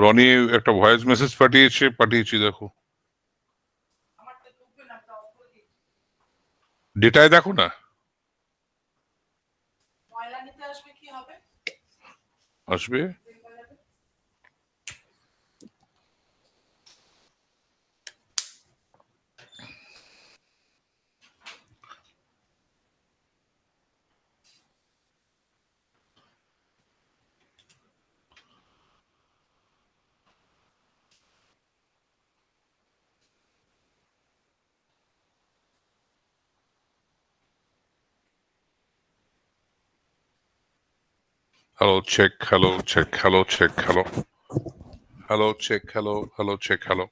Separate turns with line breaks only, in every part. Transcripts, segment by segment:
রনি একটা voice message পাঠিয়েছি দেখো, ডেটায় দেখো না, আসবে। Hello, check, hello, check, hello, check, hello. Hello, check, hello, hello, check, hello.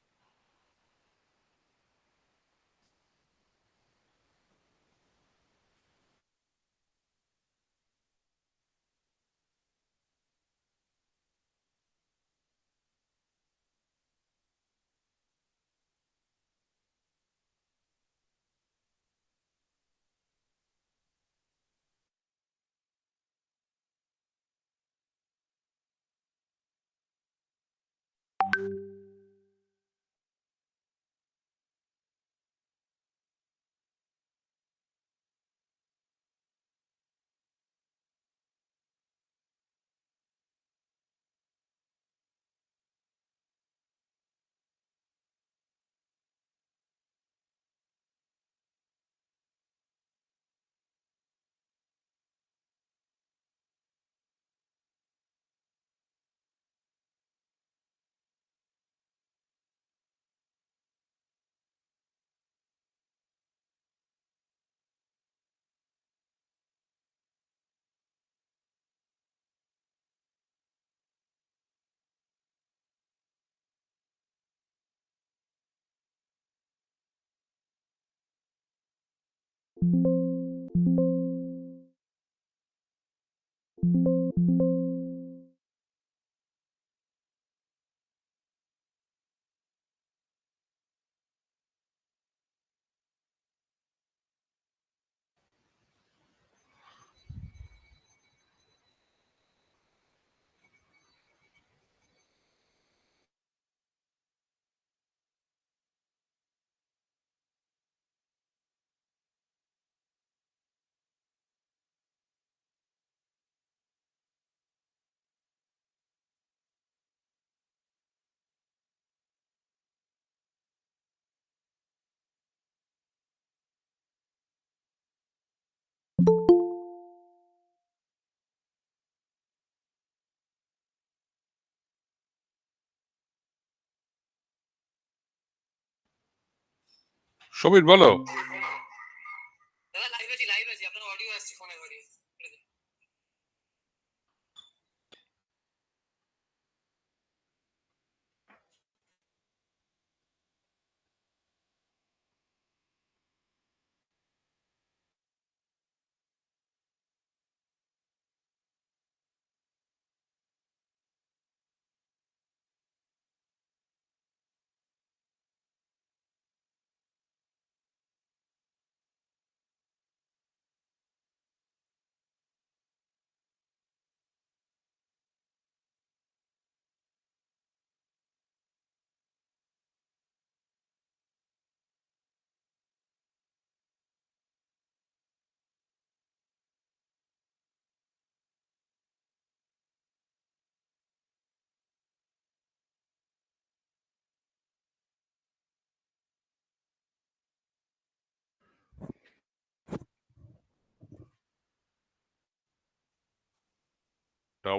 Samir বলো।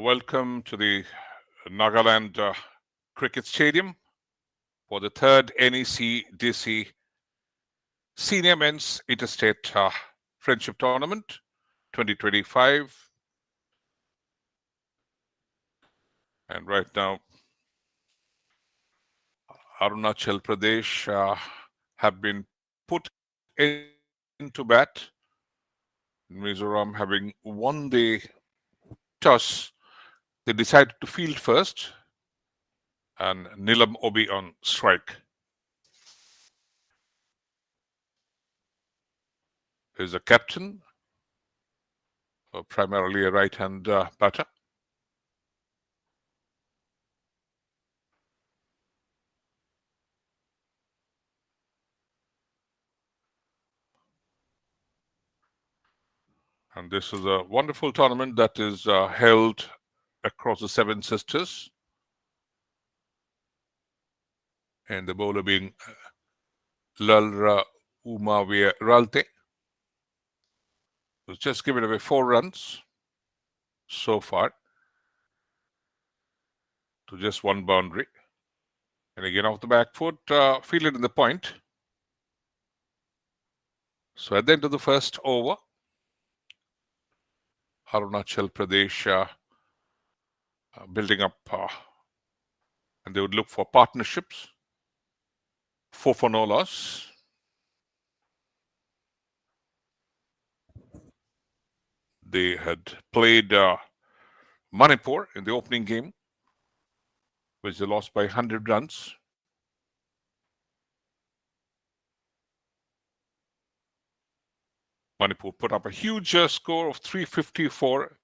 Welcome to the Nagaland Cricket Stadium for the third Necdc Senior Men's Interstate Friendship Tournament 2025. And right now, Arunachal Pradesh have been put into bat. Mizoram having won the toss They decided to field first, and Nilam Obi on strike. Is a captain, primarily a right-hand batter. And this is a wonderful tournament that is held across the Seven Sisters. And the bowler being Lalra Umavia Ralte, who's just given away 4 runs so far to just 1 boundary. And again off the back foot, fielded in the point. So at the end of the first over, Arunachal Pradesh building up, and they would look for partnerships. 4 for no loss. They had played Manipur in the opening game, which they lost by 100 runs. Manipur put up a huge score of 354,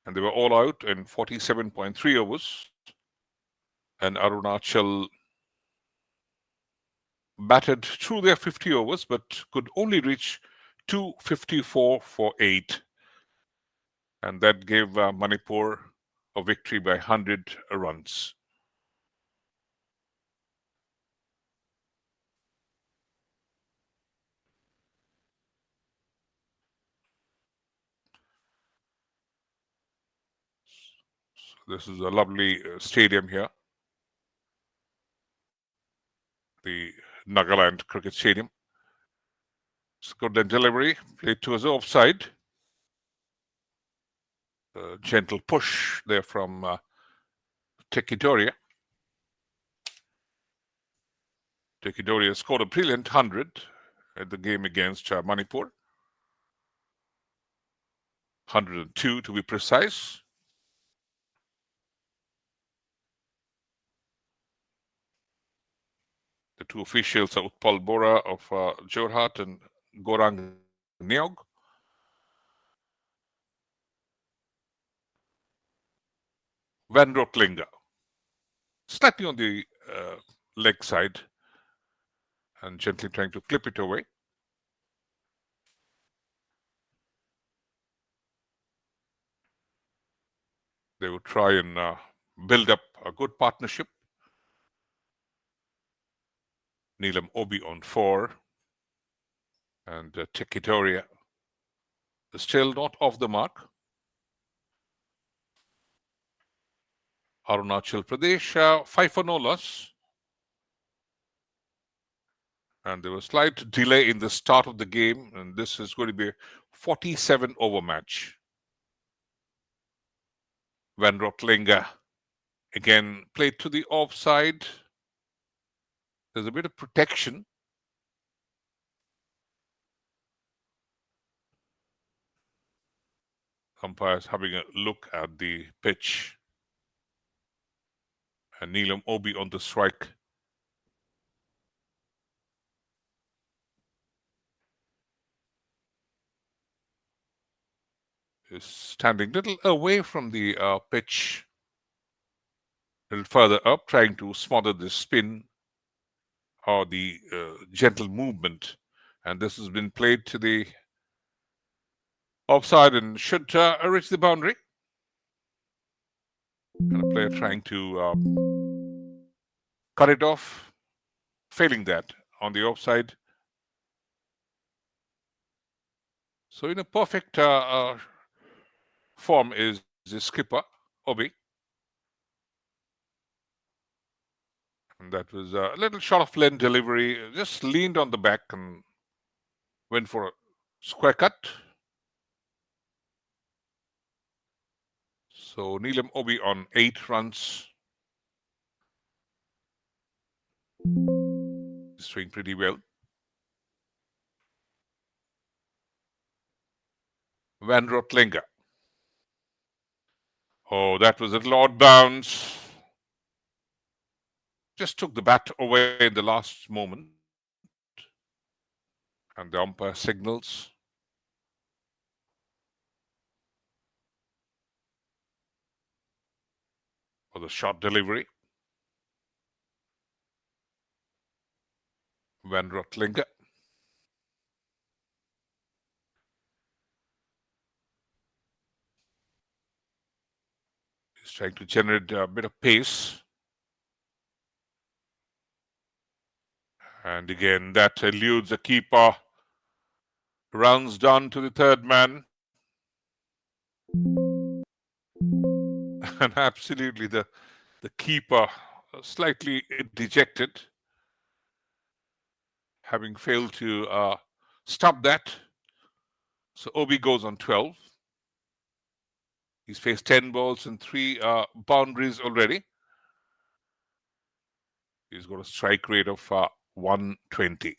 and they were all out in 47.3 overs. And Arunachal batted through their 50 overs, but could only reach 254 for 8. And that gave Manipur a victory by 100 runs. So this is a lovely stadium here, the Nagaland Cricket Stadium. It's good delivery, played towards the offside. Gentle push there from Tekidoria. Tekidoria scored a brilliant 100 at the game against Manipur. 102 to be precise. The 2 officials are Utpal Bora of Jorhat and Gorang Neog. Van Rotlinga, slightly on the leg side and gently trying to clip it away. They would try and build up a good partnership. Nilam Obi on 4, and Tekitoria is still not off the mark. Arunachal Pradesh, 5 for no loss. And there was slight delay in the start of the game, and this is going to be a 47 over match. Van Rotlinga again played to the offside. There's a bit of protection. Umpires having a look at the pitch. And Nilam Obi on the strike. Is standing a little away from the pitch. A little further up, trying to smother the spin or the gentle movement. And this has been played to the offside and should reach the boundary. And a player trying to cut it off, failing that on the offside. So in a perfect form is the skipper, Obi. And that was a little short of length delivery, just leaned on the back and went for a square cut. So Nilam Obi on 8 runs. He's doing pretty well. Van Rotlinga Oh, that was a little odd bounce. Just took the bat away in the last moment. And the umpire signals. For the short delivery. Van Rotlinger. He's trying to generate a bit of pace. And again, that eludes the keeper. Runs down to the third man. And absolutely the keeper slightly dejected, having failed to stop that. So Obi goes on 12. He's faced 10 balls and 3 boundaries already. He's got a strike rate of 120.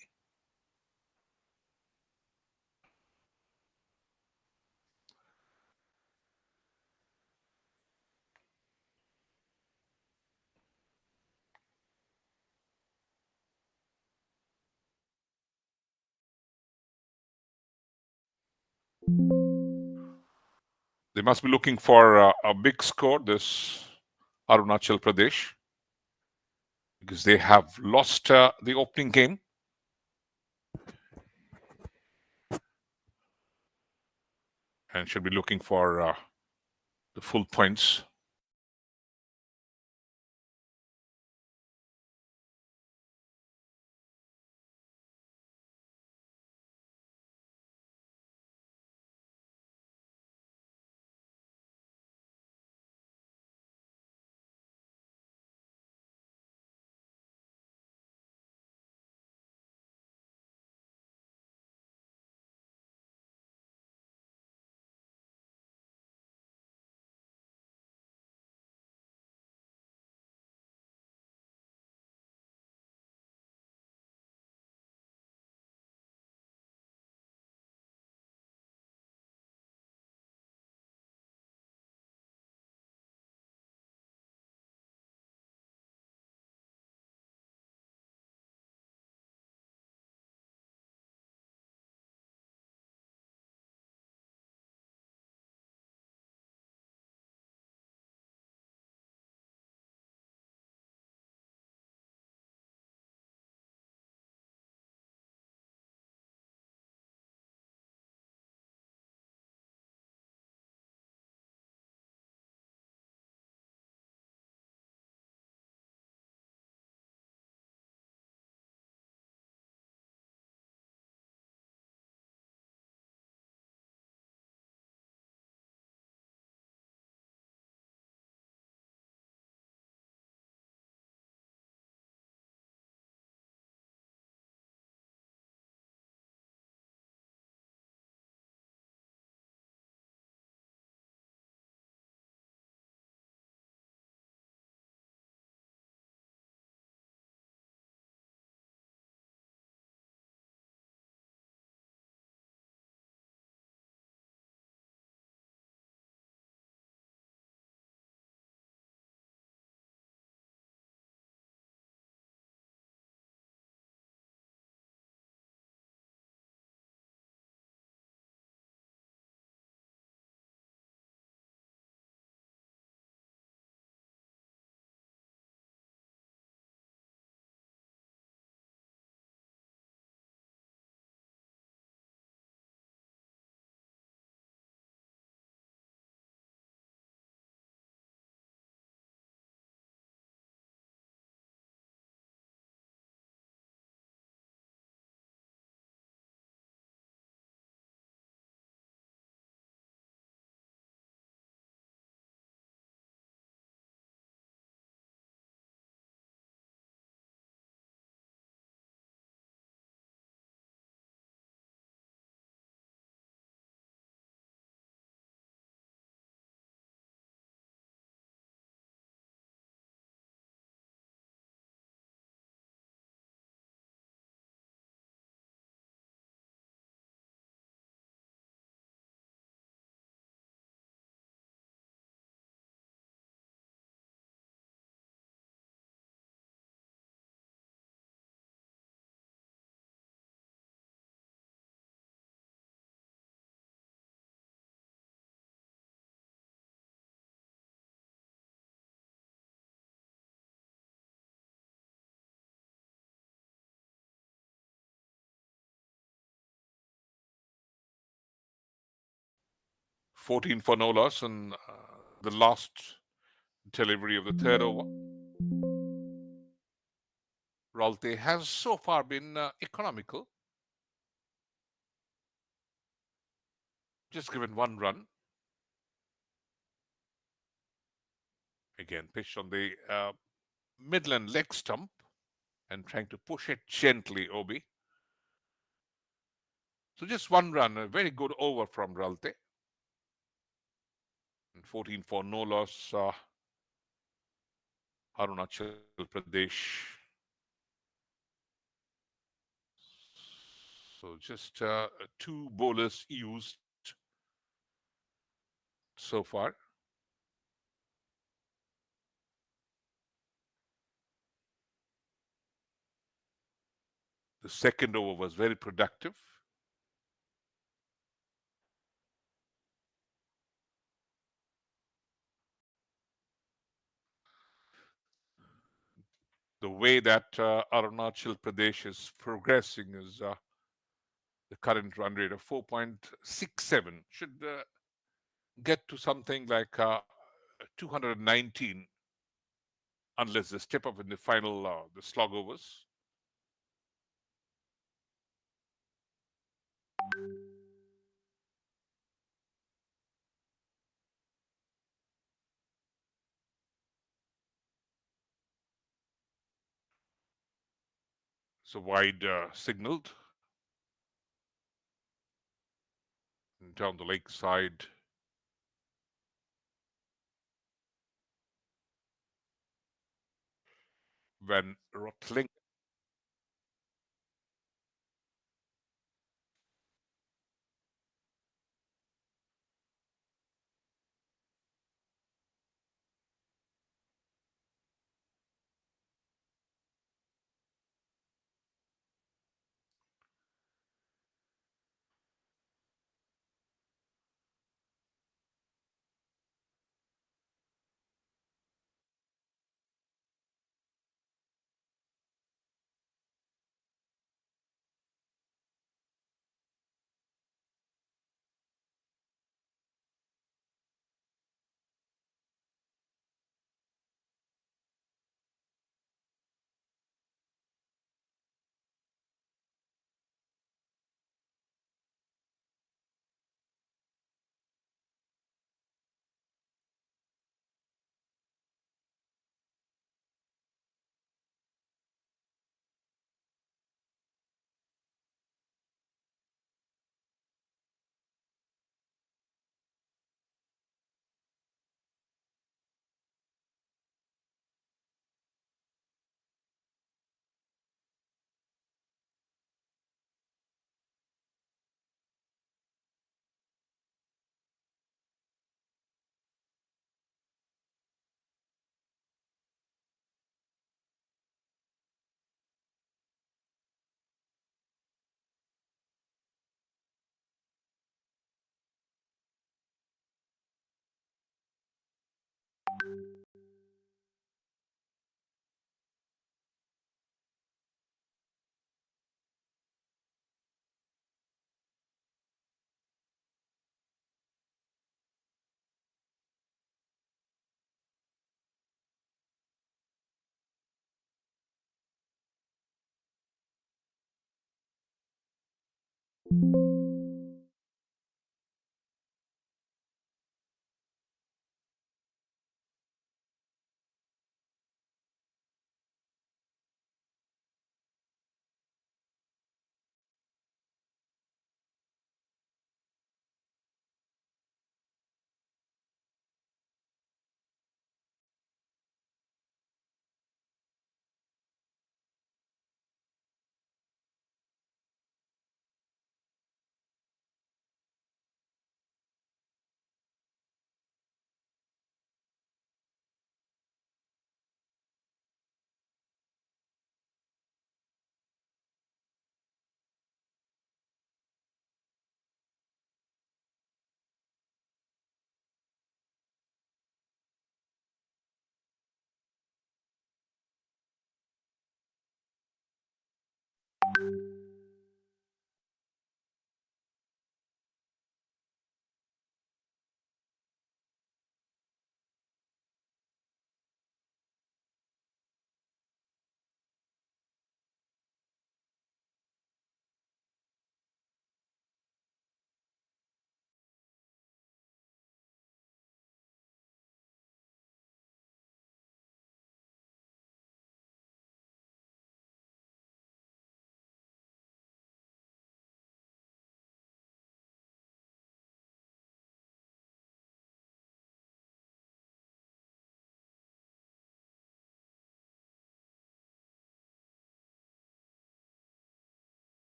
They must be looking for a big score, this Arunachal Pradesh, because they have lost the opening game. And should be looking for the full points. 14 for no loss in the last delivery of the third over. Ralte has so far been economical, just given one run. Again, pitched on the Midland leg stump and trying to push it gently, Obi. So just one run, a very good over from Ralte. And 14 for no loss, Arunachal Pradesh. So just two bowlers used so far. The second over was very productive. The way that Arunachal Pradesh is progressing is the current run rate of 4.67 should get to something like 219 unless they step up in the final the slog overs. So wide signaled down the leg side. When Rotling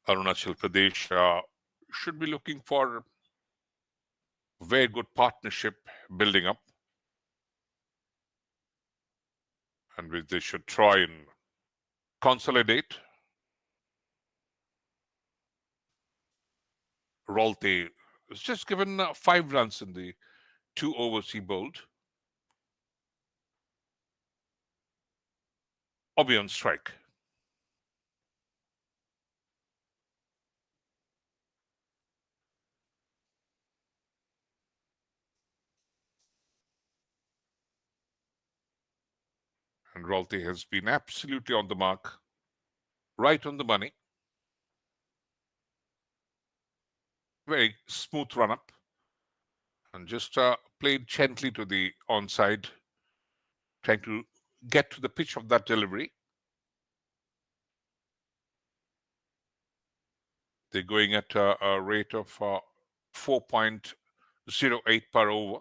Arunachal Pradesh should be looking for very good partnership building up, and which they should try and consolidate. Rolte was just given 5 runs in the 2 overs he bowled. Obi on strike. And Rolte has been absolutely on the mark, right on the money. Very smooth run up, and just played gently to the onside, trying to get to the pitch of that delivery. They're going at a rate of 4.08 per over.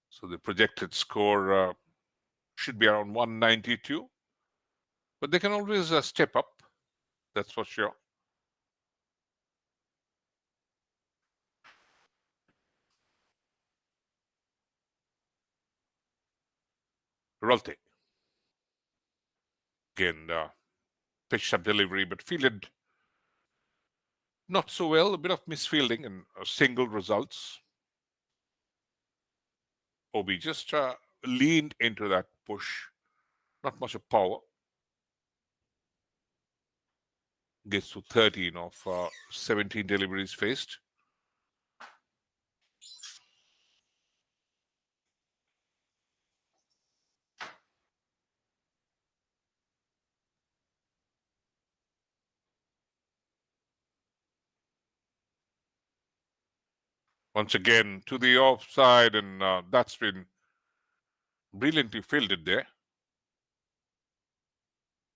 So the projected score should be around 192. But they can always step up, that's for sure. Rolte. Again, pitched up delivery, but fielded not so well. A bit of misfielding and single results. Obi just leaned into that push. Not much of power. Gets to 13 of 17 deliveries faced. Once again to the offside, and that's been brilliantly fielded there.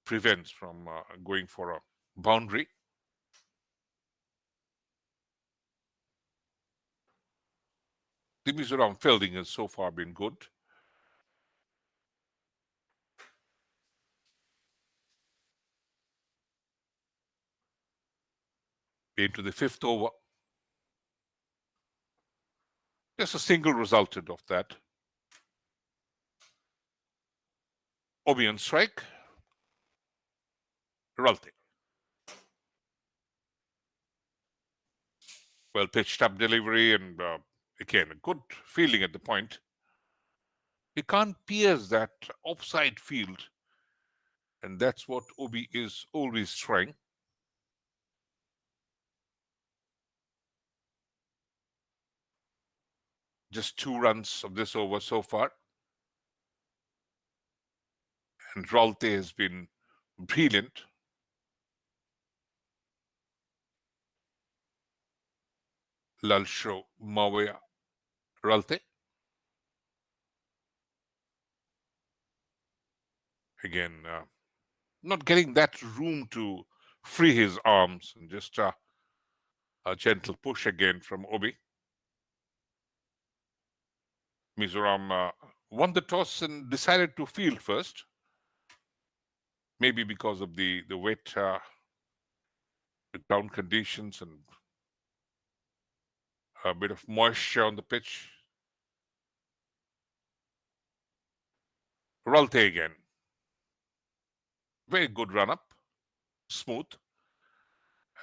Prevents from going for a boundary. The Mizoram fielding has so far been good. Into the 5th over. Just a single resulted of that. Obi on strike. Rolte. Well pitched up delivery, and again, a good fielding at the point. He can't pierce that offside field, and that's what Obi is always trying. Just 2 runs of this over so far. And Rolte has been brilliant. Lalsho Mawaya Rolte. Again, not getting that room to free his arms, and just a gentle push again from Obi. Mizoram won the toss and decided to field first. Maybe because of the wet ground conditions and a bit of moisture on the pitch. Rolte again. Very good run up. Smooth.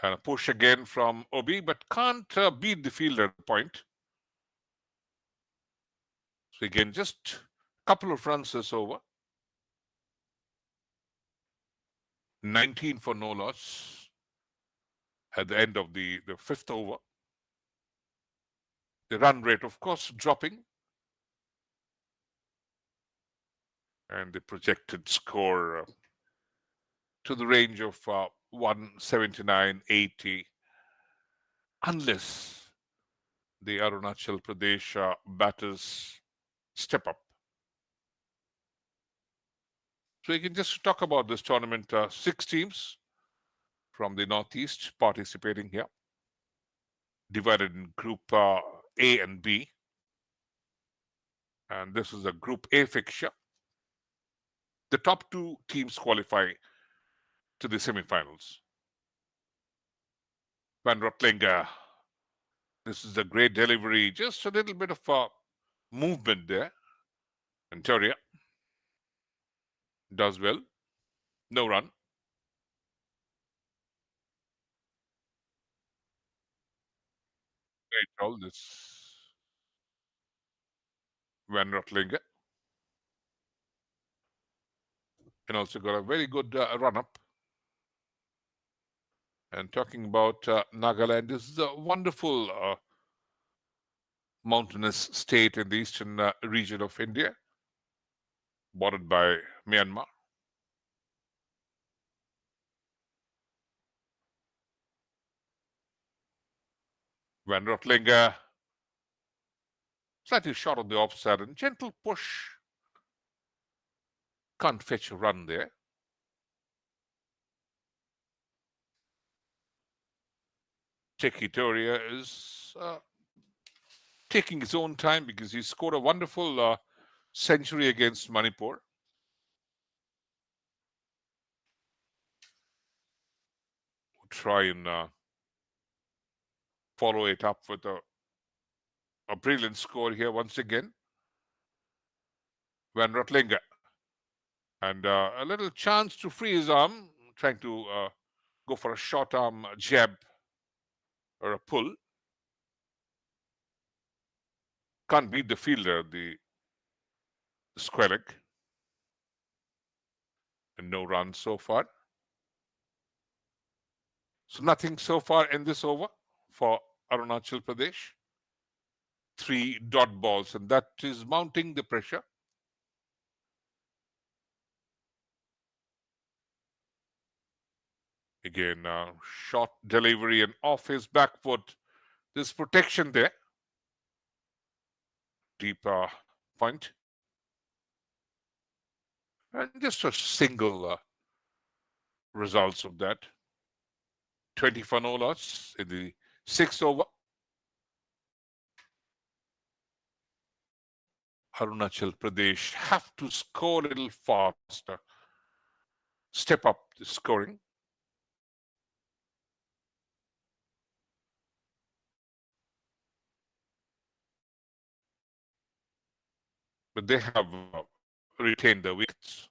And a push again from Obi, but can't beat the fielder at the point. So again, just a couple of runs this over. 19 for no loss at the end of the 5th over. The run rate, of course, dropping. And the projected score to the range of 179.80, unless the Arunachal Pradesh batters step up. So you can just talk about this tournament. 6 teams from the Northeast participating here, divided in Group A and B. And this is a Group A fixture. The top 2 teams qualify to the semifinals. Van Rotlinger, this is a great delivery, just a little bit of movement there. And Toria does well, no run. Great all this Van Rotlinger. And also got a very good run up. And talking about Nagaland, this is a wonderful mountainous state in the eastern region of India, bordered by Myanmar. Van Rotlinger, slightly short on the offside and gentle push. Can't fetch a run there. Toria is taking his own time because he scored a wonderful century against Manipur. We'll try and follow it up with a brilliant score here once again. Van Rotlinger. And a little chance to free his arm, trying to go for a short arm jab or a pull. Can't beat the fielder, the square leg. And no runs so far. So nothing so far in this over for Arunachal Pradesh. 3 dot balls, and that is mounting the pressure. Again, short delivery and off his back foot. There's protection there. Deep point. And just a single results of that. 20 for no loss in the 6th over. Arunachal Pradesh have to score a little faster. Step up the scoring. But they have retained the wickets.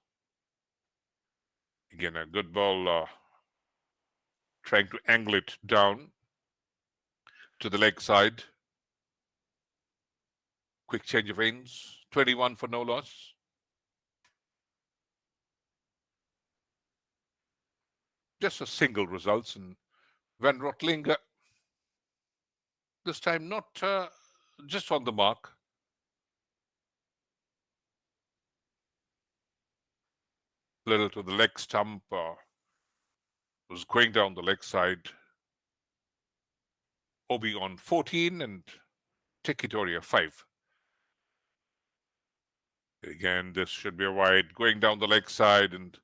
Again, a good ball, trying to angle it down to the leg side. Quick change of ends. 21 for no loss. Just a single results. And Van Rotlinger, this time not just on the mark. Little to the leg stump. Was going down the leg side. Obi on 14 and Toria 5. Again, this should be a wide going down the leg side, and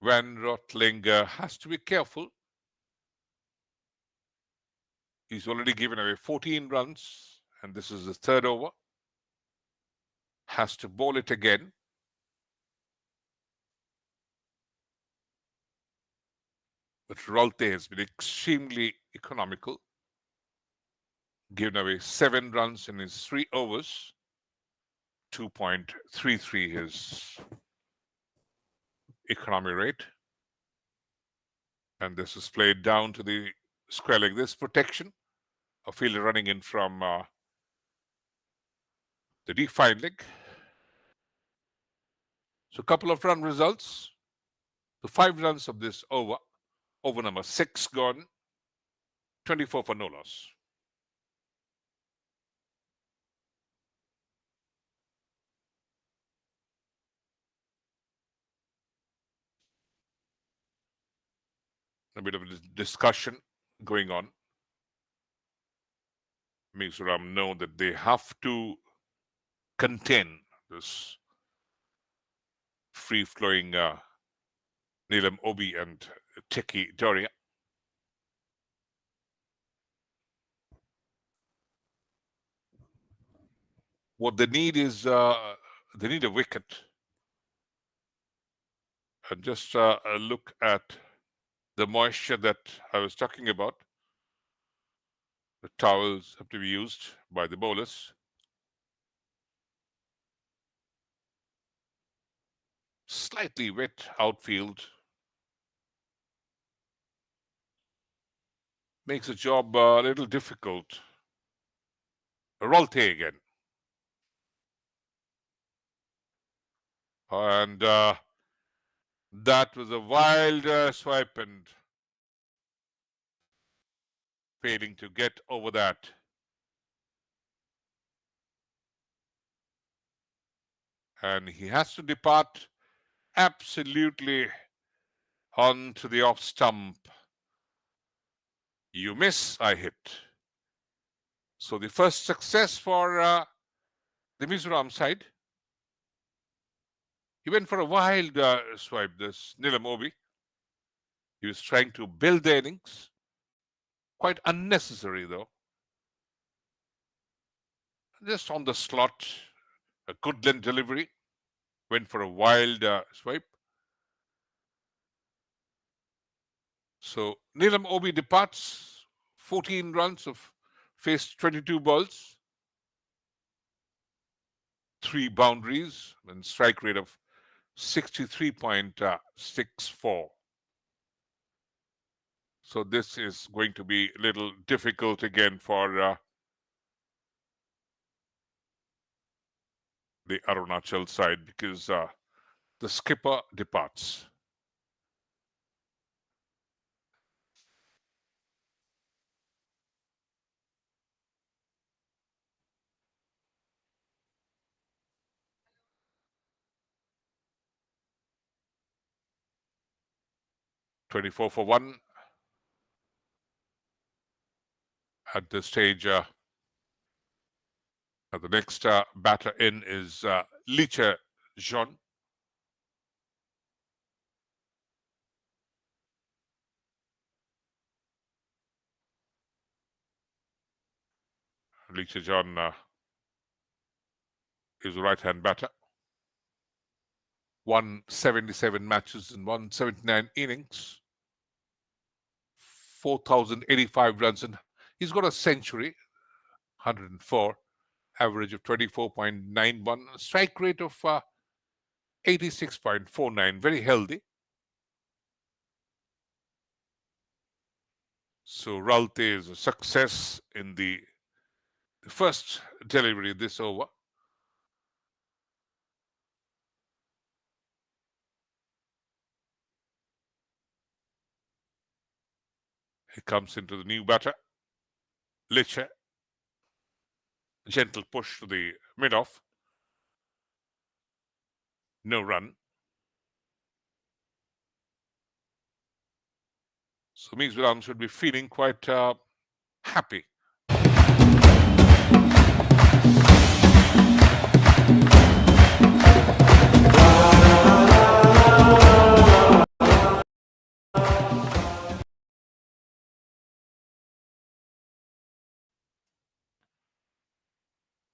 Van Rotlinger has to be careful. He's already given away 14 runs, and this is the 3rd over. Has to bowl it again. But Ralte has been extremely economical. Given away 7 runs in his 3 overs. 2.33 his economy rate. And this is played down to the square leg. This protection. A fielder running in from the defined leg. So a couple of run results. The 5 runs of this over. Over number 6 gone. 24 for no loss. A bit of a discussion going on. Mizoram know that they have to contain this free-flowing Neelam Obi and Toria. What they need is they need a wicket. And just look at the moisture that I was talking about. The towels have to be used by the bowlers. Slightly wet outfield makes the job a little difficult. Ralte again. And that was a wild swipe and failing to get over that. And he has to depart absolutely onto the off stump. You miss, I hit. So the first success for the Mizoram side. He went for a wild swipe, this Neelam Obi. He was trying to build the innings. Quite unnecessary, though. Just on the slot, a good length delivery. Went for a wild swipe. So Neelam Obi departs, 14 runs of faced 22 balls, 3 boundaries, and strike rate of 63.64. So this is going to be a little difficult again for the Arunachal side because the skipper departs. "24 for 1" at this stage. The next batter in is Liche Jean. Liche Jean is a right-hand batter. 177 matches in 179 innings. 4,085 runs, and he's got a century, 104, average of 24.91, strike rate of 86.49, very healthy. So Ralte is a success in the first delivery this over. He comes into the new batter, Liche. Gentle push to the mid-off. No run. So Mizoram should be feeling quite happy.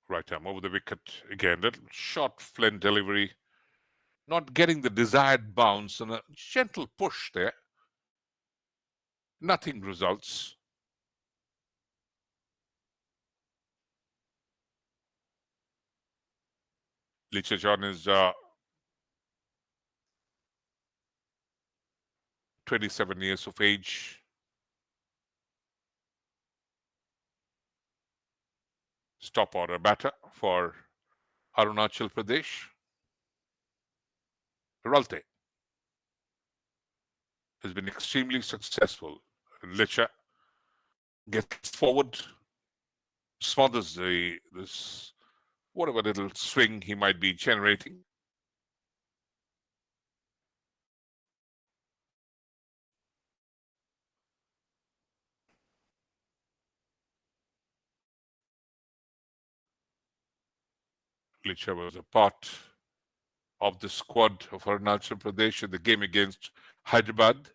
Right arm over the wicket again. Little short Flynn delivery. Not getting the desired bounce and a gentle push there. Nothing results. Liche Jean is 27 years of age. Stop order batter for Arunachal Pradesh. Ralte has been extremely successful. Liche gets forward, smothers this whatever little swing he might be generating. Liche was a part of the squad of Arunachal Pradesh in the game against Hyderabad,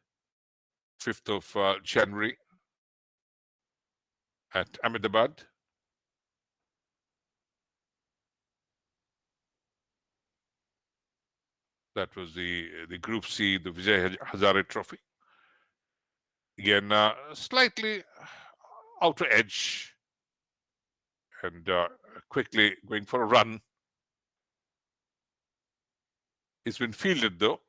5th of January at Ahmedabad. That was the Group C, the Vijay Hazare Trophy. Again, slightly outer edge and quickly going for a run. It's been fielded though.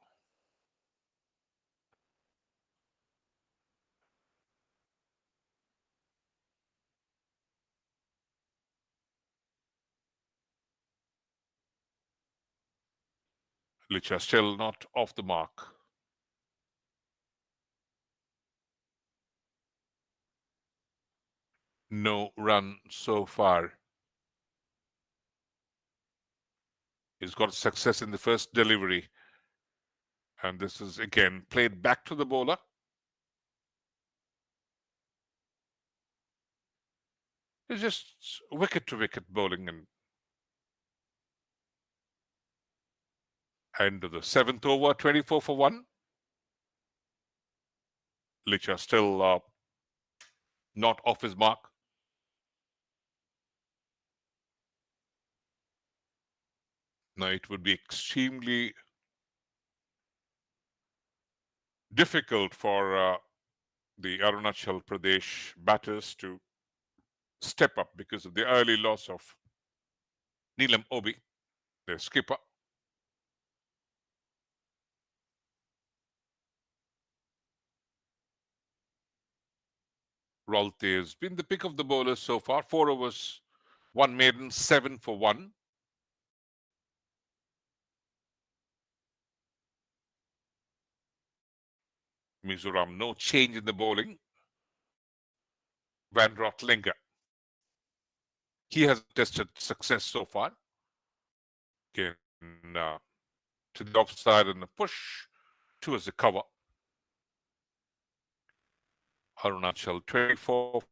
Which are still not off the mark. No run so far. He's got success in the first delivery. And this is again played back to the bowler. It's just wicket to wicket bowling. And end of the 7th over, 24 for 1. Licha still not off his mark. Now it would be extremely difficult for the Arunachal Pradesh batters to step up because of the early loss of Neelam Obi, their skipper. Ralte has been the pick of the bowlers so far. 4 overs, 1 maiden, 7 for 1. Mizoram, no change in the bowling. Van Rotlinger. He has tested success so far. Again, to the offside and a push towards the cover. Arunachal 24.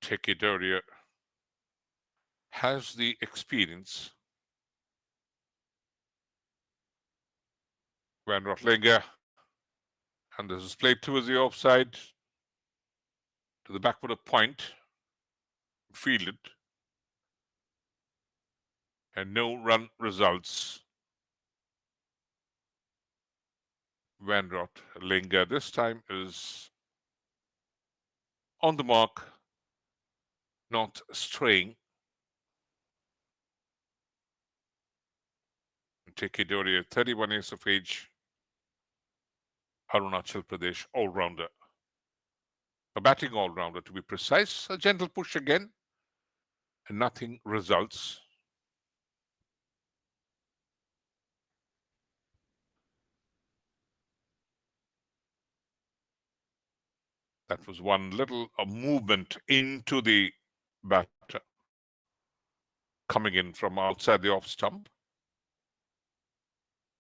Tekidoria has the experience. Van Rotlinger, and this is played towards the offside to the backward of point, fielded, and no run results. Van Rotlinger this time is on the mark, not straying. Tekidoria, 31 years of age, Arunachal Pradesh all-rounder. A batting all-rounder to be precise. A gentle push again, and nothing results. That was one little movement into the batter, coming in from outside the off stump.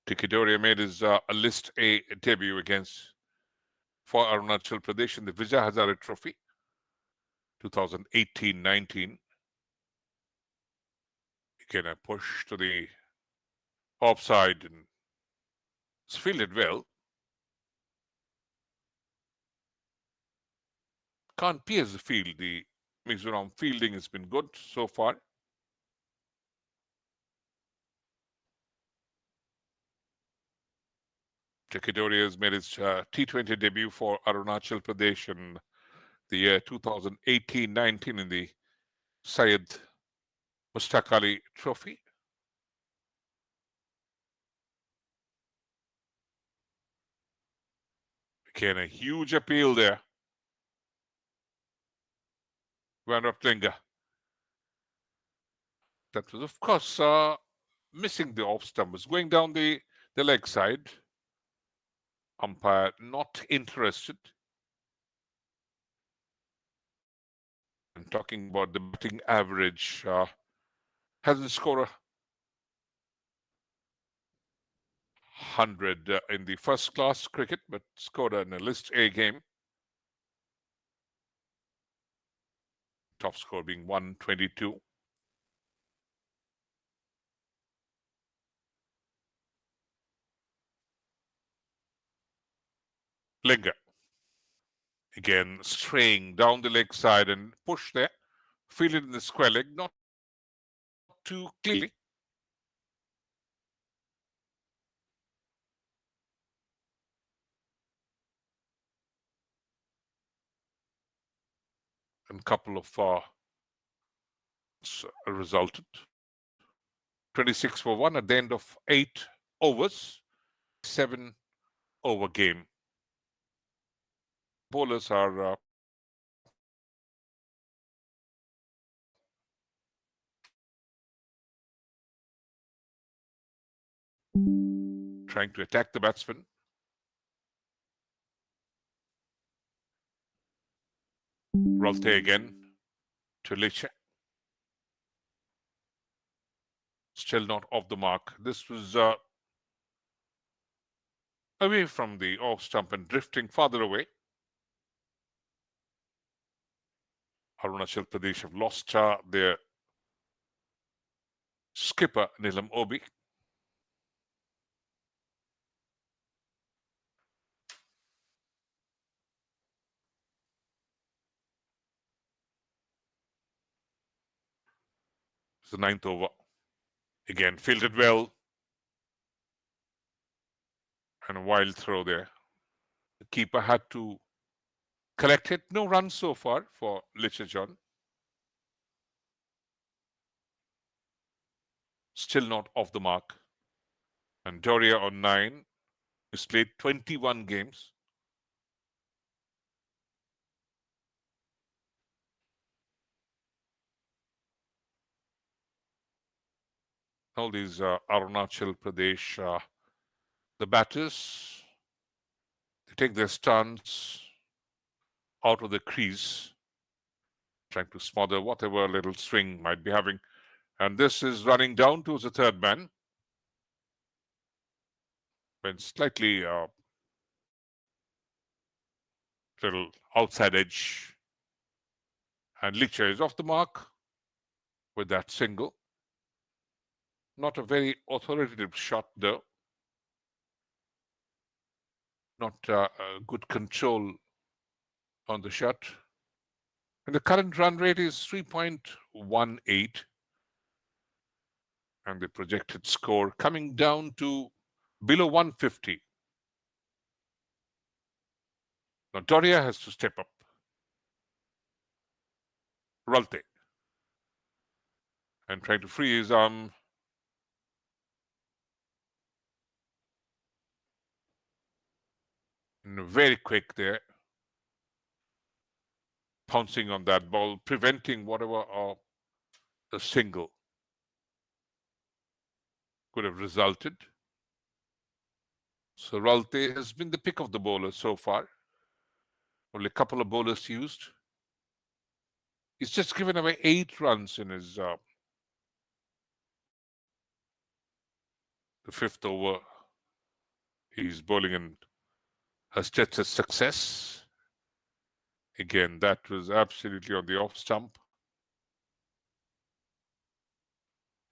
Tekidoria made his List A debut for Arunachal Pradesh in the Vijay Hazare Trophy 2018-19. Again, a push to the offside and it's fielded well. Can't pierce the field. The Mizoram fielding has been good so far. Tekidoria has made his T20 debut for Arunachal Pradesh in the year 2018-19 in the Syed Mustaq Ali Trophy. Again, a huge appeal there. Van Rotlinger. That was, of course, missing the off stump. Was going down the leg side. Umpire not interested. And talking about the batting average, hasn't scored 100 in the first class cricket, but scored in a List A game. Top score being 122. Linger. Again, straying down the leg side and push there. Fielded in the square leg, not too cleanly. And couple of resulted. 26 for 1 at the end of 8 overs, 7-over game. Bowlers are trying to attack the batsman. Rolte again to Liche. Still not off the mark. This was away from the off stump and drifting farther away. Arunachal Pradesh have lost their skipper, Nilam Obi. It's the 9th over. Again, fielded well. And a wild throw there. The keeper had to collect it. No runs so far for Liche John. Still not off the mark. And Doria on 9. He's played 21 games. All these Arunachal Pradesh, the batters, they take their stance out of the crease, trying to smother whatever little swing might be having. And this is running down towards the third man. When slightly little outside edge. And Liche is off the mark with that single. Not a very authoritative shot, though. Not a good control on the shot. And the current run rate is 3.18. And the projected score coming down to below 150. Now Doria has to step up. Rolte. And trying to free his arm. And very quick there. Pouncing on that ball, preventing whatever the single could have resulted. So Rolte has been the pick of the bowler so far. Only a couple of bowlers used. He's just given away 8 runs in his the 5th over. He's bowling and has tested success. Again, that was absolutely on the off stump.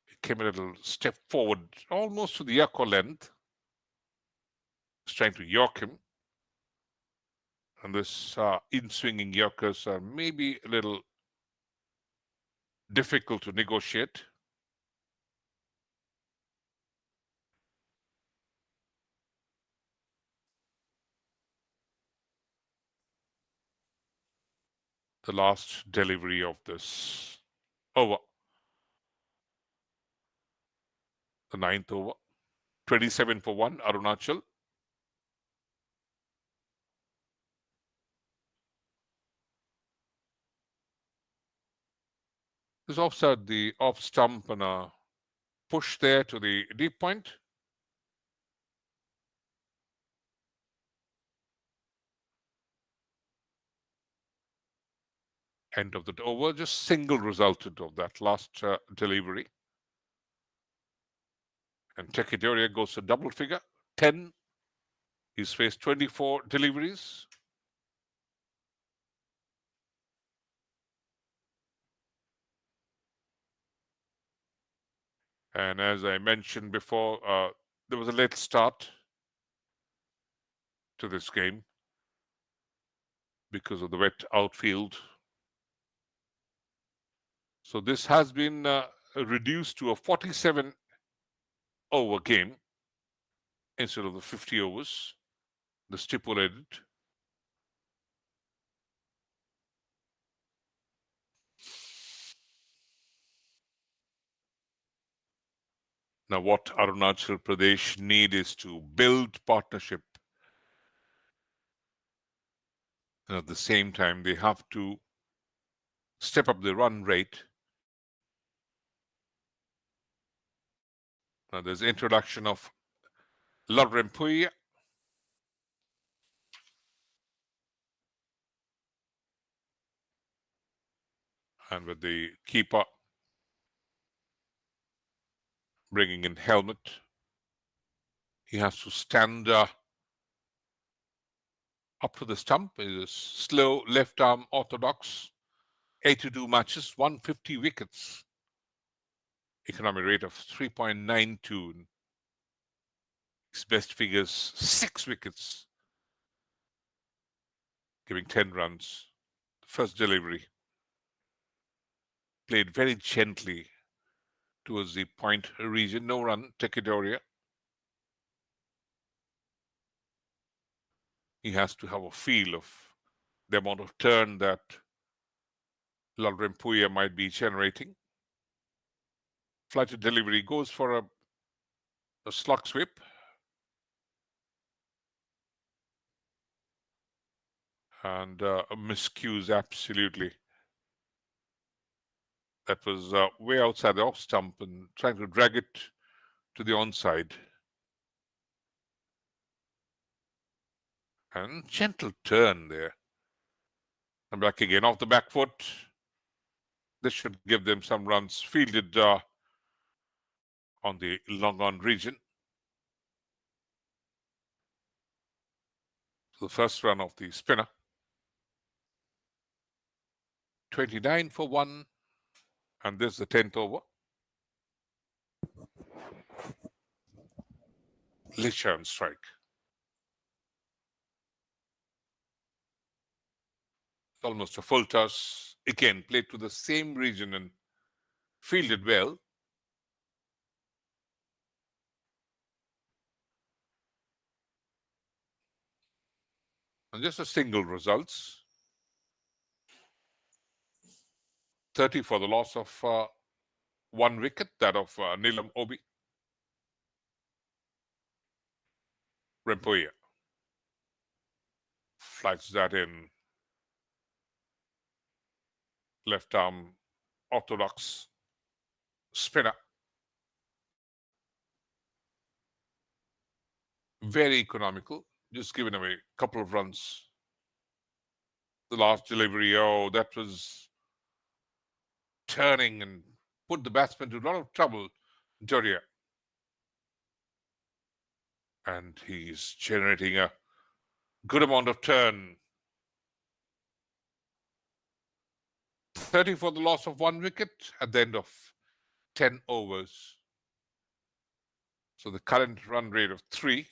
He came a little step forward, almost to the Yorker length. He's trying to York him. And this in-swinging Yorkers are maybe a little difficult to negotiate. The last delivery of this over. The 9th over. 27 for 1, Arunachal. This offside, the off stump and a push there to the deep point. End of the over, just single resulted of that last delivery. And Tekidoria goes to double figure, 10. He's faced 24 deliveries. And as I mentioned before, there was a late start to this game. because of the wet outfield. So this has been reduced to a 47-over game instead of the 50 overs, the stipulated. Now, what Arunachal Pradesh need is to build partnership. And at the same time, they have to step up the run rate. Now, there's introduction of Lalrempuya. And with the keeper bringing in helmet, he has to stand up to the stump. It is slow left arm orthodox. 82 matches, 150 wickets. Economic rate of 3.92. His best figures, 6 wickets, giving 10 runs. First delivery played very gently towards the point region. No run, Tekidoria. He has to have a feel of the amount of turn that Lalrempuya might be generating. Flighted delivery goes for a slug sweep. And a miscues, absolutely. That was way outside the off stump and trying to drag it to the onside. And gentle turn there. And back again off the back foot. This should give them some runs. Fielded on the long on region. So the first run of the spinner. 29 for 1. And this is the 10th over. Licha on strike. Almost a full toss. Again, played to the same region and fielded well. And just a single results. 30 for the loss of 1 wicket, that of Nilam Obi. Rempuya flights that in. Left arm orthodox spinner. Very economical, just giving away a couple of runs. The last delivery, oh, that was turning and put the batsman to a lot of trouble, Doria. And he's generating a good amount of turn. 30 for the loss of 1 wicket at the end of 10 overs. So the current run rate of 3.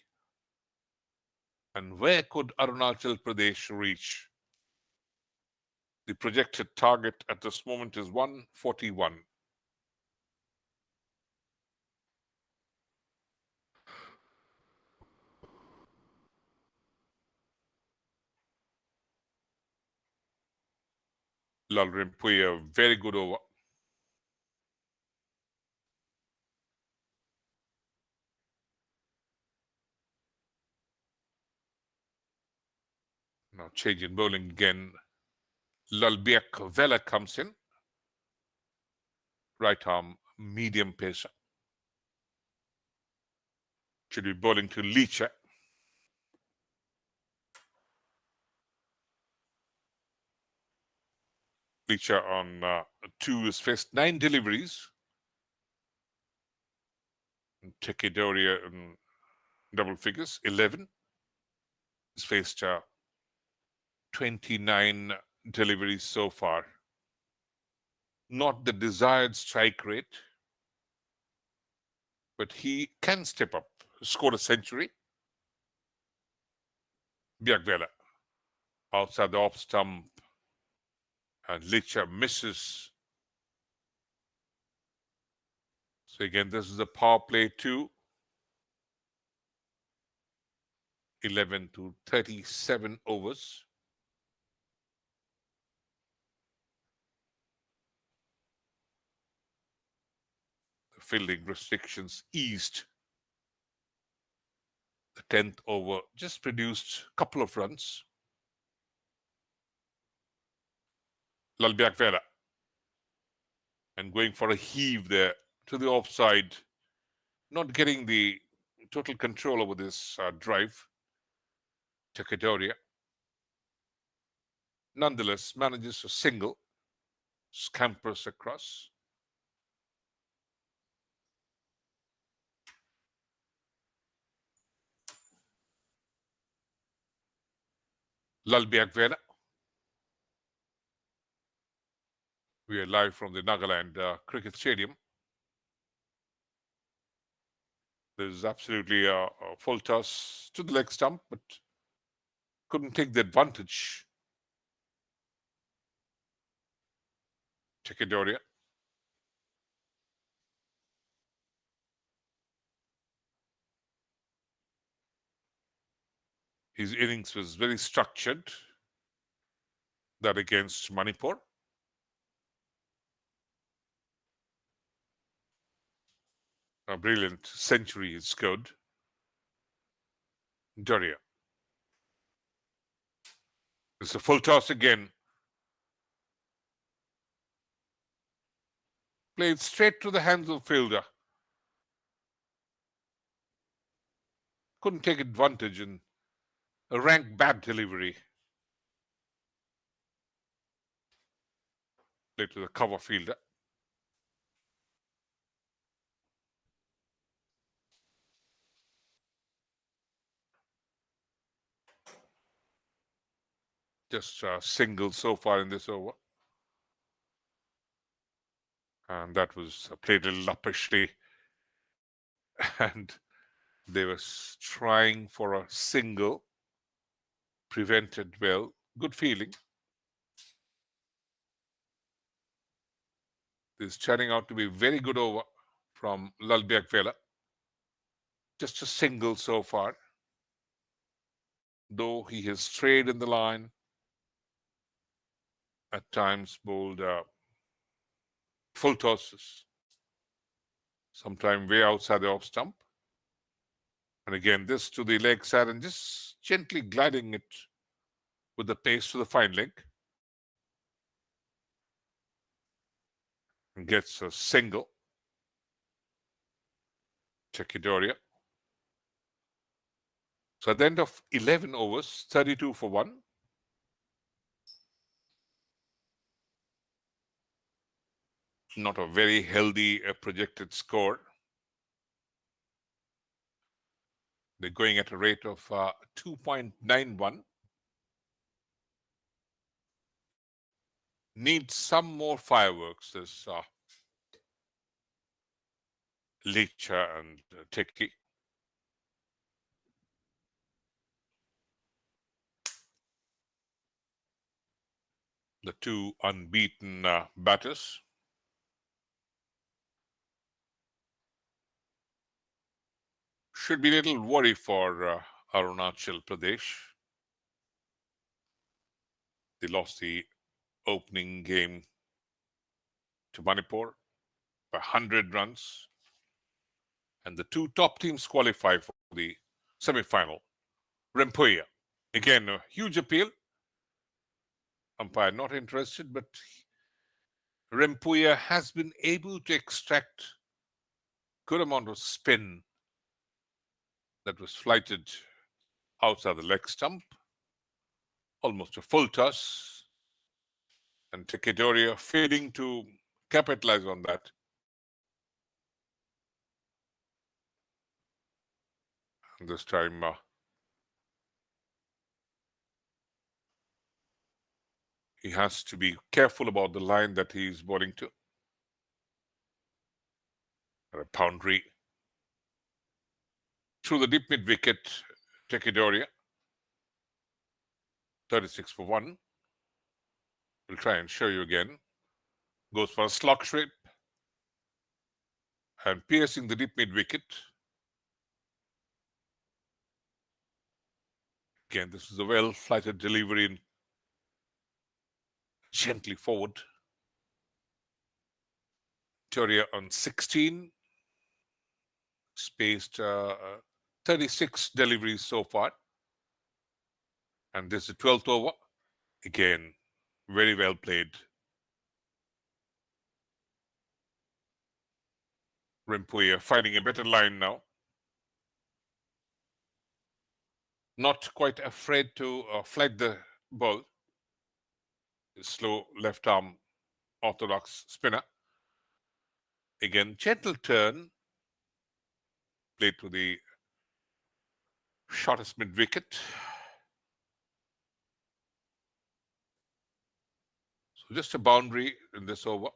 And where could Arunachal Pradesh reach? The projected target at this moment is 141. Lalrempuya, very good over. Now change in bowling again. Lalbiak Vela comes in. Right arm, medium pacer. Should be bowling to Licha. Licha on 2 is faced 9 deliveries. Tekidoria in double figures, 11. He's faced 29 deliveries so far. Not the desired strike rate, but he can step up. Scored a century. Biak Vela. outside the off stump, and Licha misses. So again, this is a power play 2. 11 to 37 overs. The fielding restrictions eased. The 10th over just produced a couple of runs. Lalbiak Vera. And going for a heave there to the offside. Not getting the total control over this drive. Tekedoria. Nonetheless, manages a single. Scampers across. Lalbiak Vera. We are live from the Nagaland Cricket Stadium. There's absolutely a full toss to the leg stump, but couldn't take the advantage. Tekedoria. His innings was very structured. That against Manipur. A brilliant century is scored. Doria. It's a full toss again. Played straight to the hands of fielder. Couldn't take advantage in a rank bad delivery. Played to the cover fielder. Just a single so far in this over. And that was played a little uppishly. And they were trying for a single. Prevented well. Good feeling. This is turning out to be very good over from Lalbiak Vela. Just a single so far. Though he has strayed in the line. At times bowled full tosses. Sometime way outside the off stump. And again, this to the leg side and just gently gliding it with the pace to the fine leg. And gets a single. Tekedoria. So at the end of 11 overs, 32 for 1. Not a very healthy projected score. They're going at a rate of 2.91. Needs some more fireworks, this Licha and Teki. The two unbeaten batters. Should be a little worry for Arunachal Pradesh. They lost the opening game to Manipur by 100 runs. And the two top teams qualify for the semi-final. Rempuya. Again, a huge appeal. Umpire not interested, but Rempuya has been able to extract good amount of spin that was flighted outside the leg stump. Almost a full toss. And Tekedoria failing to capitalize on that. And this time he has to be careful about the line that he's bowling to. A boundary. Through the deep mid wicket, Tekedoria. 36 for 1. We'll try and show you again. Goes for a slog sweep and piercing the deep mid wicket. Again, this is a well-flighted delivery and gently forward. Victoria on 16. Spaced 36 deliveries so far. And this is the 12th over. Again, very well played. Rempuya finding a better line now. Not quite afraid to flag the ball. Slow left arm orthodox spinner. Again, gentle turn. Played to the shortest mid wicket. So just a boundary in this over.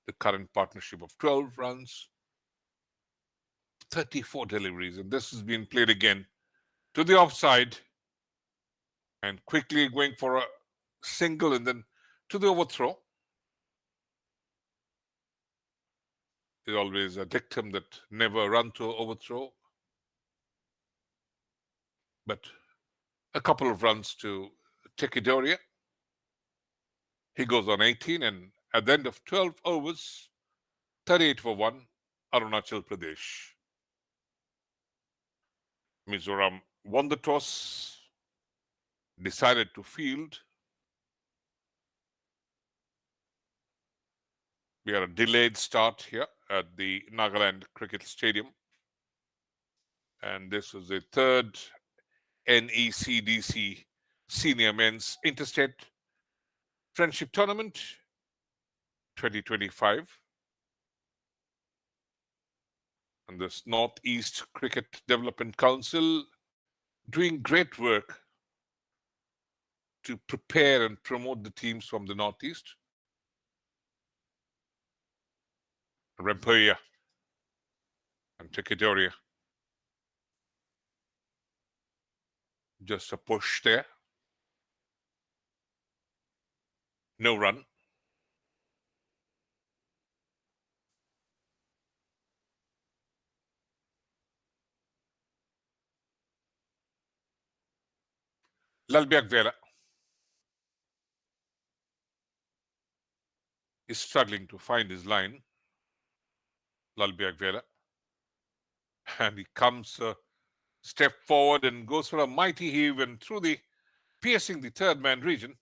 The current partnership of 12 runs, 34 deliveries, and this has been played again to the offside and quickly going for a single and then to the overthrow. There's always a dictum that never run to overthrow, but a couple of runs to Tekidoria. He goes on 18, and at the end of 12 overs, 38 for 1, Arunachal Pradesh. Mizoram won the toss, decided to field. We had a delayed start here at the Nagaland Cricket Stadium. And this was the third NECDC Senior Men's Interstate Friendship Tournament 2025. And this Northeast Cricket Development Council doing great work to prepare and promote the teams from the Northeast. Rempuya and Tekidoria. Just a push there. No run. Lalbiak Vela is struggling to find his line. Lalbiak Vela. And he comes a step forward and goes for a mighty heave and through the piercing the third man region.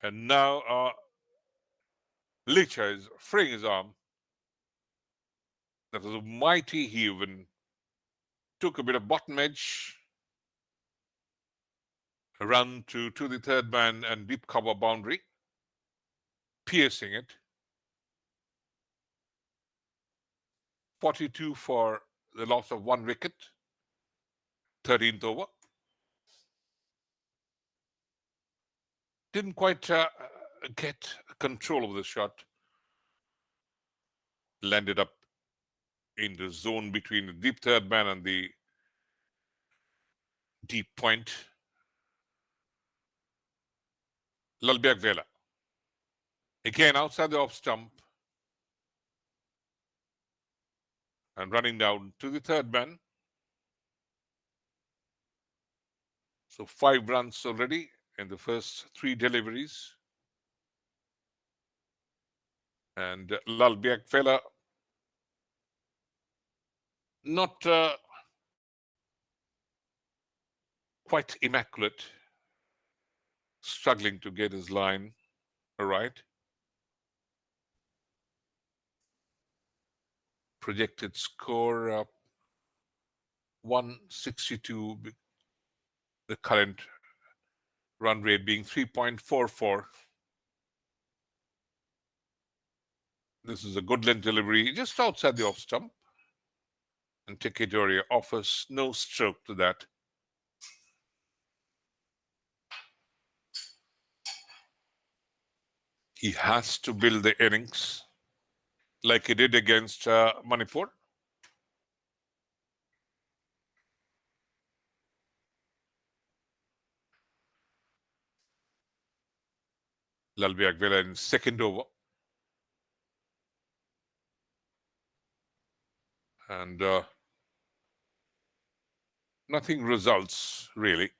And now Licha is freeing his arm. That was a mighty heave and took a bit of bottom edge. A run to the third man and deep cover boundary. Piercing it. 42 for the loss of 1 wicket. 13th over. Didn't quite get control of the shot. Landed up in the zone between the deep third man and the deep point. Lalbiak Vela. Again outside the off stump. And running down to the third man. So 5 runs already in the first 3 deliveries. And Lalbiak Vela not quite immaculate. Struggling to get his line right. Projected score 162. The current run rate being 3.44. This is a good length delivery just outside the off stump. And Tekidoria offers no stroke to that. He has to build the innings like he did against Manipur. Lalbiagvela in second over. And nothing results, really.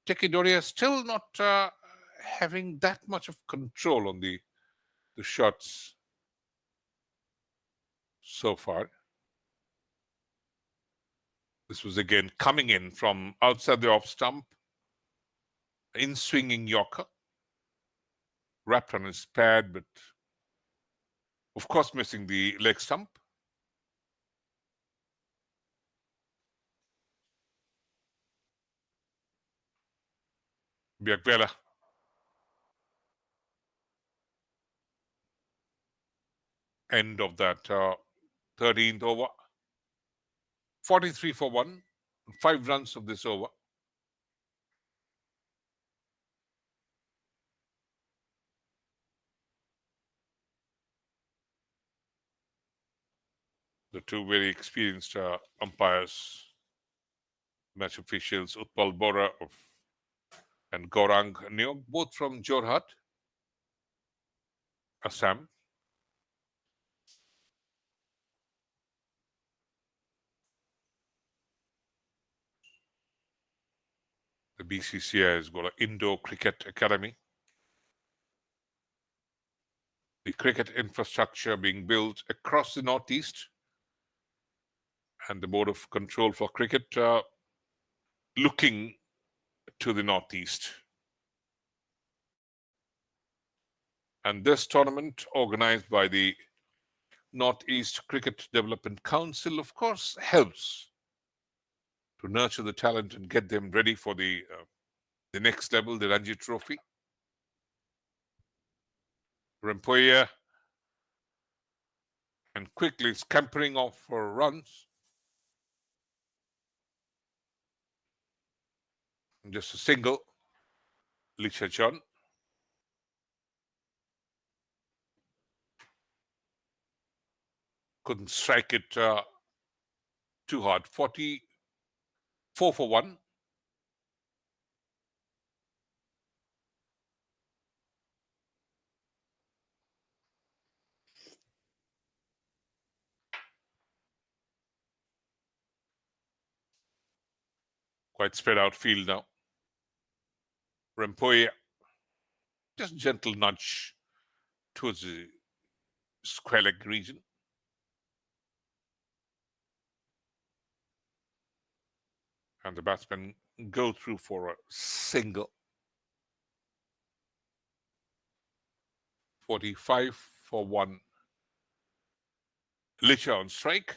Tekidoria still not having that much of control on the shots so far. This was again coming in from outside the off stump, in swinging Yorker, wrapped on his pad, but of course missing the leg stump. Biagvela. End of that 13th over. 43 for 1. 5 runs of this over. The two very experienced umpires, match officials, Utpal Bora and Gaurang Nyog, both from Jorhat, Assam. The BCCI has got an Indo Cricket Academy. The cricket infrastructure being built across the Northeast, and the Board of Control for Cricket looking to the Northeast. And this tournament, organized by the Northeast Cricket Development Council, of course, helps to nurture the talent and get them ready for the next level, the Ranji Trophy. Rempoya and quickly scampering off for runs. Just a single. Licha John. Couldn't strike it too hard. 44 for 1. Quite spread out field now. Rempoya, just gentle nudge towards the square leg region. And the batsmen go through for a single. 45 for 1. Licha on strike.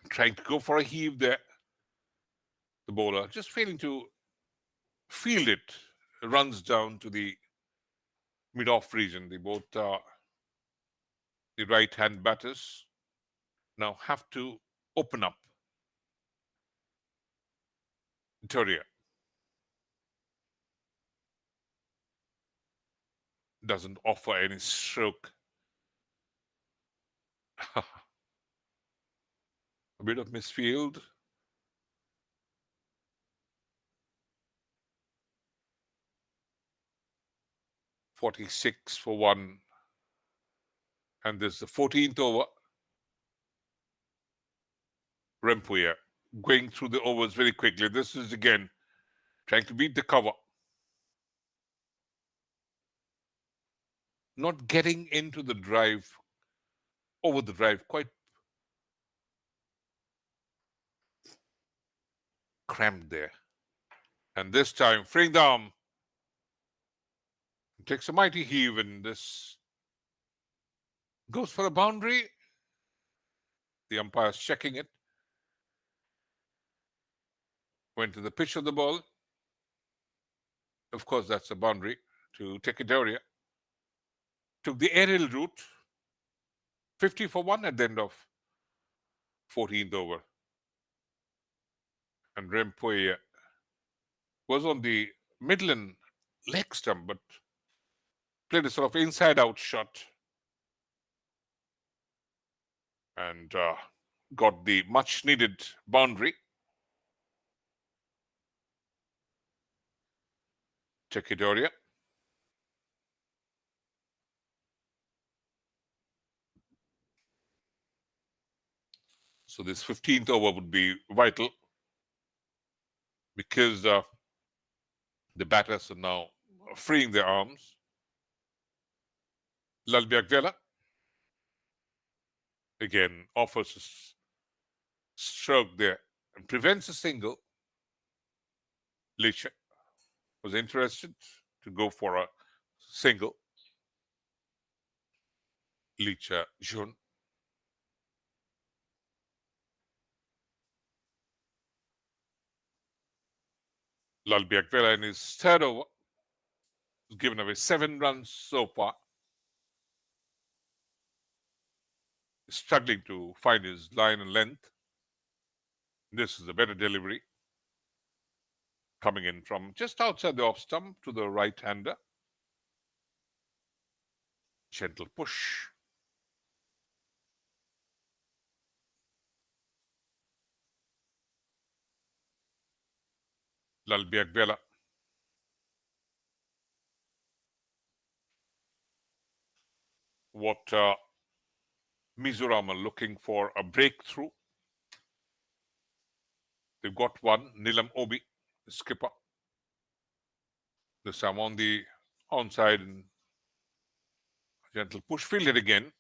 And trying to go for a heave there. The bowler just failing to field it. Runs down to the mid-off region. They both the right-hand batters now have to open up. Toria doesn't offer any stroke. A bit of misfield. .46 for 1. And this is the 14th over. Rempoya going through the overs very quickly. This is again trying to beat the cover. Not getting into the drive, over the drive, quite cramped there. And this time, freeing the arm. Takes a mighty heave, and this goes for a boundary. The umpire's checking it. Went to the pitch of the ball. Of course, that's a boundary to Tekidoria. Took the aerial route. 50 for 1 at the end of 14th over. And Rempoya was on the Midland leg stump, but played a sort of inside-out shot. And got the much-needed boundary. Tekidoria. So this 15th over would be vital because the batters are now freeing their arms. Lalbiak again offers a stroke there and prevents a single. Licha was interested to go for a single. Licha Jun. Lalbiak in his third over has given away 7 runs so far. Struggling to find his line and length. This is a better delivery. Coming in from just outside the off stump to the right-hander. Gentle push. Lalbiak what Mizoram are looking for a breakthrough. They've got one, Nilam Obi, the skipper. This time on the onside and gentle push, fielded again.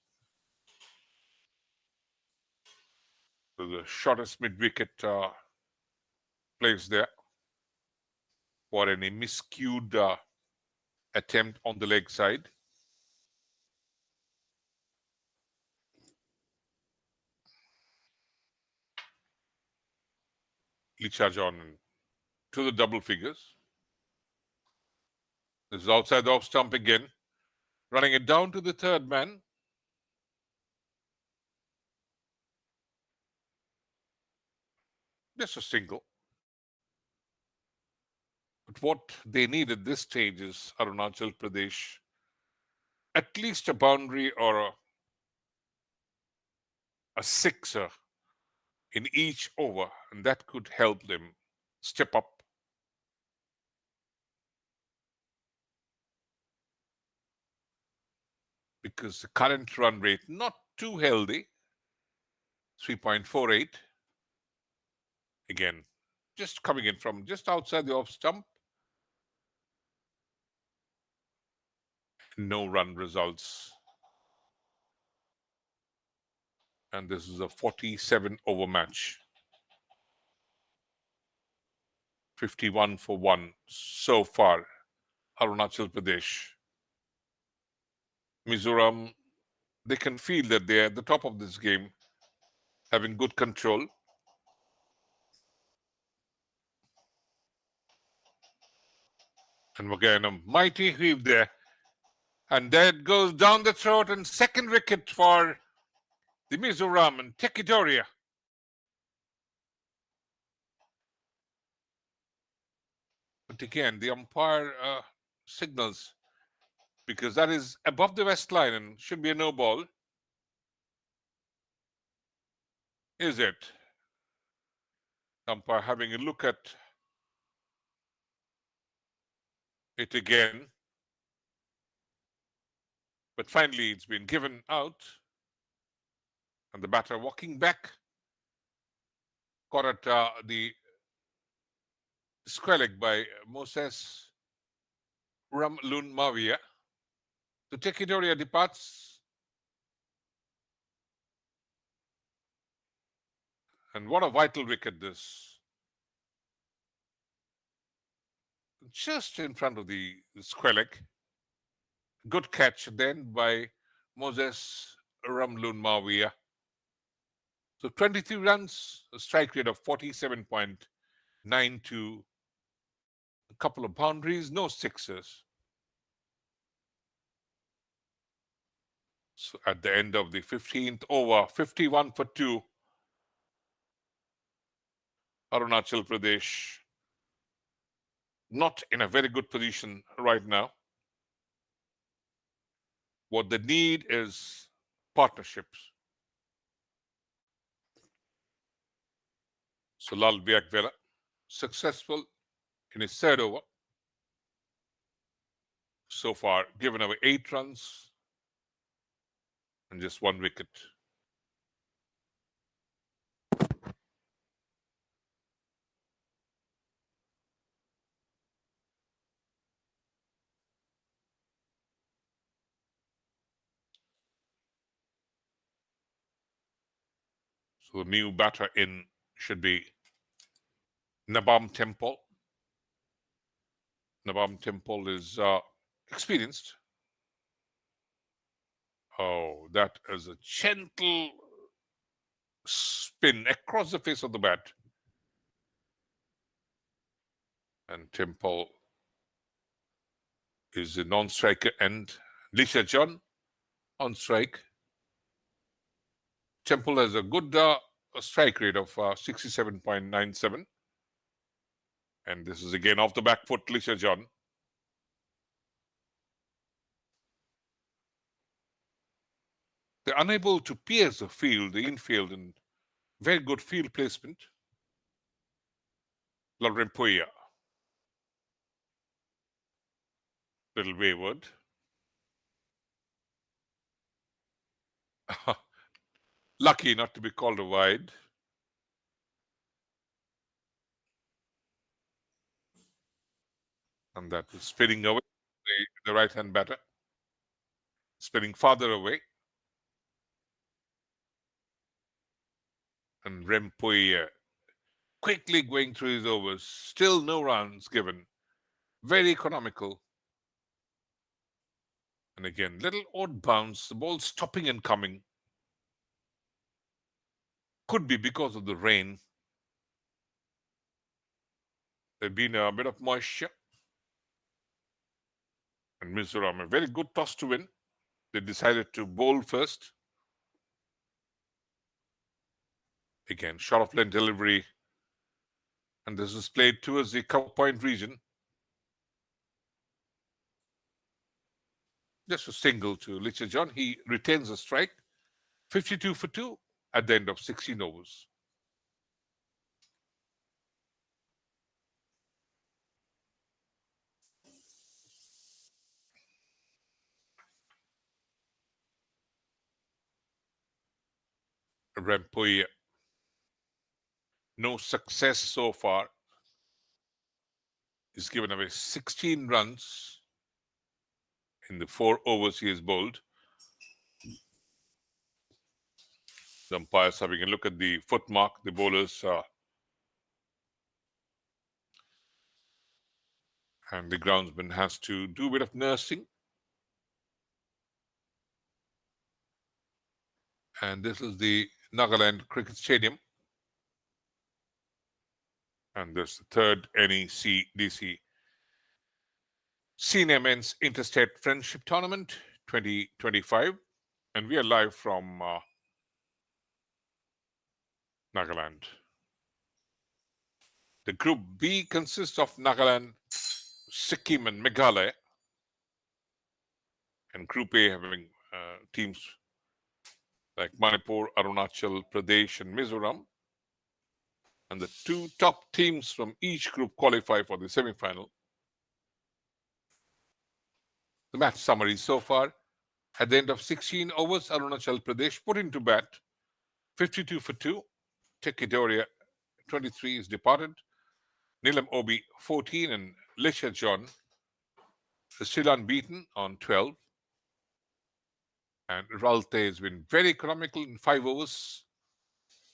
So the shortest mid-wicket place there for any miscued attempt on the leg side. Licha John to the double figures. This is outside the off stump again. Running it down to the third man. Just a single. But what they need at this stage is Arunachal Pradesh. At least a boundary or a sixer in each over, and that could help them step up. Because the current run rate, not too healthy, 3.48. Again, just coming in from just outside the off stump. No run results. And this is a 47 over match. 51 for 1 so far. Arunachal Pradesh. Mizoram, they can feel that they're at the top of this game, having good control. And again, a mighty heave there. And that goes down the throat, and second wicket for the Mizoram and Tekidoria. But again, the umpire signals, because that is above the west line and should be a no ball. Is it? Umpire having a look at it again. But finally, it's been given out. And the batter walking back. Caught at the square leg by Moses Ramlun Mavia. So Tekidoria departs. And what a vital wicket this. Just in front of the square leg. Good catch then by Moses Ramlun Mavia. So 23 runs, a strike rate of 47.92, a couple of boundaries, no sixes. So at the end of the 15th over, 51 for 2, Arunachal Pradesh not in a very good position right now. What they need is partnerships. So Lalbiak successful in his third over. so far given away 8 runs and just 1 wicket. So the new batter in should be Nabam Temple. Nabam Temple is experienced. Oh, that is a gentle spin across the face of the bat. And Temple is a non-striker and Lisha John on strike. Temple has a good strike rate of 67.97. And this is again off the back foot, Lisha John. They're unable to pierce the field, the infield, and very good field placement. Lalrempuya, little wayward. Lucky not to be called a wide. And that was spinning away, the right-hand batter. Spinning farther away. And Rempuya quickly going through his overs. Still no runs given. Very economical. And again, little odd bounce. The ball stopping and coming. Could be because of the rain. There's been a bit of moisture. And Mizoram, a very good toss to win. They decided to bowl first. Again, short of length delivery. And this is played towards the cover point region. Just a single to Licha John. He retains the strike. 52 for 2 at the end of 16 overs. Rempuya, no success so far. He's given away 16 runs in the 4 overs he has bowled. The umpires having a look at the footmark, the bowlers, and the groundsman has to do a bit of nursing. And this is the Nagaland Cricket Stadium. And this is the third Necdc Senior Men's Interstate Friendship Tournament 2025. And we are live from Nagaland. The Group B consists of Nagaland, Sikkim, and Meghalaya. And Group A having teams like Manipur, Arunachal, Pradesh, and Mizoram. And the 2 top teams from each group qualify for the semi-final. The match summary so far. At the end of 16 overs, Arunachal Pradesh put into bat 52 for 2. Tekidoria 23 is departed. Nilam Obi 14 and Lisha John is still unbeaten on 12. And Ralte has been very economical in 5 overs.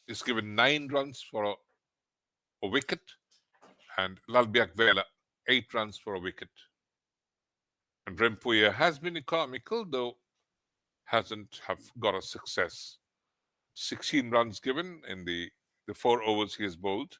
He's given 9 runs for a wicket. And Lalbiak Vela 8 runs for a wicket. And Rempuya has been economical, though hasn't have got a success. 16 runs given in the 4 overs he has bowled.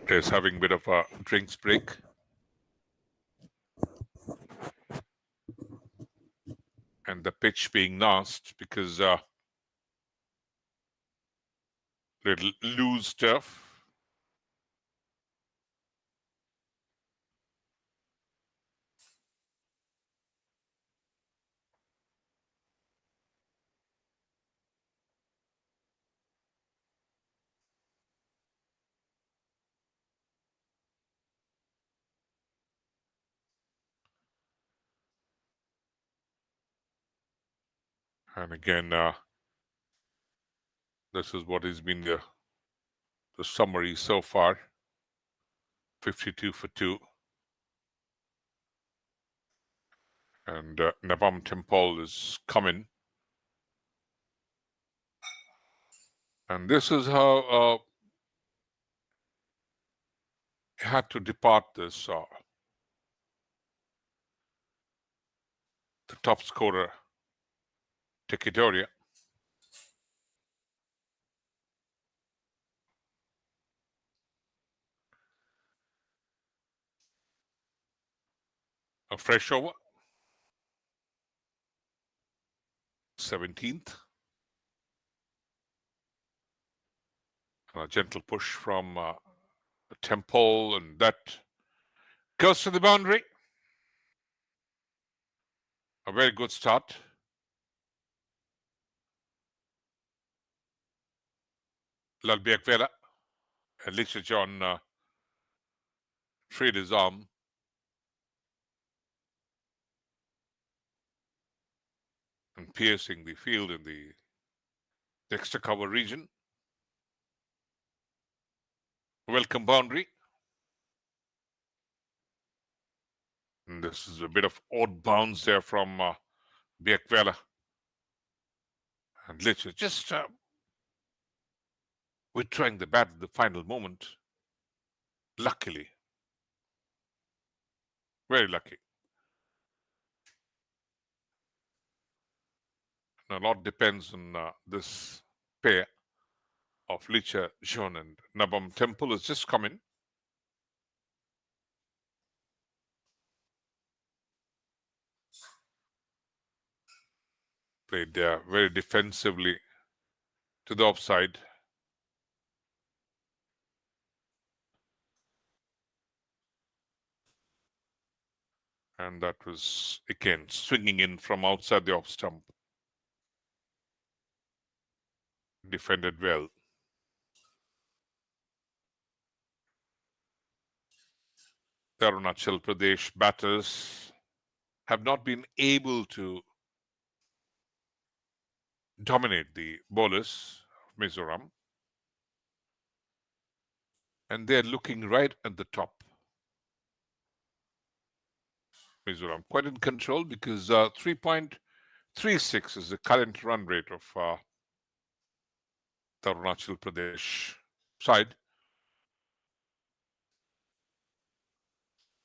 Is having a bit of a drinks break. And the pitch being nasty because little loose turf. And again, this is what has been the summary so far. 52 for 2. And Nabam Temple is coming. And this is how he had to depart this, the top scorer, Tekidoria. A fresh over. 17th. A gentle push from the Temple, and that goes to the boundary. A very good start. Lalbiakvela and Licha John freed his arm. And piercing the field in the extra cover region. Welcome boundary. And this is a bit of odd bounce there from Biakvela. And Licha just withdrawing the bat at the final moment. Luckily. Very lucky. A lot depends on this pair of Licha John and Nabam Temple has just come in. Played very defensively to the offside. And that was, again, swinging in from outside the off stump. Defended well. The Arunachal Pradesh batters have not been able to dominate the bowlers of Mizoram. And they're looking right at the top. Mizoram quite in control because 3.36 is the current run rate of the Arunachal Pradesh side.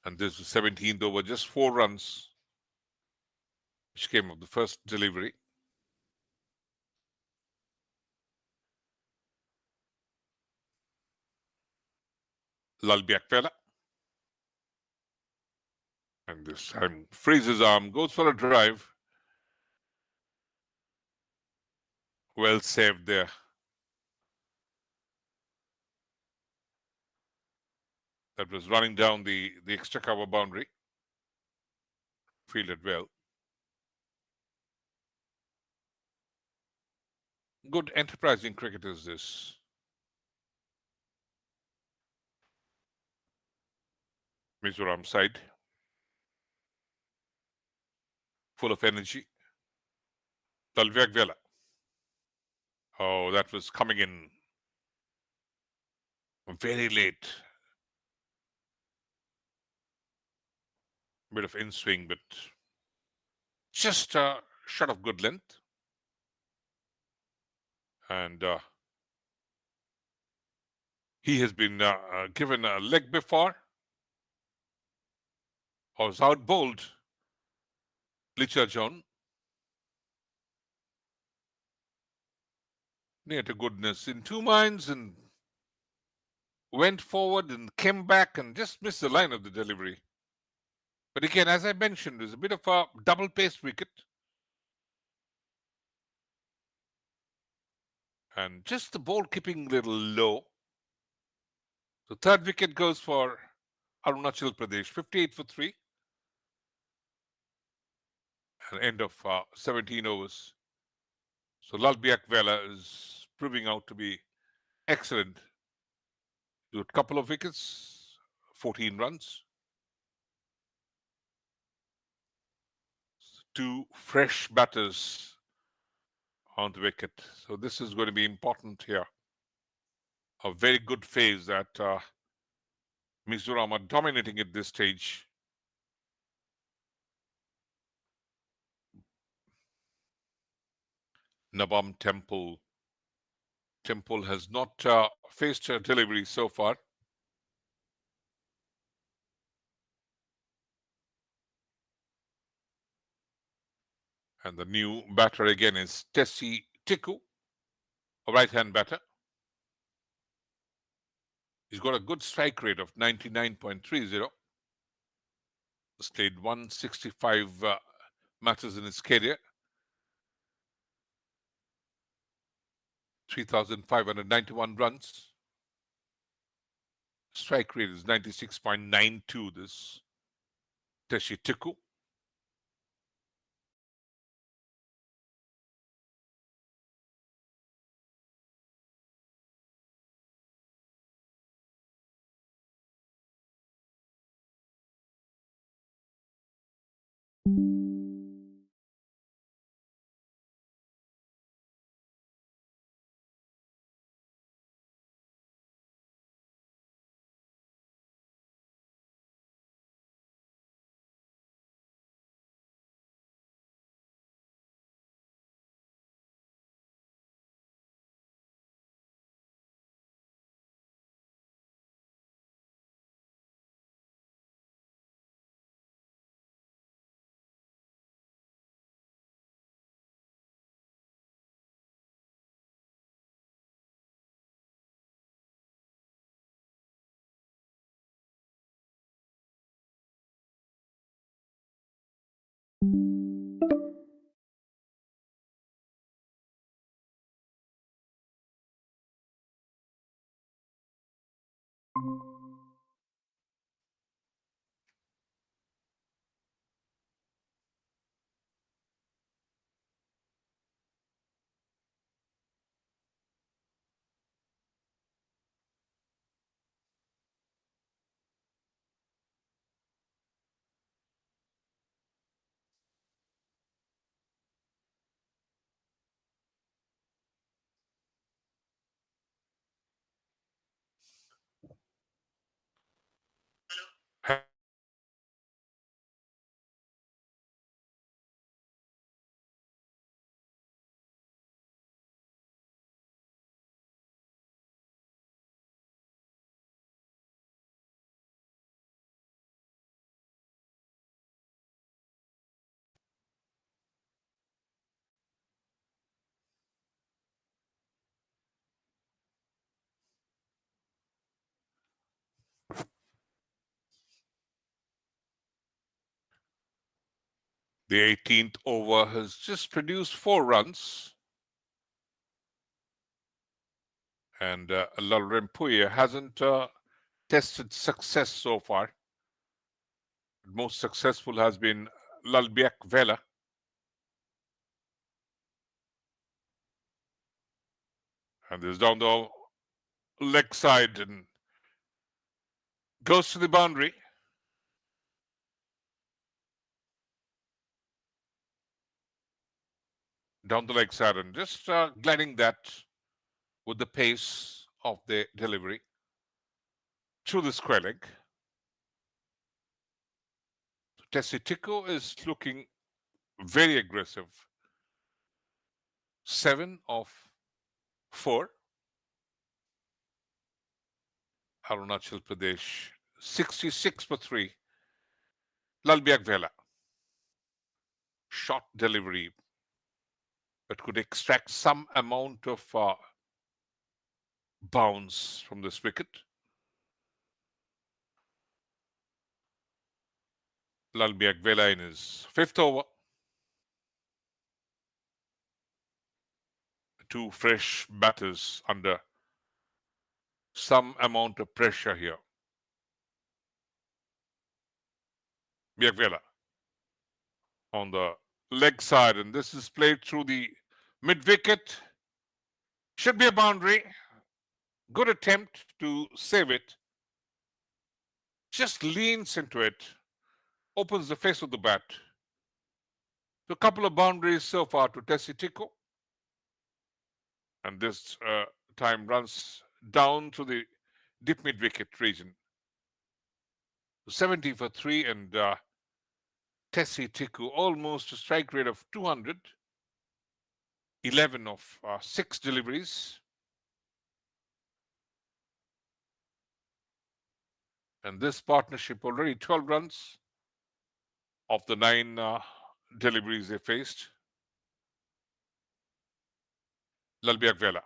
And this is 17th over, just 4 runs, which came of the first delivery. Lalbiakvela. And this time frees his arm, goes for a drive. Well saved there. That was running down the extra cover boundary. Fielded well. Good enterprising cricket is this. Mizoram side. Full of energy. Lalbiakvela. Oh, that was coming in very late. Bit of in swing, but just a shot of good length. And he has been given a leg before. Or was out bowled. Licha John. Near to goodness, in 2 minds, and went forward and came back and just missed the line of the delivery. But again, as I mentioned, there's a bit of a double-paced wicket. And just the ball keeping a little low. So third wicket goes for Arunachal Pradesh, 58 for 3. An end of 17 overs. So Lalbiakvela is proving out to be excellent. A couple of wickets, 14 runs. 2 fresh batters on the wicket. So this is going to be important here. A very good phase that Mizoram are dominating at this stage. Nabam Temple. Temple has not faced a delivery so far. And the new batter again is Tessie Tiku, a right-hand batter. He's got a good strike rate of 99.30. Played 165 matches in his career. 3,591 runs. Strike rate is 96.92. This Tessie Tiku. The 18th over has just produced 4 runs. And Lalrempuya hasn't tested success so far. Most successful has been Lalbiak Vela. And this down the leg side and goes to the boundary. Down the leg side and just gliding that with the pace of the delivery through the square leg. Tessie Tiku is looking very aggressive. 7 of 4. Arunachal Pradesh, 66 for 3. Lalbiak Vela. Short delivery that could extract some amount of bounce from this wicket. Lalbiak Vela in his 5th over. 2 fresh batters under some amount of pressure here. Biak Vela on the leg side, and this is played through the mid-wicket. Should be a boundary. Good attempt to save it. Just leans into it. Opens the face of the bat. So a couple of boundaries so far to Tessie Tiku. And this time runs down to the deep mid wicket region. 70 for 3, and Tessie Tiku almost a strike rate of 200. 11 of 6 deliveries. And this partnership already 12 runs of the 9 deliveries they faced. Lalbiak Vela.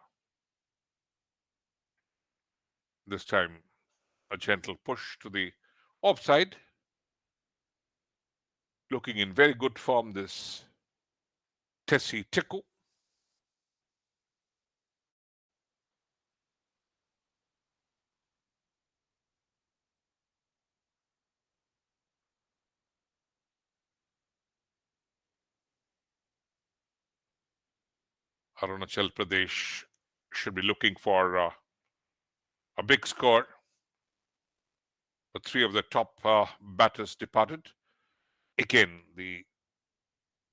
This time a gentle push to the offside. Looking in very good form, this Tessie Tiku. Arunachal Pradesh should be looking for a big score. But 3 of the top batters departed. Again, the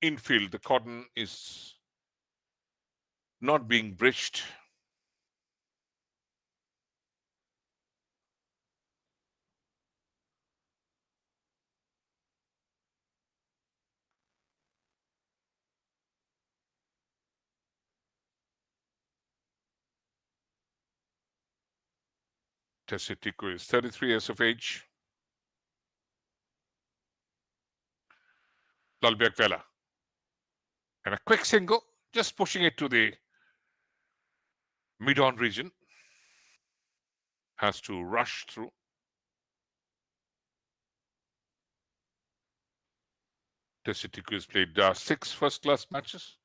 infield, the cordon is not being bridged. Tessie Tiku is 33 years of age. Lalbiak Vela. And a quick single, just pushing it to the mid-on region. Has to rush through. Tessie Tiku has played 6 first-class matches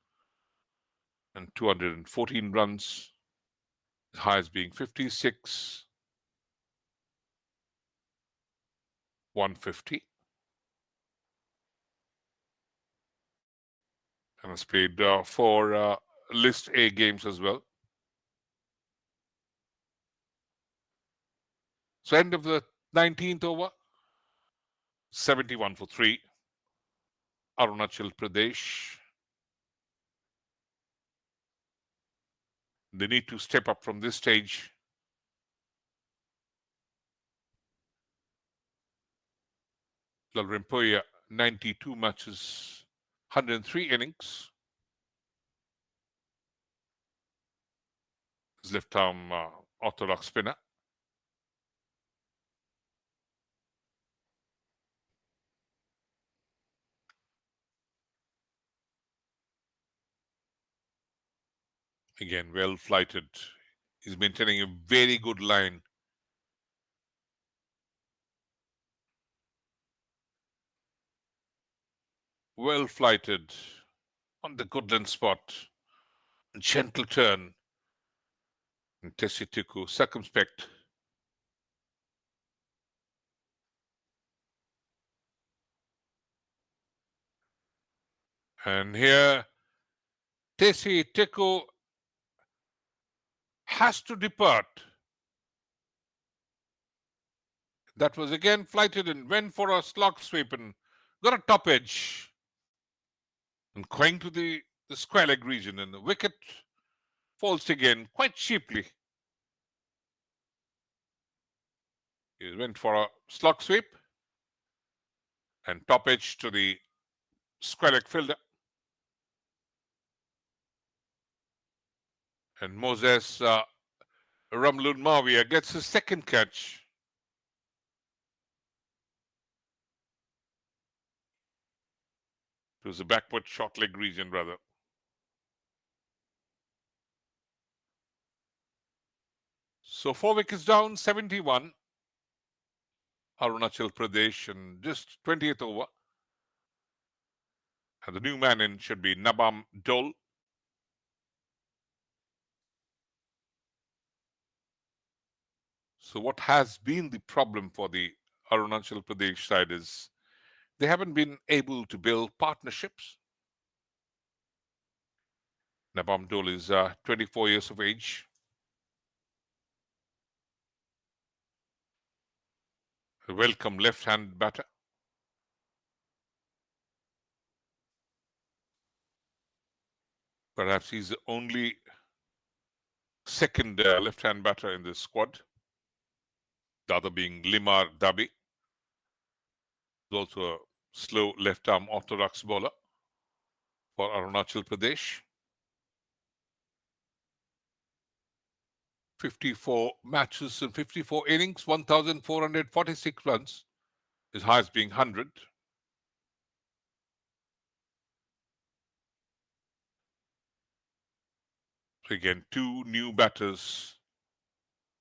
and 214 runs. The highest being 56, 150. And has played 4 List A games as well. So end of the 19th over, 71 for 3. Arunachal Pradesh. They need to step up from this stage. Lalrimpoya, 92 matches, 103 innings. His left arm orthodox spinner. Again, well flighted. He's maintaining a very good line. Well flighted on the Goodland spot. Gentle turn. And Tessie Tiku circumspect. And here, Tessie Tiku has to depart. That was again flighted and went for a slog sweep and got a top edge. And going to the square leg region, and the wicket falls again quite cheaply. He went for a slog sweep and top edge to the square leg fielder. And Moses Ramlun Mavia gets his second catch. It was a backward short leg region, rather. So 4 wickets down, 71. Arunachal Pradesh, and just 20th over. And the new man in should be Nabam Dole. So what has been the problem for the Arunachal Pradesh side is they haven't been able to build partnerships. Nabam Dole is 24 years of age. A welcome left-hand batter. Perhaps he's the only second left-hand batter in this squad, the other being Limar Dabi, who's also a slow left-arm orthodox bowler for Arunachal Pradesh. 54 matches and 54 innings, 1,446 runs, his highest being 100. So again, two new batters,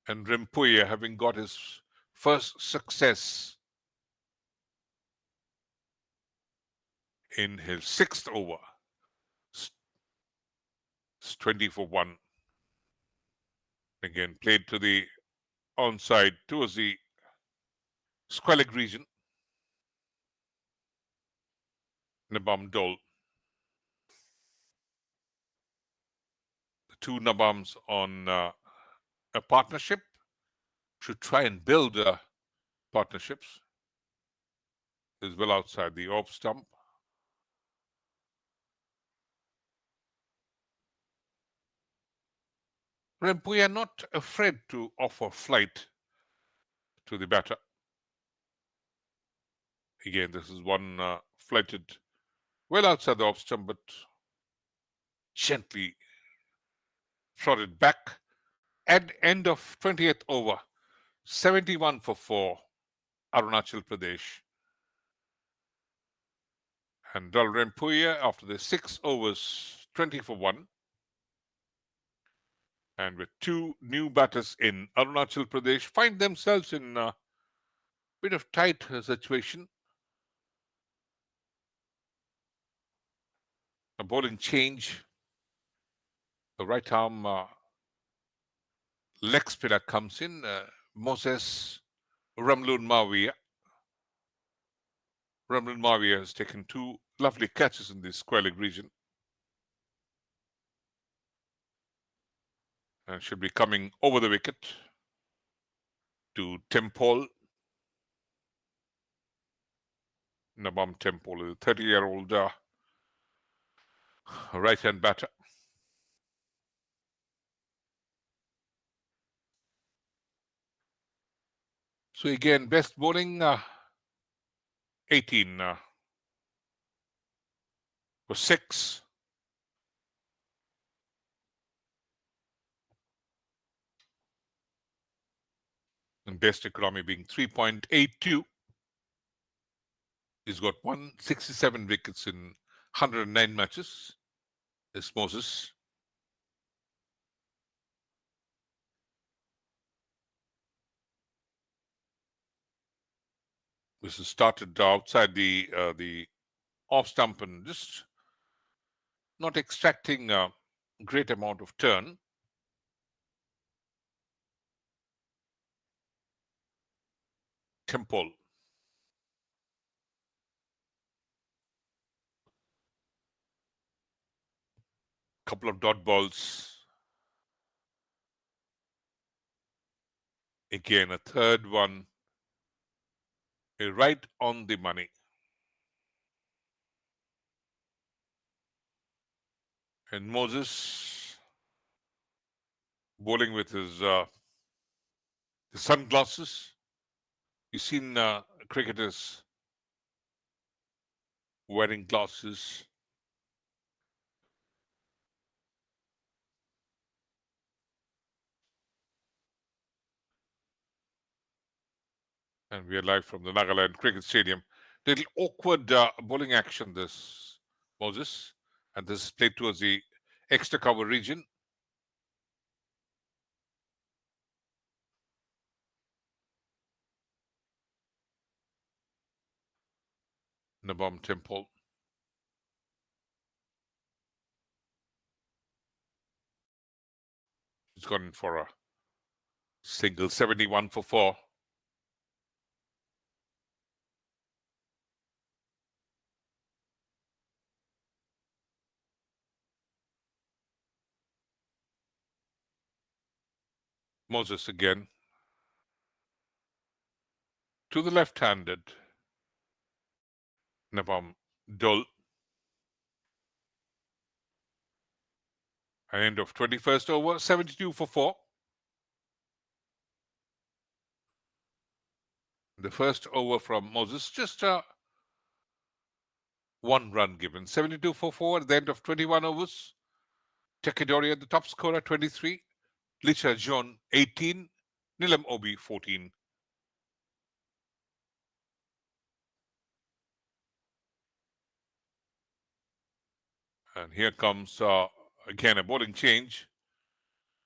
and Rimpuya having got his first success in his sixth over. It's 20 for 1. Again, played to the onside towards the squalid region. Nabam Dole. The two Nabams on a partnership should try and build partnerships. Is well outside the off stump. Rempuya not afraid to offer flight to the batter. Again, this is one flighted well outside the off stump, but gently trotted back. At end of 20th over, 71 for 4, Arunachal Pradesh. And Dal Rempuya, after the 6 overs, 20 for 1. And with two new batters in, Arunachal Pradesh find themselves in a bit of tight situation. A bowling change. The right arm leg spinner comes in, Moses Ramlun Mawia. Ramlun Mawia has taken two lovely catches in the square leg region and should be coming over the wicket to Tempole. Nabam Tempole, a 30-year-old right-hand batter. So again, best bowling, 18 for 6. And best economy being 3.82. He's got 167 wickets in 109 matches. This Moses. This is started outside the off stump and just not extracting a great amount of turn. Temple. Couple of dot balls. Again, a third one. Right on the money. And Moses bowling with his sunglasses. You've seen cricketers wearing glasses. And we are live from the Nagaland Cricket Stadium. Little awkward bowling action, this Moses. And this is played towards the extra cover region. Nabam Temple. He's gone in for a single, 71 for 4. Moses again. To the left-handed. Nabam Dole. An end of 21st over, 72 for 4. The first over from Moses, just 1 run given. 72 for 4 at the end of 21 overs. Tekidori at the top scorer, 23. Licha John, 18. Nilam Obi, 14. And here comes again a bowling change.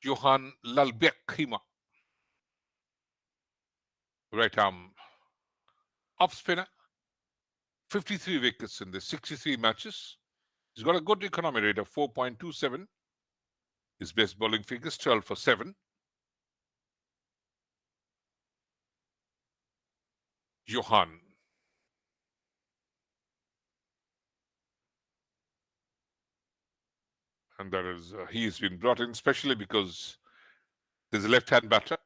Johan Lalbek-Hima, right arm off spinner. 53 wickets in the 63 matches. He's got a good economy rate of 4.27. His best bowling figures 12 for 7. Johan. And that is, he's been brought in specially because there's a left-hand batter.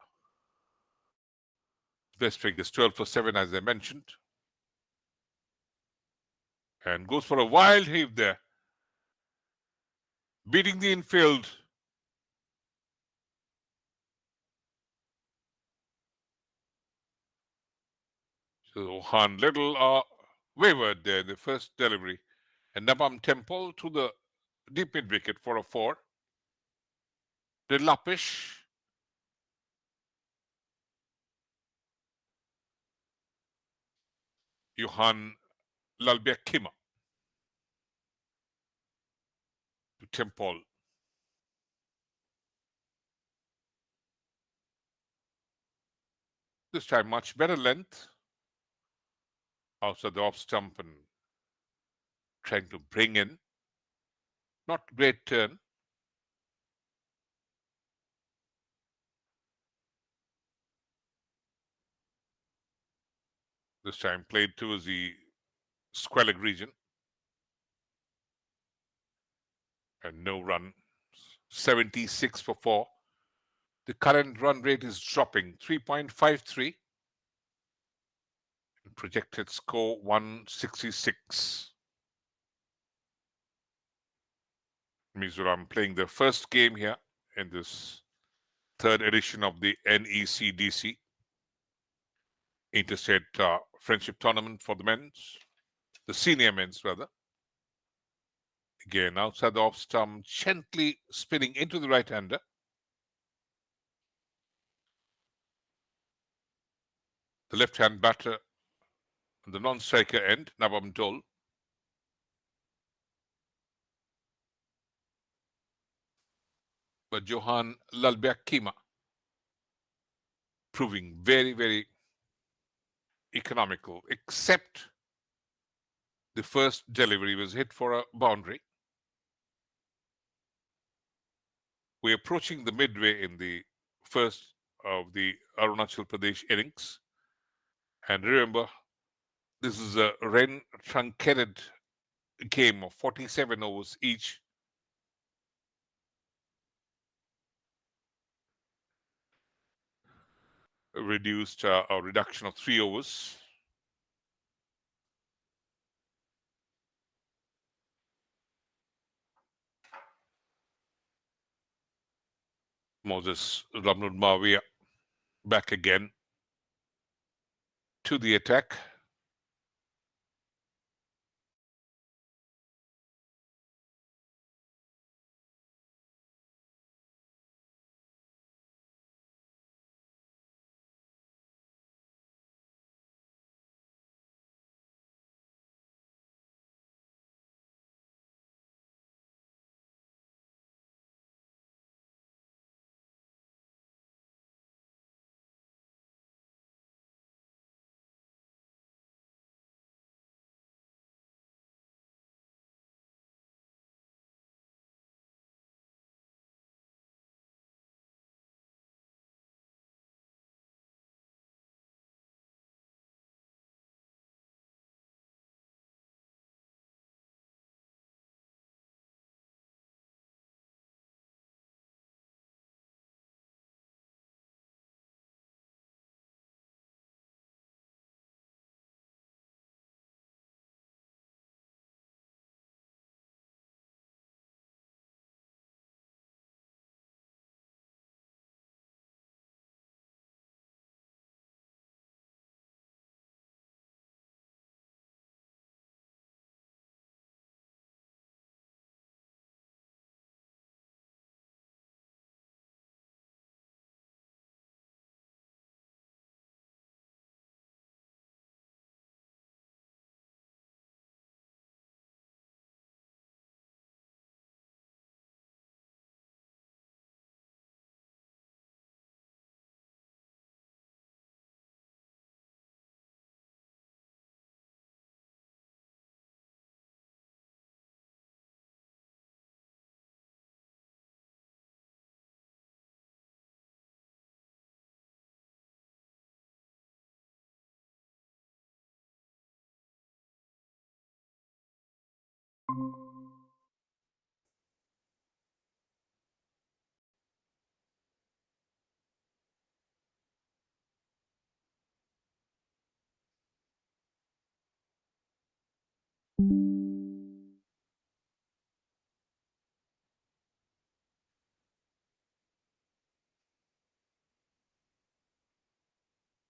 Best figures 12 for 7, as I mentioned. And goes for a wild heave there. Beating the infield. So Johan little wavered there in the first delivery. And Nabam Temple to the deep mid wicket for a 4. The Lapish. Johan Lalbek-Hima to Temple. This time much better length. Outside the off stump and trying to bring in. Not great turn. This time played towards the squalid region. And no run. 76 for 4. The current run rate is dropping 3.53. Projected score 166. Mizoram playing their first game here in this third edition of the NECDC, Interstate Friendship Tournament for the men's, the senior men's rather. Again, outside the off stump, gently spinning into the right-hander. The left-hand batter on the non-striker end, Nabam Dole. But Johan Lalbek-Hima proving very, very economical, except the first delivery was hit for a boundary. We're approaching the midway in the first of the Arunachal Pradesh innings. And remember, this is a rain truncated game of 47 overs each. Reduced a reduction of 3 overs. Moses Ramnud Mavia back again to the attack.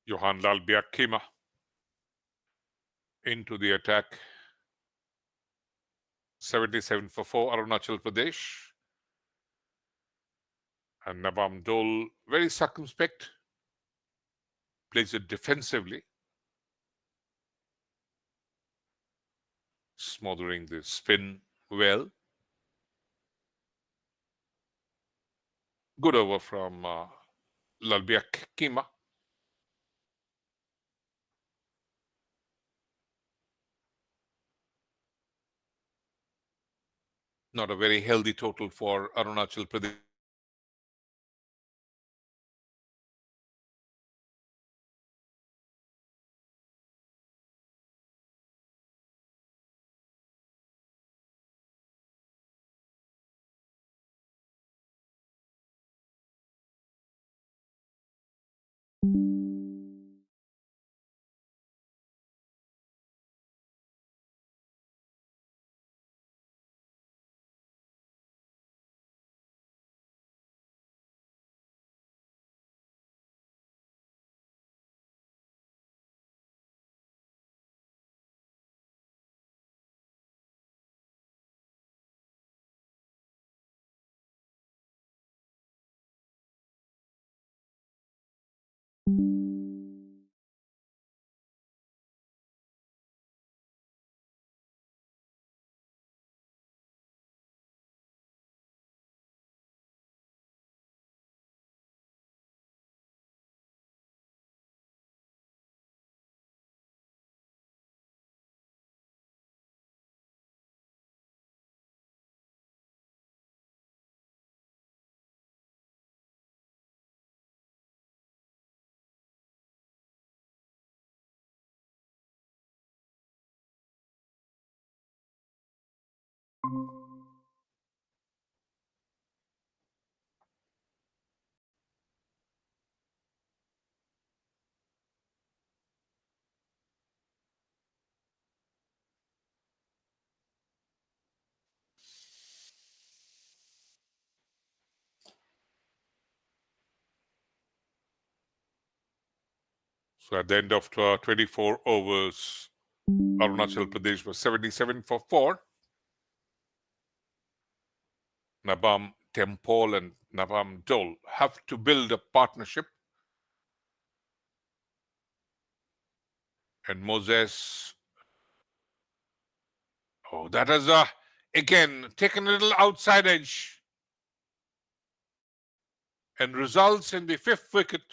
Johan Lalbiak Kima into the attack. 77 for 4, Arunachal Pradesh. And Nabam Dole, very circumspect, plays it defensively, smothering the spin well. Good over from Lalbiak Kima. Not a very healthy total for Arunachal Pradesh. So at the end of 24 overs, Arunachal Pradesh was 77 for 4. Nabam Tempol and Nabam Dole have to build a partnership. And Moses, that has again taken a little outside edge and results in the 5th wicket.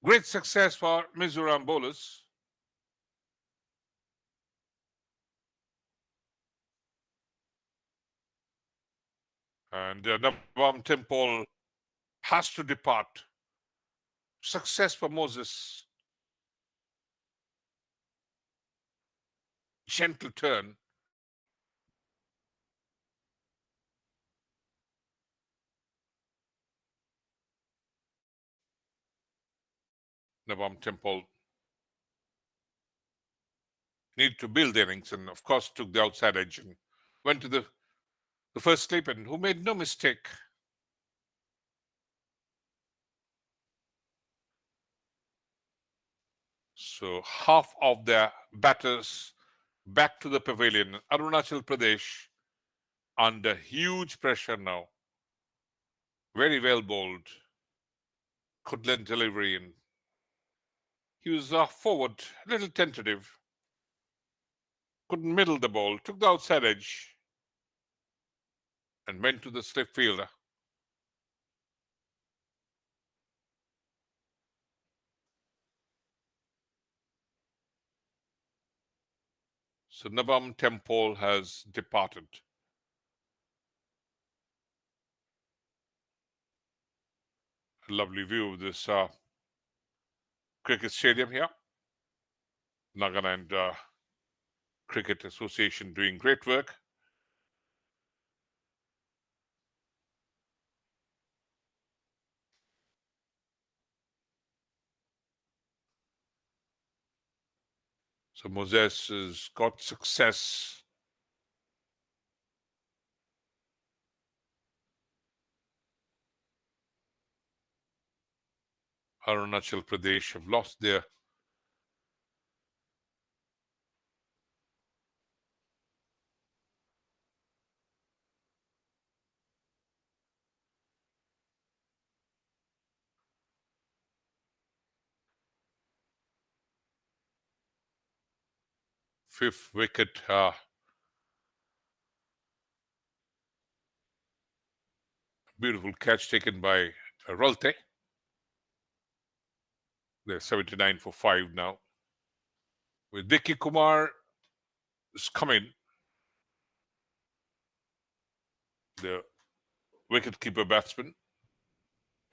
Great success for Mizoram bowlers. And Nabam Tempol has to depart. Success for Moses. Gentle turn. Nabam Tempol needed to build innings and, of course, took the outside edge and went to the first slip, and who made no mistake. So half of their batters back to the pavilion. Arunachal Pradesh under huge pressure now. Very well bowled. Good delivery, and he was forward, a little tentative. Couldn't middle the ball, took the outside edge and went to the slip fielder. So Nabam Tempol has departed. A lovely view of this cricket stadium here. Nagaland Cricket Association doing great work. So Moses has got success. Arunachal Pradesh have lost their fifth wicket. Beautiful catch taken by Ralte. They're 79 for 5 now. With Vicky Kumar is coming, the wicketkeeper batsman,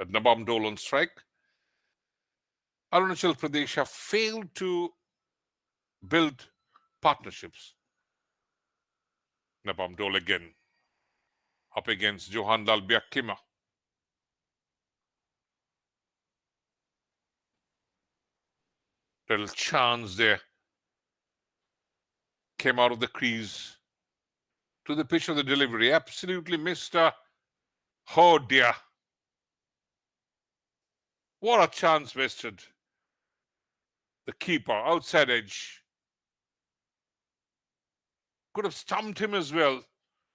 at Nabam Dole on strike. Arunachal Pradesh have failed to build partnerships. Nabam Dole again up against Johan Lal Biakima. Little chance there. Came out of the crease to the pitch of the delivery. Absolutely missed. Oh dear. What a chance wasted. The keeper, outside edge. Could have stumped him as well.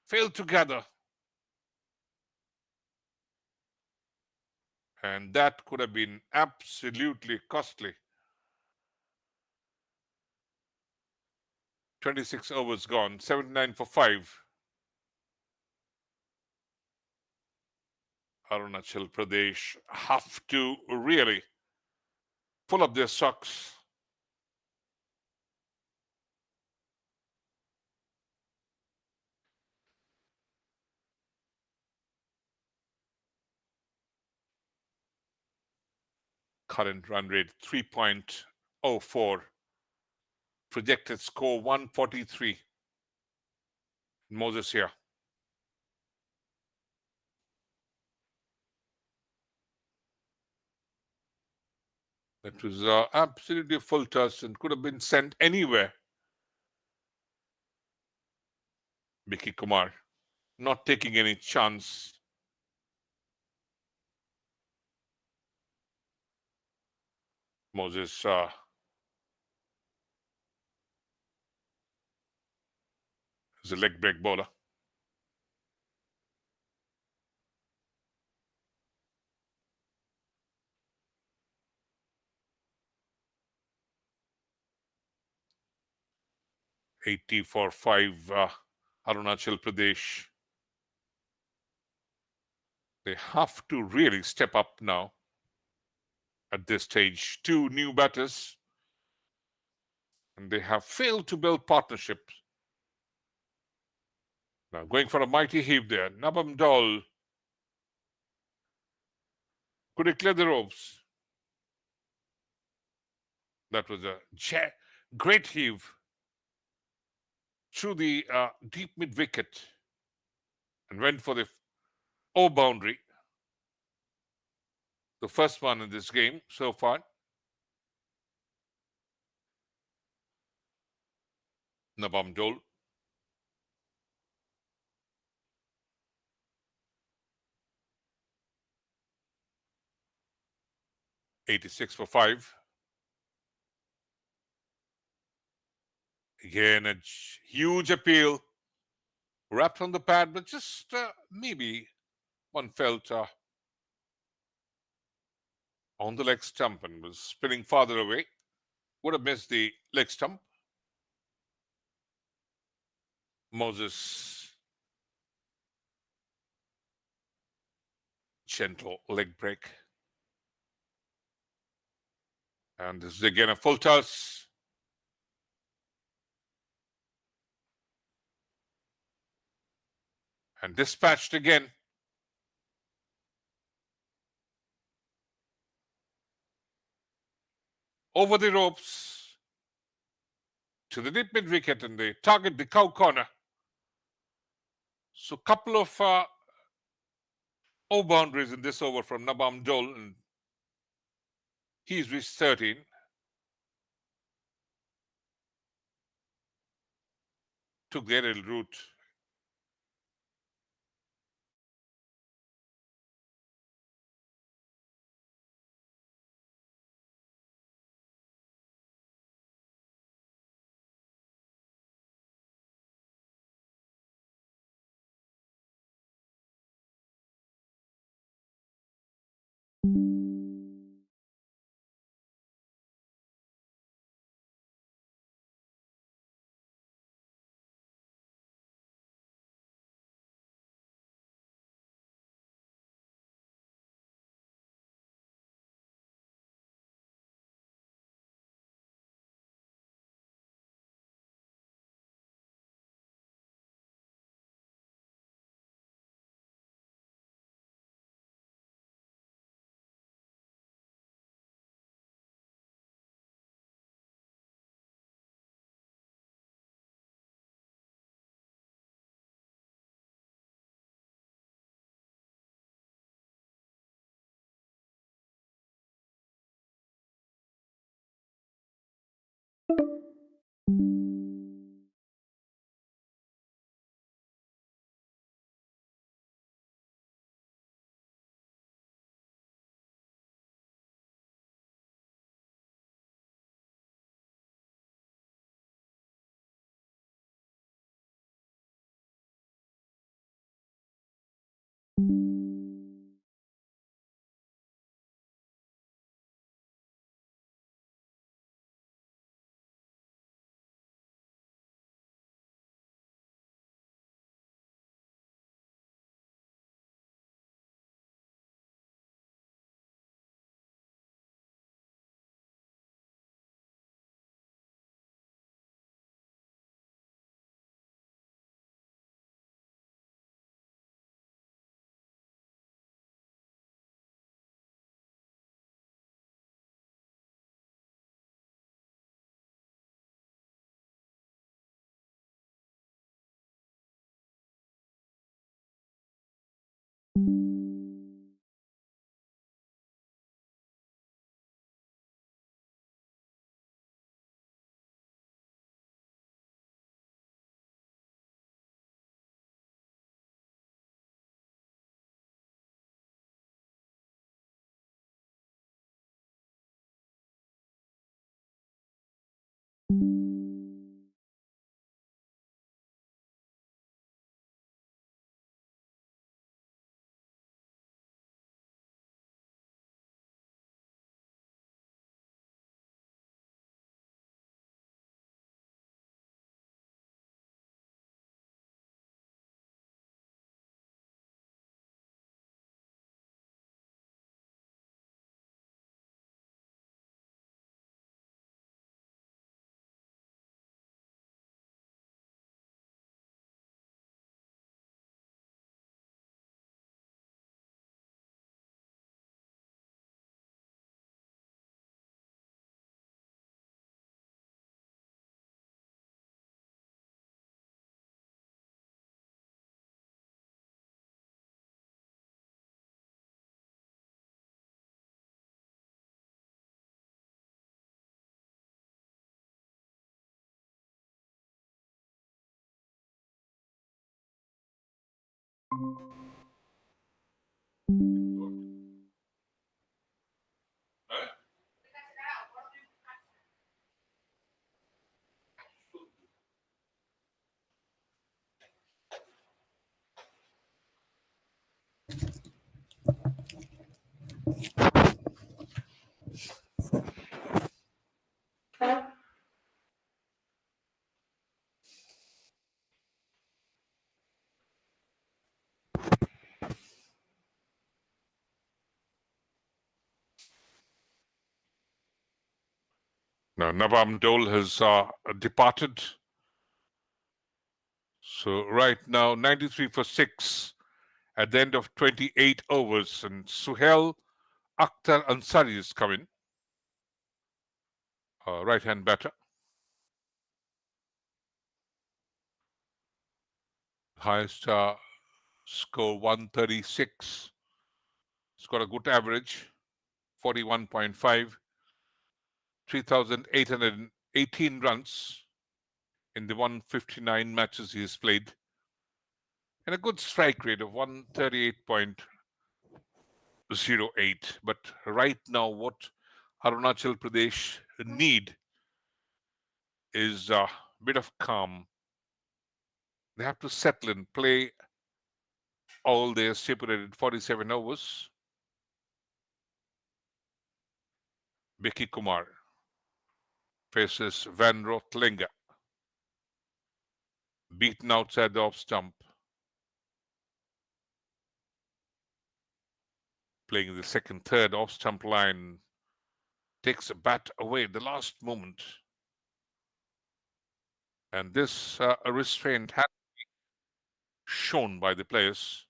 Failed to gather. And that could have been absolutely costly. 26 overs gone, 79 for 5. Arunachal Pradesh have to really pull up their socks. Current run rate 3.04. Projected score 143. Moses here. That was absolutely a full toss and could have been sent anywhere. Vicky Kumar not taking any chance. Moses is a leg break bowler. $80 for 5, Arunachal Pradesh. They have to really step up now at this stage. 2 new batters, and they have failed to build partnerships. Now going for a mighty heave there. Nabam Dol. Could he clear the ropes? That was a great heave through the deep mid wicket and went for the O boundary. The first one in this game so far. Nabam Dol. $86 for 5. Again, a huge appeal. Wrapped on the pad, but just maybe one felt on the leg stump and was spinning farther away. Would have missed the leg stump. Moses. Gentle leg break. And this is again a full toss. And dispatched again. Over the ropes. to the deep mid wicket, and they target the cow corner. So, couple of boundaries in this over from Nabam Dole, and he's reached 13. Took the aerial route. Now, Nabam Dole has departed. So, right now, 93 for 6 at the end of 28 overs. And Suhail Akhtar Ansari is coming, right hand batter. Highest score 136. It's got a good average, 41.5, 3,818 runs in the 159 matches he has played, and a good strike rate of 138.08. But right now, what Arunachal Pradesh need is a bit of calm. They have to settle and play all their stipulated 47 overs. Vicky Kumar faces Van Rotlinga, beaten outside the off stump, playing the second, third off stump line, takes a bat away at the last moment. And this restraint had shown by the players.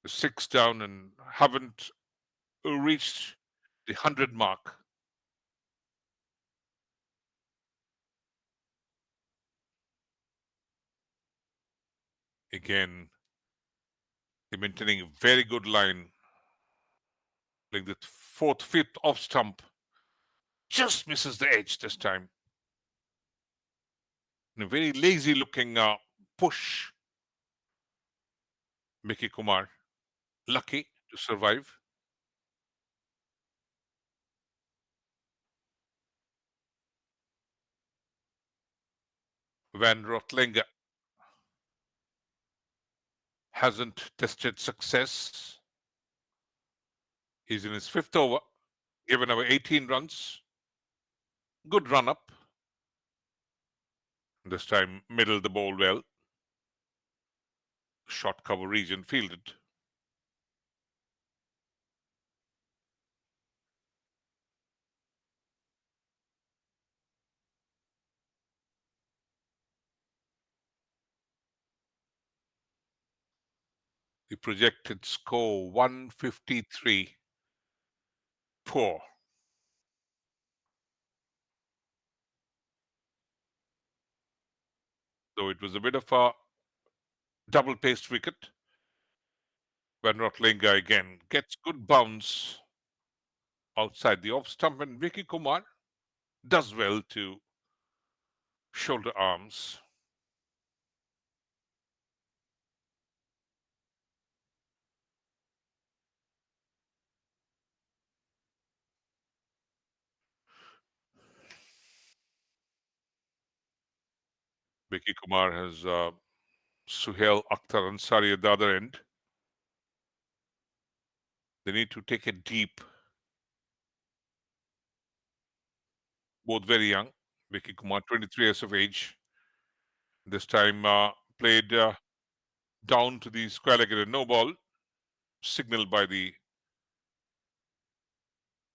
Six down and haven't reached the 100 mark. Again, they're maintaining a very good line. Like the fourth, fifth off stump just misses the edge this time. And a very lazy looking push. Mickey Kumar, lucky to survive. Van Rotlinga hasn't tested success. He's in his fifth over, given away 18 runs. Good run up. This time, middle the ball well. Short cover region fielded. The projected score 153. Poor. Though it was a bit of a double-paced wicket. Van Rotlinga again gets good bounce outside the off stump, and Vicky Kumar does well to shoulder arms. Vicky Kumar has Suhail Akhtar Ansari at the other end. They need to take it deep. Both very young. Vicky Kumar, 23 years of age. This time played down to the square leg at a no ball, signaled by the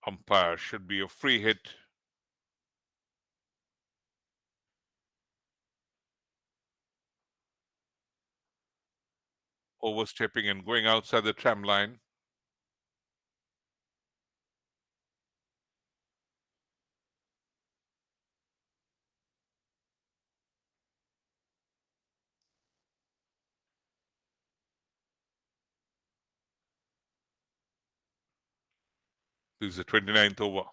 umpire. Should be a free hit. Overstepping and going outside the tram line. This is the 29th over.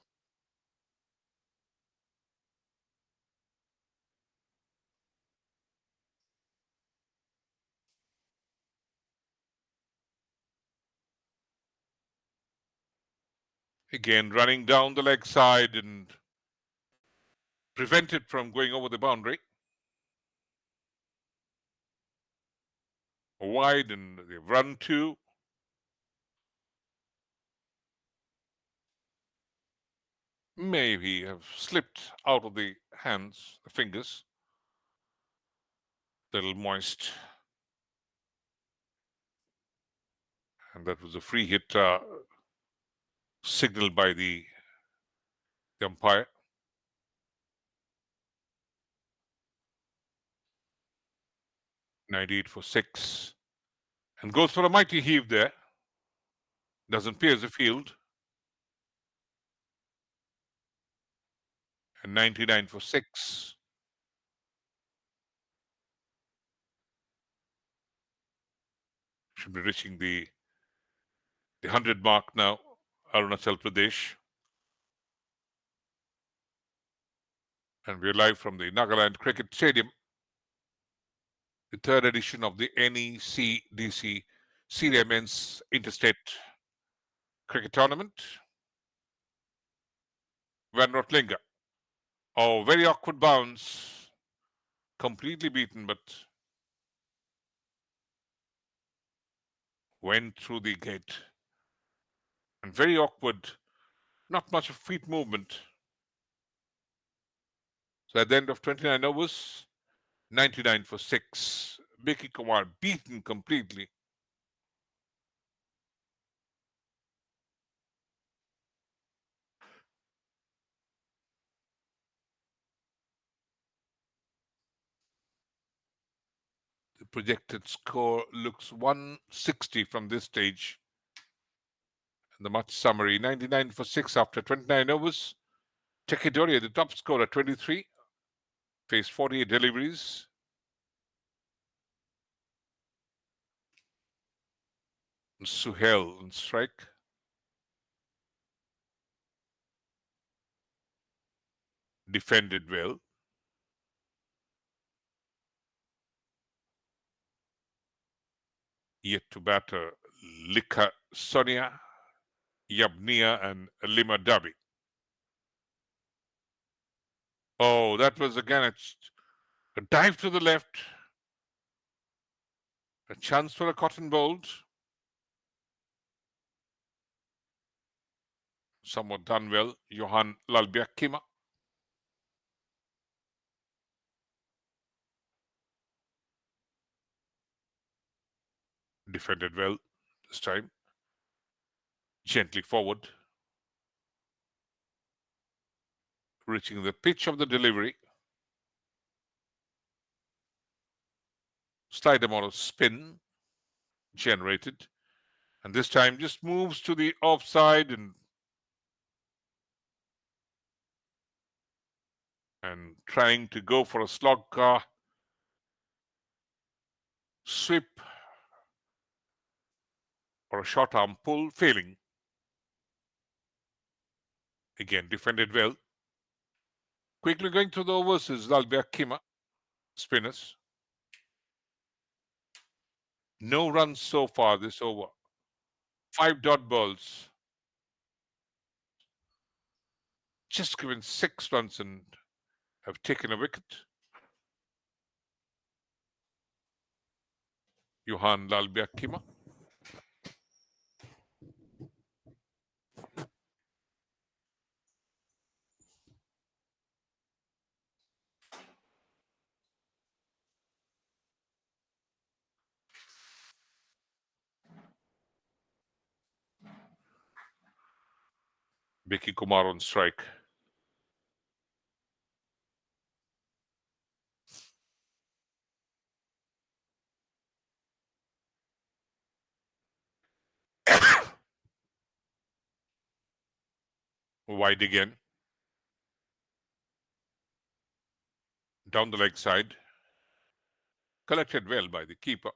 Again, running down the leg side and prevented from going over the boundary. Wide, and they've run two. Maybe have slipped out of the hands, the fingers. A little moist. And that was a free hit signaled by the umpire. 98 for 6. And goes for a mighty heave there. Doesn't pierce the field. and 99 for 6. Should be reaching the 100 mark now, Arunachal Pradesh. And we're live from the Nagaland Cricket Stadium, the third edition of the NECDC Senior Men's Interstate Cricket Tournament. Van Rotlinger. Oh, very awkward bounce. Completely beaten, but went through the gate. And very awkward. Not much of feet movement. So at the end of 29 overs, 99 for 6. Vicky Kumar beaten completely. The projected score looks 160 from this stage. And the match summary, 99 for 6 after 29 overs. Tekidoria, the top scorer, 23, faced 48 deliveries. Suhail on strike. Defended well. Yet to batter Lika Sonia, Yabnia, and Lima Dabi. Oh, that was again a dive to the left. A chance for a cotton bolt. Somewhat done well. Johan Lalbiakima. Defended well this time. Gently forward. Reaching the pitch of the delivery. Slight amount of spin generated. And this time just moves to the offside and trying to go for a slog car sweep or a short arm pull, failing. Again, defended well. Quickly going through the overs is Lalbiakima, spinners. No runs so far this over. 5 dot balls. Just given 6 runs and have taken a wicket. Johan Lalbiakima. Vicky Kumar on strike. Wide again. Down the leg side. Collected well by the keeper.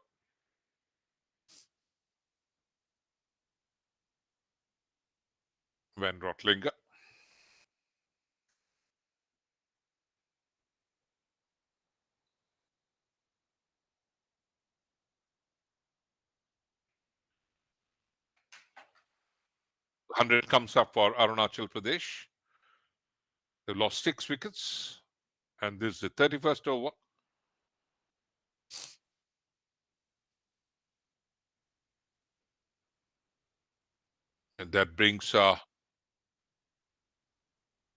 Van Rotlinger. Hundred comes up for Arunachal Pradesh. They've lost 6 wickets. And this is the 31st over. And that brings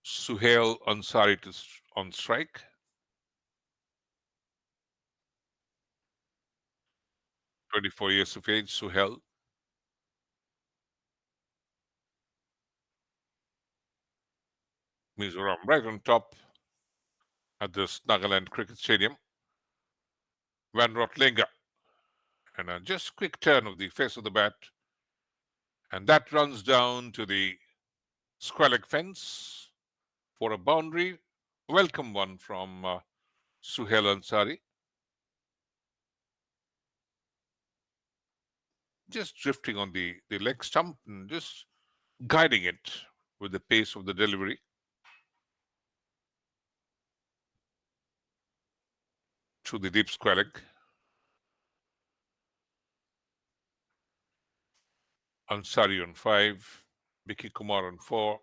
Suhail Ansari on strike. 24 years of age, Suhail. Mizoram right on top at this Nagaland Cricket Stadium. Van Rotlinger. And a just quick turn of the face of the bat. And that runs down to the square leg fence for a boundary Welcome one from Suhail Ansari. Just drifting on the leg stump and just guiding it with the pace of the delivery. Through the deep square leg. Ansari on 5, Vicky Kumar on 4.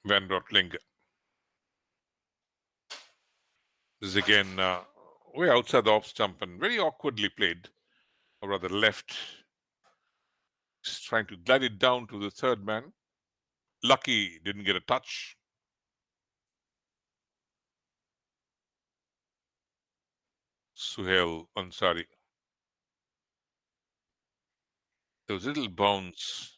Van Rotlinger. This is again way outside the off stump and very awkwardly played, or rather left. Just trying to glide it down to the third man. Lucky didn't get a touch. Suhail Ansari. There was a little bounce.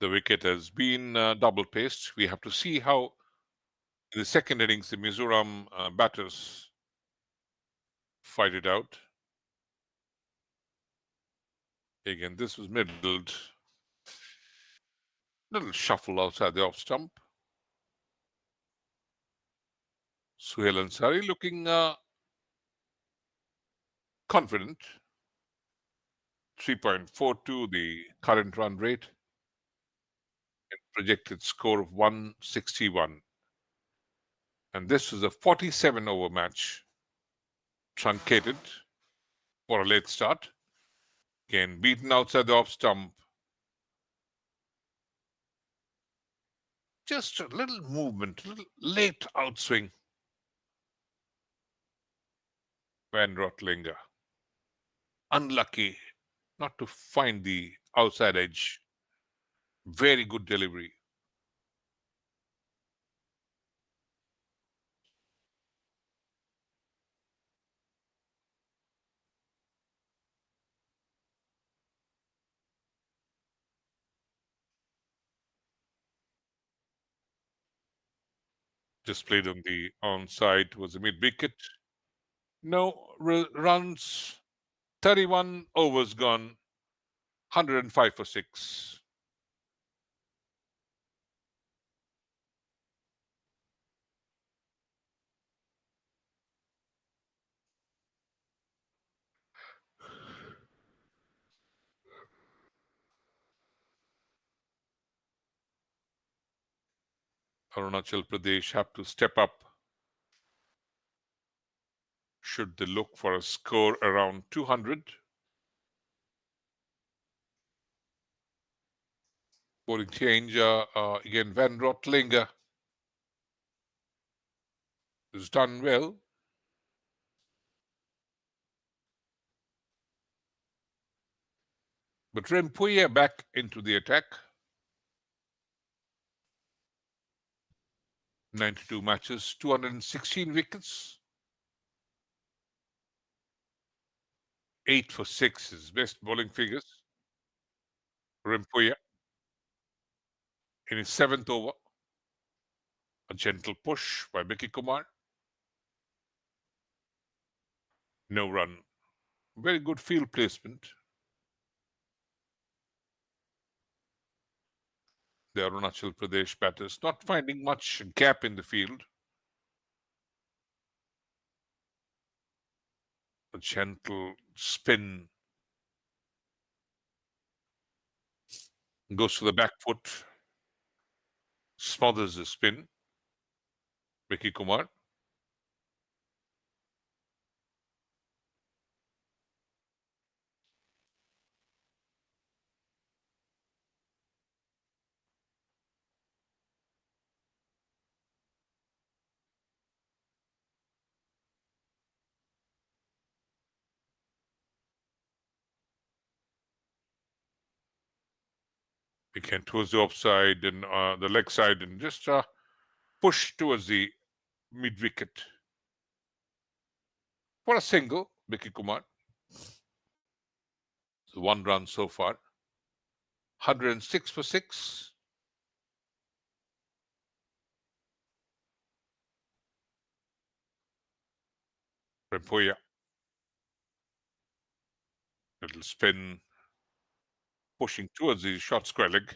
The wicket has been double paced. We have to see how in the second innings the Mizoram batters fight it out. Again, this was middled. Little shuffle outside the off stump. Suhail Ansari looking confident. 3.42 the current run rate and projected score of 161. And this is a 47 over match, truncated for a late start. Again, beaten outside the off stump. Just a little movement, a little late outswing. Van Rotlinger. Unlucky not to find the outside edge. Very good delivery. Just played on the onside was a mid wicket. No runs. 31 overs gone. 105 for 6. Arunachal Pradesh have to step up should they look for a score around 200. Bowling change again. Van Rotlinger has done well. But Rempuya back into the attack. 92 matches, 216 wickets. 8 for 6, his best bowling figures. Rempuya in his 7th over. A gentle push by Vicky Kumar. No run. Very good field placement. The Arunachal Pradesh batters not finding much gap in the field. A gentle spin. Goes to the back foot. Smothers the spin. Vicky Kumar. Again towards the offside and the leg side and just push towards the mid wicket. For a single, Vicky Kumar. So 1 run so far. 106 for 6. Rempoya. Little spin, pushing towards the short square leg.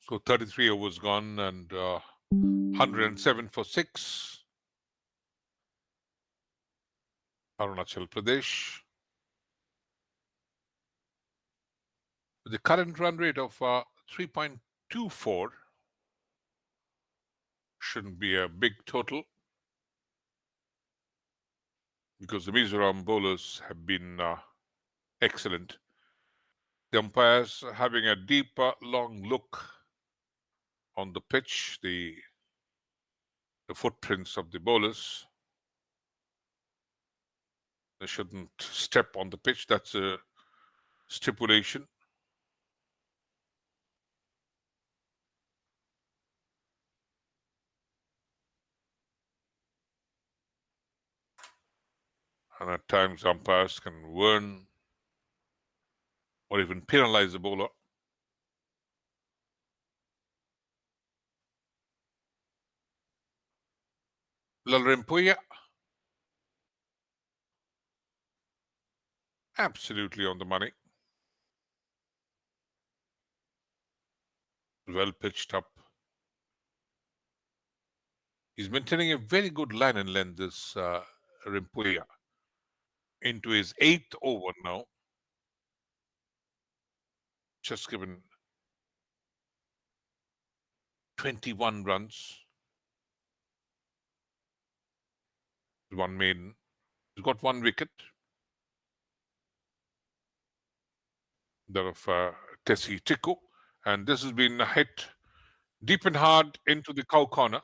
So 33 overs gone and 107 for 6. Arunachal Pradesh. The current run rate of 3.24 shouldn't be a big total because the Mizoram bowlers have been excellent. The umpires are having a deep, long look on the pitch, the footprints of the bowlers. They shouldn't step on the pitch. That's a stipulation. And at times, umpires can warn or even penalize the bowler. Lalrimpuya, absolutely on the money. Well pitched up. He's maintaining a very good line and length, this Rimpuya, into his 8th over now. Just given 21 runs. One maiden. He's got 1 wicket. That of Tessie Tiku. And this has been hit deep and hard into the cow corner.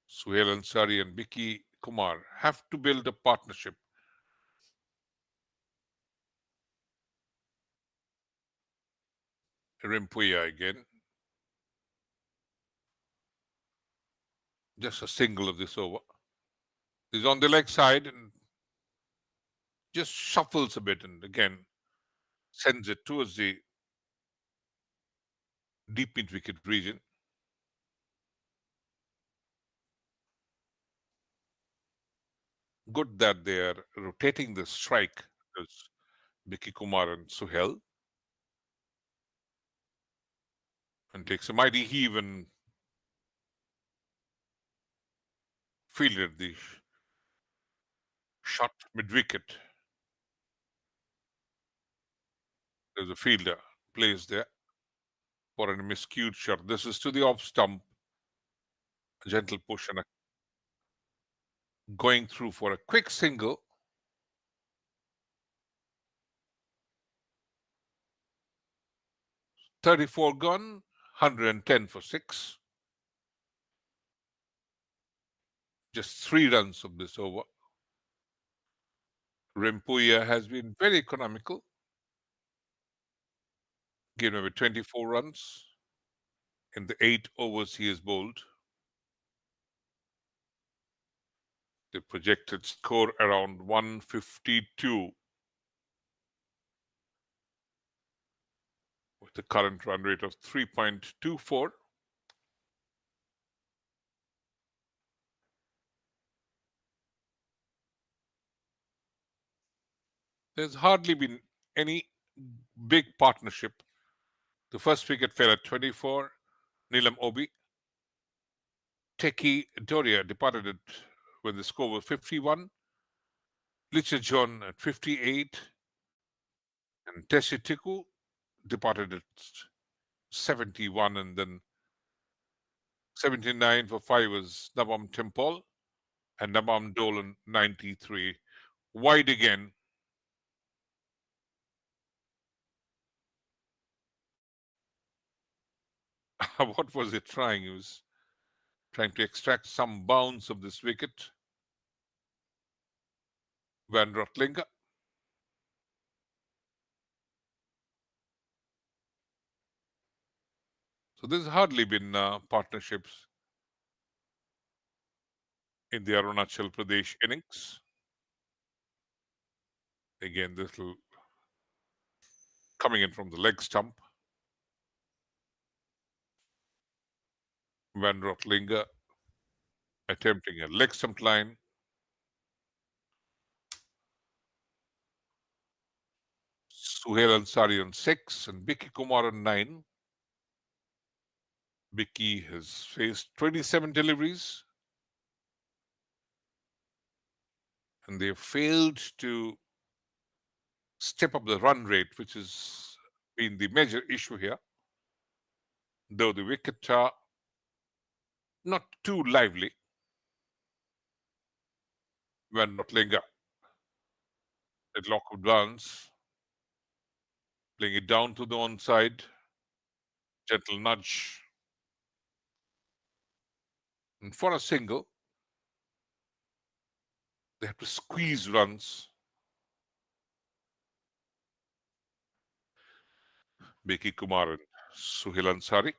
Suhail Ansari and Vicky Kumar have to build a partnership. Rimpuya again. Just a single of this over. He's on the leg side and just shuffles a bit and again sends it towards the deep mid wicket region. Good that they are rotating the strike as Vicky Kumar and Suhail, and takes a mighty heave and fielded the shot mid wicket. There's a fielder placed there for an miscued shot. This is to the off stump. A gentle push and going through for a quick single. .34 gone, 110 for 6. Just 3 runs of this over. Rimpuya has been very economical. Given away 24 runs in the 8 overs he has bowled. The projected score around 152 with the current run rate of 3.24. There's hardly been any big partnership. The first wicket fell at 24. Neelam Obi. Teki Doria departed it when the score was 51. Licha John at 58. And Tessie Tiku departed at 71. And then 79 for 5 was Nabam Timpol. And Nabam Dolan 93. Wide again. What was it trying? He was trying to extract some bounce of this wicket. Van Rotlinger. So there's hardly been partnerships in the Arunachal Pradesh innings. Again, this will coming in from the leg stump. Van Rotlinger attempting a leg stump line. Suhail Ansari on 6 and Vicky Kumar on 9. Vicky has faced 27 deliveries and they failed to step up the run rate, which has been the major issue here. Though the wicket are not too lively when Rotlinga at Lockwood Barnes, playing it down to the onside, gentle nudge, and for a single, they have to squeeze runs. Beki Kumar and Suhail Ansari.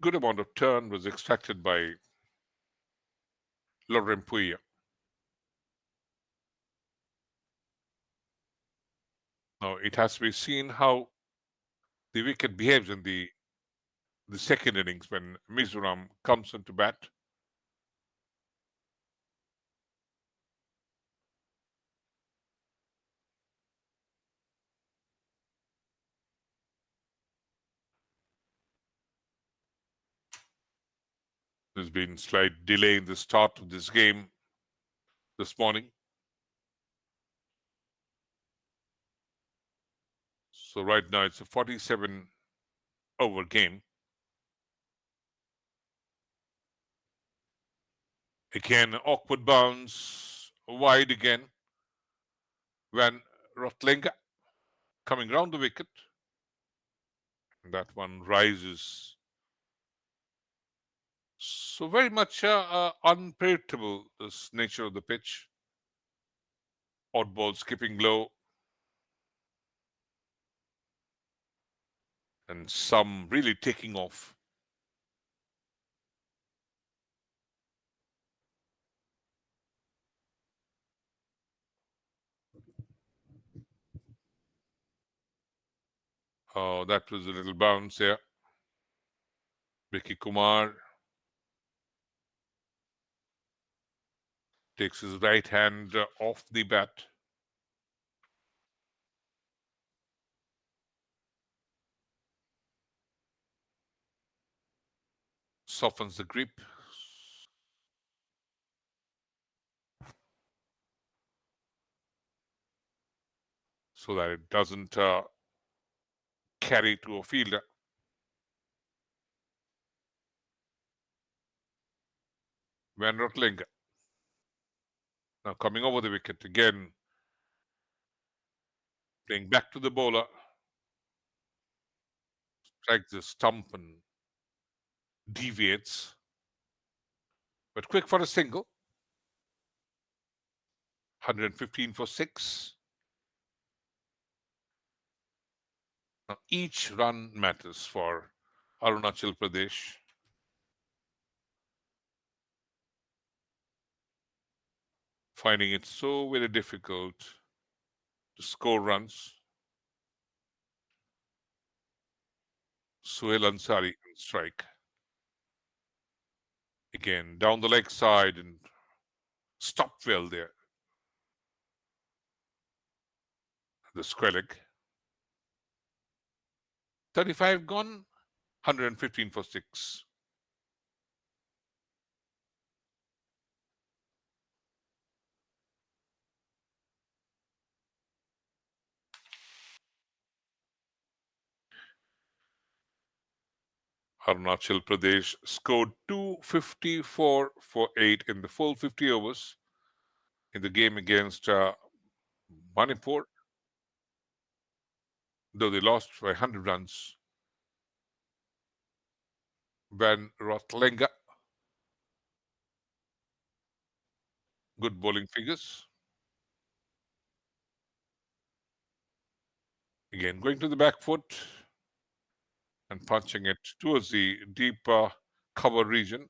Good amount of turn was extracted by Lorempuya. Now it has to be seen how the wicket behaves in the second innings when Mizoram comes into bat. There's been slight delay in the start of this game this morning. So right now it's a 47 over game. Again, awkward bounce wide again when Rotlinga coming round the wicket. That one rises. So very much unpredictable, this nature of the pitch. Odd ball skipping low. And some really taking off. Oh, that was a little bounce here. Vicky Kumar takes his right hand off the bat. Softens the grip. So that it doesn't carry to a fielder. Van Rotlinga. Now coming over the wicket again. Playing back to the bowler. Strikes the stump and deviates. But quick for a single. 115 for 6. Now each run matters for Arunachal Pradesh. Finding it so very difficult to score runs. Suhail Ansari can strike. Again, down the leg side and stopped well there. The square leg. 35 gone, 115 for 6. Arunachal Pradesh scored 254 for 8 in the full 50 overs in the game against Manipur, though they lost by 100 runs. Van Rotlinga, good bowling figures. Again, going to the back foot and punching it towards the deep cover region.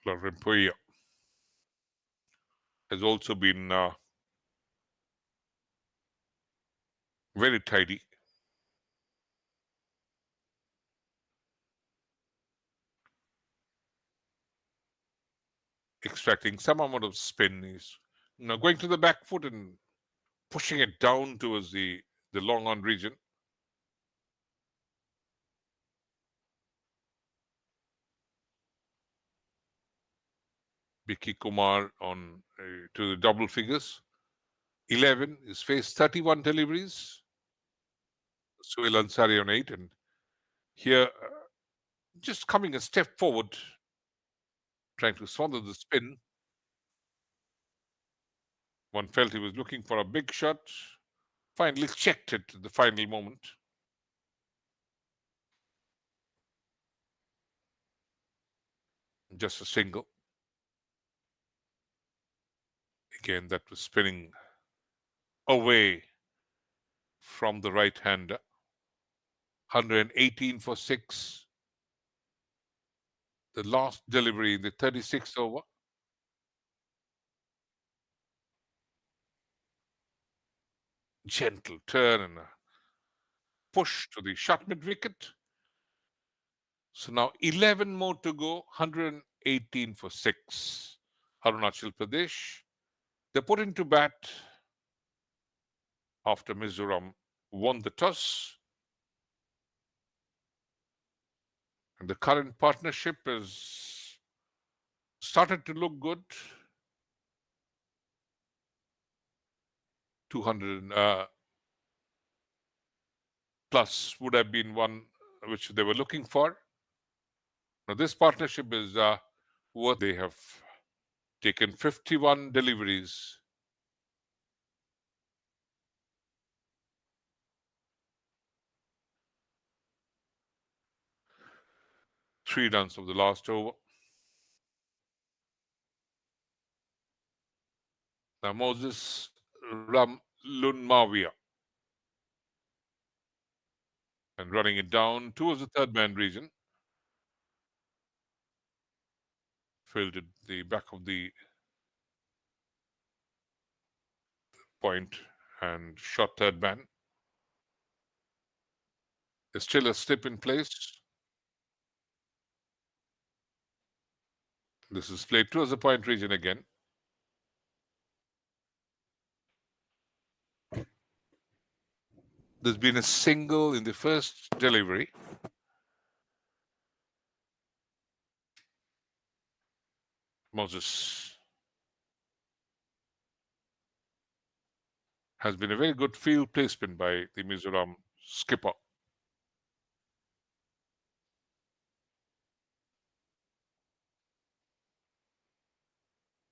Rimpoya has also been very tidy. extracting some amount of spin. He's going to the back foot and pushing it down towards the long on region. Vicky Kumar on to the double figures. 11 is faced 31 deliveries. Suhail Ansari on 8, and here just coming a step forward, trying to smother the spin. One felt he was looking for a big shot. Finally checked it at the final moment. Just a single. Again, that was spinning away from the right-hander. 118 for 6. The last delivery in the 36th over. Gentle turn and a push to the short mid-wicket. So now 11 more to go, 118 for 6. Arunachal Pradesh. They're put into bat after Mizoram won the toss. And the current partnership has started to look good. 200 plus would have been one which they were looking for. Now this partnership is what they have taken 51 deliveries. Three runs of the last over. Now Moses Ramlunmavia. And running it down towards the third man region. Fielded the back of the point and shot third man. There's still a slip in place. This is played towards the point region again. There's been a single in the first delivery. Moses has been a very good field placement by the Mizoram skipper.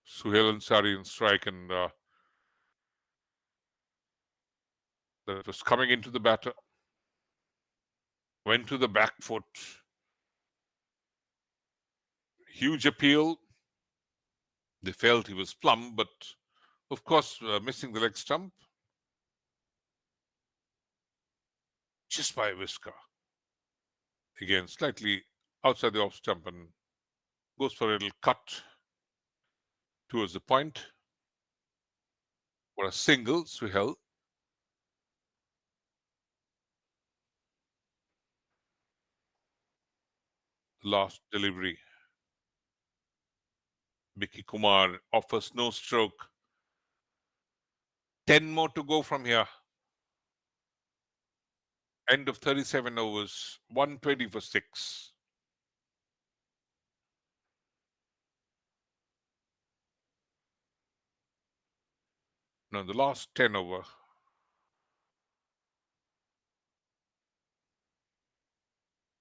Suhail Ansari in strike, and that was coming into the batter. Went to the back foot. Huge appeal. They felt he was plumb, but of course missing the leg stump. Just by a whisker. Again, slightly outside the off stump and goes for a little cut towards the point. For a single, Suhail. Last delivery. Vicky Kumar offers no stroke. 10 more to go from here. End of 37 overs, 120 for 6. Now, the last 10 over.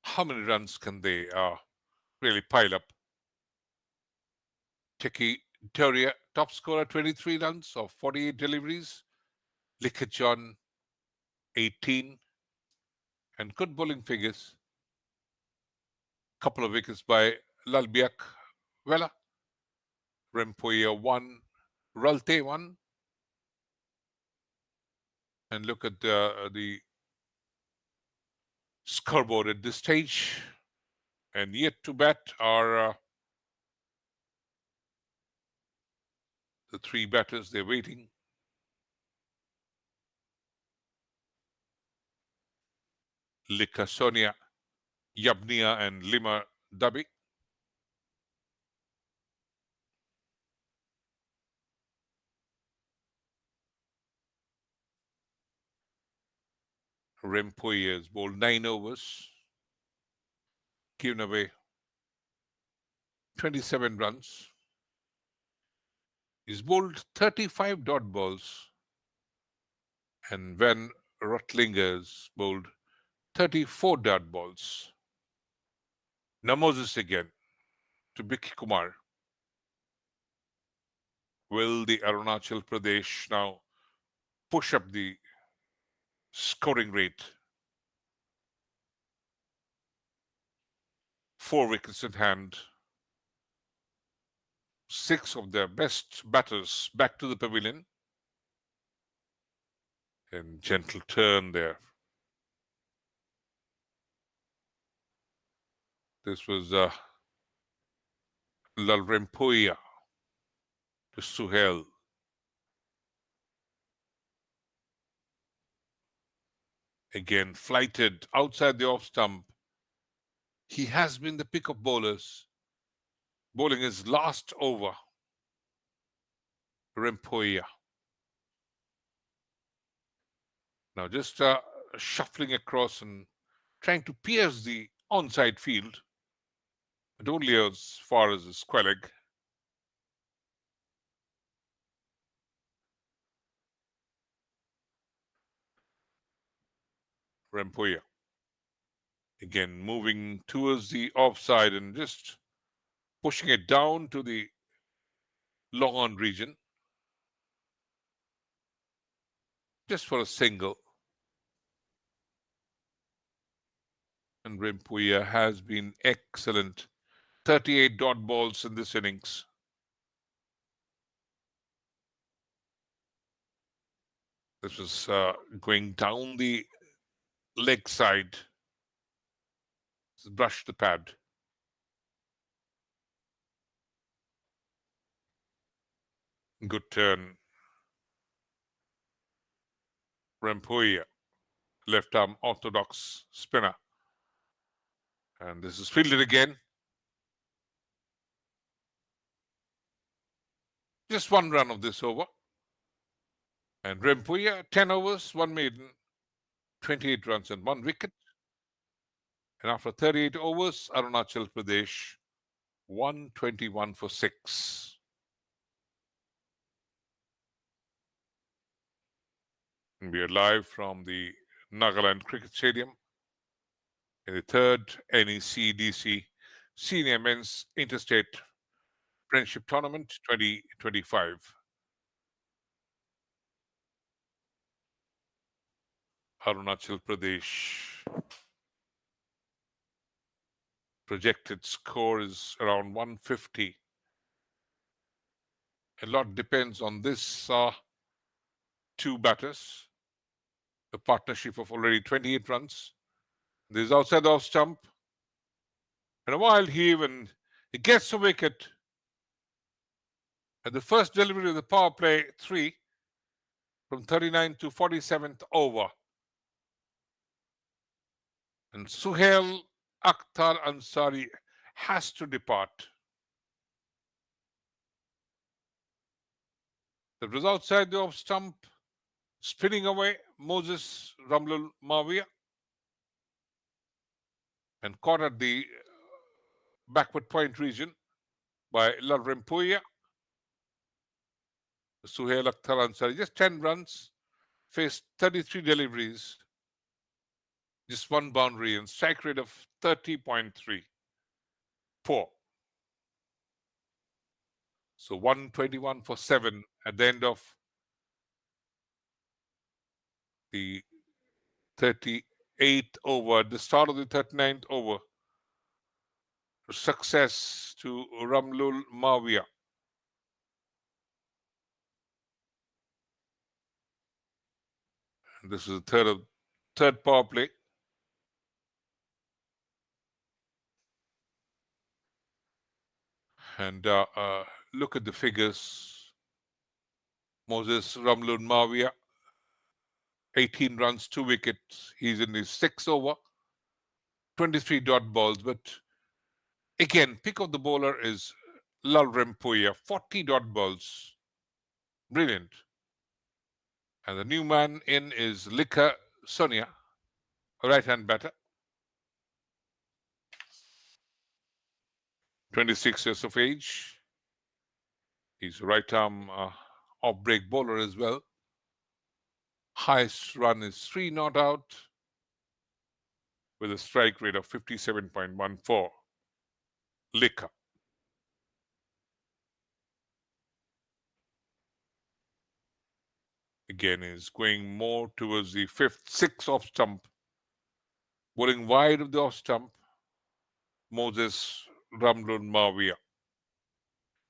How many runs can they really pile up? Teki Doria, top scorer, 23 runs of 48 deliveries. Likhit John, 18. And good bowling figures. Couple of wickets by Lalbiak Vela. Rempoya 1. Ralte 1. And look at the scoreboard at this stage. And yet to bat are the three batters. They're waiting. Lika Sonia, Yabnia, and Lima Dabi. Rempoye has bowled 9 overs, given away 27 runs. He's bowled 35 dot balls, and Van Rottlingers bowled 34 dot balls. Now Moses again to Vicky Kumar. Will the Arunachal Pradesh now push up the scoring rate? 4 wickets in hand. 6 of their best batters back to the pavilion. And gentle turn there. This was Lalrempuia to Suhail. Again, flighted outside the off stump. He has been the pick of bowlers. Bowling his last over. Rempoia. Now just shuffling across and trying to pierce the onside field, but only as far as his square leg. Rempoia. Again, moving towards the offside and just pushing it down to the long on region. Just for a single. And Rempuia has been excellent. 38 dot balls in this innings. This was going down the leg side. Brush the pad. Good turn. Rempuia, left arm orthodox spinner. And this is fielded again. Just 1 run of this over. And Rempuia, 10 overs, 1 maiden, 28 runs and 1 wicket. And after 38 overs, Arunachal Pradesh, 121 for 6. And we are live from the Nagaland Cricket Stadium in the 3rd Necdc Senior Men's Interstate Friendship Tournament 2025. Arunachal Pradesh. Projected score is around 150. A lot depends on this 2 batters. A partnership of already 28 runs. This is outside the off stump. And a wild heave, and he gets a wicket. At the first delivery of the power play 3 from 39th to 47th over. And Suhail Akhtar Ansari has to depart. That was outside the off stump, spinning away Moses Ramlul Mawia and caught at the backward point region by Lalrempuia. Suhail Akhtar Ansari, just 10 runs, faced 33 deliveries, just 1 boundary and strike rate of 30.3. Poor. So 121 for 7 at the end of the 38th over, at the start of the 39th over. Success to Ramlul Mawia. And this is the third power play. And look at the figures. Moses Ramlul Mawia, 18 runs, 2 wickets. He's in his 6th over, 23 dot balls. But again, pick of the bowler is Lalrempuia, 40 dot balls. Brilliant. And the new man in is Lika Sonia, a right-hand batter, 26 years of age. He's a right-arm off-break bowler as well. Highest run is 3 not out with a strike rate of 57.14. Liquor. Again, is going more towards the fifth, sixth off stump, bowling wide of the off stump. Moses Ramlun Mawia.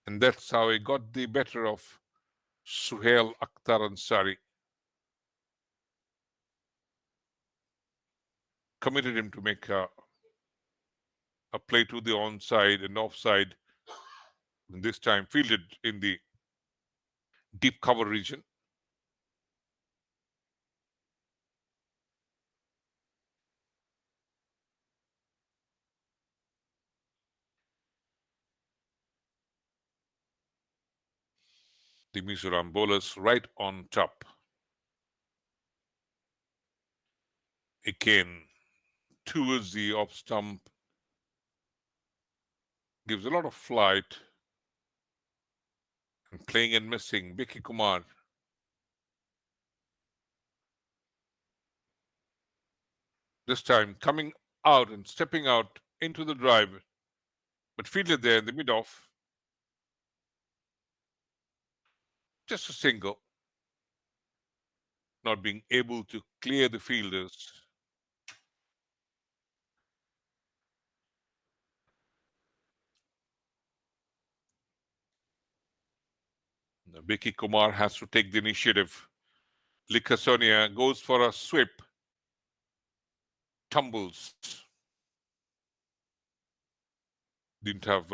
And that's how he got the better of Suhail Akhtar Ansari. Committed him to make a play to the onside and offside. And this time fielded in the deep cover region. The Mizoram bowlers right on top. Again, towards the off stump. Gives a lot of flight. And playing and missing, Vicky Kumar. This time coming out and stepping out into the drive, but fielded there in the mid-off. Just a single. Not being able to clear the fielders. Vicky Kumar has to take the initiative. Lika Sonia goes for a sweep. Tumbles. Didn't have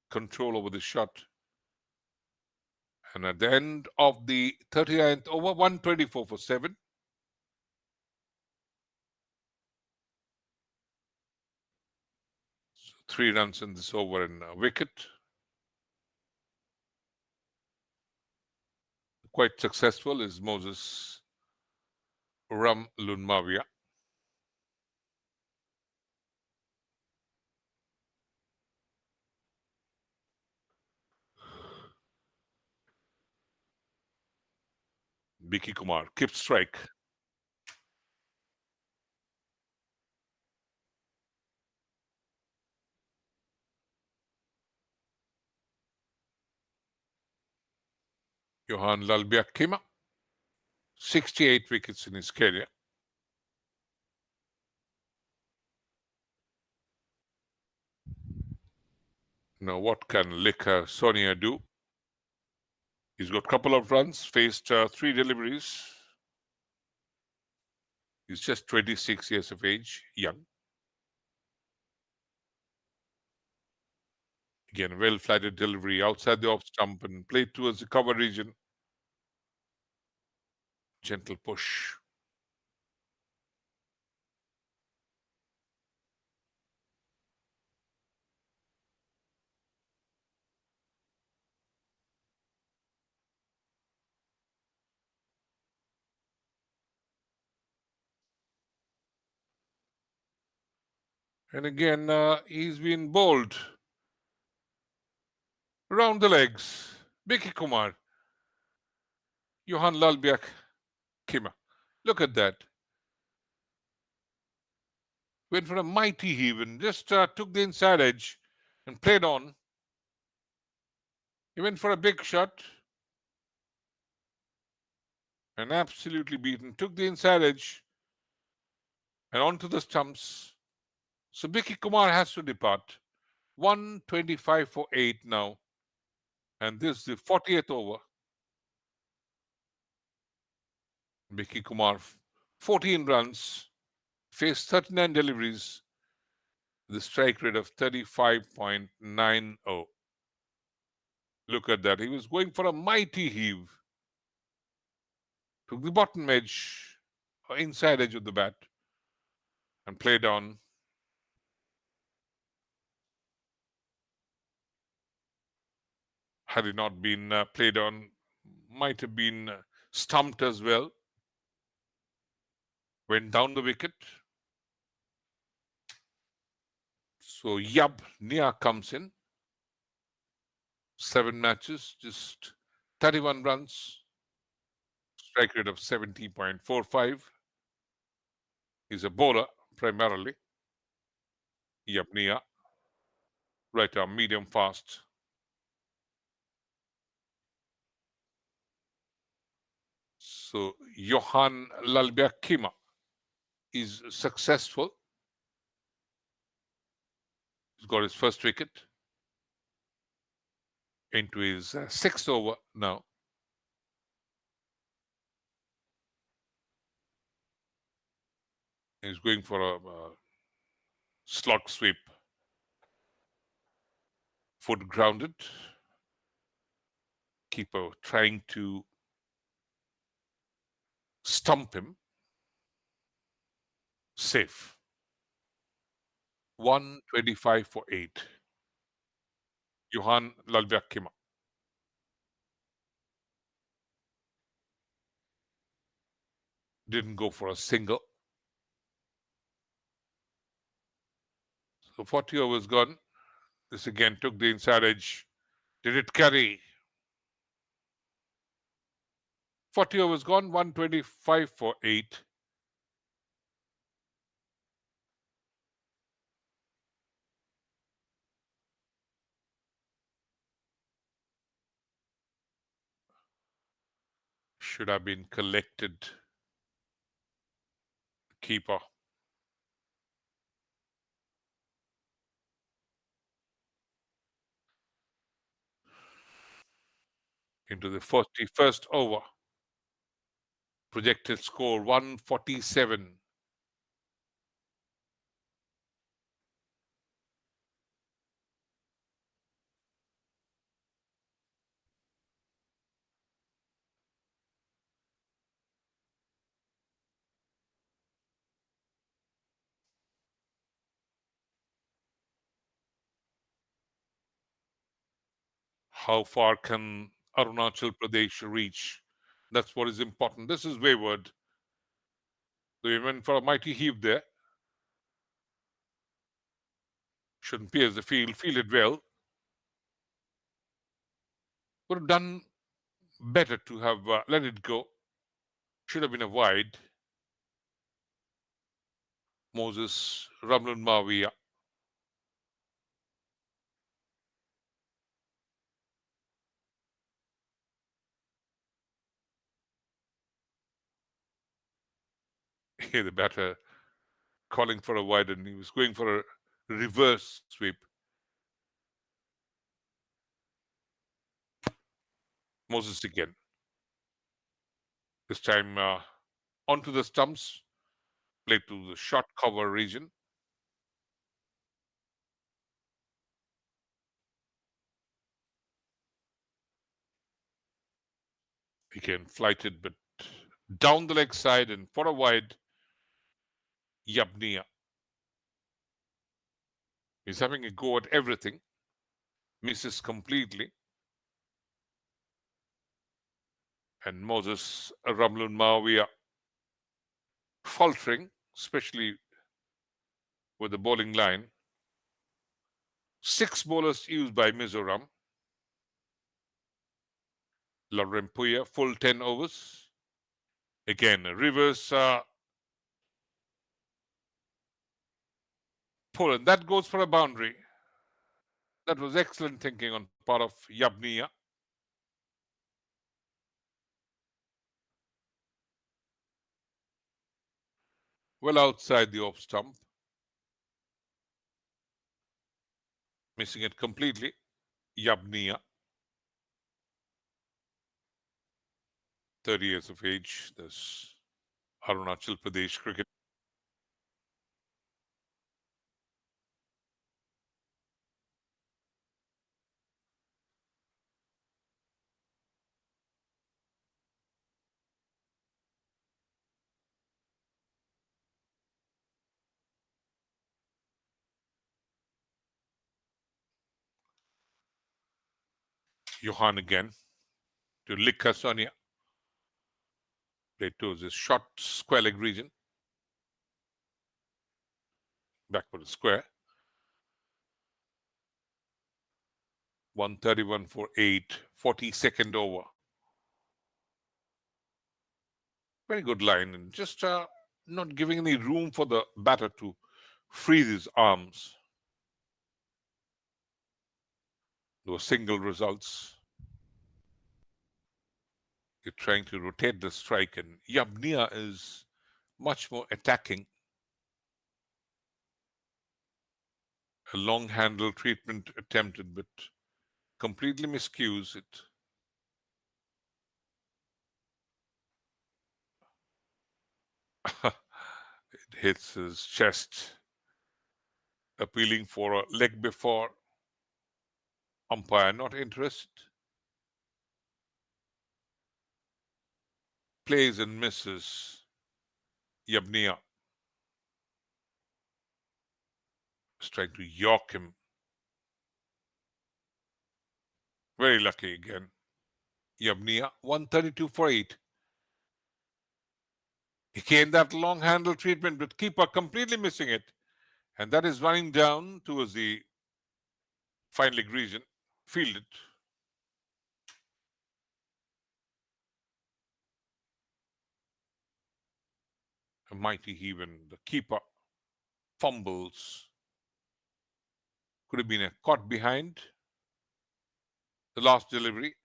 control over the shot. And at the end of the 39th over, 124 for 7. So 3 runs in this over and a wicket. Quite successful is Moses Ramlunmavia. Vicky Kumar keeps strike. Johan Lalbiak Kima, 68 wickets in his career. Now, what can Lika Sonia do? He's got a couple of runs, faced 3 deliveries. He's just 26 years of age, young. Again, well-flighted delivery outside the off stump and played towards the cover region. Gentle push. And again, he's been bowled around the legs. Vicky Kumar. Johan Lalbiak Kima. Look at that. Went for a mighty heave and just took the inside edge and played on. He went for a big shot and absolutely beaten. Took the inside edge and onto the stumps. So Vicky Kumar has to depart. 125 for 8 now. And this is the 40th over. Vicky Kumar, 14 runs, faced 39 deliveries, the strike rate of 35.90. Look at that. He was going for a mighty heave. Took the bottom edge, or inside edge of the bat, and played on. Had it not been played on, might have been stumped as well. Went down the wicket. So Yab Nia comes in. 7 matches, just 31 runs, strike rate of 70.45. He's a bowler primarily. Yab Nia, right arm, medium fast. So Johan Lalbiakima is successful. He's got his first wicket into his sixth over now. He's going for a slot sweep. Foot grounded. Keeper trying to stump him. Safe. 125 for 8. Johan Lalbiakima. Didn't go for a single. So 40 overs gone. This again took the inside edge. Did it carry? 40 overs gone, 125 for 8. Should have been collected. Keeper. Into the 41st over. Projected score 147. How far can Arunachal Pradesh reach? That's what is important. This is wayward. They went for a mighty heave there. Shouldn't pierce the field. Fielded well. Would have done better to have let it go. Should have been a wide. Moses Ramlun Mavia. The batter calling for a wide, and he was going for a reverse sweep. Moses again. This time onto the stumps, played to the short cover region. He can flight it, but down the leg side and for a wide. Yabnia. He's having a go at everything. Misses completely. And Moses Ramlun Mawia faltering, especially with the bowling line. 6 bowlers used by Mizoram. Laurempuya, full 10 overs. Again, a reverse pull, and that goes for a boundary. That was excellent thinking on part of Yabnia. Well outside the off stump. Missing it completely. Yabnia. 30 years of age. This Arunachal Pradesh cricket. Johan again to Likha Sonia. Played towards his short square leg region. Back for the square. 131 for 8, 42nd over. Very good line, and just not giving any room for the batter to free his arms. Those single results. You're trying to rotate the strike, and Yabnia is much more attacking. A long handle treatment attempted, but completely miscues it. It hits his chest, appealing for a leg before. Umpire not interested. Plays and misses. Yabnia is trying to york him. Very lucky again. Yabnia, 132 for 8. He came that long handle treatment, but keeper completely missing it. And that is running down towards the fine leg region. Fielded. A mighty heave, and the keeper fumbles. Could have been a caught behind. The last delivery.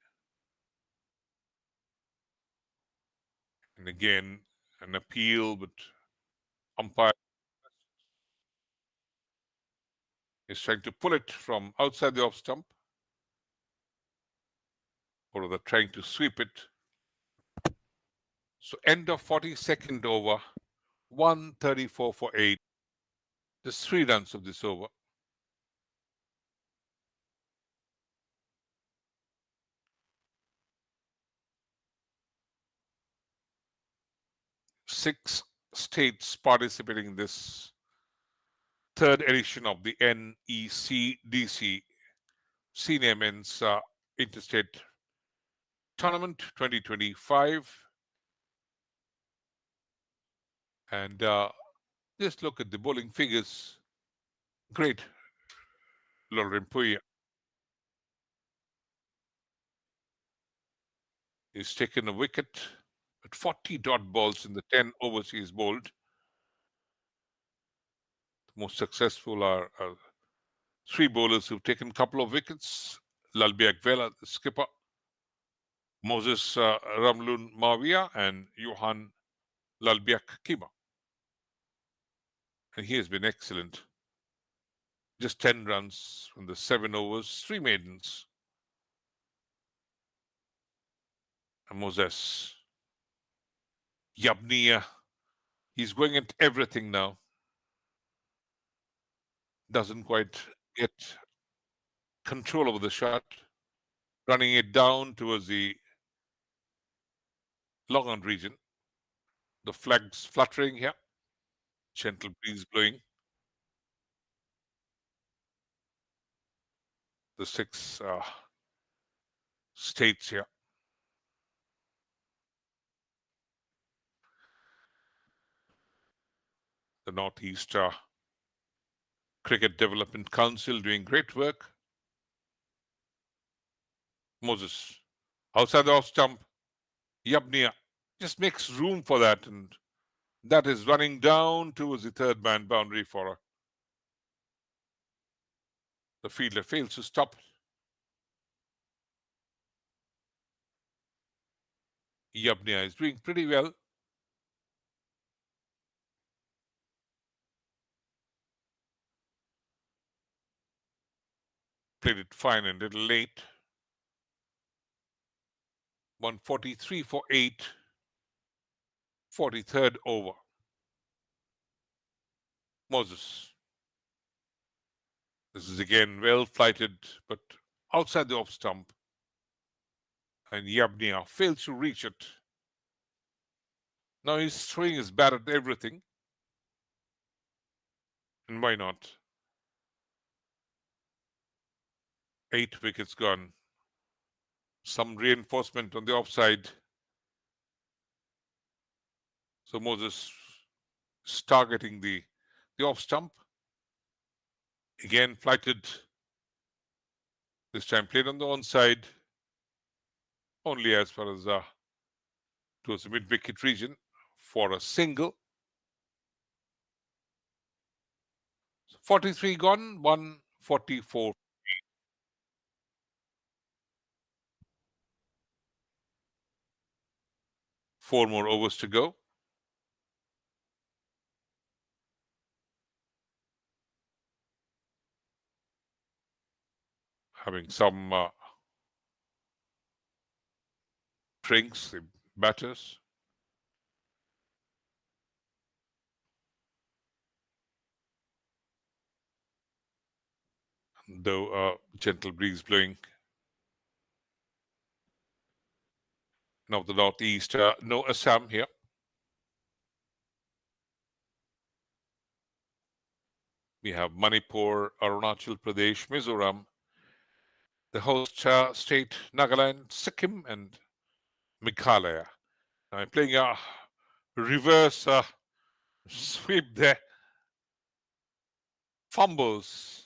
And again, an appeal, but umpire is trying to pull it from outside the off stump. Or rather, trying to sweep it. So, end of 42nd over, 134 for 8. Just 3 runs of this over. Six states participating in this third edition of the Necdc Senior Men's Interstate Tournament 2025. And just look at the bowling figures. Great. Lorimpuya is taken a wicket at 40 dot balls in the 10 overs he's bowled. The most successful are 3 bowlers who've taken a couple of wickets. Lalbiak Vela, the skipper, Moses Ramlun Mavia, and Johan Lalbiak Kima. And he has been excellent. Just 10 runs from the 7 overs, 3 maidens. And Moses. Yabnia. He's going at everything now. Doesn't quite get control over the shot. Running it down towards the long on region. The flags fluttering here. Gentle breeze blowing. The 6 states here. The Northeast Cricket Development Council doing great work. Moses outside the off stump. Yabnia just makes room for that, and that is running down towards the third man boundary for the fielder fails to stop. Yabnia is doing pretty well. Played it fine and a little late. 143 for 8. 43rd over. Moses. This is again well flighted, but outside the off stump. And Yabnia fails to reach it. Now he's throwing his bat at everything. And why not? 8 wickets gone. Some reinforcement on the offside. So Moses is targeting the off stump. Again flighted. This time played on the onside, only as far as towards the mid-wicket region for a single. 43 gone, 144. Four more overs to go. Having some drinks, the batters. Though gentle breeze blowing. Now the northeast, no Assam here. We have Manipur, Arunachal Pradesh, Mizoram, the host state Nagaland, Sikkim, and Meghalaya. Now I'm playing a reverse sweep there. Fumbles.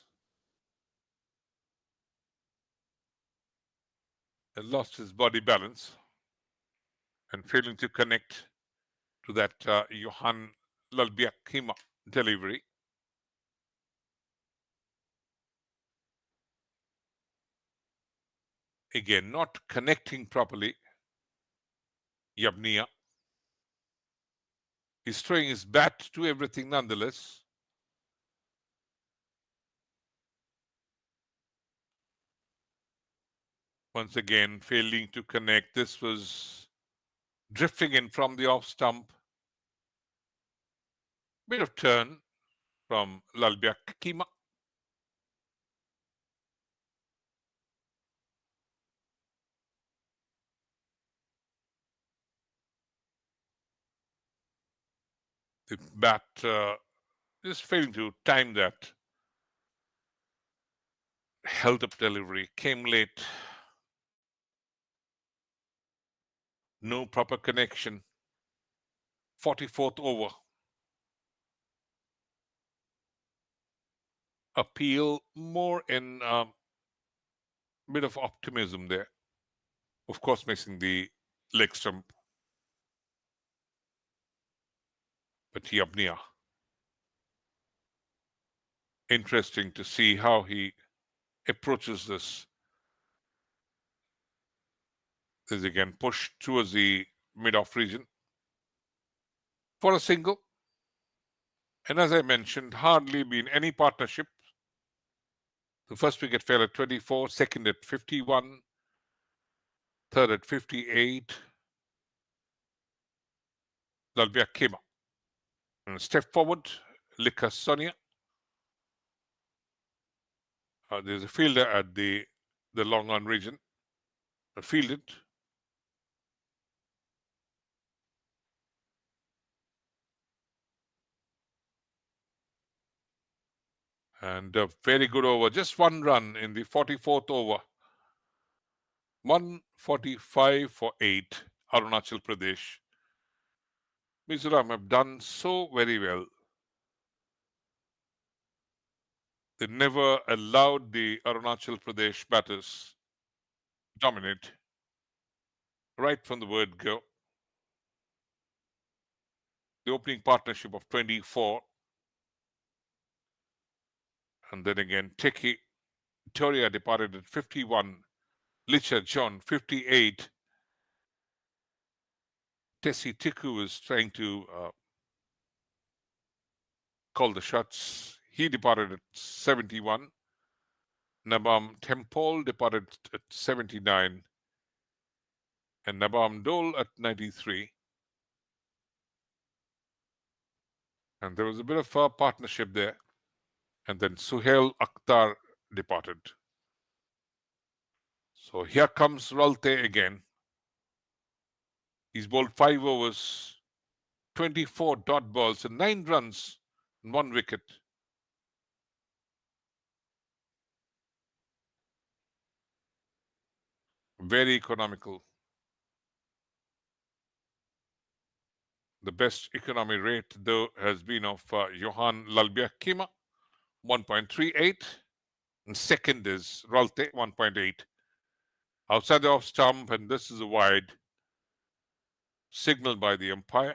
And lost his body balance and failing to connect to that Johan Lalbiakima delivery. Again, not connecting properly. Yabnia. He's throwing his bat to everything nonetheless. Once again, failing to connect. This was drifting in from the off stump. Bit of turn from Lalbiakima. The bat just failing to time that. Held up delivery, came late. No proper connection. 44th over. Appeal more in bit of optimism there. Of course, missing the leg stump. But Yabnia. Interesting to see how he approaches this. This is again pushed towards the mid-off region for a single. And as I mentioned, hardly been any partnership. The first wicket fell at 24, second at 51, third at 58. Lalbia Kema. And step forward, Lika Sonia. There's a fielder at the long on region. Fielded. And a very good over. Just one run in the 44th over. 145 for 8. Arunachal Pradesh. Mizoram have done so very well. They never allowed the Arunachal Pradesh batters to dominate right from the word go. The opening partnership of 24. And then again, Teki Toria departed at 51. Licha John, 58. Tessie Tiku was trying to call the shots. He departed at 71. Nabam Tempol departed at 79. And Nabam Dole at 93. And there was a bit of a partnership there. And then Suhail Akhtar departed. So here comes Ralte again. He's bowled 5 overs, 24 dot balls, and 9 runs, and 1 wicket. Very economical. The best economy rate, though, has been of Johan Lalbiakima, 1.38. And second is Ralte, 1.8. Outside the off stump, and this is a wide, signaled by the umpire.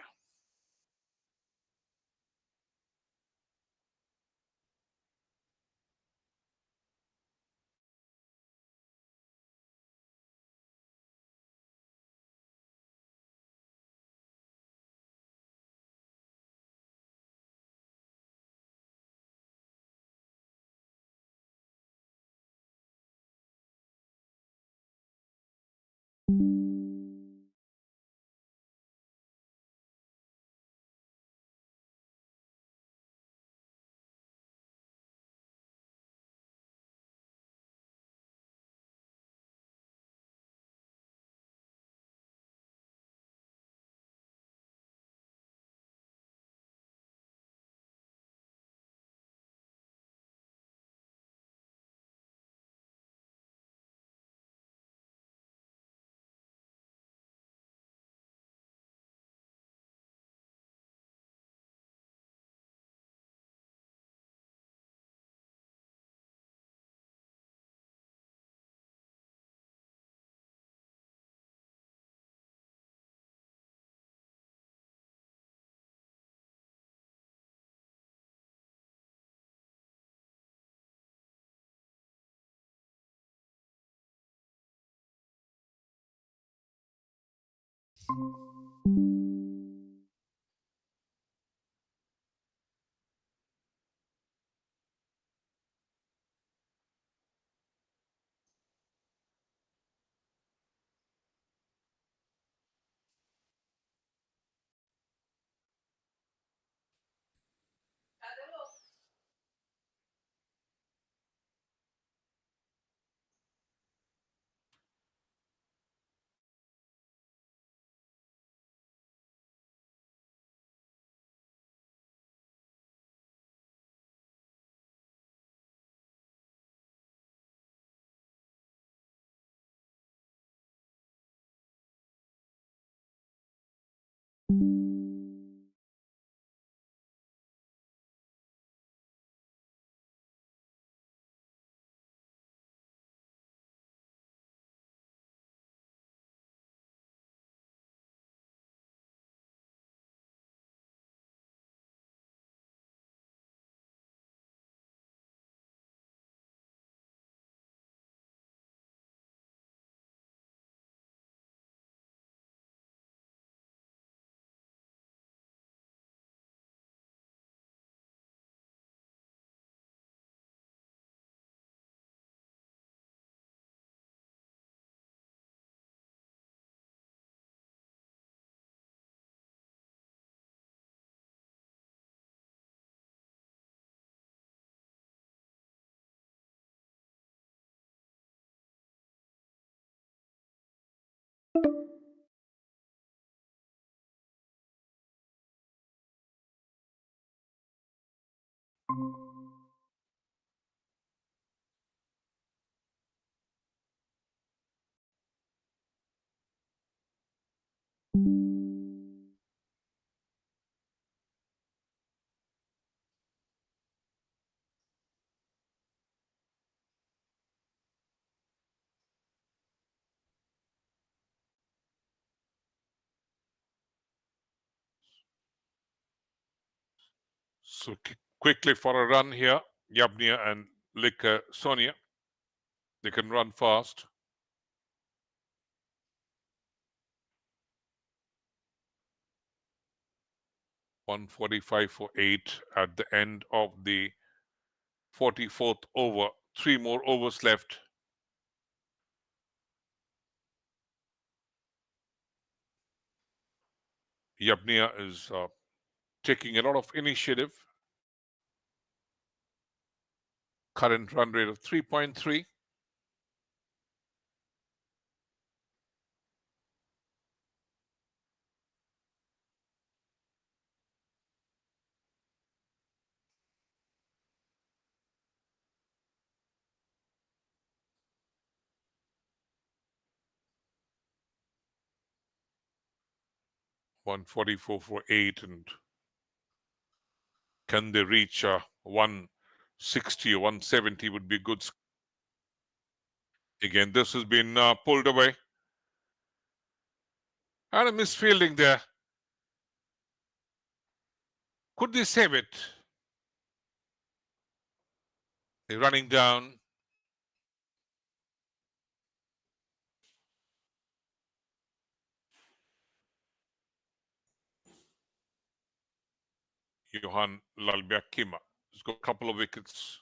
So quickly for a run here, Yabnia and Lika Sonia. They can run fast. .145 for 8 at the end of the 44th over. 3 more overs left. Yabnia is taking a lot of initiative. Current run rate of 3.3. .144 for 8, and can they reach 160 or 170 would be good Again, this has been pulled away. And a misfielding there. Could they save it? They're running down. Johan Lalbiakima. He's got a couple of wickets.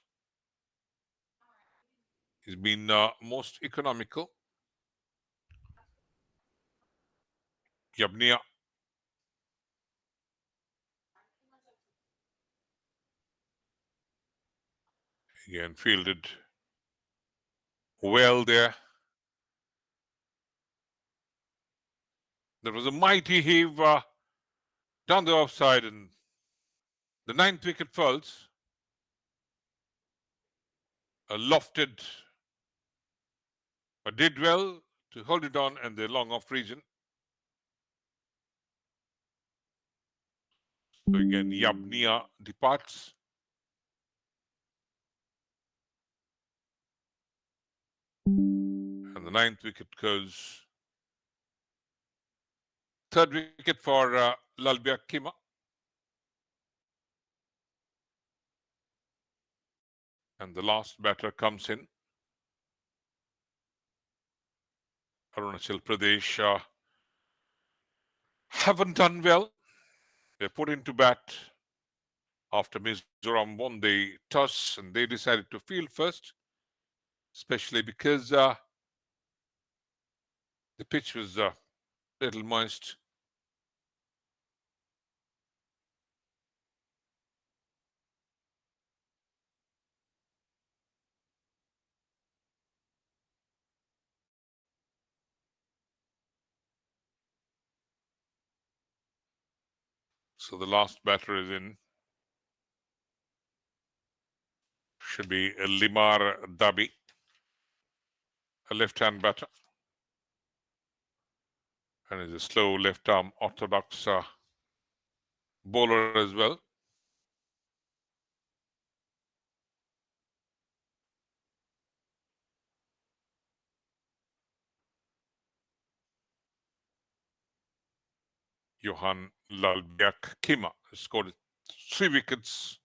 He's been most economical. Yabnia. Again, fielded well there. There was a mighty heave down the offside, and the ninth wicket falls. Lofted, but did well to hold it on in the long off region. So again, Yabnia departs. And the ninth wicket goes. Third wicket for Lalbiakima. And the last batter comes in. Arunachal Pradesh haven't done well. They're put into bat after Mizoram won the toss, and they decided to field first, especially because the pitch was a little moist. So the last batter is in. Should be Limar Dabi, a left-hand batter. And is a slow left-arm orthodox bowler as well. Johan Lalbiakima scored 3 wickets.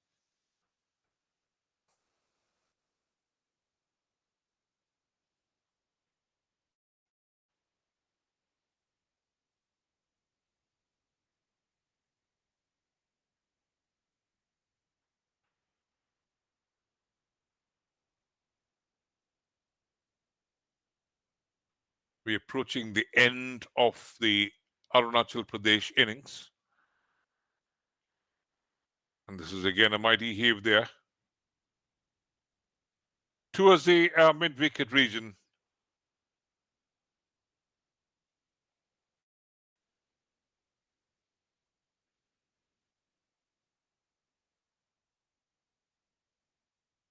We're approaching the end of the Arunachal Pradesh innings. And this is again a mighty heave there. Towards the mid-wicket region.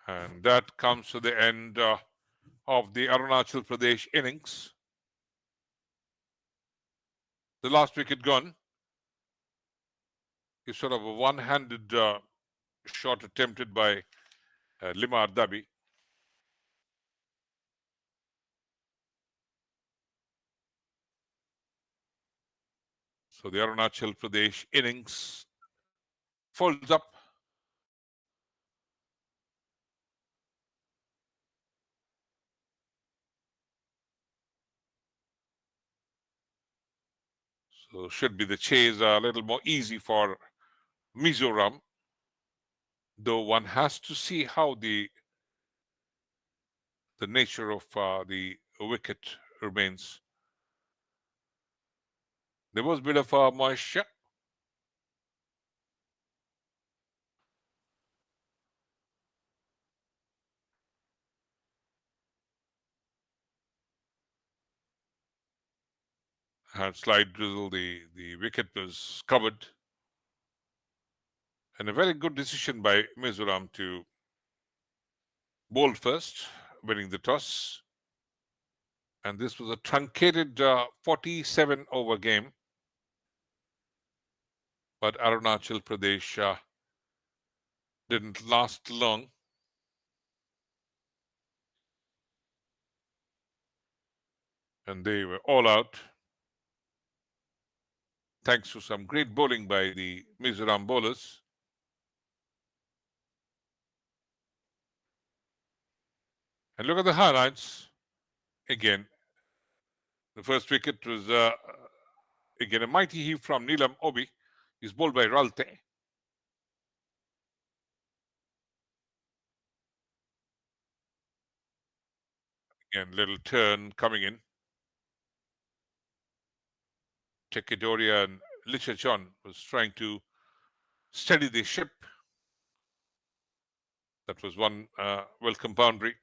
And that comes to the end of the Arunachal Pradesh innings. The last wicket gone is sort of a one-handed shot attempted by Limar Dabi. So the Arunachal Pradesh innings folds up. So should be the chase a little more easy for Mizoram, though one has to see how the nature of the wicket remains. There was a bit of moisture. Had slight drizzle, the wicket was covered. And a very good decision by Mizoram to bowl first, winning the toss. And this was a truncated 47 over game. But Arunachal Pradesh didn't last long. and they were all out thanks to some great bowling by the Mizoram bowlers. And look at the highlights. Again, the first wicket was again a mighty heave from Neelam Obi. He's bowled by Ralte. Again, little turn coming in. Tekidoria and Lichajon was trying to steady the ship. That was one welcome boundary.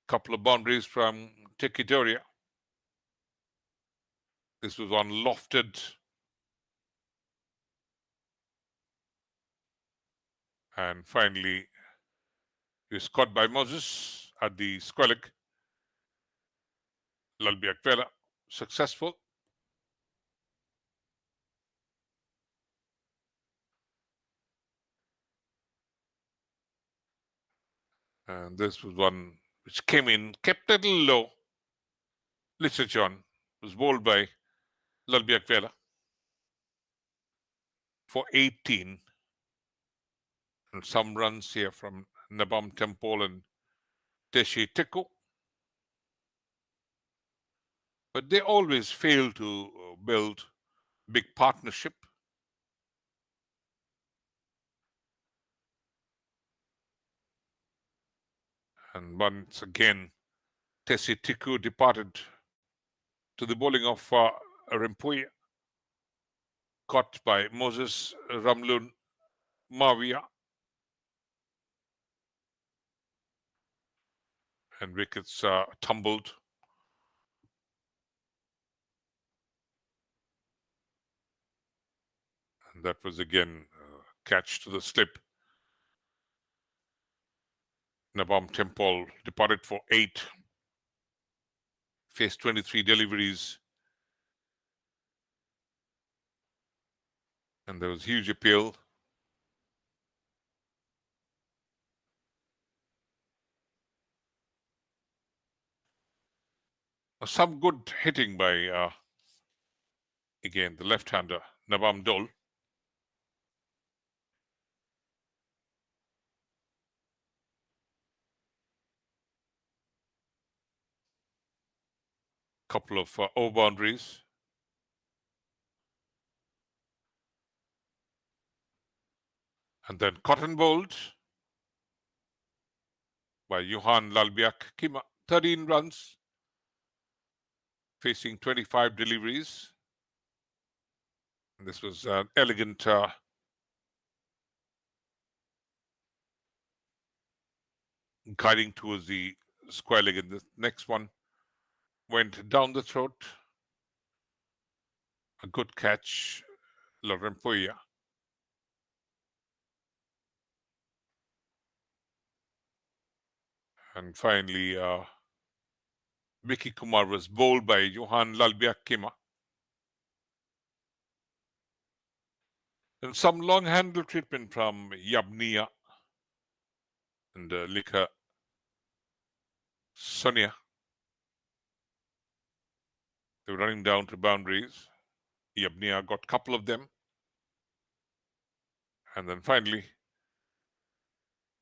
Couple of boundaries from Tekidoria. This was one lofted. And finally, he was caught by Moses at the square leg. Lalbiak successful. And this was one which came in, kept a little low. Lichajon was bowled by Lalbiak for 18. And some runs here from Nabam Temple and Teshi Tikku. But they always fail to build big partnership. And once again, Teshi Tikku departed to the bowling of Rimpuya, caught by Moses Ramlun Mavia. And wickets tumbled. And that was again catch to the slip. Nabam Temple departed for 8, faced 23 deliveries. And there was huge appeal. Some good hitting by, again, the left-hander, Nabam Dol. Couple of over boundaries. And then cotton bowled by Johan Lalbiak Kima. 13 runs, facing 25 deliveries. And this was an elegant guiding towards the square leg. And the next one went down the throat. A good catch, Lorempuya. And finally, Vicky Kumar was bowled by Johan Lalbiak Kima. And some long handle treatment from Yabnia and Lika Sonia. They were running down to boundaries. Yabnia got a couple of them. And then finally,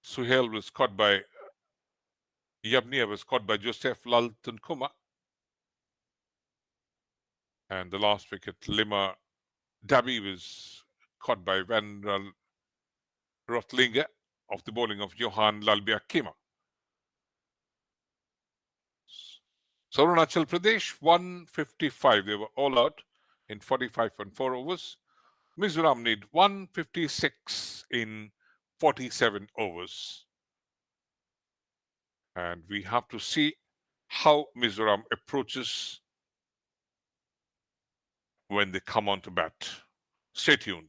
Suhail was caught by Yabnia was caught by Joseph Lalton Kuma. And the last wicket, Lima Dabi, was caught by Van Rotlinger of the bowling of Johan Lalbiak Kima. So Arunachal Pradesh, 155. They were all out in 45.4 overs. Mizoram need 156 in 47 overs. And we have to see how Mizoram approaches when they come on to bat. Stay tuned.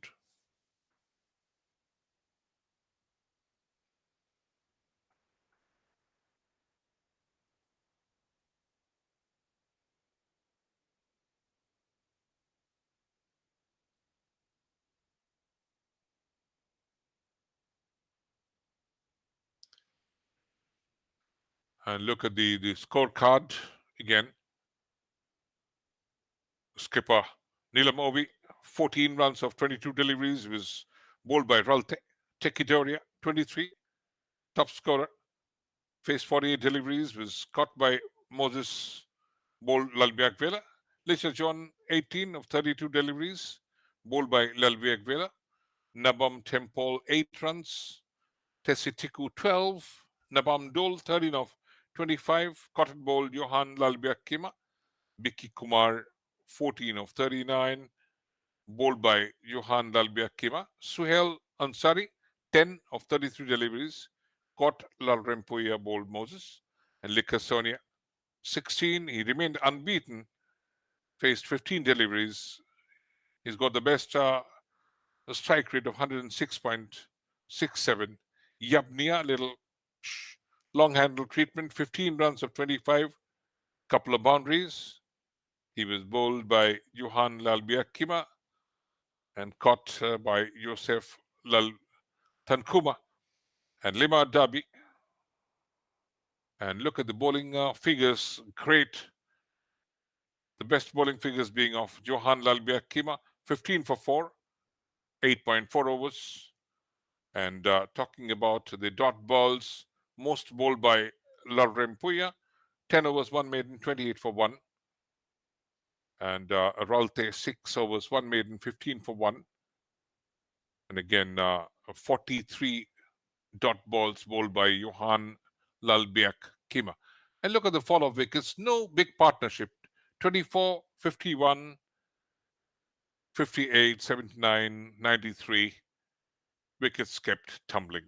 And look at the scorecard again. Skipper Neelam Ovi, 14 runs of 22 deliveries, was bowled by Ralte. Tekidoria, 23, top scorer. Faced 48 deliveries, was caught by Moses, bowled Lalbiak Vela. Lisha John, 18 of 32 deliveries, bowled by Lalbiak Vela. Nabam Tempol, 8 runs. Tesitiku, 12. Nabam Dol, 13 of 25. Cotton bowled Johan Lalbiak Kima. Biki Kumar, 14 of 39. Bowled by Johan Lalbiak Kima. Suhail Ansari, 10 of 33 deliveries. Caught Lal Rempuya, bowled Moses. And Lika Sonia, 16. He remained unbeaten, faced 15 deliveries. He's got the best strike rate of 106.67. Yabnia, little long handle treatment, 15 runs of 25, couple of boundaries. He was bowled by Johan Lalbiakima and caught by Josef Lal Tankuma and Lima Dabi. And look at the bowling figures, great. The best bowling figures being of Johan Lalbiakima, 15 for 4, 8.4 overs. And talking about the dot balls, most bowled by Larempuya, 10 overs, 1 maiden, 28 for 1. And Ralte, 6 overs, 1 maiden, 15 for 1. And again, 43 dot balls bowled by Johan Lalbiak Kima. And look at the fall of wickets. No big partnership. 24, 51, 58, 79, 93. Wickets kept tumbling.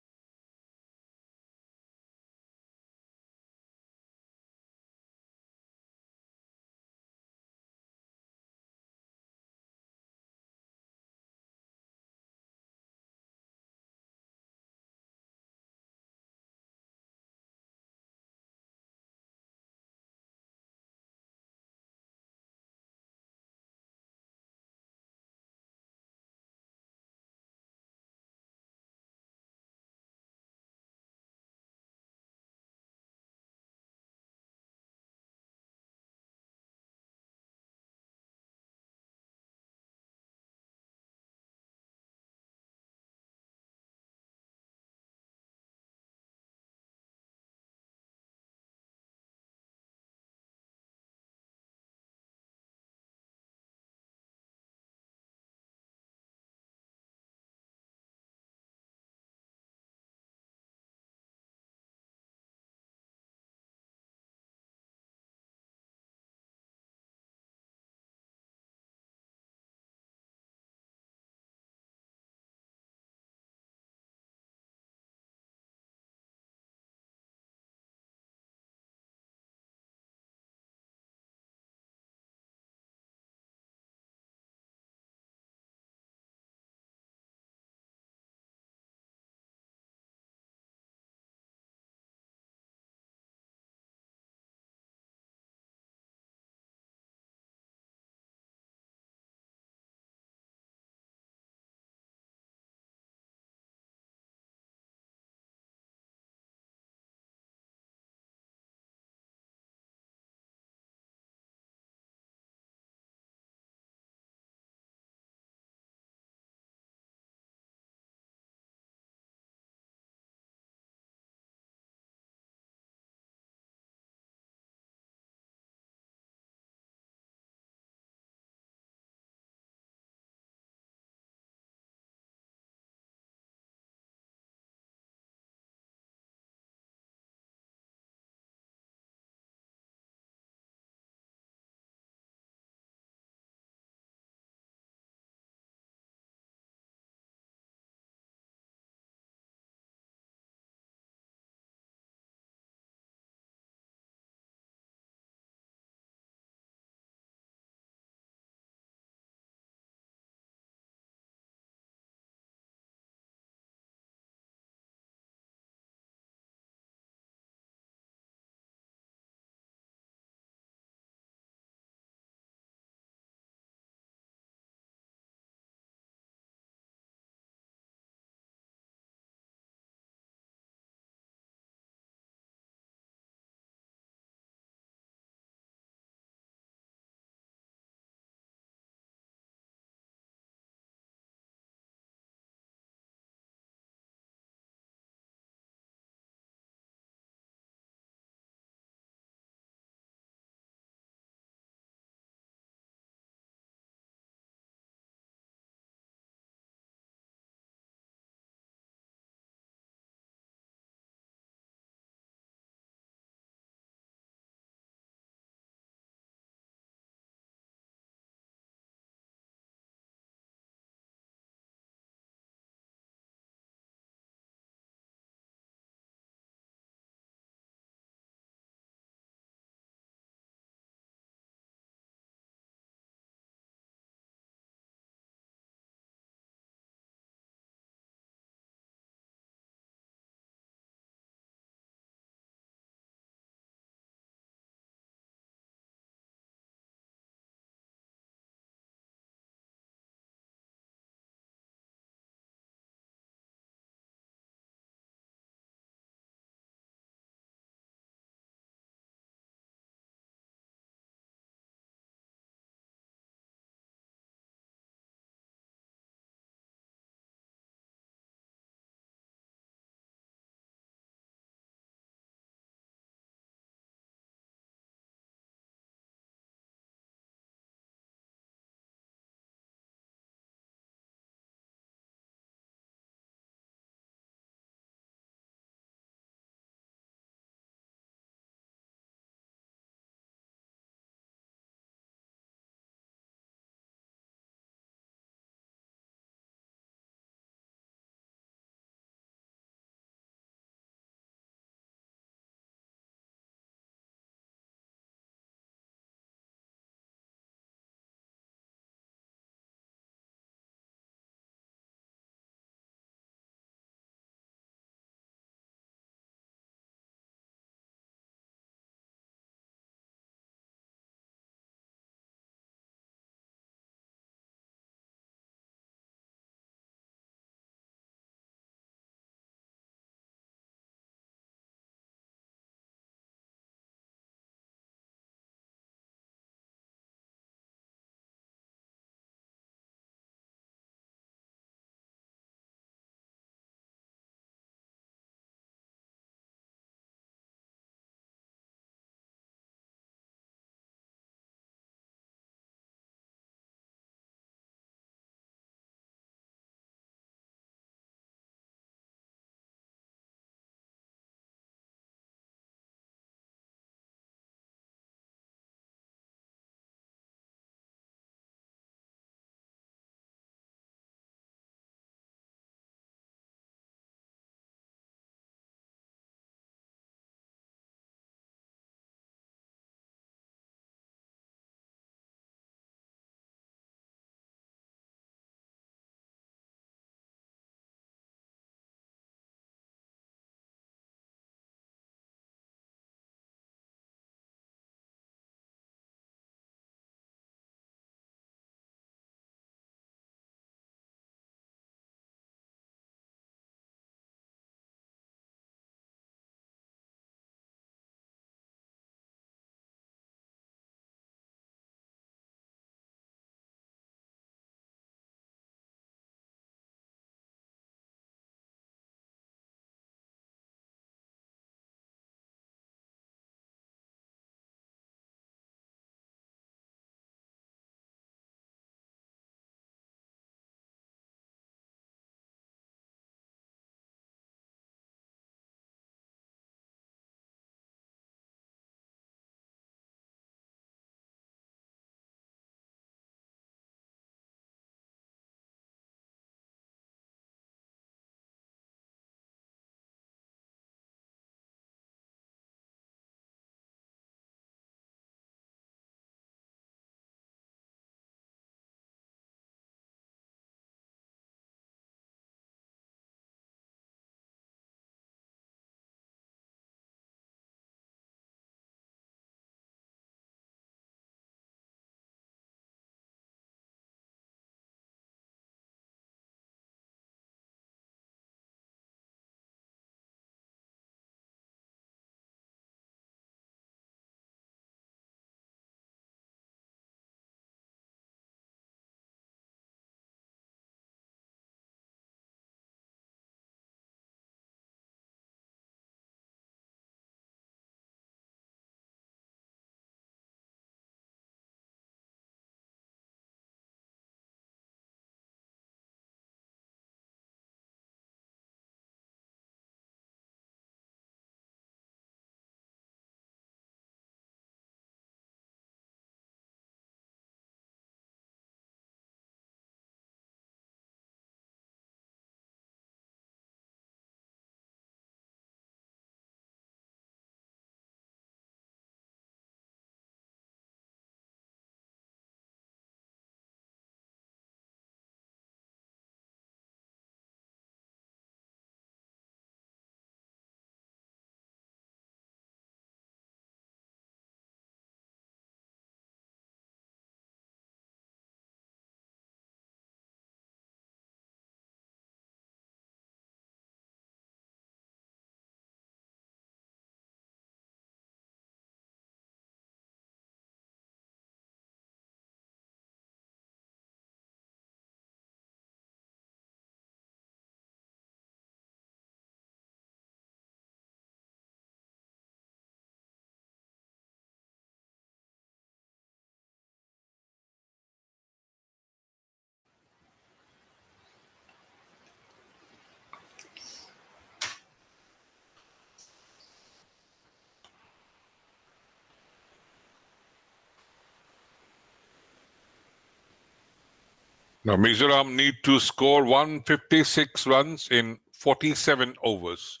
Now, Mizoram need to score 156 runs in 47 overs.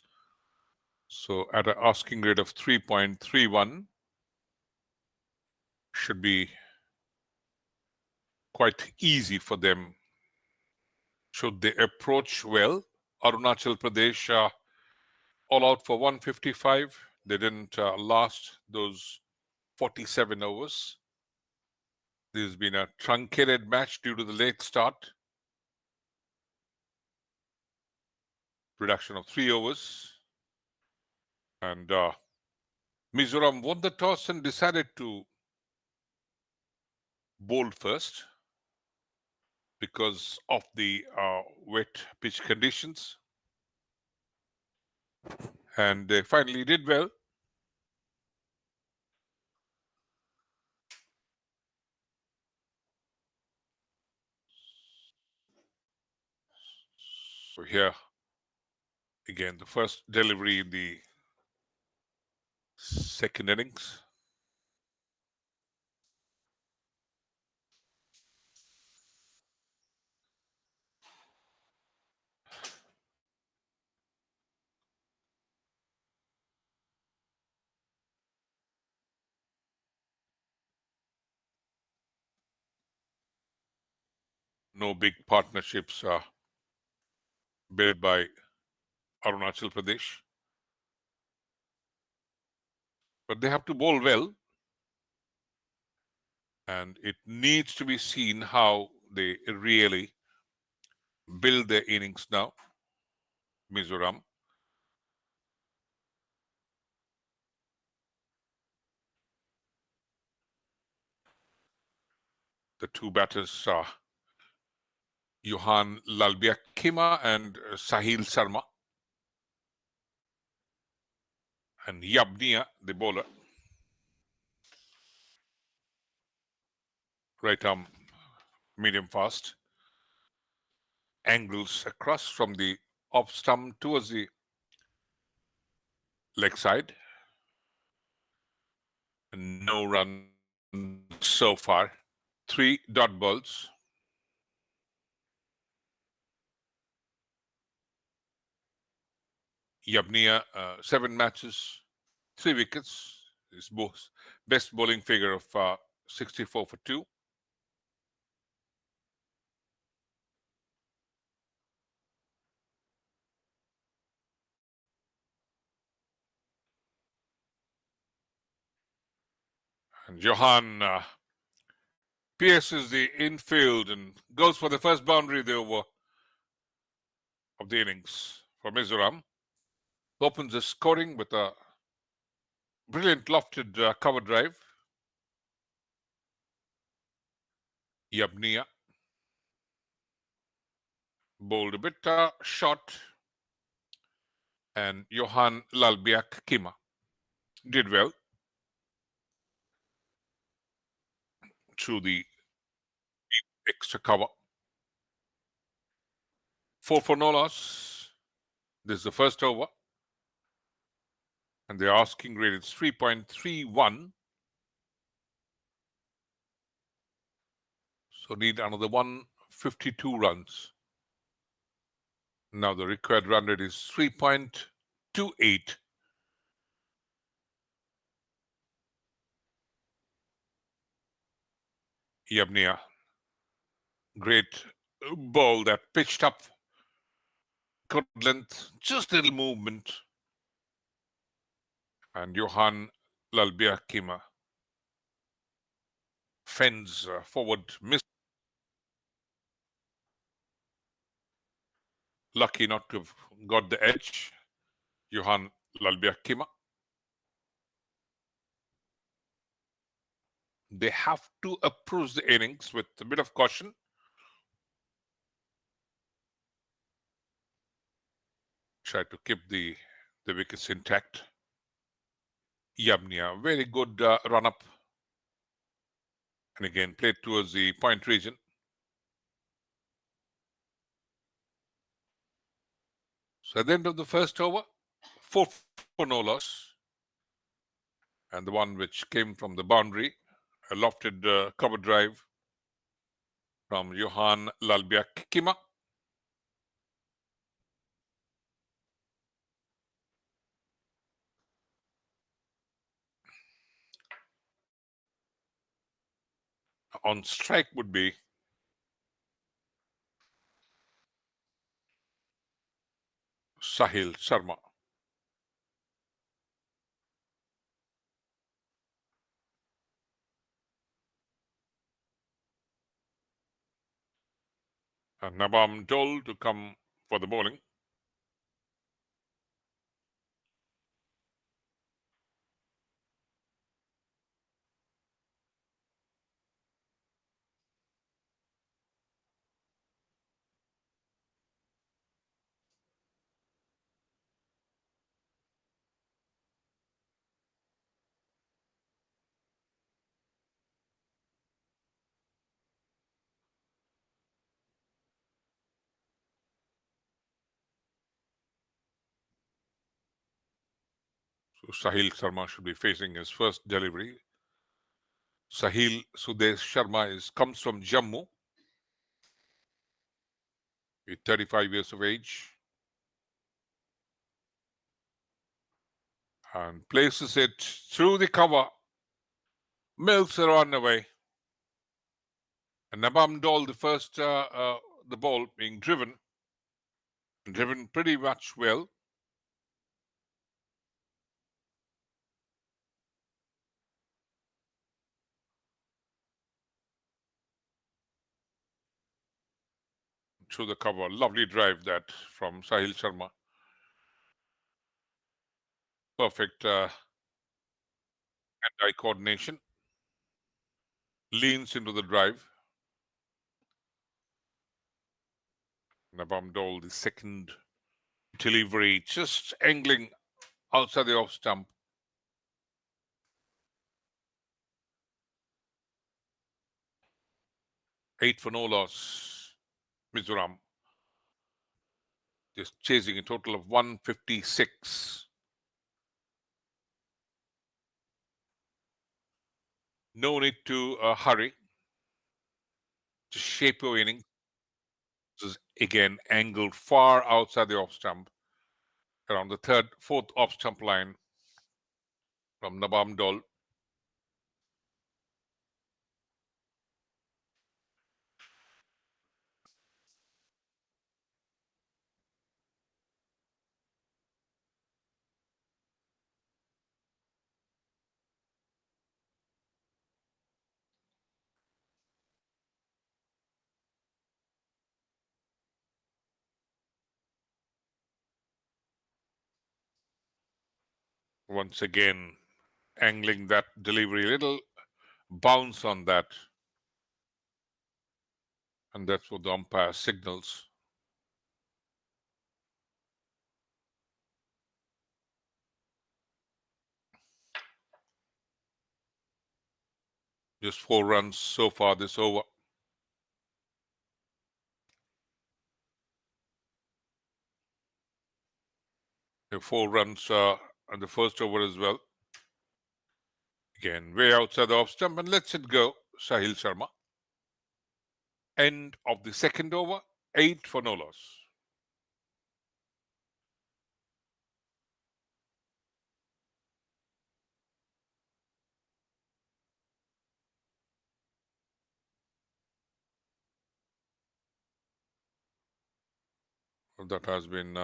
So, at an asking rate of 3.31, should be quite easy for them should they approach well. Arunachal Pradesh all out for 155. They didn't last those 47 overs. This has been a truncated match due to the late start. Reduction of 3 overs. And Mizoram won the toss and decided to bowl first because of the wet pitch conditions. And they finally did well. So here, again, the first delivery in the second innings. No big partnerships built by Arunachal Pradesh. But they have to bowl well. And it needs to be seen how they really build their innings now. Mizoram. The two batters are Johan Lalbiakima and Sahil Sharma. And Yabnia, the bowler. Right arm, medium fast. Angles across from the off stump towards the leg side. And no run so far. 3 dot balls. Yabnia, 7 matches, 3 wickets. His best bowling figure of 64 for 2. And Johan pierces the infield and goes for the first boundary of the over of the innings for Mizoram. Opens the scoring with a brilliant lofted cover drive. Yabnia bowled a bit short, and Johan Lalbiak Kima did well through the extra cover. 4 for no loss. This is the first over. And the asking rate is 3.31. So need another 152 runs. Now the required run rate is 3.28. Yabnia. Great ball that pitched up. Good length, just a little movement. And Johan Lalbiakima fends forward. Lucky not to have got the edge. Johan Lalbiakima. They have to approach the innings with a bit of caution. Try to keep the wickets intact. Yabnia, very good run up. And again, played towards the point region. So at the end of the first over, 4 for no loss. And the one which came from the boundary, a lofted cover drive from Johan Lalbiak Kima. On strike would be Sahil Sharma. And Nabam Dole to come for the bowling. So Sahil Sharma should be facing his first delivery. Sahil Sudesh Sharma comes from Jammu. He's 35 years of age. And places it through the cover. Mills are on the way. And Nabam Dole, the ball being driven pretty much well. Through the cover. Lovely drive that from Sahil Sharma. Perfect hand-eye coordination. Leans into the drive. Nabam Dole, the second delivery, just angling outside the off stump. 8 for no loss. Mizoram just chasing a total of 156. No need to hurry. Just shape your innings. This is again angled far outside the off stump, around the third, fourth off stump line from Nabam Dole. Once again, angling that delivery, little bounce on that. And that's what the umpire signals. Just 4 runs so far this over. The 4 runs on the first over as well. Again, way outside the off stump and lets it go, Sahil Sharma. End of the second over, 8 for no loss. That has been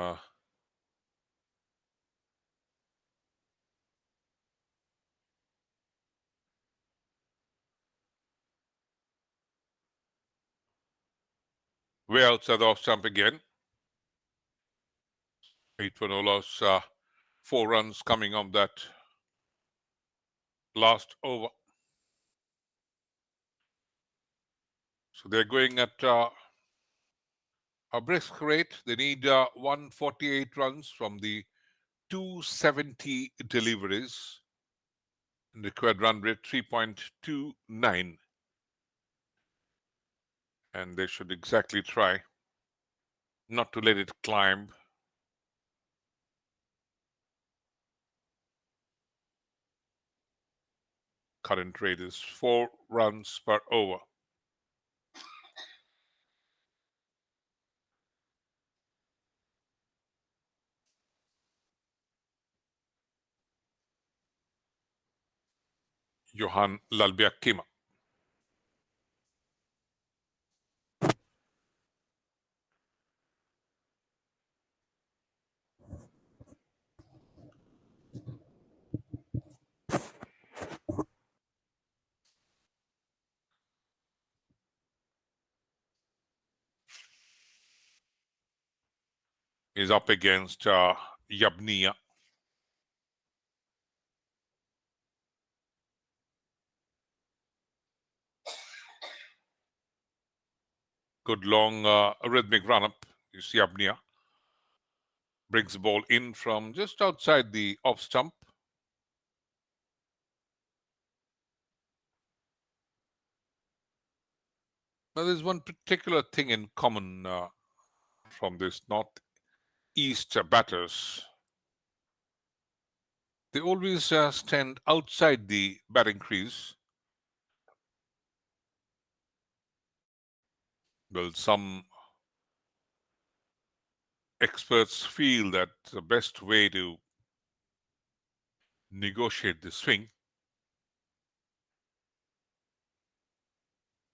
way outside the off stump again. 8 for no loss. 4 runs coming on that last over. So they're going at a brisk rate. They need 148 runs from the 270 deliveries. And required run rate 3.29. And they should exactly try not to let it climb. Current rate is 4 runs per over. Johan Lalbiak-Kima. Is up against Yabnia. Good long rhythmic run-up. You see Yabnia brings the ball in from just outside the off stump. Now, there's one particular thing in common from this northeast batters. They always stand outside the batting crease. Well, some experts feel that the best way to negotiate the swing.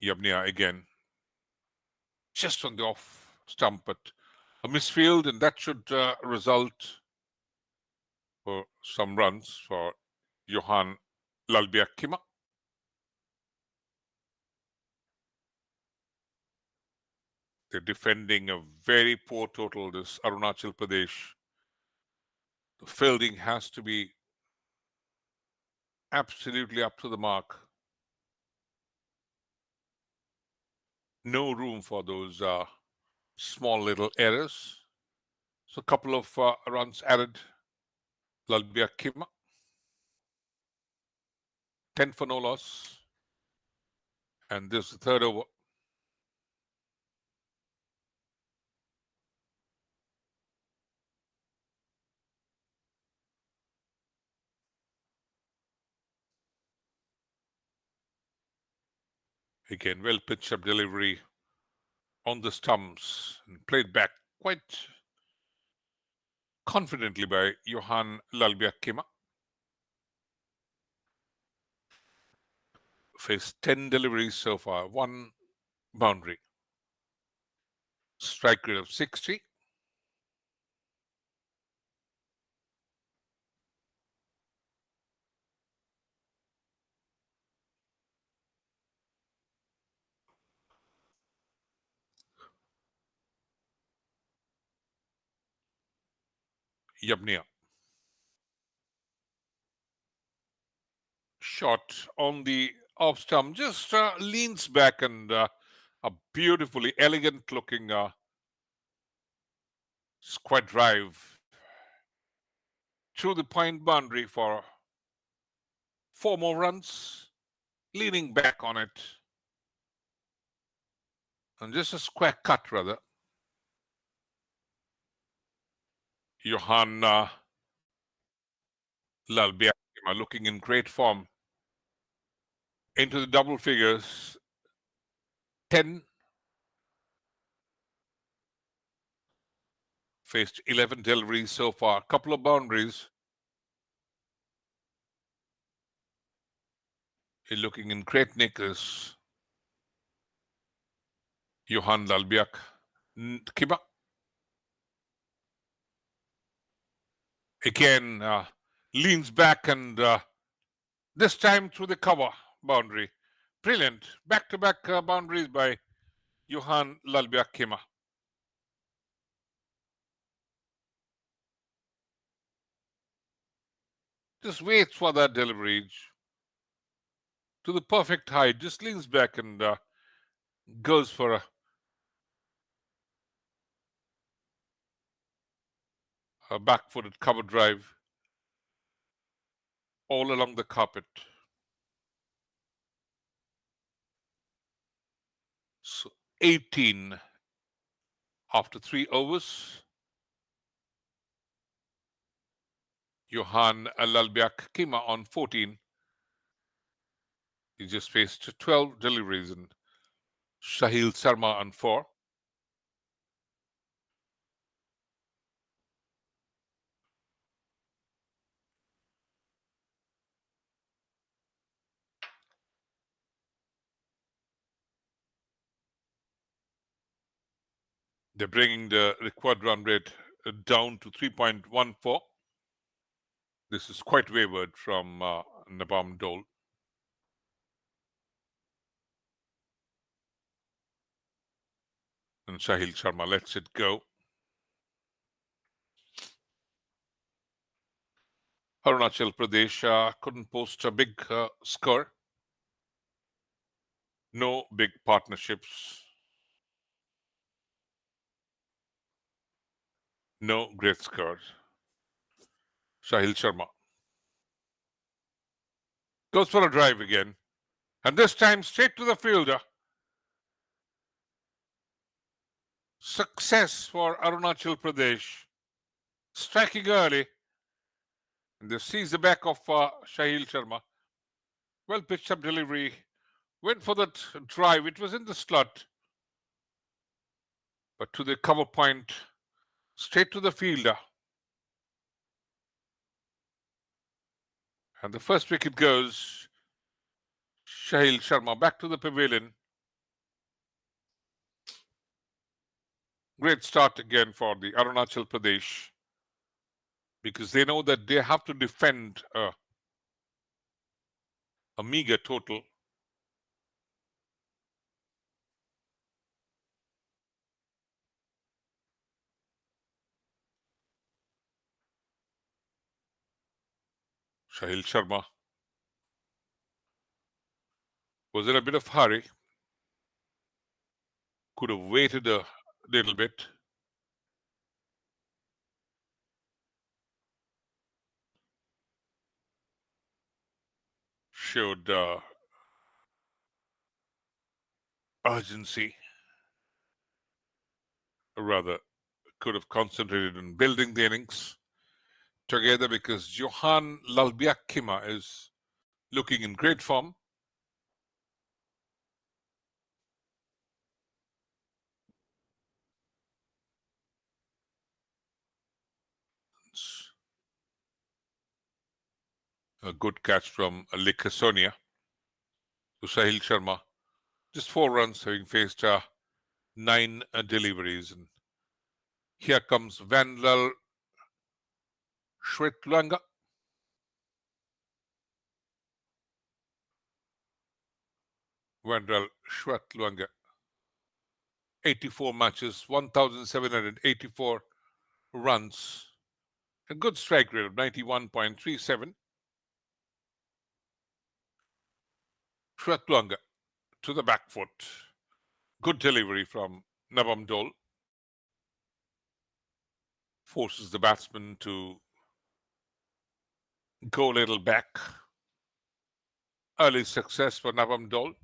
Yabnia again, just on the off stump, but a misfield, and that should result for some runs for Johan Lalbiak-Kima. They're defending a very poor total, this Arunachal Pradesh. The fielding has to be absolutely up to the mark. No room for those small little errors. So a couple of runs added. Lalbiak-Kima, 10 for no loss. And this is the third over. Again, well pitched up delivery on the stumps and played back quite confidently by Johan Lalbiak-Kima. Faced 10 deliveries so far, 1 boundary. Strike rate of 60. Yabnia. Shot on the off stump, just leans back, and a beautifully elegant looking square drive through the point boundary for 4 more runs, leaning back on it. And just a square cut, rather. Johan Lalbiak-Kima looking in great form. Into the double figures. 10. Faced 11 deliveries so far. Couple of boundaries. He's looking in great nick is Johan Lalbiak-Kima. Again, leans back, and this time through the cover boundary. Brilliant. Back-to-back boundaries by Johan Lalbiak-Kima. Just waits for that delivery to the perfect height. Just leans back and goes for a back-footed cover drive all along the carpet. So 18 after 3 overs. Johan Lalbiak-Kima on 14. He just faced 12 deliveries, and Shahil Sharma on 4. They're bringing the required run rate down to 3.14. This is quite wayward from Nabam Dole. And Sahil Sharma lets it go. Arunachal Pradesh couldn't post a big score. No big partnerships. No great scores. Sahil Sharma goes for a drive again. And this time straight to the fielder. Success for Arunachal Pradesh. Striking early. And they seize the back of Sahil Sharma. Well pitched up delivery. Went for that drive. It was in the slot. But to the cover point. Straight to the fielder. And the first wicket goes. Sahil Sharma back to the pavilion. Great start again for the Arunachal Pradesh. Because they know that they have to defend a meager total. Sahil Sharma was in a bit of hurry. Could have waited a little bit. Showed urgency. Or rather, could have concentrated on building the innings together because Johan Lalbiakima is looking in great form. A good catch from Likha Sonia to Sahil Sharma. Just 4 runs, having faced 9 deliveries. And here comes Vandal Shwetlanga. Vandal Shwetlanga. 84 matches, 1,784 runs. A good strike rate of 91.37. Shwetlanga to the back foot. Good delivery from Nabam Dole. Forces the batsman to go a little back. Early success for Nabam Dole.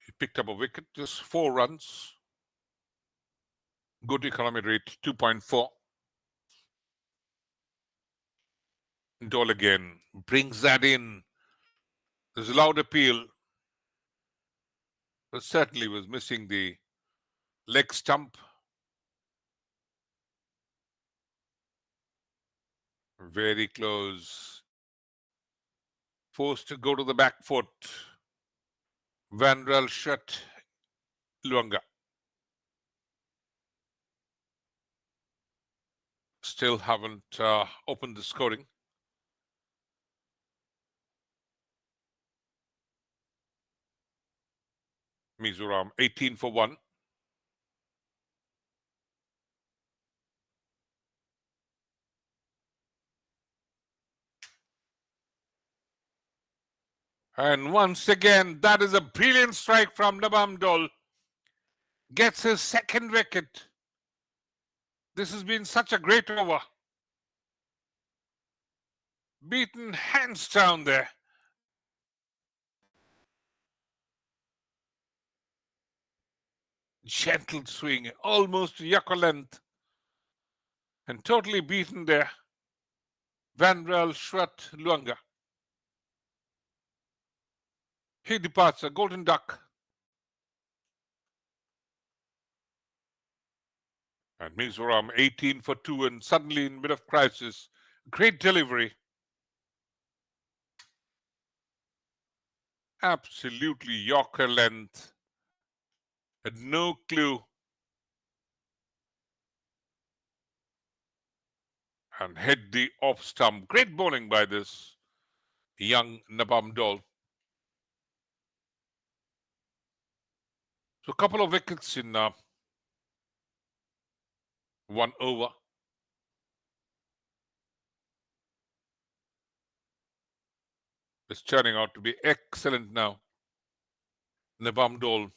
He picked up a wicket, just 4 runs. Good economy rate, 2.4. Dole again brings that in. There's a loud appeal. But certainly was missing the leg stump. Very close. Forced to go to the back foot. Vandal Shut Luanga. Still haven't opened the scoring. Mizoram 18 for 1. And once again, that is a brilliant strike from Nabam Dole. Gets his second wicket. This has been such a great over. Beaten hands down there. Gentle swing, almost Yako length. And totally beaten there. Vandal Shwat Luanga. He departs a golden duck. And Mizoram 18 for 2 and suddenly in mid of crisis. Great delivery. Absolutely Yorker length. Had no clue. And hit the off stump. Great bowling by this young Nabam Dol. So a couple of wickets in 1 over. It's turning out to be excellent now. Nabam Dol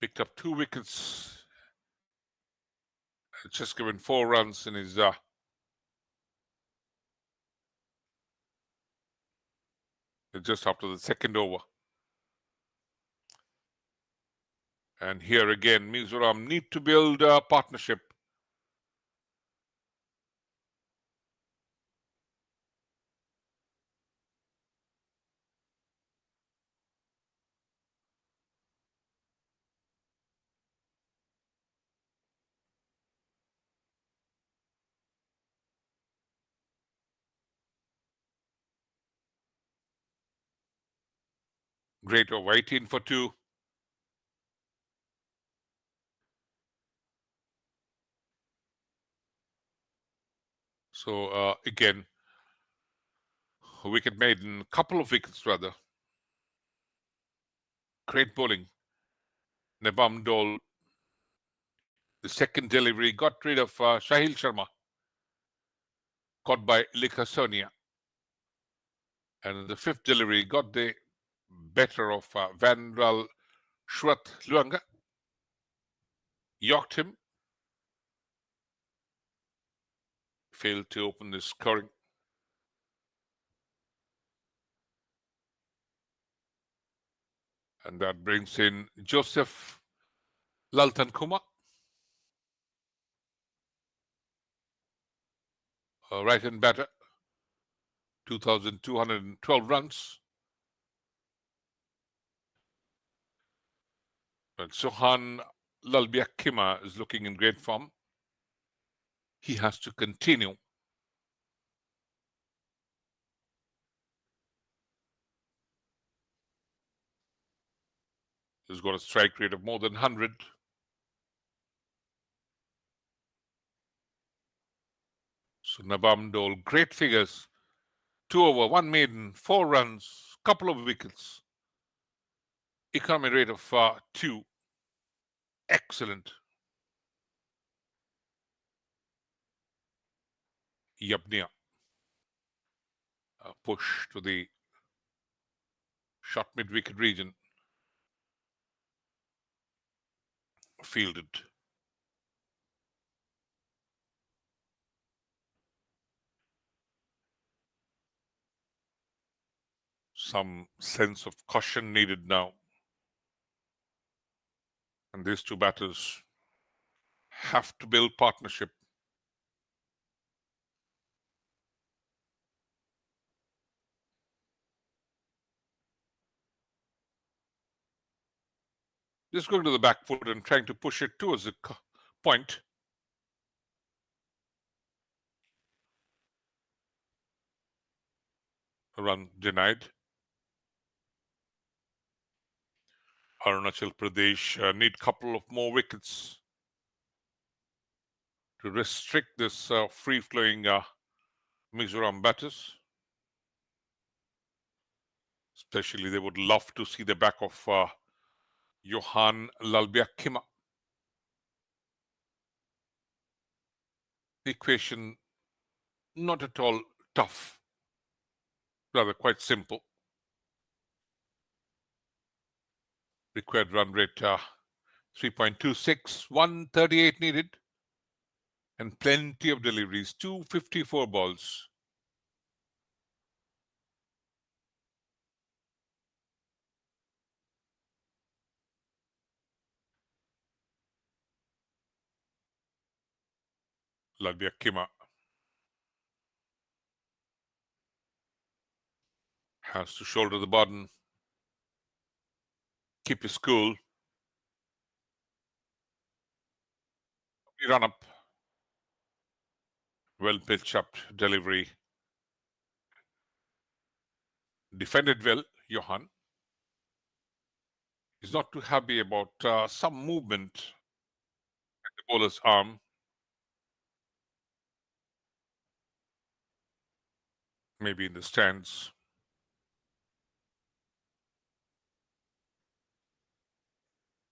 picked up 2 wickets. Just given 4 runs in his just after the second over. And here again, Mizoram need to build a partnership. Great over, 18 for 2. So again, wicket maiden, couple of wickets rather. Great bowling. Nabam Dol, the second delivery, got rid of Shahil Sharma, caught by Likha Sonia. And the fifth delivery got the better of Vandal Shwat Luanga. Yorked him. Failed to open the scoring. And that brings in Joseph Laltan Kumar. Right-hand batter. 2,212 runs. And Sohan Lalbiakima is looking in great form. He has to continue. He's got a strike rate of more than 100. So Nabam Dol, great figures. 2 over, 1 maiden, 4 runs, couple of wickets. Economy rate of 2. Excellent. Yabnia. Push to the short mid-wicket region. Fielded. Some sense of caution needed now. And these two batters have to build partnership. Just going to the back foot and trying to push it towards the point. A run denied. Arunachal Pradesh need couple of more wickets to restrict this free-flowing Mizoram batters. Especially, they would love to see the back of Johan Lalbiakima. The equation not at all tough, rather quite simple. Required run rate 3.26, 138 needed, and plenty of deliveries, 254 balls. Lalbiakima has to shoulder the burden, keep his cool. Run up. Well pitched up delivery. Defended well, Johan. He's not too happy about some movement at the bowler's arm. Maybe in the stands.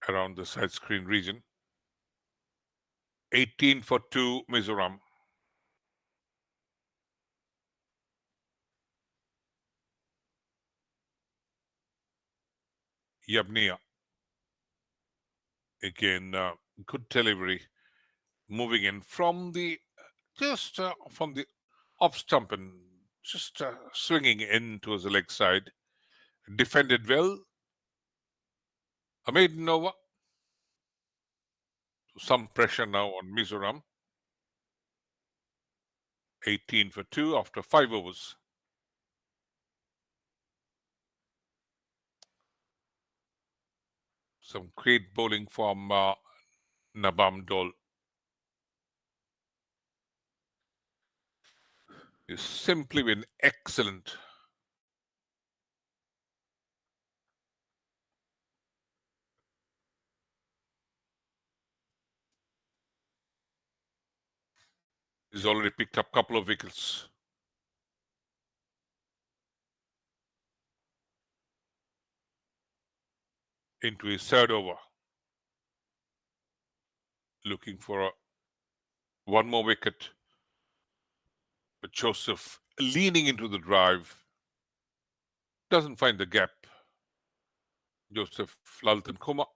Around the side screen region. 18 for 2, Mizoram. Yabnia. Again, good delivery. Moving in from the from the off stump and just swinging in towards the leg side. Defended well. A maiden over. Some pressure now on Mizoram. 18 for 2 after 5 overs. Some great bowling from Nabam Dol. He's simply been excellent. He's already picked up a couple of wickets. Into his third over. Looking for one more wicket. But Joseph leaning into the drive. Doesn't find the gap. Joseph Laltan Kuma.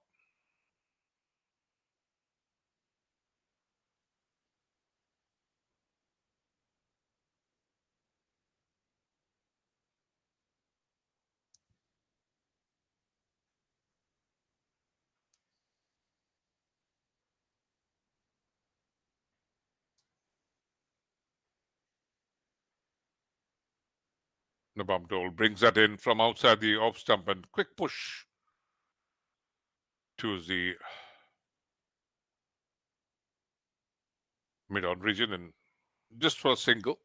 Nabam Dole brings that in from outside the off stump and quick push to the mid-on region and just for a single.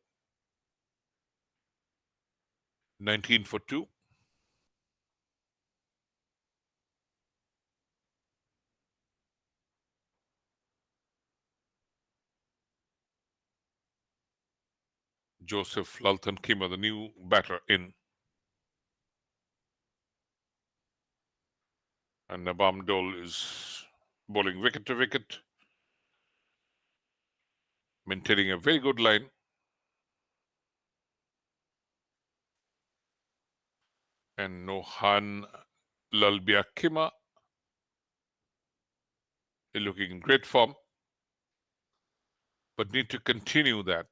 19 for 2. Joseph Laltan Kima, the new batter, in. And Nabam Dole is bowling wicket to wicket, maintaining a very good line. And Nohan Lalbia Kima is looking in great form, but need to continue that.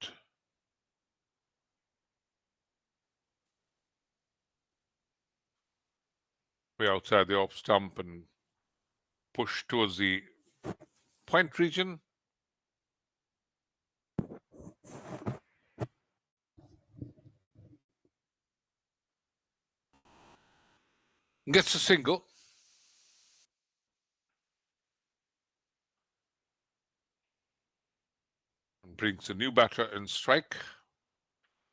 Way outside the off stump and push towards the point region. Gets a single. And brings a new batter in strike.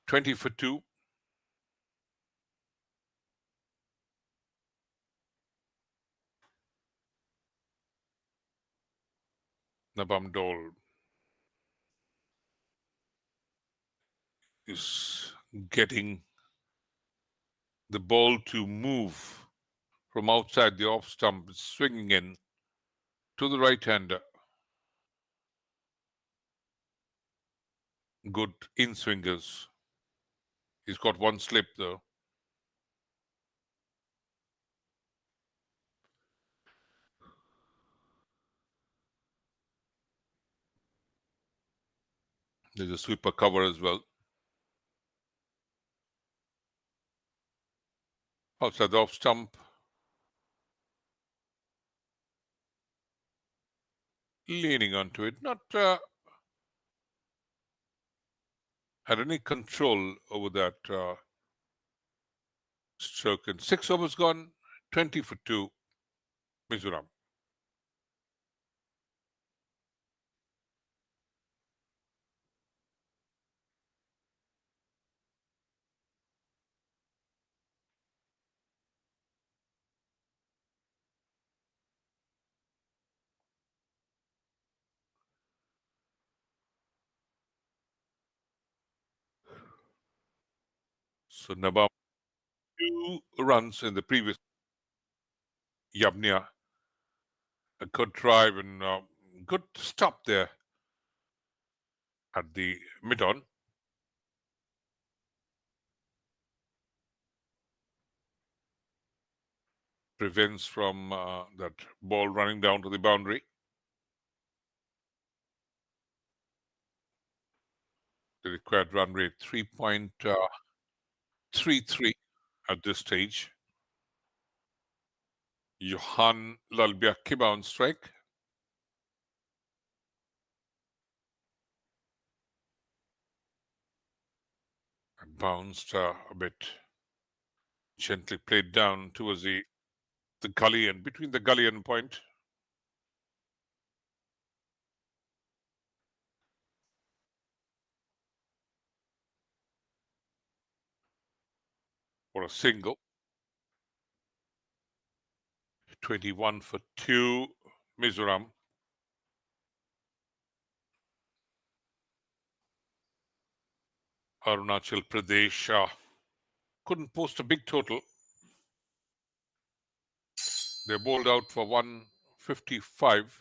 20 for 2. Nabam Dole is getting the ball to move from outside the off stump, swinging in to the right-hander. Good in-swingers. He's got one slip, though. There's a sweeper cover as well. Outside the off stump. Leaning onto it. Not had any control over that stroke. And 6 overs gone. 20 for 2. Mizoram. So Nabam 2 runs in the previous. Yabnia, a good drive and good stop there at the mid-on. Prevents from that ball running down to the boundary. The required run rate 3.33 at this stage. Johan Lalbiakiba on strike. And bounced a bit gently, played down towards the gully and between the gully and point. For a single. 21 for 2, Mizoram. Arunachal Pradesh couldn't post a big total. They bowled out for 155.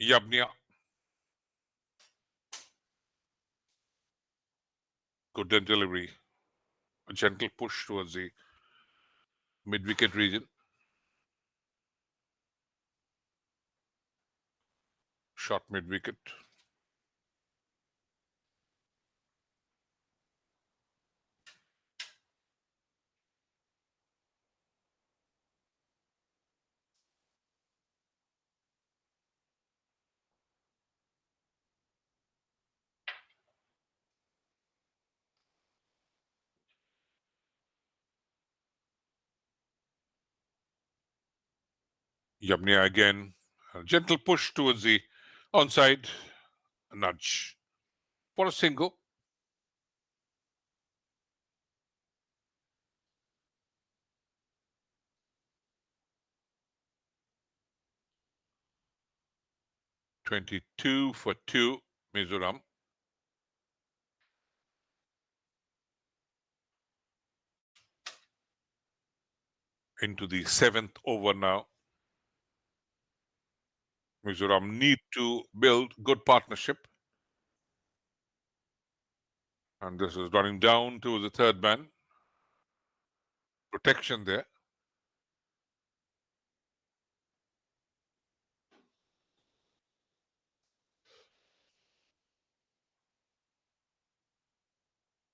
Yabnia. Good delivery. A gentle push towards the mid-wicket region. Shot mid-wicket. Yabnia again. A gentle push towards the onside. A nudge. For a single. "22 for 2, Mizoram. Into the 7th over now. Mizoram need to build good partnership. And this is running down to the third man. Protection there.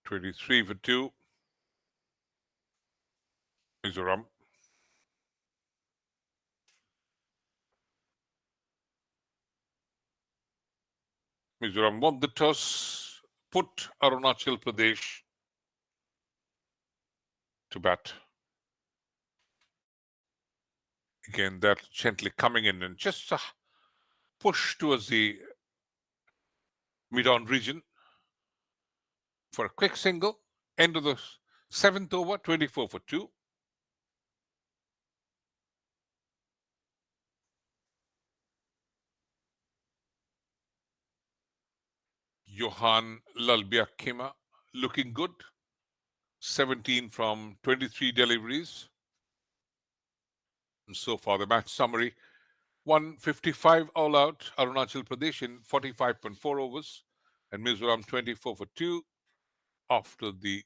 "23 for 2, Mizoram. Mizoram won the toss, put Arunachal Pradesh to bat. Again, that gently coming in and just a push towards the mid-on region for a quick single. End of the 7th over, 24 for 2. Johan Lalbiakima looking good. 17 from 23 deliveries. And so far, the match summary: 155 all out, Arunachal Pradesh in 45.4 overs, and Mizoram 24 for 2 after the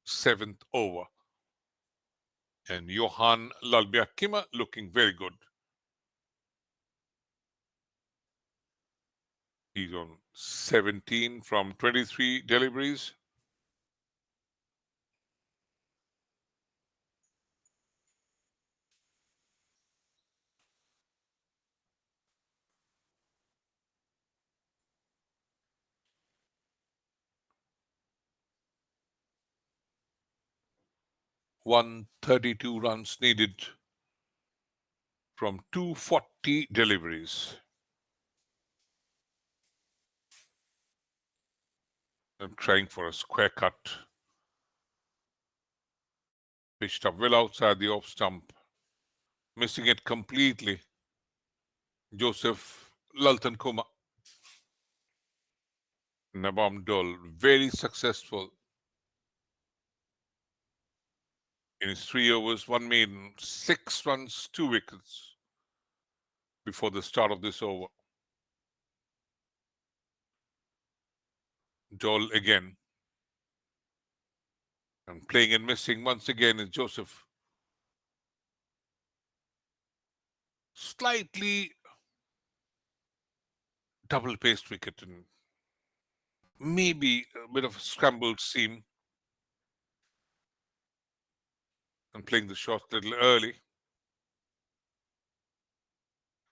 7th over. And Johan Lalbiakima looking very good. He's on 17 from 23 deliveries. "132 runs needed from 240 deliveries." I'm trying for a square cut. Pitched up well outside the off stump, missing it completely. Joseph Laltan Nabam Dol, very successful in his 3 overs, 1 maiden, 6 runs, 2 wickets before the start of this over. Dol again. And playing and missing once again is Joseph. Slightly double-paced wicket and maybe a bit of a scrambled seam. And playing the shot a little early.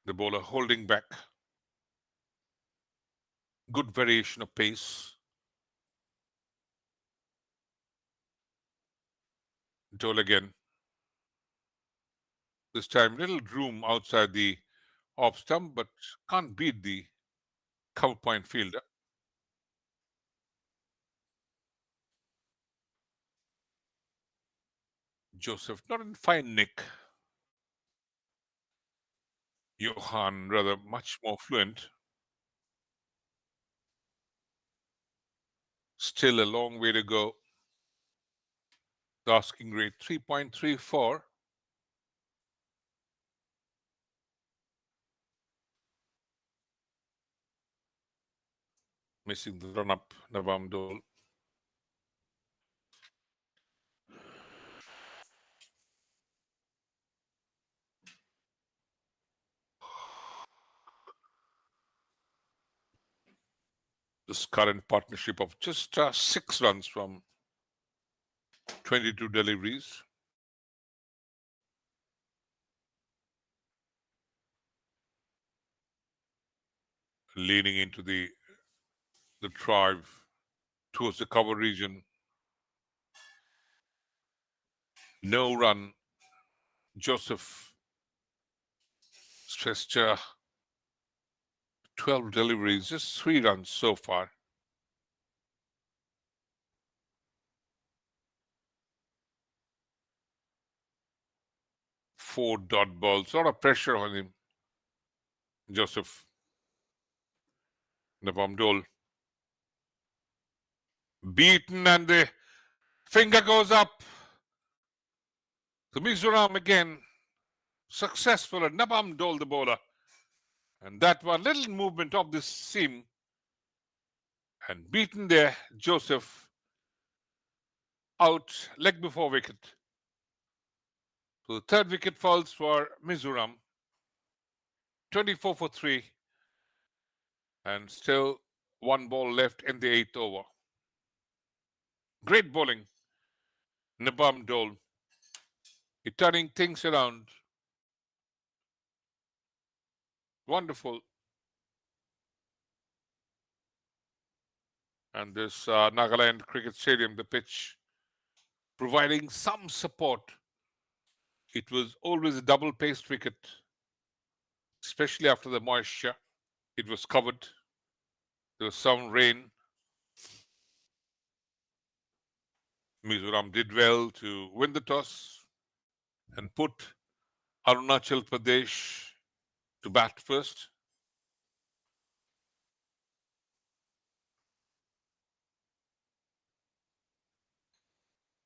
The bowler holding back. Good variation of pace. Dole again. This time, little room outside the off stump, but can't beat the cover point fielder. Joseph, not in fine nick. Johan, rather much more fluent. Still a long way to go. The asking rate 3.34. Missing the run-up, Navam Dole. This current partnership of just 6 runs from 22 deliveries. Leaning into the drive towards the cover region. No run. Joseph stretched 12 deliveries, just 3 runs so far. Four dot balls, a lot of pressure on him. Joseph Navam Dole. Beaten and the finger goes up. The Mizoram again successful, and Nabam Dole the bowler. And that one little movement of this seam and beaten there. Joseph out, leg before wicket. So the third wicket falls for Mizoram. 24 for 3. And still 1 ball left in the 8th over. Great bowling. Nabam Dole. Turning things around. Wonderful. And this Nagaland Cricket Stadium, the pitch, providing some support. It was always a double-paced wicket, especially after the moisture. It was covered. There was some rain. Mizoram did well to win the toss and put Arunachal Pradesh to bat first.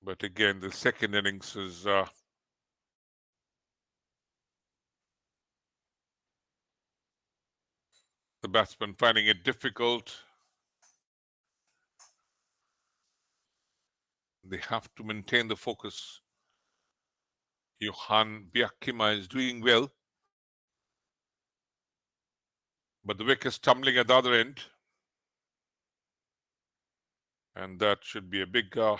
But again, the second innings is the batsman finding it difficult. They have to maintain the focus. Johan Biakima is doing well. But the wicket is tumbling at the other end. And that should be a big cause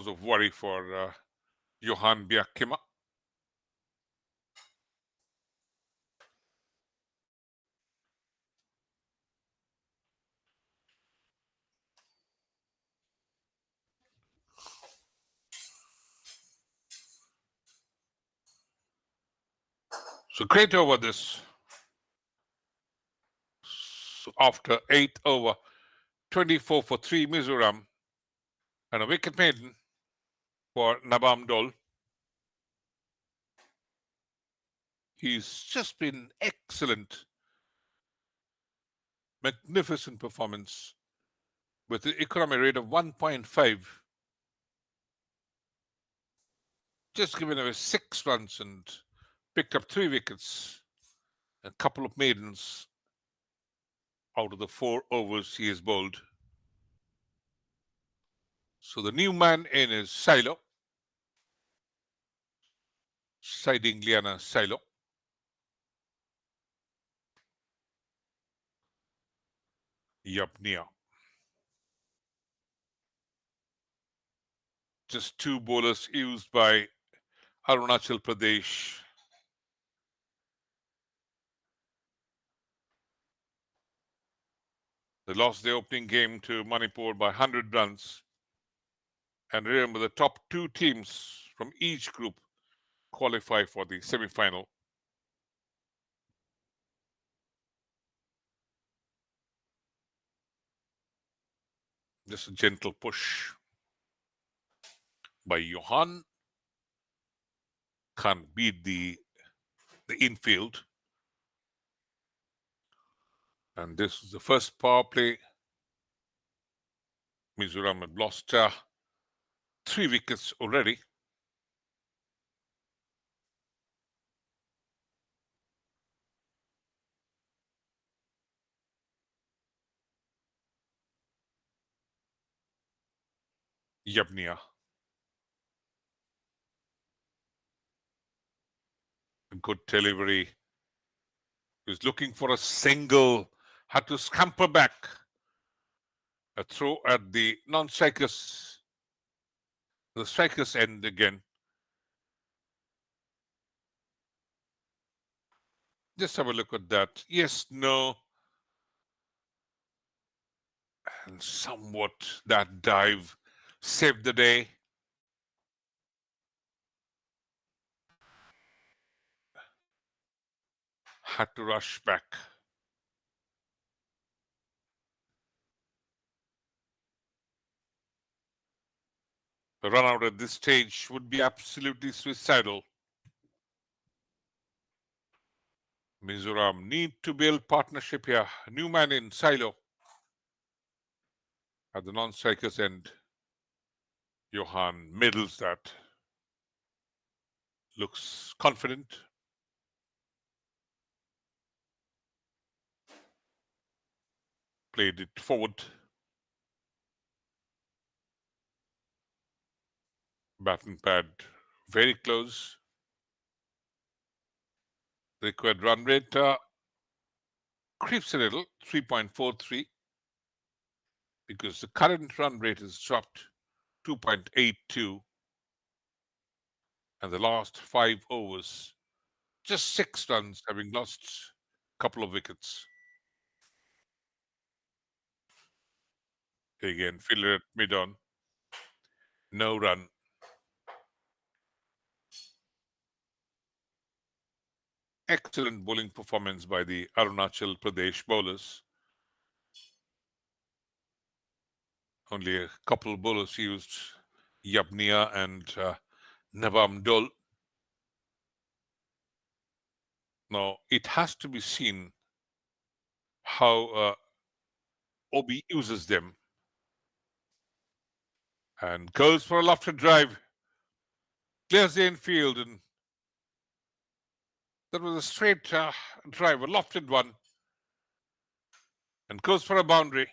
of worry for Johan Biakima. So great over this. So after 8th over, 24 for 3 Mizoram, and a wicket maiden for Nabam Dol. He's just been excellent, magnificent performance with an economy rate of 1.5. Just given away 6 runs and picked up 3 wickets, a couple of maidens out of the 4 overs he has bowled. So the new man in is Silo, siding Liana Silo. Yapnia. Just 2 bowlers used by Arunachal Pradesh. They lost their opening game to Manipur by 100 runs. And remember, the top 2 teams from each group qualify for the semi-final. Just a gentle push by Johan. Can't beat the infield. And this is the first power play. Mizoram had lost 3 wickets already. Yabnia. A good delivery. He was looking for a single. Had to scamper back. A throw at the non-strikers. The strikers end again. Just have a look at that. Yes, no. And somewhat that dive saved the day. Had to rush back. The run out at this stage would be absolutely suicidal. Mizoram need to build partnership here. New man in Silo at the non-strikers end. Johan middles that. Looks confident. Played it forward. Bat and pad very close. Required run rate creeps a little, 3.43, because the current run rate is dropped 2.82, and the last 5 overs, just 6 runs, having lost a couple of wickets. Again, fielder at mid-on, no run. Excellent bowling performance by the Arunachal Pradesh bowlers. Only a couple of bowlers used, Yabnia and Nabam Dol. Now, it has to be seen how Obi uses them. And goes for a lofted drive. Clears the infield, and that was a straight drive, a lofted one. And goes for a boundary.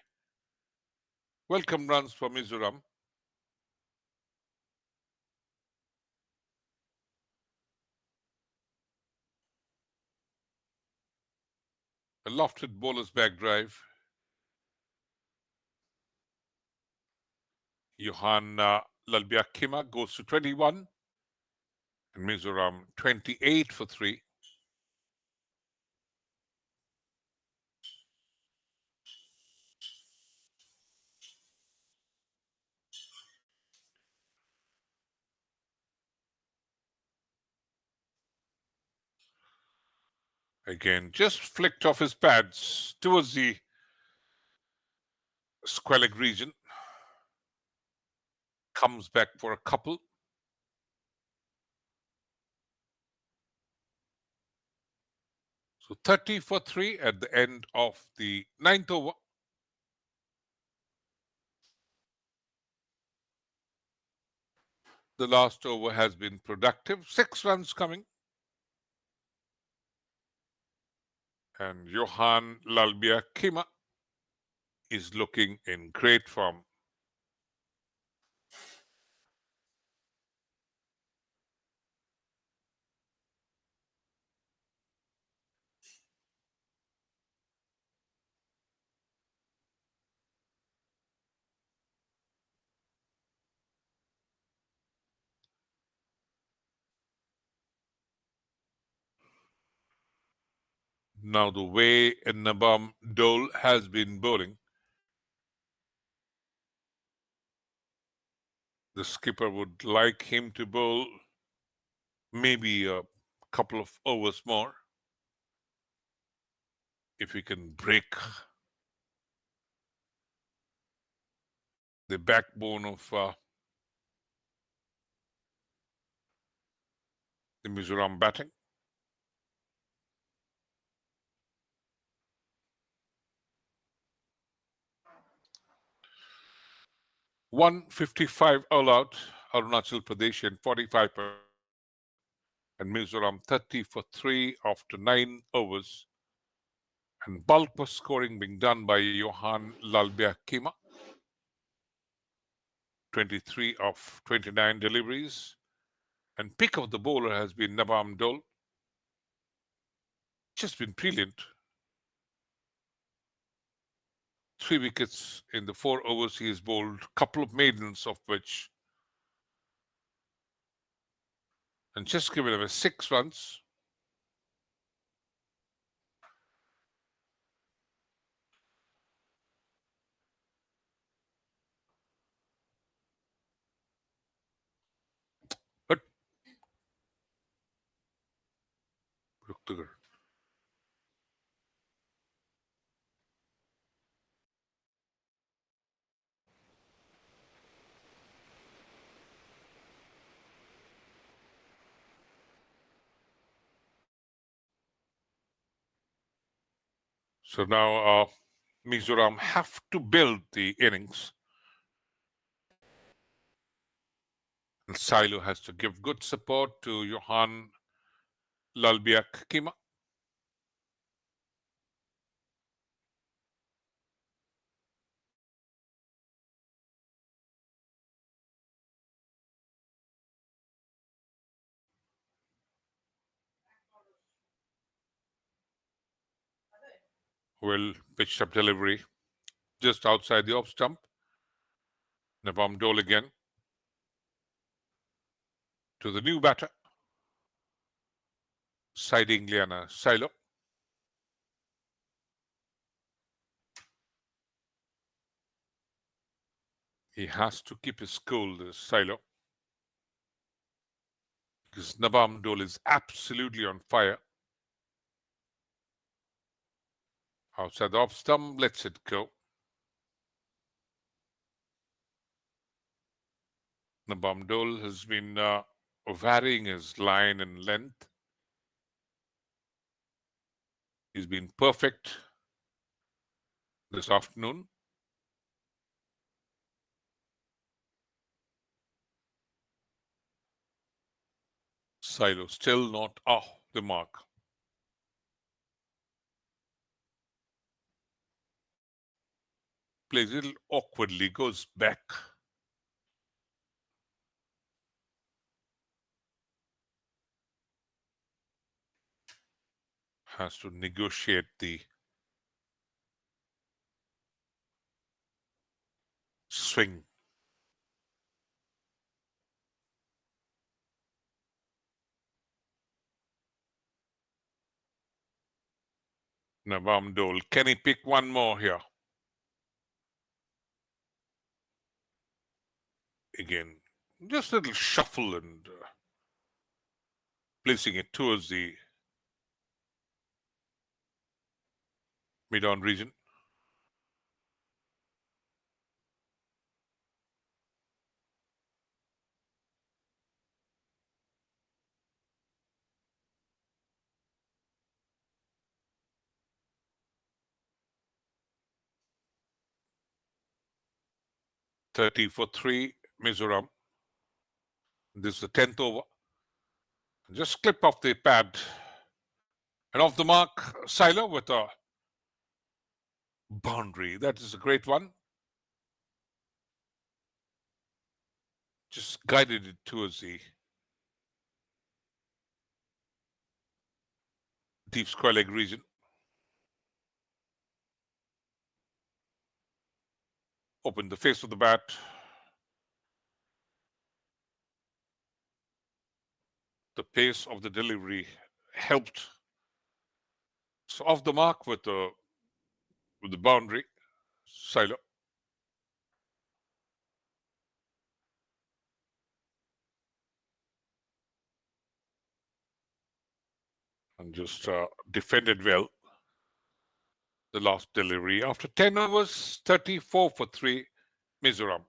Welcome runs for Mizoram. A lofted bowler's back drive. Johan Lalbiakima goes to 21. And Mizoram 28 for 3. Again, just flicked off his pads towards the Squalic region comes back for a couple. So 30 for 3 at the end of the 9th over. The last over has been productive. 6 runs coming. And Johan Lalbia Kima is looking in great form. Now, the way Nabam Dole has been bowling, the skipper would like him to bowl maybe a couple of overs more. If we can break the backbone of the Mizoram batting. $155 all out, Arunachal Pradesh and 45, and Mizoram 30 for 3 after 9 overs. And bulk was scoring being done by Johan Lalbia Kima. 23 of 29 deliveries. And pick of the bowler has been Nabam Dole. Just been brilliant. 3 wickets in the 4 overs he has bowled, couple of maidens of which, and just given away 6 runs. But so now Mizoram have to build the innings. And Silo has to give good support to Johan Lalbiak Kima. Will pitch up delivery just outside the off stump. Nabam Dole again to the new batter, siding Liana Silo. He has to keep his cool, this Silo, because Nabam Dole is absolutely on fire. Outside the off stump, lets it go. Nabam Dole has been varying his line and length. He's been perfect this afternoon. Silo still not off the mark. Plays a little awkwardly, goes back. Has to negotiate the swing. Nabam Dole, can he pick one more here? Again, just a little shuffle and placing it towards the mid-on region. 30 for 3, Mizoram. This is the 10th over. Just clip off the pad. And off the mark, Seiler with a boundary. That is a great one. Just guided it towards the deep square leg region. Opened the face of the bat. The pace of the delivery helped. So off the mark with the boundary, Seiler. And just defended well the last delivery. After 10 overs, 34 for 3, Mizoram.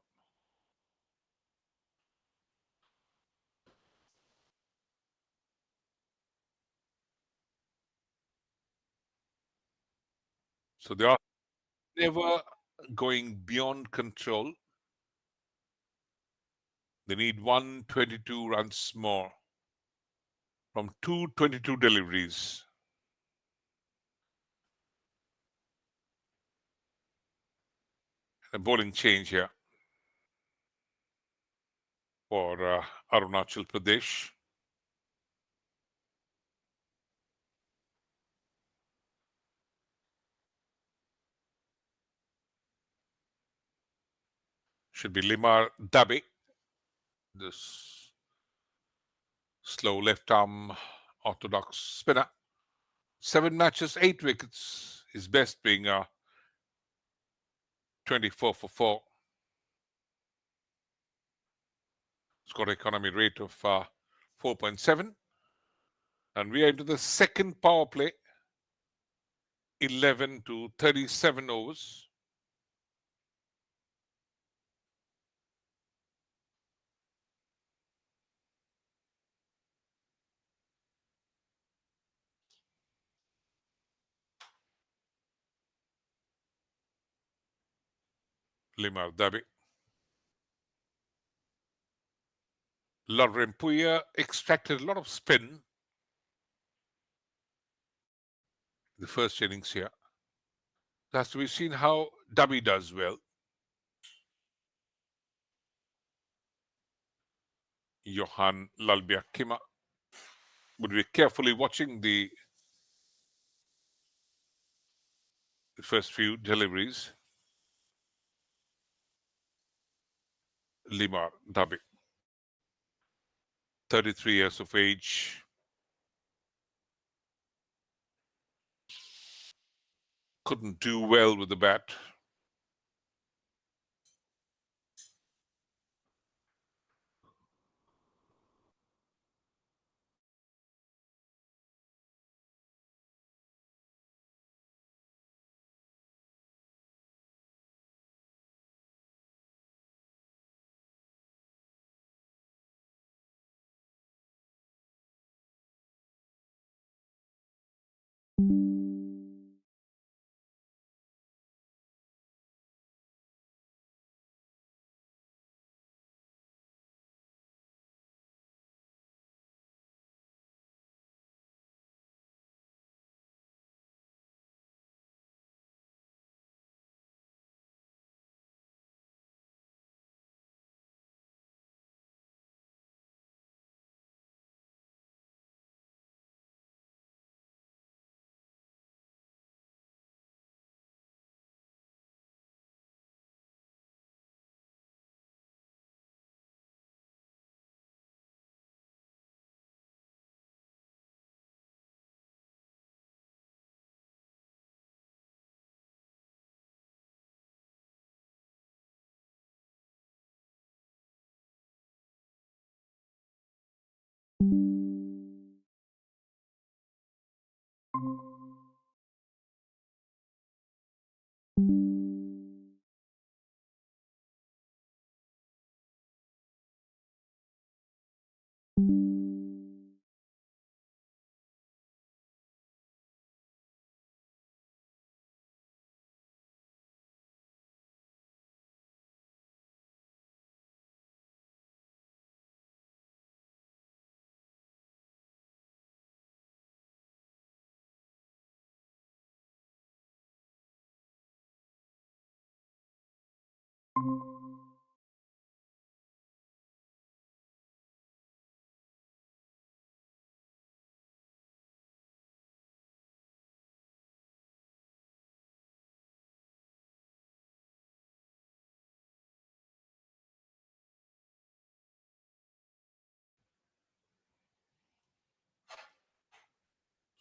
So they are never going beyond control. They need 122 runs more from 222 deliveries. A bowling change here for Arunachal Pradesh. Should be Limar Dabe, this slow left arm orthodox spinner. 7 matches, 8 wickets. His best being 24 for 4. Scored economy rate of 4.7. And we are into the second power play. 11 to 37 overs. Limar Dabe. Larempuya extracted a lot of spin the first innings here. It has to be seen how Dabi does well. Johan Lalbiakima would be carefully watching the first few deliveries. Limar Dabi, 33 years of age. Couldn't do well with the bat.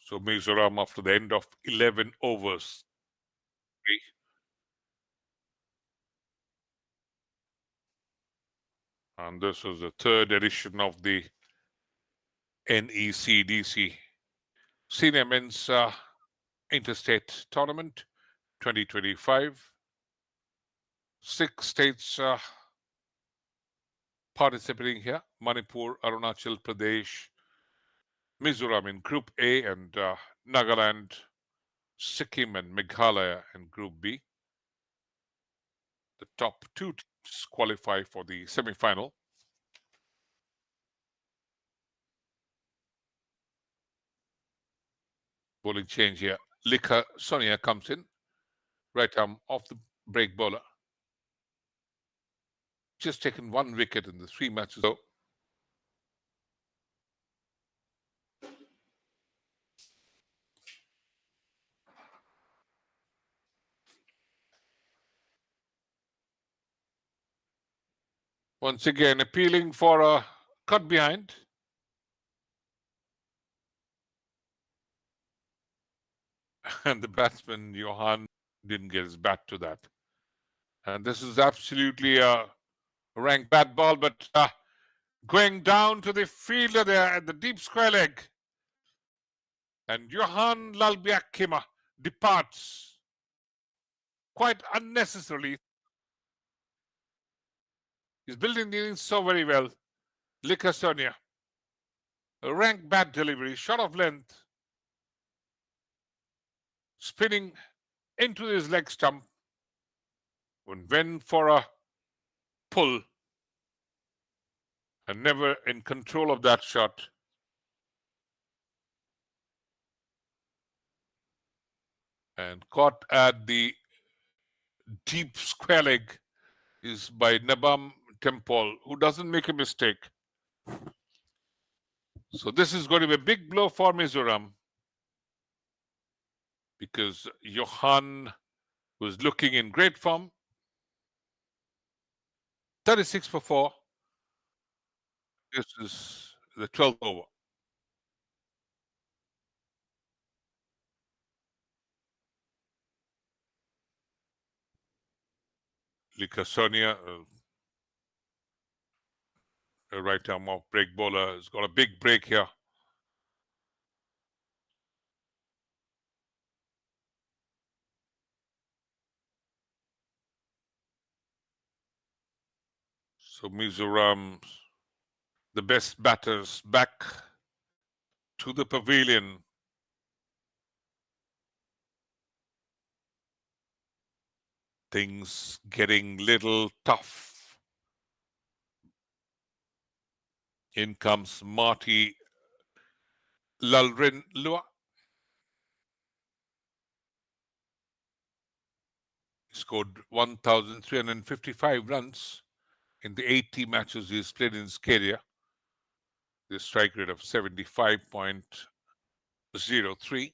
So Mizoram, after the end of 11 overs. And this is the third edition of the NECDC Senior Men's Interstate Tournament 2025. 6 states participating here: Manipur, Arunachal Pradesh, Mizoram in Group A, and Nagaland, Sikkim, and Meghalaya in Group B. The top 2 teams qualify for the semi-final. Bowling change here. Lika Sonia comes in, right arm off the break bowler. Just taken 1 wicket in the 3 matches. So once again, appealing for a cut behind. And the batsman, Johan, didn't get his bat to that. And this is absolutely a rank bad ball, but going down to the fielder there at the deep square leg. And Johan Lalbiakima departs quite unnecessarily. He's building the innings so very well. Lika Sonia. A rank bad delivery, short of length. Spinning into his leg stump. Went for a pull. And never in control of that shot. And caught at the deep square leg is by Nabam Tempol, who doesn't make a mistake. So this is going to be a big blow for Mizoram, because Johan was looking in great form. 36 for 4. This is the 12th over. Lika Sonia, a right arm off break bowler, has got a big break here. So Mizoram, the best batters, back to the pavilion. Things getting little tough. In comes Marty Lalrin Lua. He scored 1,355 runs in the 80 matches he's played in his career. The strike rate of 75.03.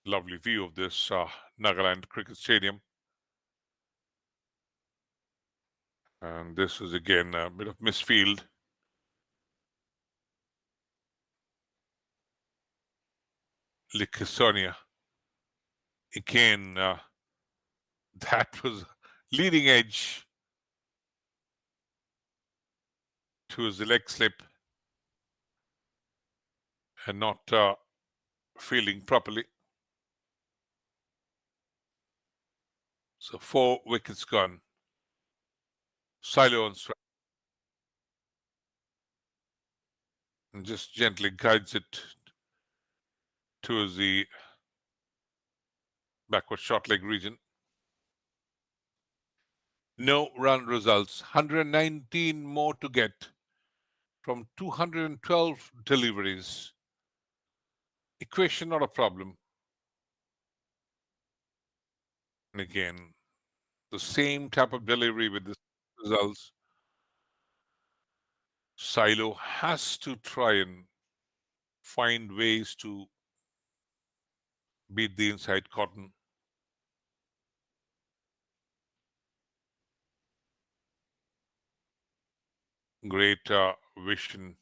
Lovely view of this Nagaland Cricket Stadium. And this is again a bit of misfield. Likasonia. Again, that was leading edge to his leg slip and not fielding properly. So 4 wickets gone. Silo on strike. And just gently guides it towards the backward short leg region. No run results. 119 more to get from 212 deliveries. Equation not a problem. And again, the same type of delivery with the results. Silo has to try and find ways to beat the inside cotton. Great vision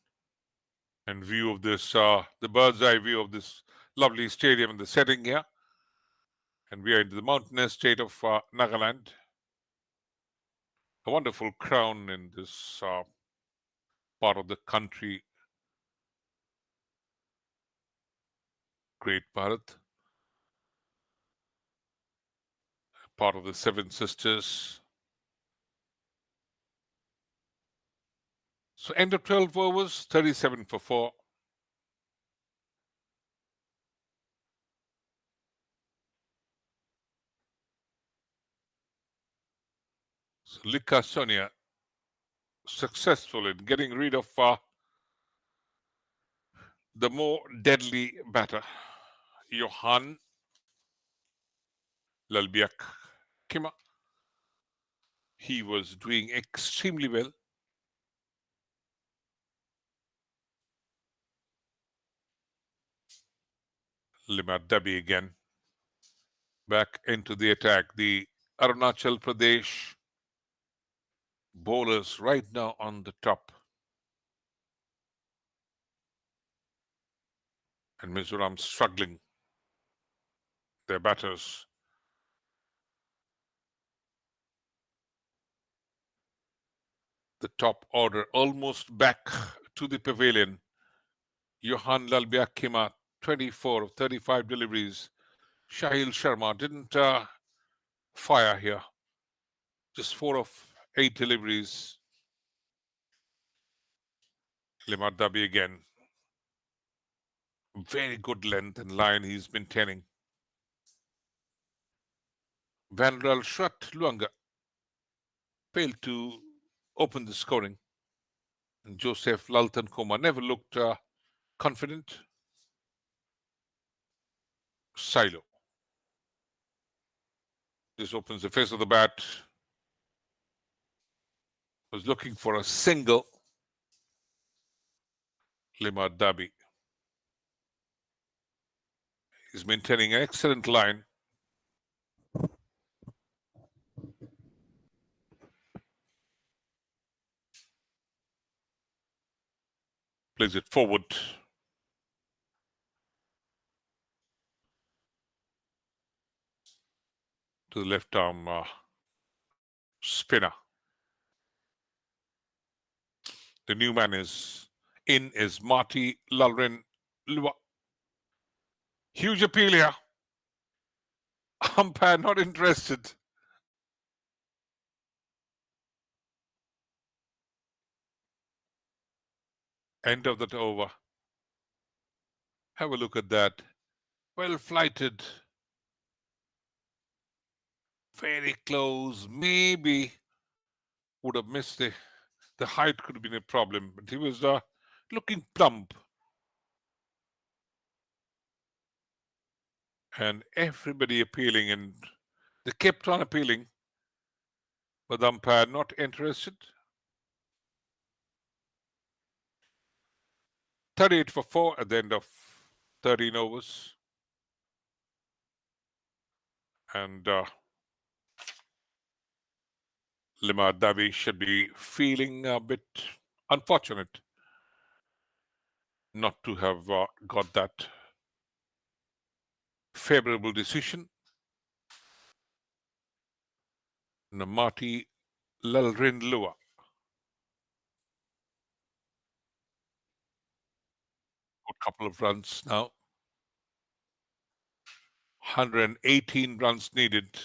And view of this, the bird's eye view of this lovely stadium in the setting here. And we are in the mountainous state of Nagaland. A wonderful crown in this part of the country. Great Bharat. Part of the Seven Sisters. So end of 12 overs, 37 for 4. So Lika Sonia successful in getting rid of the more deadly batter, Johan Lalbiak Kima. He was doing extremely well. Limad Dabi again. Back into the attack. The Arunachal Pradesh bowlers right now on the top. And Mizoram struggling. Their batters. The top order almost back to the pavilion. Johan Lalbiak Kima, 24 of 35 deliveries. Shahil Sharma didn't fire here. Just 4 of 8 deliveries. Limad Dabi again. Very good length and line he's maintaining. Vanral Shrat Luanga failed to open the scoring. And Joseph Laltan Koma never looked confident. Silo. This opens the face of the bat. Was looking for a single. Limad Dabi is maintaining an excellent line. Plays it forward. To the left arm spinner. The new man is Marty Lalren Lua. Huge appeal here. Umpire not interested. End of that over. Have a look at that. Well flighted. Very close. Maybe would have missed the height could have been a problem, but he was looking plump. And everybody appealing, and they kept on appealing, but the umpire not interested. 38 for 4 at the end of 13 overs. And Limad Dabi should be feeling a bit unfortunate not to have got that favorable decision. Namati Lalrin Lua. A couple of runs now. 118 runs needed.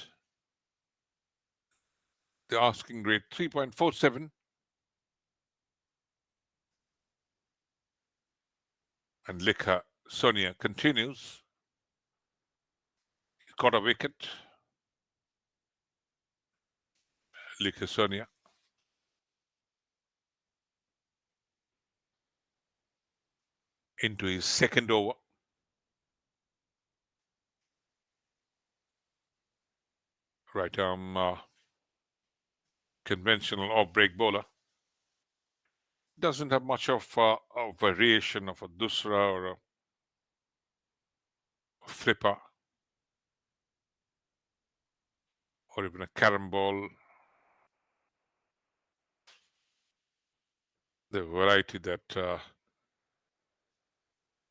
The asking rate 3.47. And Lika Sonia continues. He's got a wicket. Lika Sonia. Into his second over. Right arm conventional off-break bowler. Doesn't have much of a variation of a dusra or a flipper or even a carom ball. The variety that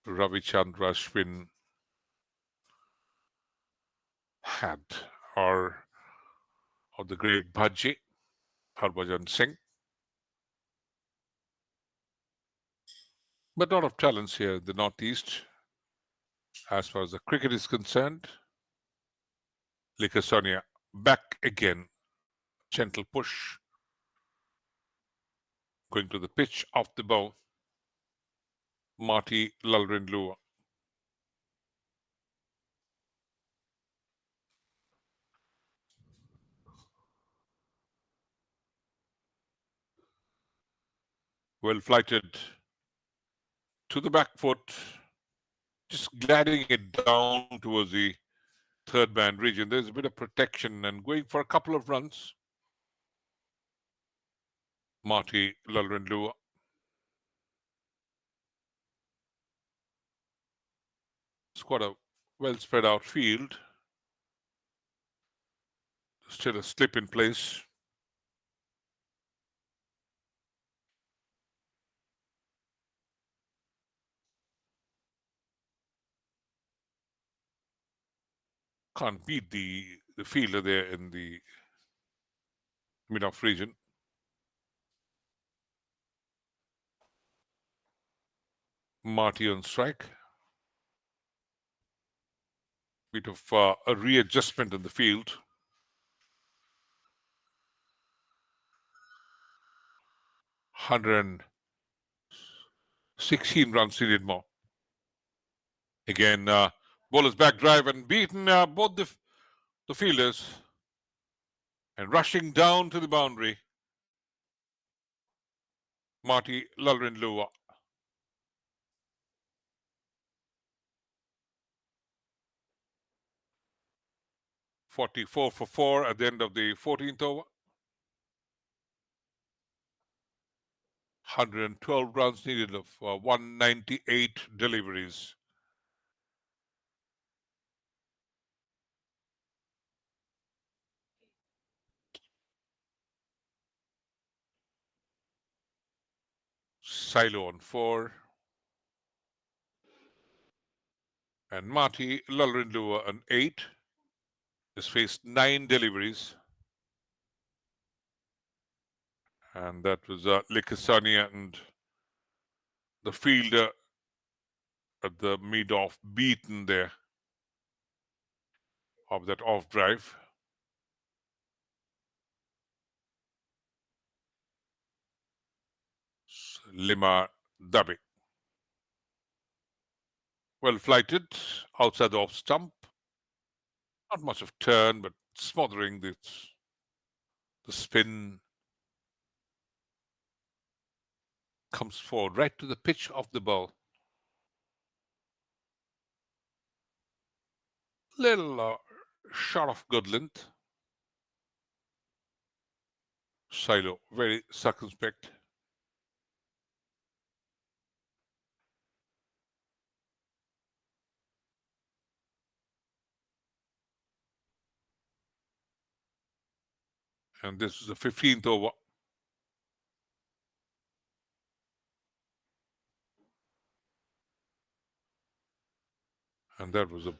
Ravichandra Ashwin had, or the great Bhaji, Harbhajan Singh. But a lot of talents here in the Northeast. As far as the cricket is concerned, Lika Sonia back again. Gentle push. Going to the pitch off the ball. Marty Lalrinlua. Well flighted to the back foot. Just gliding it down towards the third man region. There's a bit of protection and going for a couple of runs. Marty Lalrinlua. It's quite a well spread out field. Still a slip in place. Can't beat the fielder there in the mid-off region. Marty on strike. Bit of a readjustment in the field. 116 runs needed more. Again, bowler's back drive and beaten both the fielders and rushing down to the boundary. Marty Lalrinlua. 44 for 4 at the end of the 14th over. 112 runs needed of 198 deliveries. Silo on 4. And Marty Lalrinlua on 8. Has faced 9 deliveries. And that was Likasani and the fielder at the mid-off beaten there of that off drive. Lima Dabi. Well flighted outside the off stump. Not much of turn, but smothering the spin. Comes forward right to the pitch of the ball. Little shot of good length. Silo, very circumspect. And this is the 15th over. And that was a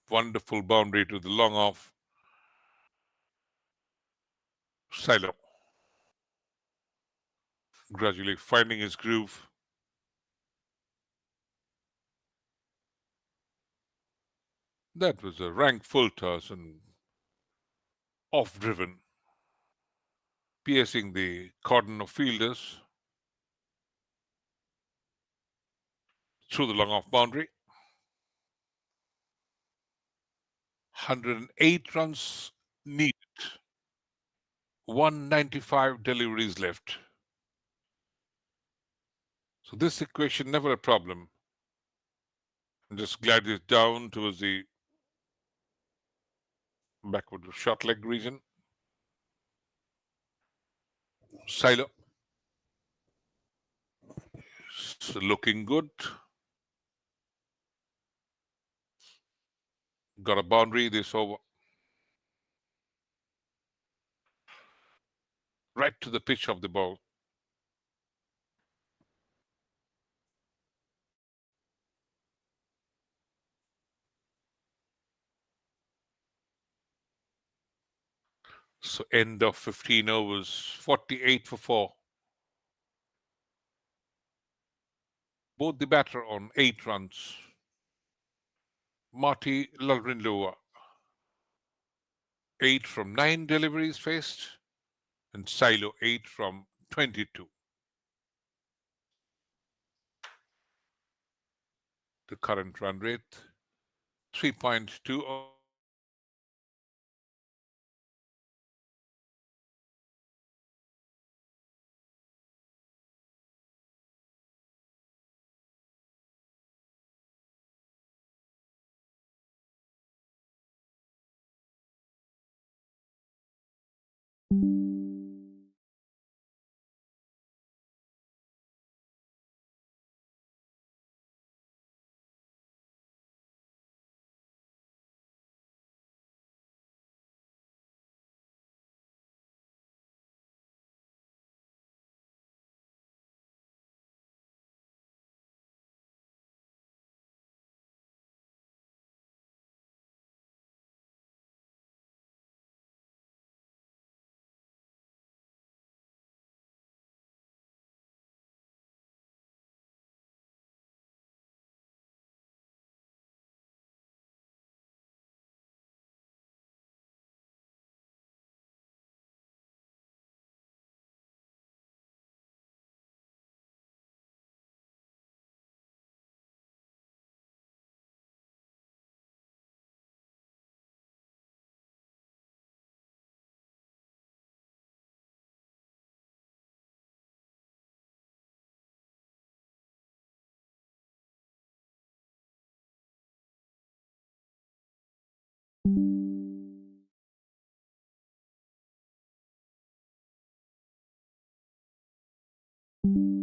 wonderful boundary to the long off. Silo. Gradually finding his groove. That was a rank full toss and off-driven, piercing the cordon of fielders through the long off boundary. 108 runs needed. 195 deliveries left. So this equation never a problem. And just glide this down towards the backward short leg region. Silo. So looking good. Got a boundary this over. Right to the pitch of the ball. So end of 15 overs, 48 for 4. Both the batter on 8 runs. Marty Lalrinloa, 8 from 9 deliveries faced, and Silo 8 from 22. The current run rate 3.2 overs per innings.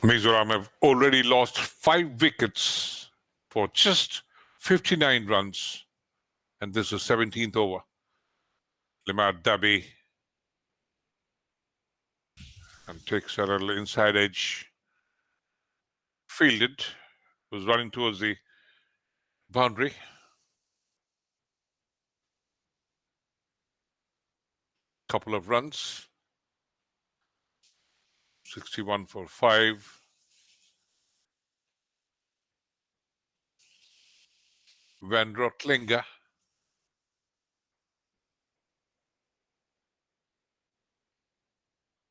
Mizoram have already lost 5 wickets for just 59 runs, and this is 17th over. Limad Dabi and takes a little inside edge. Fielded, was running towards the boundary. Couple of runs. 61 for 5. Van Rotlinga.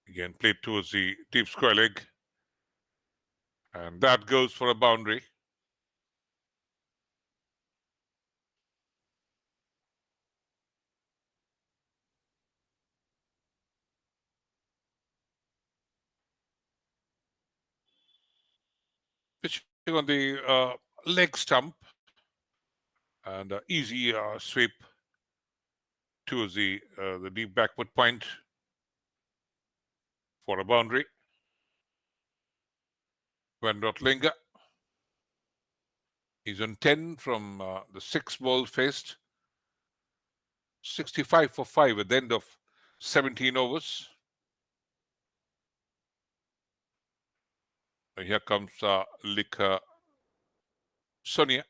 Again, played towards the deep square leg. And that goes for a boundary. Pitching on the leg stump. And easy sweep towards the deep backward point for a boundary. Van Rotlinga. He's on 10 from the 6 balls faced. 65 for 5 at the end of 17 overs. And here comes Lika Sonia.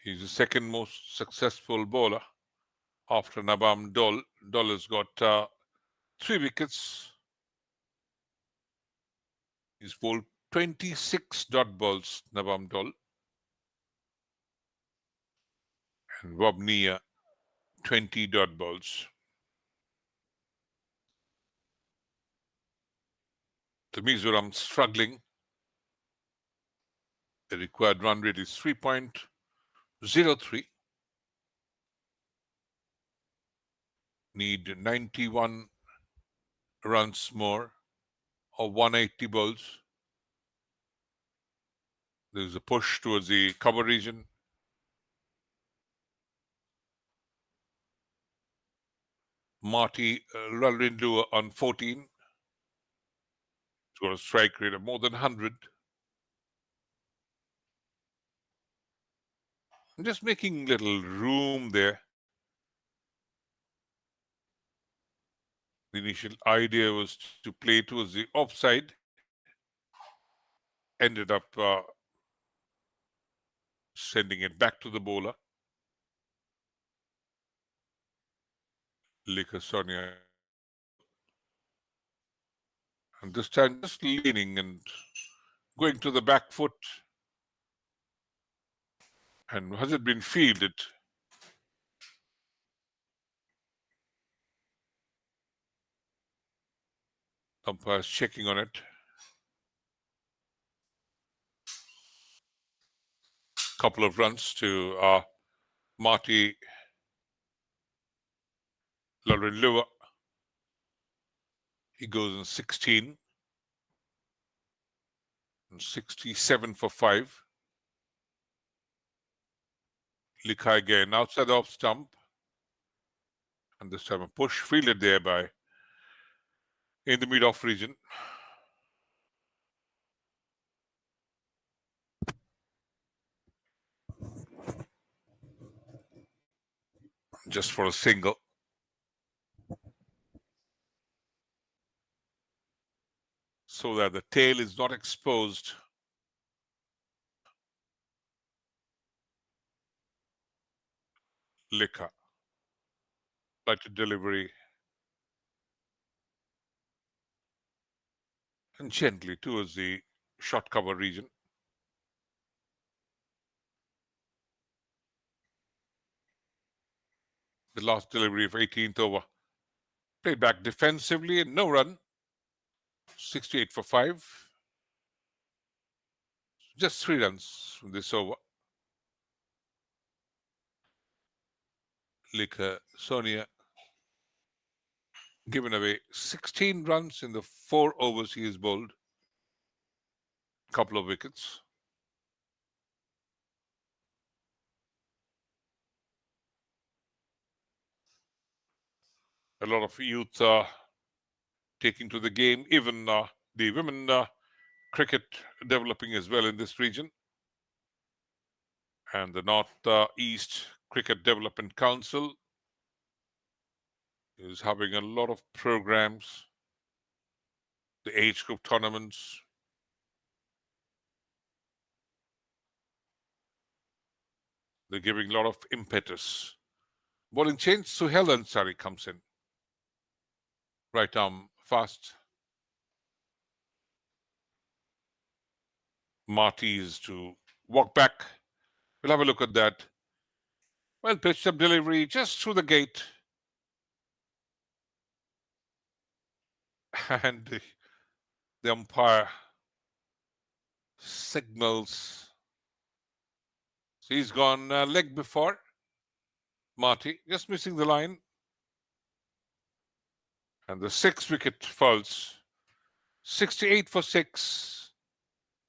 He's the second most successful bowler after Nabam Dol. Dol has got 3 wickets. He's bowled 26 dot balls, Nabam Dol. And Bob Nia, 20 dot balls. The Mizoram struggling. The required run rate is 3.03. Need 91 runs more or 180 balls. There's a push towards the cover region. Marty Lalrindu on 14. He's got a strike rate of more than 100. I'm just making little room there. The initial idea was to play towards the offside. Ended up sending it back to the bowler. Lika Sonia. And this time just leaning and going to the back foot. And has it been fielded? Umpire's checking on it. Couple of runs to Marty Lalrindu. He goes in 16. And 67 for 5. Lika again outside the off stump. And this time a push fielded there by in the mid-off region. Just for a single. So that the tail is not exposed. Lika. Lighted delivery. And gently towards the short cover region. The last delivery of 18th over. Played back defensively and no run. 68 for 5. Just 3 runs from this over. Lika Sonia given away 16 runs in the 4 overs he has bowled. Couple of wickets. A lot of youth taking to the game, even the women cricket developing as well in this region. And the North-East Cricket Development Council is having a lot of programs, the age group tournaments. They're giving a lot of impetus. Bowling change, Suhail Ansari comes in. Right arm fast. Marty is to walk back. We'll have a look at that. Well pitched up delivery just through the gate. And the umpire signals. So he's gone leg before. Marty just missing the line. And the 6-wicket falls. 68 for 6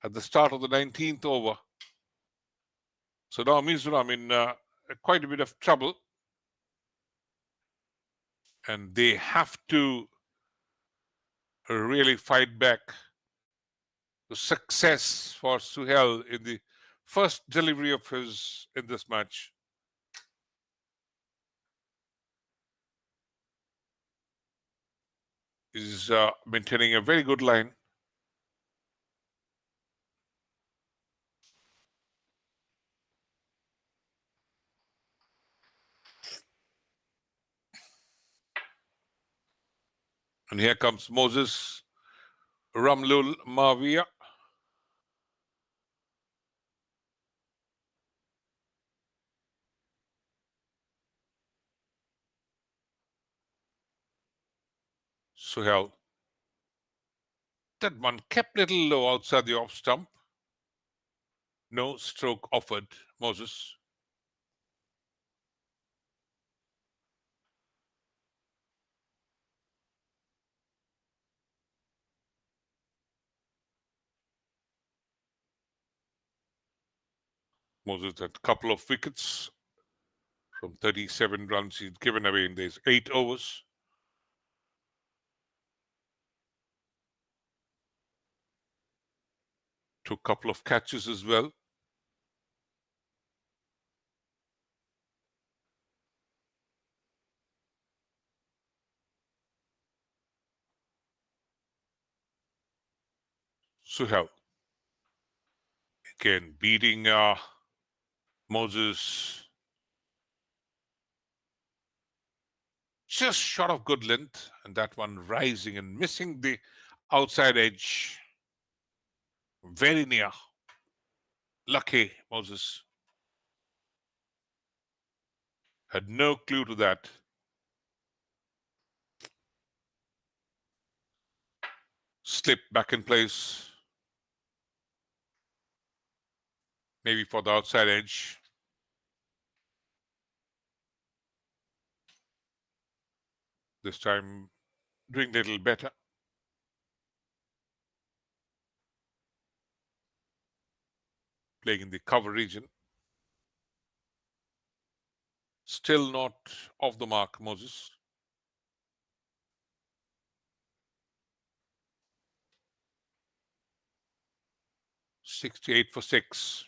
at the start of the 19th over. So now Mizoram in quite a bit of trouble. And they have to really fight back. The success for Suhail in the first delivery of his in this match. Is maintaining a very good line. And here comes Moses Ramlul Mavia. Suhail. That one kept little low outside the off stump. No stroke offered, Moses. Moses had a couple of wickets from 37 runs he'd given away in these 8 overs. Took a couple of catches as well. Suhail. Again, beating Moses. Just short of good length, and that one rising and missing the outside edge. Very near. Lucky Moses. Had no clue to that. Slip back in place. Maybe for the outside edge. This time doing a little better. Playing in the cover region. Still not off the mark, Moses. .68 for 6.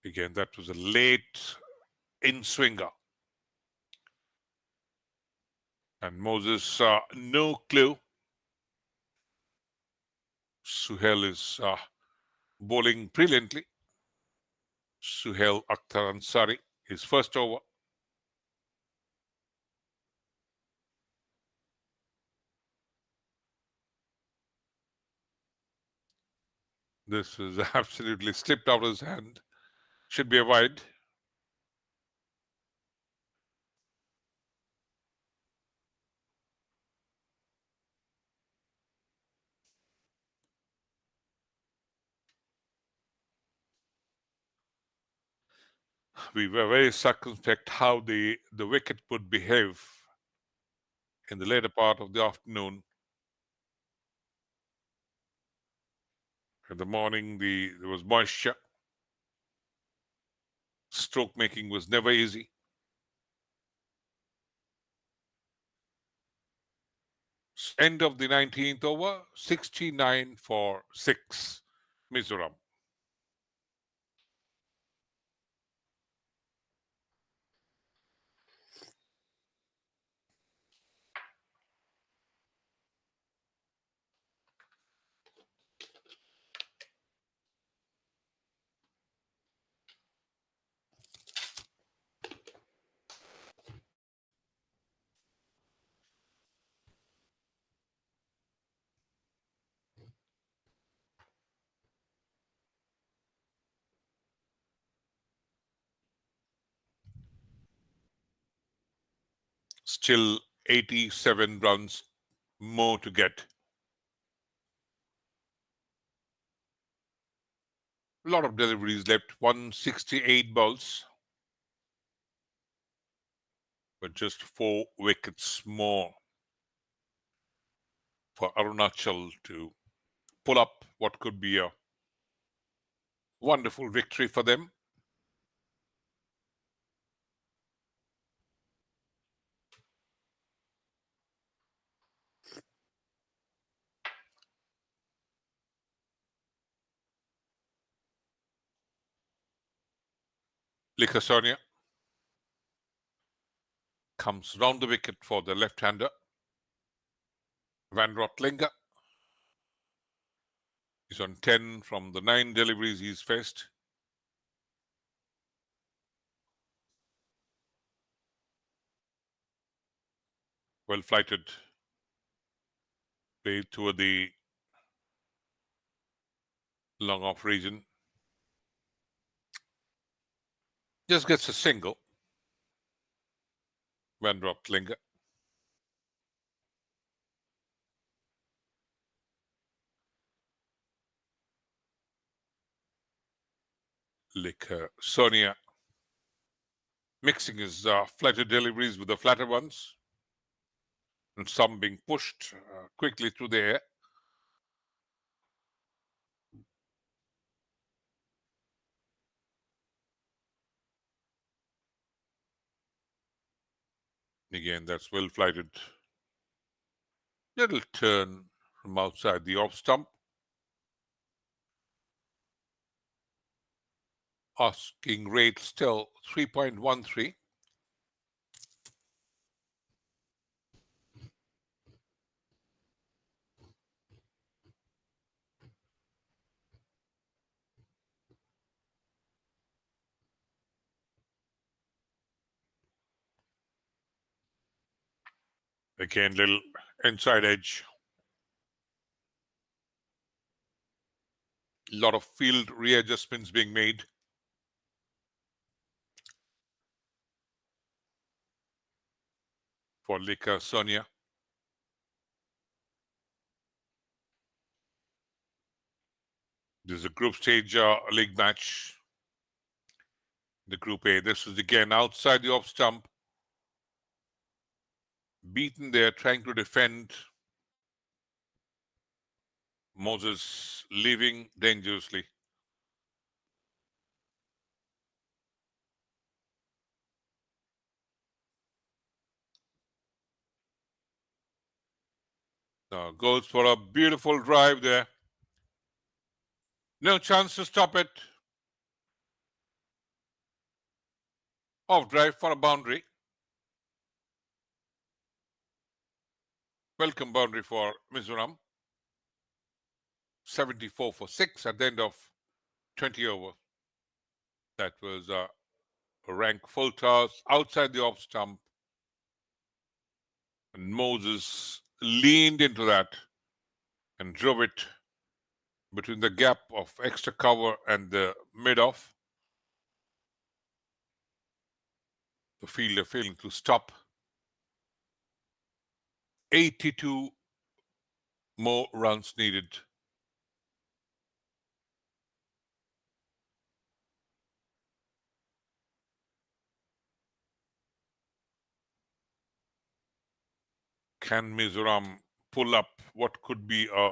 Again, that was a late in-swinger. And Moses, no clue. Suhail is bowling brilliantly. Suhail Akhtar Ansari, his first over. This is absolutely slipped out of his hand. Should be a wide. We were very circumspect how the wicket would behave in the later part of the afternoon. In the morning, there was moisture. Stroke making was never easy. End of the 19th over, 69 for 6, Mizoram. Still 87 runs more to get. A lot of deliveries left, 168 balls, but just 4 wickets more for Arunachal to pull up what could be a wonderful victory for them. Sonia comes round the wicket for the left-hander. Van Rotlinger is on 10 from the 9 deliveries he's faced. Well flighted, played toward the long off region. Just gets a single. Van Rotlinger. Sonia mixing his flatter deliveries with the flatter ones, and some being pushed quickly through the air. Again, that's well flighted. Little turn from outside the off stump. Asking rate still 3.13. Again, little inside edge. A lot of field readjustments being made. For Sonia. This is a group stage league match. The Group A. This is again outside the off stump. Beaten there, trying to defend. Moses leaving dangerously. Goes for a beautiful drive there. No chance to stop it. Off drive for a boundary. Welcome boundary for Mizoram. 74 for 6 at the end of 20 over. That was a rank full toss outside the off stump. And Moses leaned into that and drove it between the gap of extra cover and the mid-off. The fielder failing to stop. 82 more runs needed. Can Mizoram pull up what could be a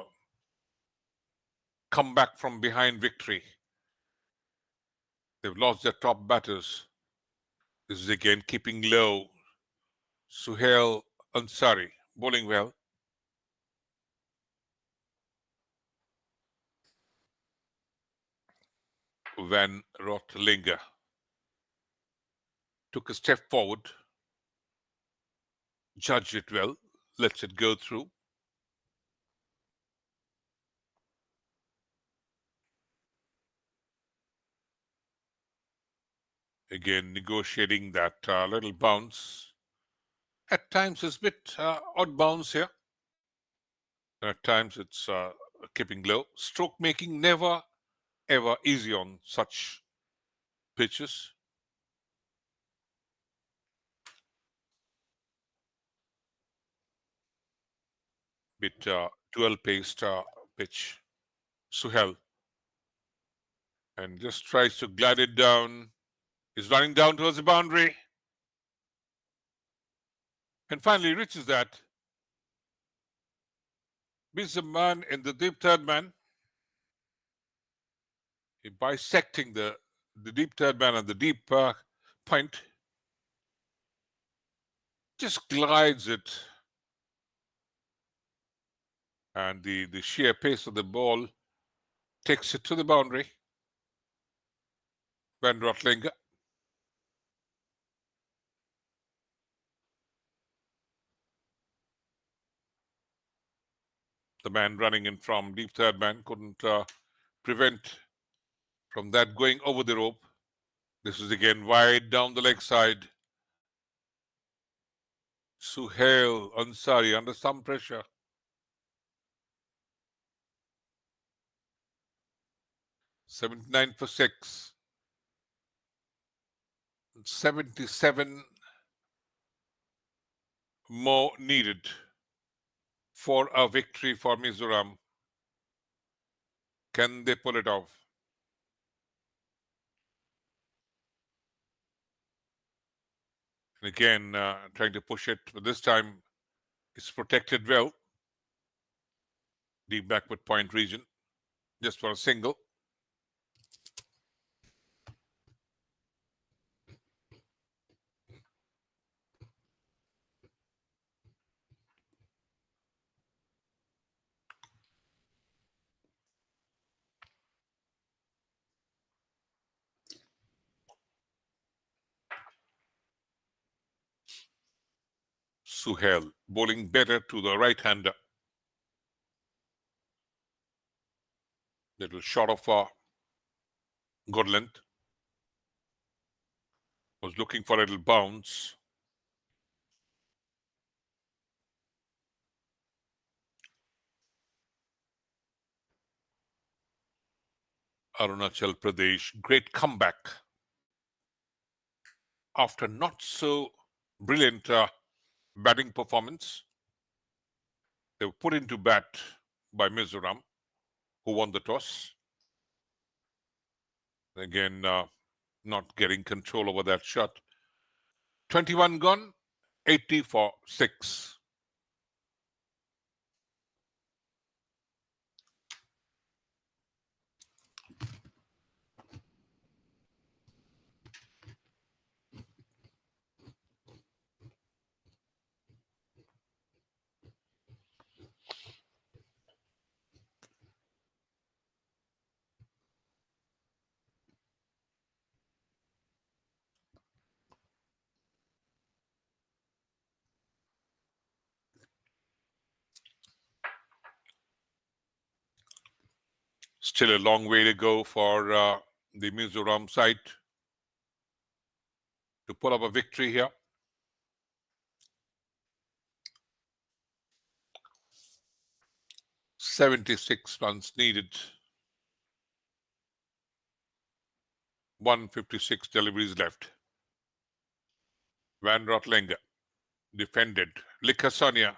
comeback from behind victory? They've lost their top batters. This is again keeping low. Suhail Ansari bowling well. Van Rotlinger took a step forward, judged it well, lets it go through. Again, negotiating that little bounce. At times, it's a bit odd bounce here. At times, it's keeping low. Stroke making never ever easy on such pitches. Bit dual-paced pitch. Suhel and just tries to glide it down. He's running down towards the boundary and finally reaches that. Beats the man in the deep third man. He bisecting the deep third man at the deep point. Just glides it. And the sheer pace of the ball takes it to the boundary. Van Rotlinger. The man running in from deep third man couldn't prevent from that going over the rope. This is again wide down the leg side. Suhail Ansari under some pressure. 79 for 6. 77 more needed for a victory for Mizoram. Can they pull it off? And again, trying to push it, but this time it's protected well. Deep backward point region, just for a single. Suhail bowling better to the right-hander. Little short of good length. Was looking for a little bounce. Arunachal Pradesh, great comeback. After not so brilliant batting performance, they were put into bat by Mizoram, who won the toss. Again, not getting control over that shot. 21 gone, 80 for 6. Still a long way to go for the Mizoram side to pull up a victory here. 76 runs needed. 156 deliveries left. Van Rotlinger defended. Likasonia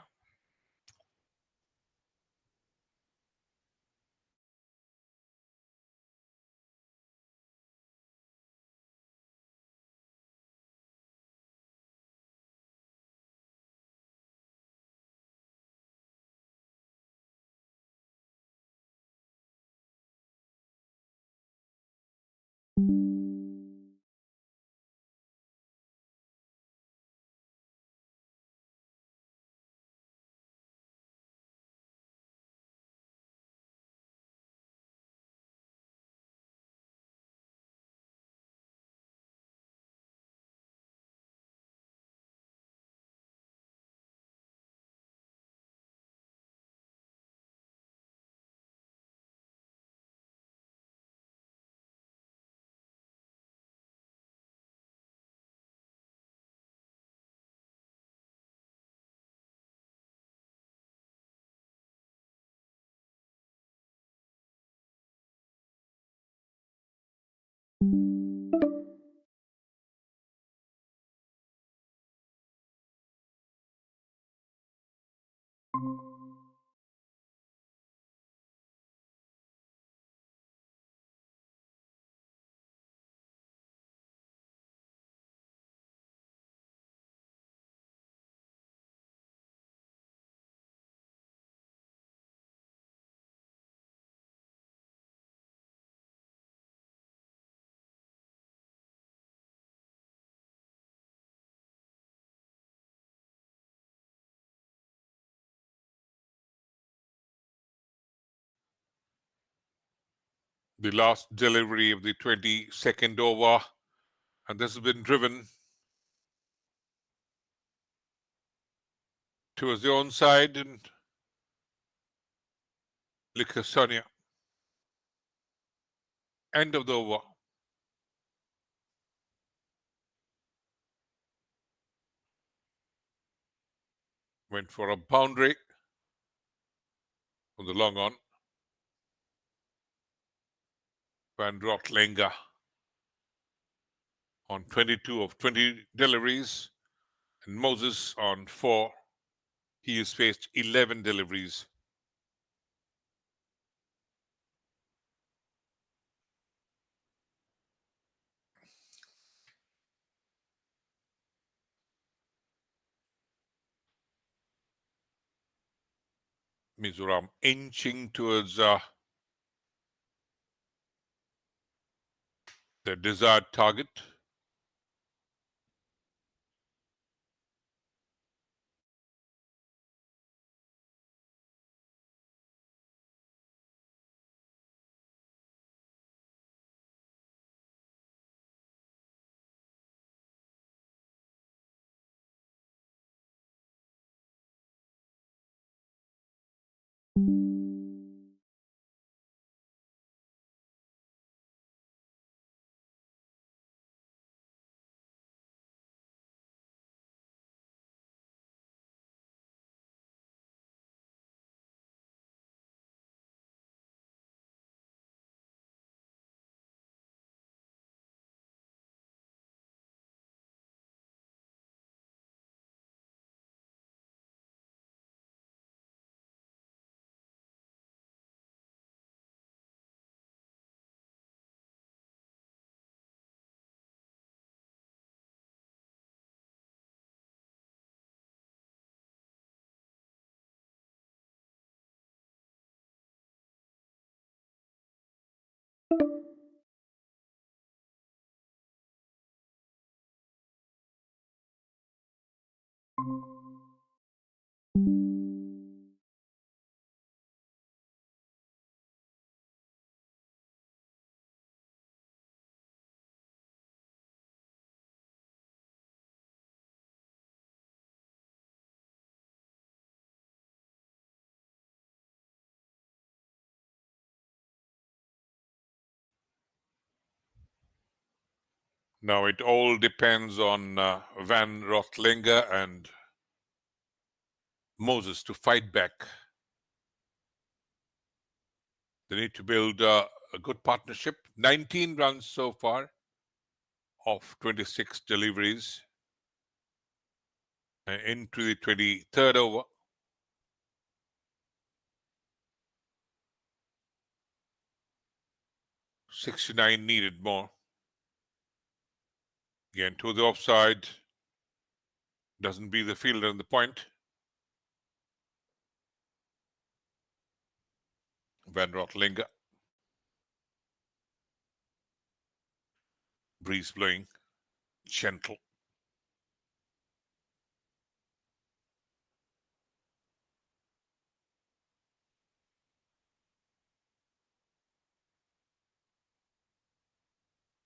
The last delivery of the 22nd over, and this has been driven towards the onside and Sonia. End of the over. Went for a boundary on the long on. Van Rotlinger on 22 of 20 deliveries, and Moses on 4. He has faced 11 deliveries. Mizoram inching towards the desired target. Now it all depends on Van Rotlinger and Moses to fight back. They need to build a good partnership. 19 runs so far of 26 deliveries. Into the 23rd over. 69 needed more. Again, to the offside. Doesn't be the fielder in the point. Van Rotlinger. Breeze blowing. Gentle.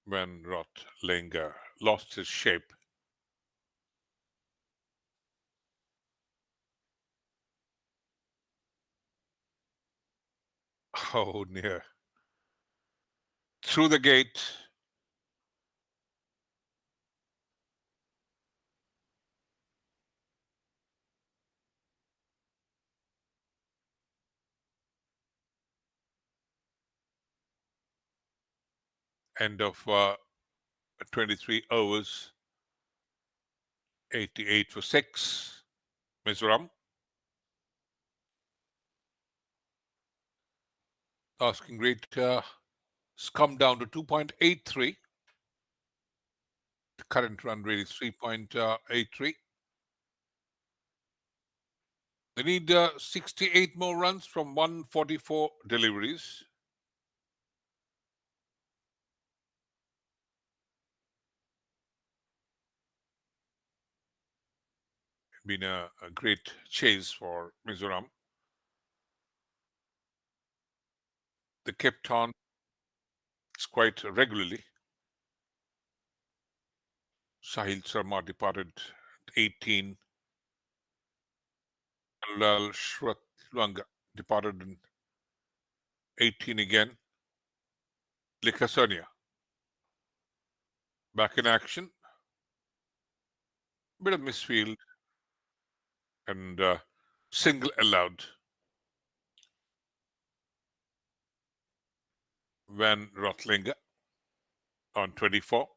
Van Rotlinger lost his shape. Oh, near. Through the gate. End of 23 overs. 88 for 6. Mizoram. Asking rate has come down to 2.83. The current run rate is 3.83. They need 68 more runs from 144 deliveries. Been a great chase for Mizoram. They kept on innings quite regularly. Sahil Sharma departed at 18. Lal Shratlanga departed in 18 again. Likasonia back in action. Bit of misfield and single allowed. Van Rotlinger on 24.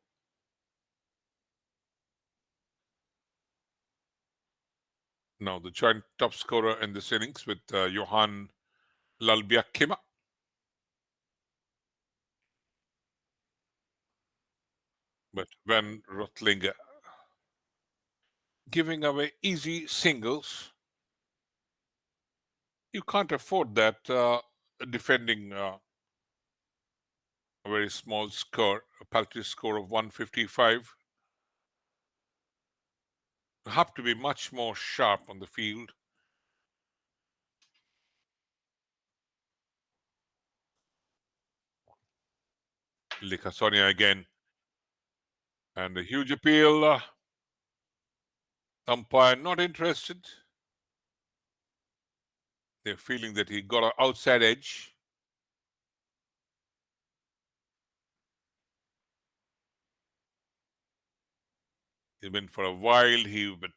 Now the joint top scorer in this innings with Johan Lalbiakima. But Van Rotlinger giving away easy singles. You can't afford that defending a very small score, a paltry score of 155. You have to be much more sharp on the field. Likasonia again. And a huge appeal. Umpire not interested. They're feeling that he got an outside edge. He went for a wild heave, but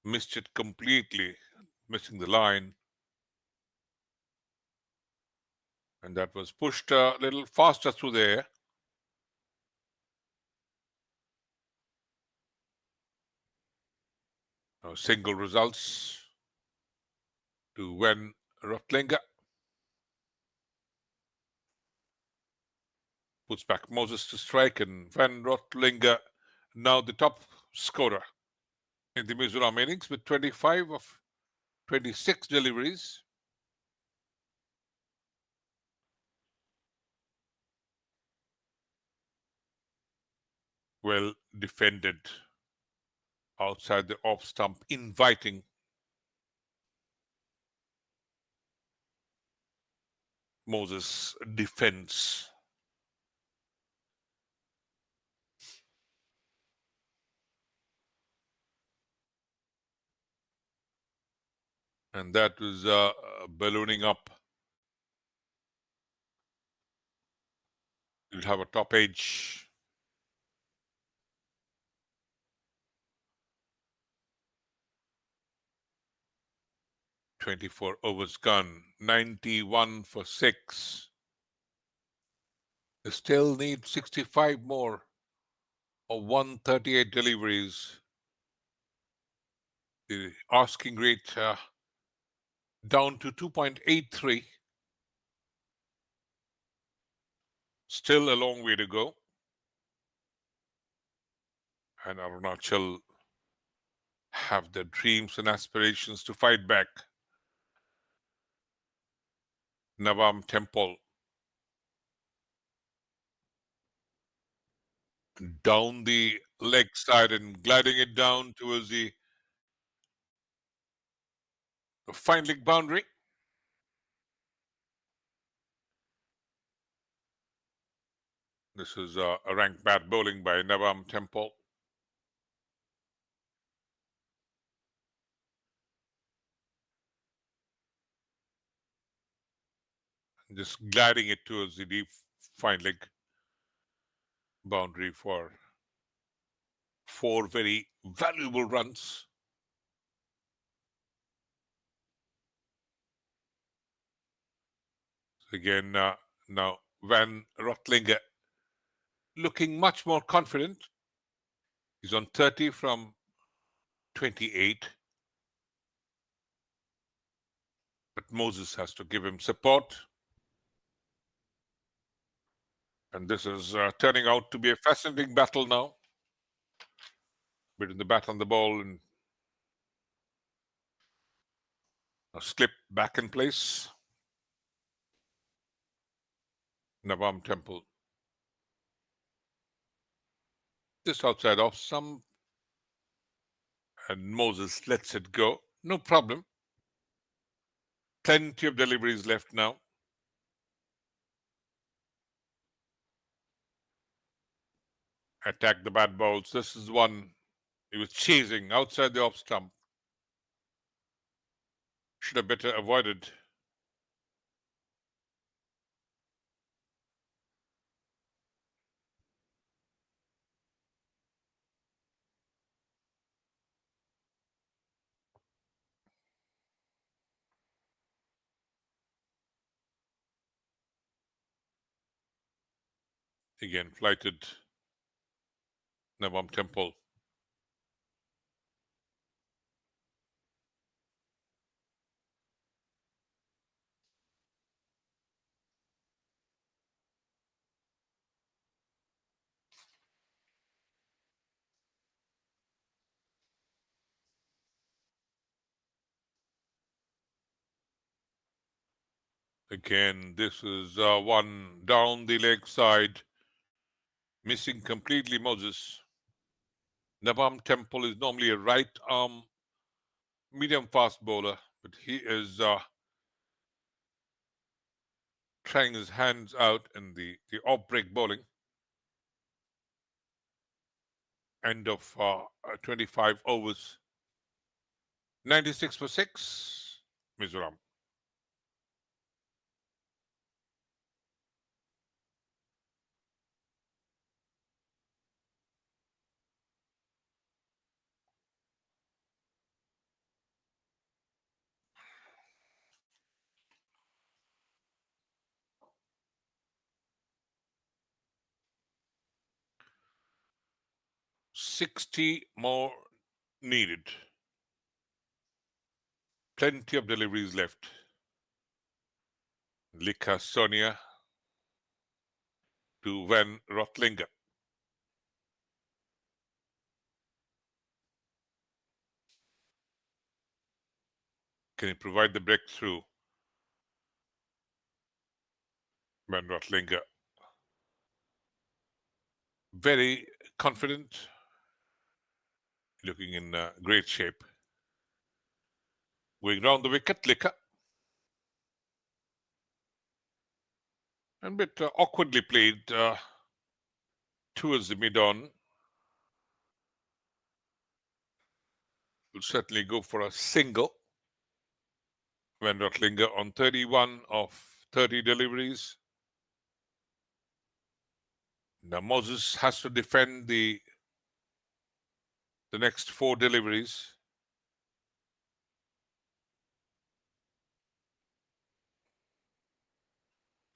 missed it completely, missing the line. And that was pushed a little faster through there. Single results to Van Rotlinger. Puts back Moses to strike, and Van Rotlinger now the top scorer in the Mizoram innings with 25 of 26 deliveries. Well defended outside the off stump, inviting Moses' defense. And that was ballooning up. You'll have a top edge. "24 overs gone, 91 for 6. They still need 65 more or 138 deliveries. The asking rate down to 2.83. Still a long way to go. And Arunachal have their dreams and aspirations to fight back. Navam Temple down the leg side and gliding it down towards the fine leg boundary. This is a rank bat bowling by Navam Temple. Just gliding it towards the deep fine leg boundary for 4 very valuable runs. Again, now Van Rotlinger looking much more confident. He's on 30 from 28. But Moses has to give him support. And this is turning out to be a fascinating battle now between the bat and the ball, and a slip back in place. Navam Temple just outside off some, and Moses lets it go. No problem. Plenty of deliveries left now. Attack the bad balls. This is one he was chasing outside the off stump. Should have better avoided. Again, flighted Navam Temple. Again, this is one down the leg side, missing completely Moses. Navam Temple is normally a right arm medium fast bowler, but he is trying his hands out in the off break bowling. End of 25 overs. 96 for 6, Mizoram. $60 more needed. Plenty of deliveries left. Lika Sonia to Van Rotlinger. Can he provide the breakthrough? Van Rotlinger. Very confident. Looking in great shape. Going round the wicket, Lika. And a bit awkwardly played towards the mid-on. Will certainly go for a single. Van Rotlinger on 31 of 30 deliveries. Now Moses has to defend the next 4 deliveries.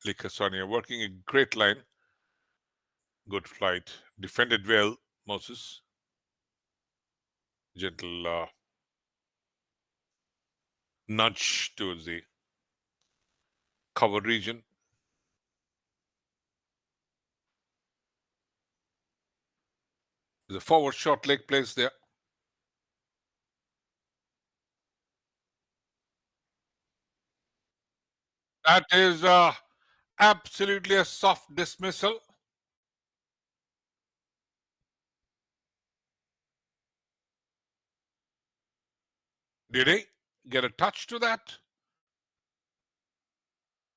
Lika Sonia working a great line. Good flight. Defended well, Moses. Gentle nudge towards the cover region. There's a forward short leg placed there. That is absolutely a soft dismissal. Did he get a touch to that?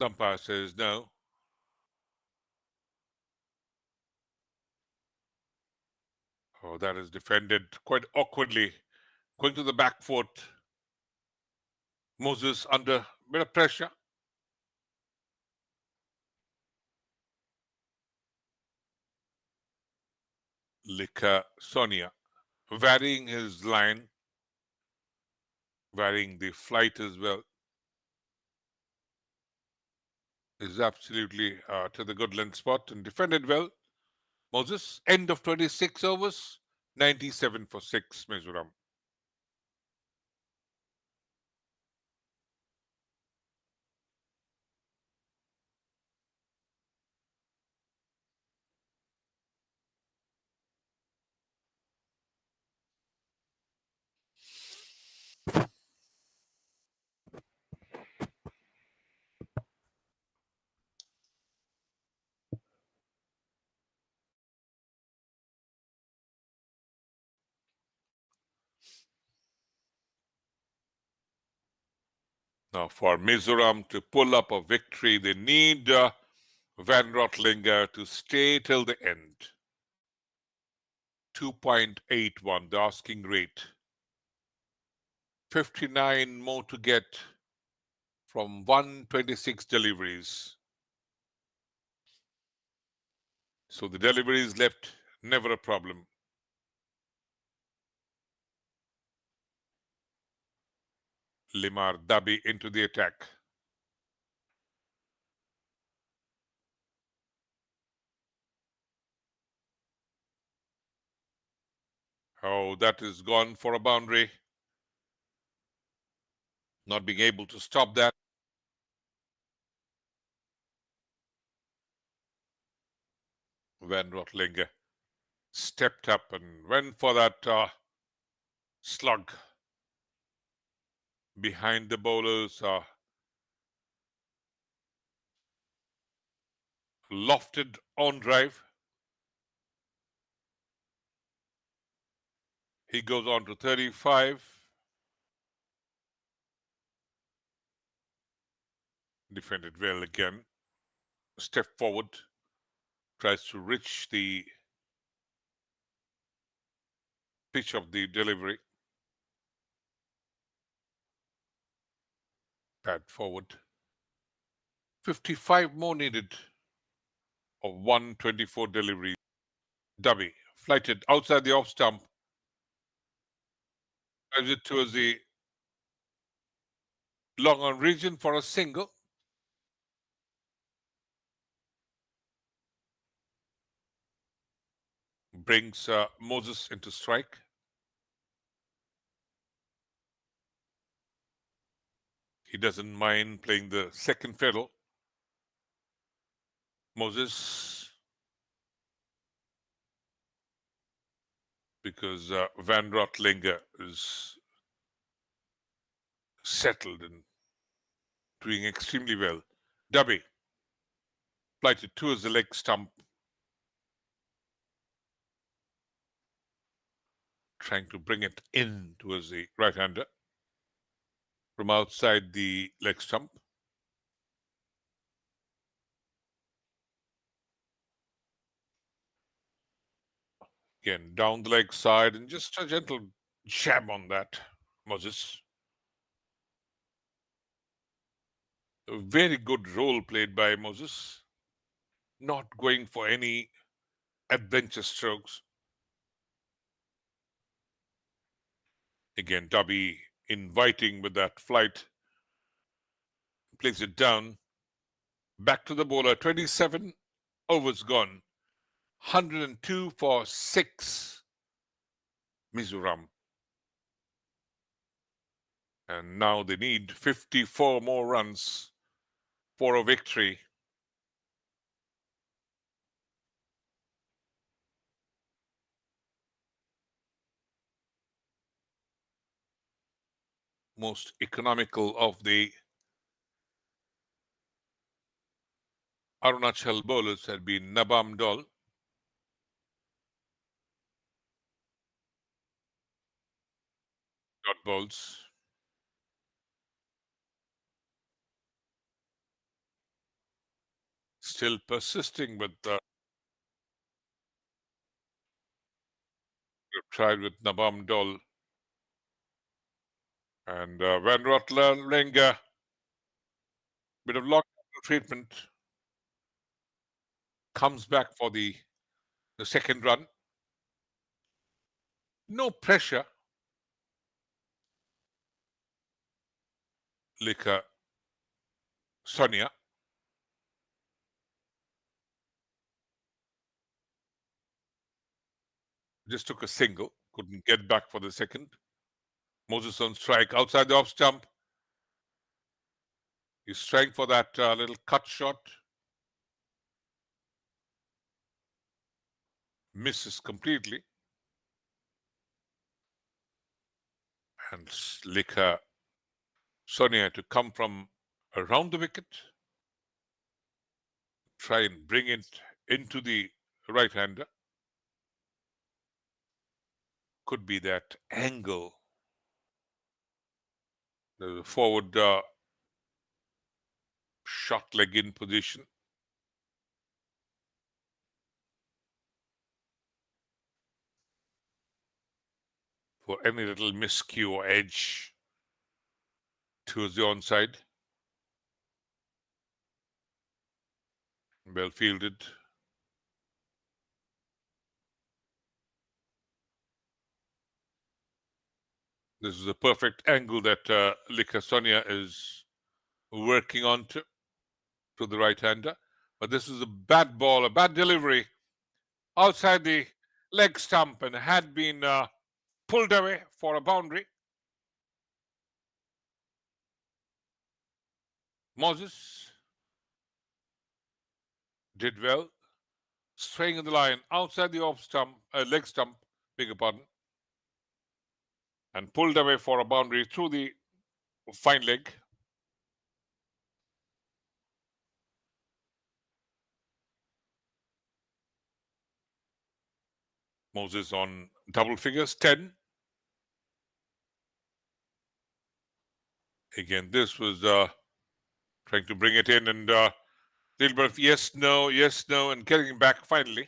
Umpire says no. Oh, that is defended quite awkwardly. Going to the back foot. Moses under a bit of pressure. Lika Sonia varying his line, varying the flight as well. Is absolutely to the good length spot and defended well. Moses, end of 26 overs, 97 for 6, Mizoram. Now, for Mizoram to pull up a victory, they need Van Rotlinger to stay till the end. 2.81, the asking rate. 59 more to get from 126 deliveries. So the deliveries left, never a problem. Limar Dabi into the attack. Oh, that is gone for a boundary. Not being able to stop that. Van Rotlinger stepped up and went for that slug behind the bowlers. Lofted on drive. He goes on to 35. Defended well again. Step forward. Tries to reach the pitch of the delivery. Pad forward. 55 more needed of 124 deliveries. Dubby flighted outside the off stump. Drives it towards the long on region for a single. Brings Moses into strike. He doesn't mind playing the second fiddle. Moses, because Van Rotlinger is settled and doing extremely well. Dubby flighted towards the leg stump. Trying to bring it in towards the right-hander from outside the leg stump. Again, down the leg side and just a gentle jab on that, Moses. A very good role played by Moses. Not going for any adventure strokes. Again, Dubby inviting with that flight. Plays it down. Back to the bowler. 27 overs gone. 102 for 6. Mizoram. And now they need 54 more runs for a victory. Most economical of the Arunachal bowlers had been Nabam Dol. Dot bowls. Still persisting with tried with Nabam Dol. And Van Rotlinger, bit of lock treatment, comes back for the second run. No pressure. Lika Sonia. Just took a single. Couldn't get back for the second. Moses on strike outside the off stump. He's trying for that little cut shot. Misses completely. And Lika Sonia to come from around the wicket. Try and bring it into the right-hander. Could be that angle. The forward shot leg in position. for any little miscue or edge towards the onside. Well fielded. This is a perfect angle that Sonia is working on to the right-hander. But this is a bad ball, a bad delivery outside the leg stump and had been pulled away for a boundary. Moses did well, swaying in the line outside the off stump, leg stump, beg your pardon, and pulled away for a boundary through the fine leg. Moses on double figures, 10. Again, this was trying to bring it in and a little bit of yes, no, and getting him back finally.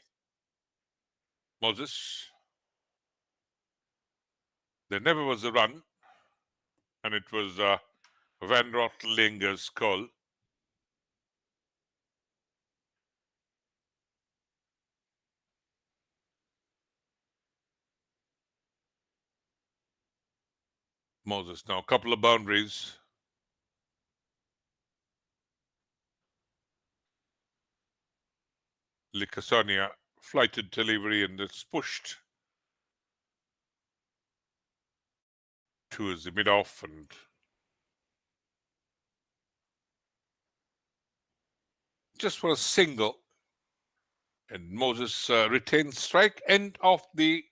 Moses. There never was a run, and it was Van Rotlinger's call. Moses now, a couple of boundaries. Likasonia flighted delivery and it's pushed towards the mid-off and just for a single. And Moses retains strike. End of the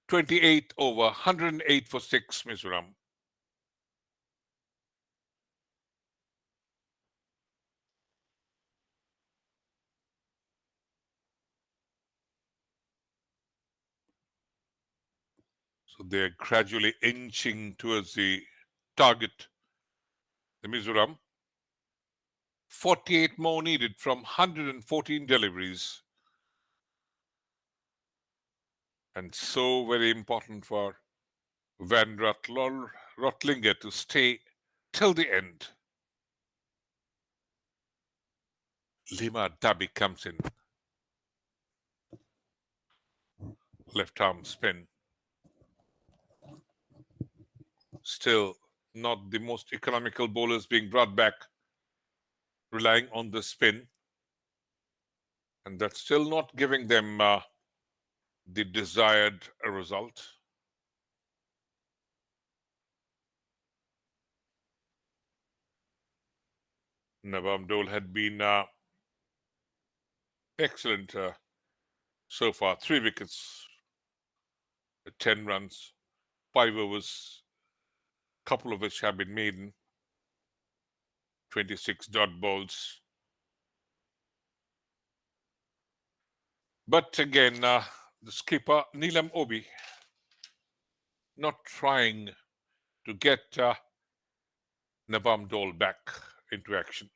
28th over, 108 for 6, Mizoram. So they're gradually inching towards the target, the Mizoram. 48 more needed from 114 deliveries. And so very important for Van Rotlinger to stay till the end. Lima Dabi comes in. Left arm spin. Still not the most economical bowlers being brought back, relying on the spin. And that's still not giving them the desired result. Nawam Dole had been excellent so far. 3 wickets, 10 runs, 5 overs, couple of which have been maiden, 26 dot balls. But again, the skipper, Neelam Obi, not trying to get Nawam Dole back into action.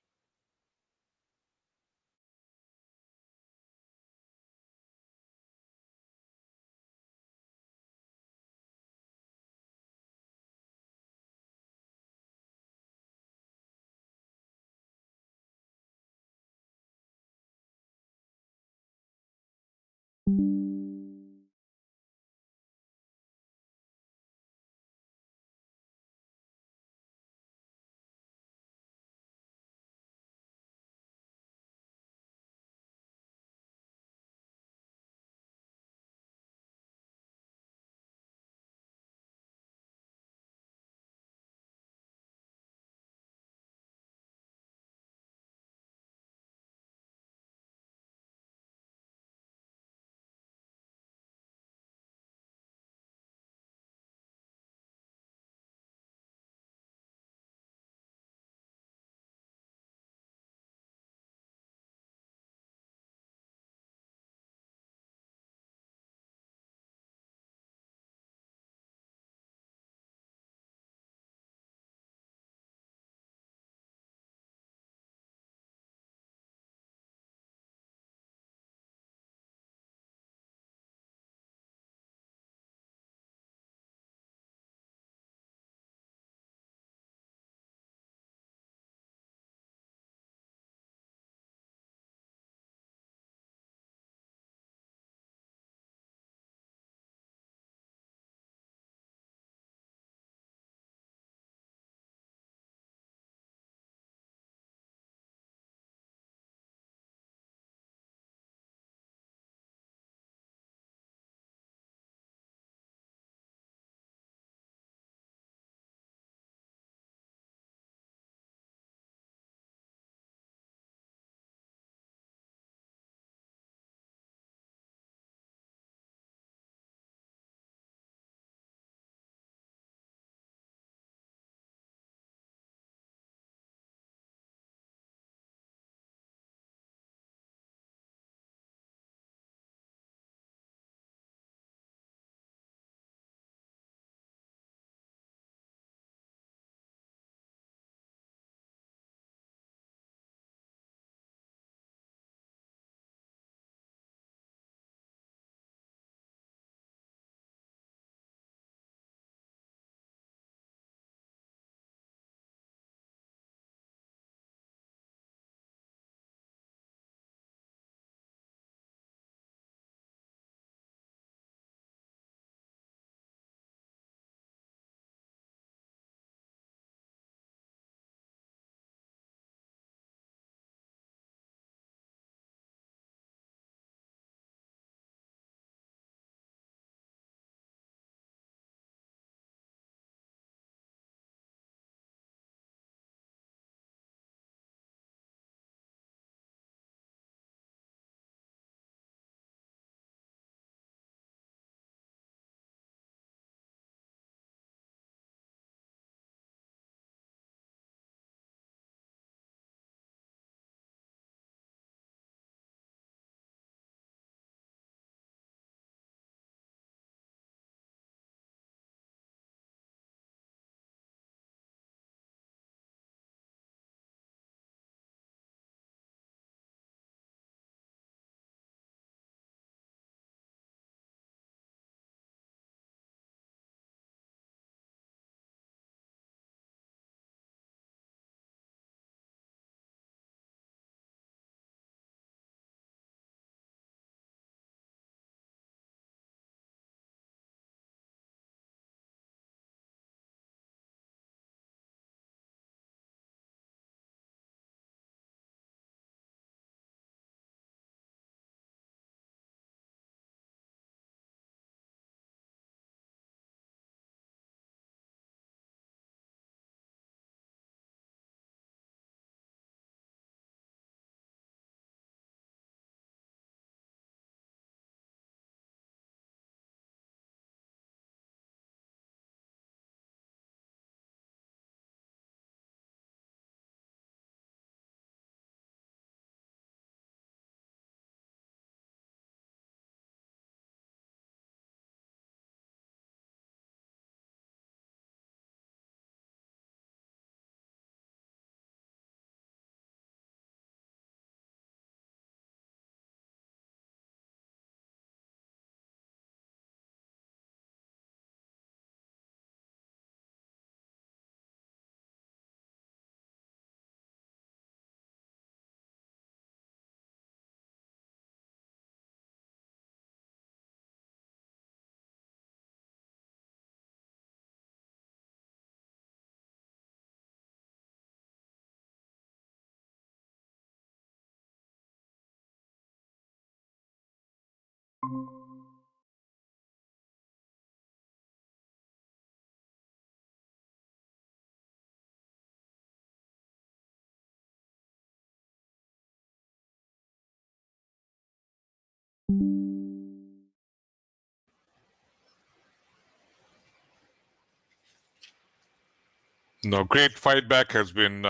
Now, great fight back has been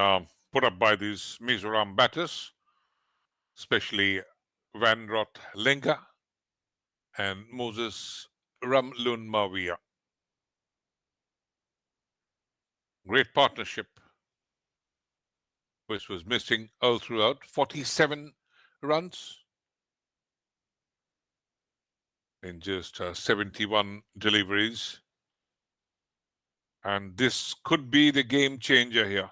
put up by these Mizoram batters, especially Van Rot Lenga and Moses Ramlun Mawia. Great partnership, which was missing all throughout. 47 runs in just 71 deliveries. And this could be the game changer here.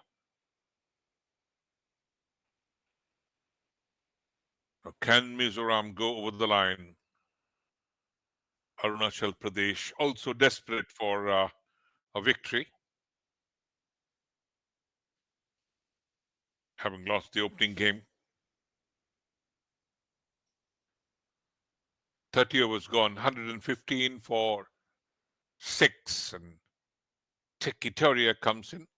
Can Mizoram go over the line? Arunachal Pradesh also desperate for a victory, having lost the opening game. 30 overs gone, 115 for 6, and Tekitoria comes in.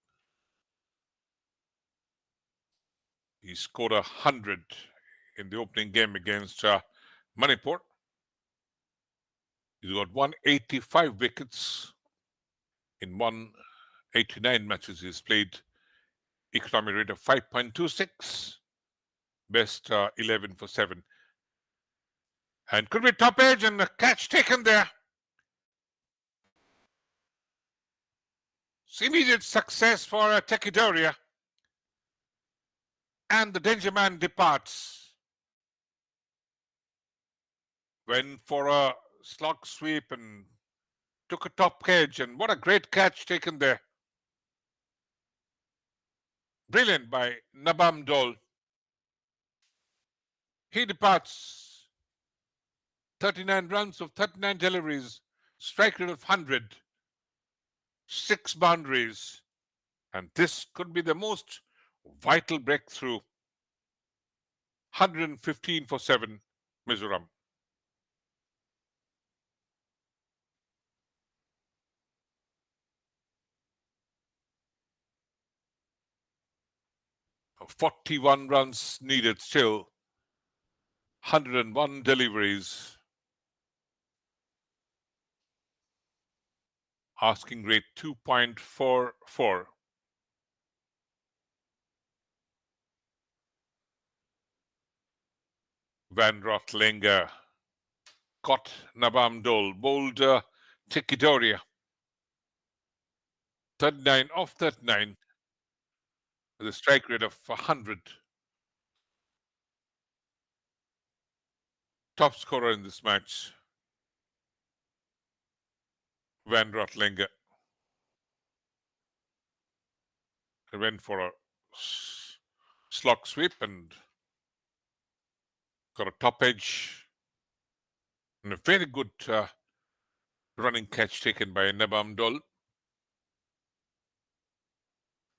He scored 100 in the opening game against Manipur. He's got 185 wickets in 189 matches he's played. Economic rate of 5.26. Best 11 for 7. And could be top edge and a catch taken there. It's immediate success for Tekidoria. And the danger man departs. Went for a slog sweep and took a top edge. And what a great catch taken there. Brilliant by Nabam Dol. He departs. 39 runs of 39 deliveries. Strike rate of 100. 6 boundaries. And this could be the most vital breakthrough. 115 for 7, Mizoram. Oh, 41 runs needed still. 101 deliveries. Asking rate 2.44. Van Rotlinger caught Nabam Dol, bowled Tekidoria. 39 off 39 with a strike rate of 100. Top scorer in this match, Van Rotlinger. He went for a slog sweep and got a top edge and a very good running catch taken by Nabam Dol.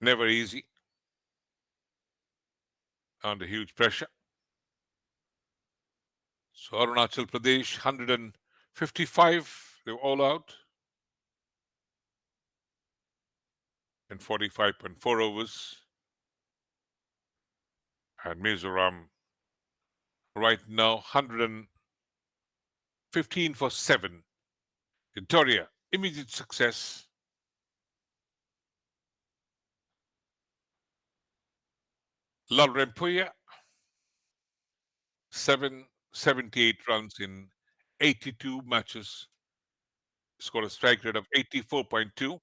Never easy. Under huge pressure. So Arunachal Pradesh, 155, they were all out in 45.4 overs. And Mizoram right now 115 for 7. Victoria, immediate success. Lalrempuya, 778 runs in 82 matches. Scored a strike rate of 84.2.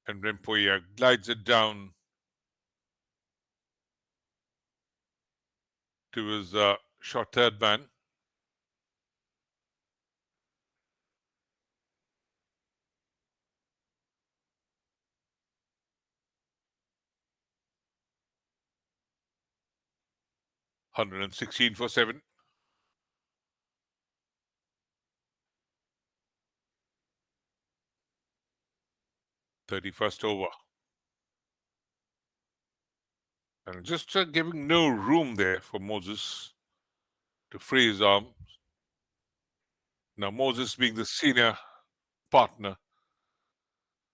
And Rempuya glides it down to his short third man. $116 for 7. "31st over." And just giving no room there for Moses to free his arms. Now, Moses being the senior partner,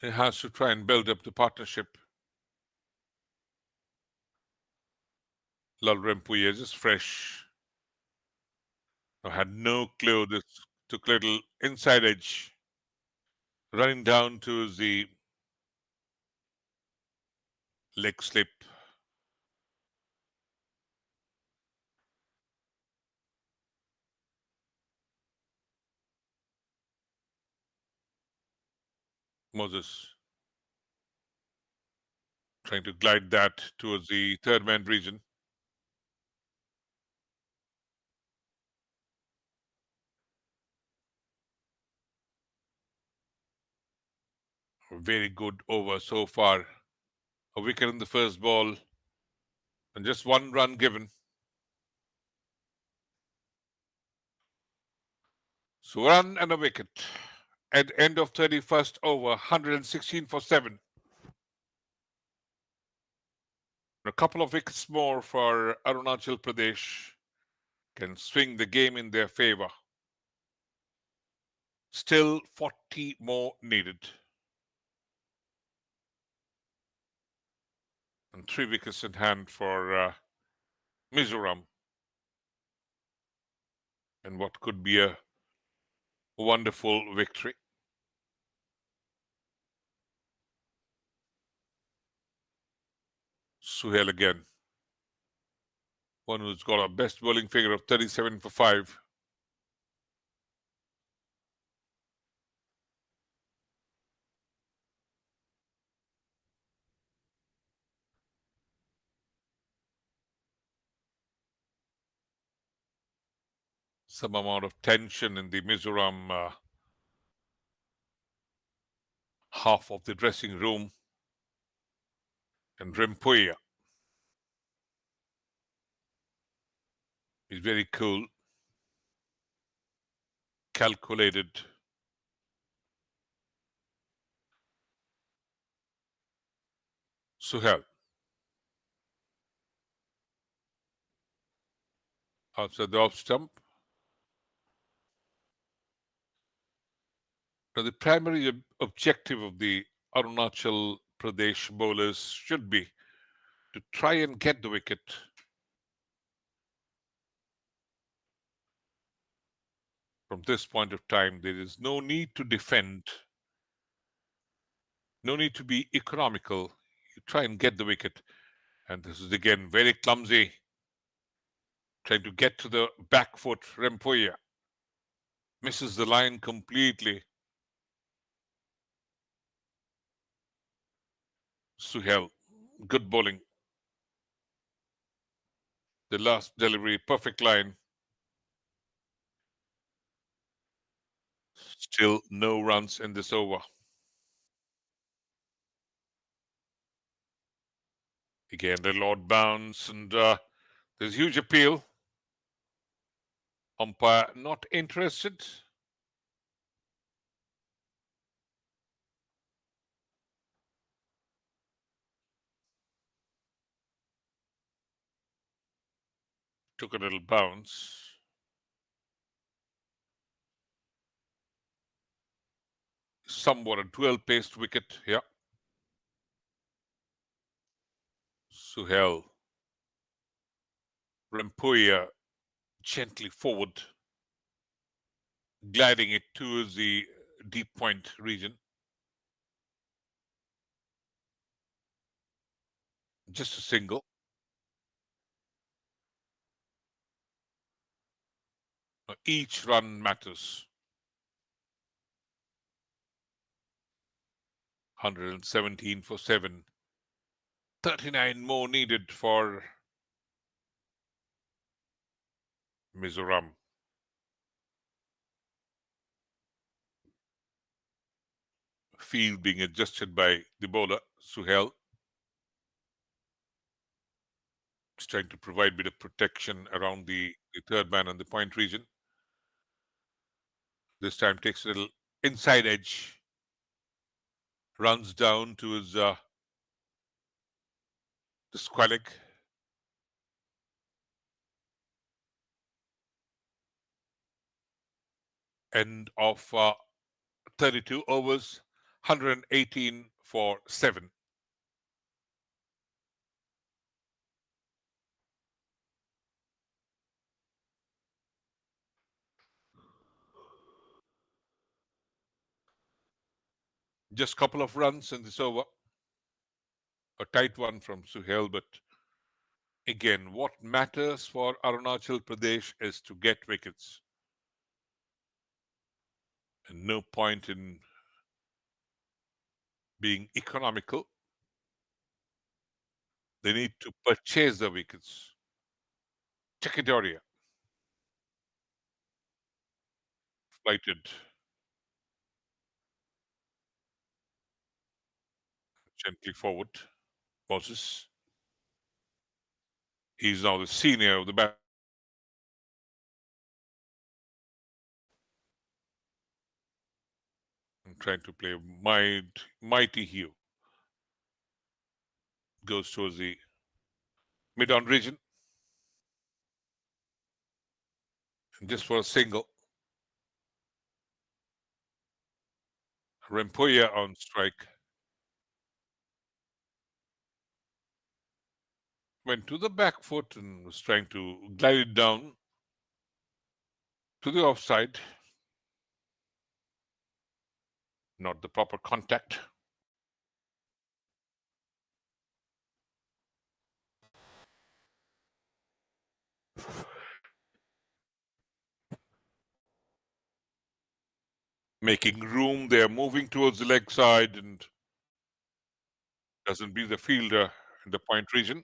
he has to try and build up the partnership. Lalrempuya is just fresh. I had no clue this took little inside edge. Running down to the leg slip. Moses trying to glide that towards the third man region. Very good over so far. A wicket in the first ball and just one run given. So run and a wicket. At end of 31st over, 116 for 7. A couple of wickets more for Arunachal Pradesh can swing the game in their favor. Still 40 more needed. And 3 wickets in hand for Mizoram. And what could be a wonderful victory. Suhail again. One who's got a best bowling figure of 37 for 5. Some amount of tension in the Mizoram half of the dressing room. And Rimpuya is very cool, calculated. Suhail outside the off stump. Now, the primary objective of the Arunachal Pradesh bowlers should be to try and get the wicket. From this point of time, there is no need to defend, no need to be economical. You try and get the wicket. And this is again very clumsy, trying to get to the back foot. Rempuya misses the line completely. Suhail, good bowling. The last delivery, perfect line. Still no runs in this over. Again, the Lord bounce, and there's huge appeal. Umpire not interested. Took a little bounce. Somewhat a dual-paced wicket. Yeah. Suhail. Rempuya gently forward, gliding it towards the deep point region. Just a single. Each run matters. 117 for 7. 39 more needed for Mizoram. Field being adjusted by the bowler, Suhail. He's trying to provide a bit of protection around the third man on the point region. This time takes a little inside edge. Runs down to his the Squalic. End of 32 overs, 118 for 7. Just a couple of runs in this over. A tight one from Suhail, but again, what matters for Arunachal Pradesh is to get wickets. And no point in being economical. They need to purchase the wickets. Chekitoria flighted gently forward. Moses. He's now the senior of the bat. I'm trying to play mighty heel. Goes towards the mid-on region. And just for a single. Rempoya on strike. Went to the back foot and was trying to glide it down to the offside. Not the proper contact. Making room, they're moving towards the leg side and doesn't be the fielder in the point region.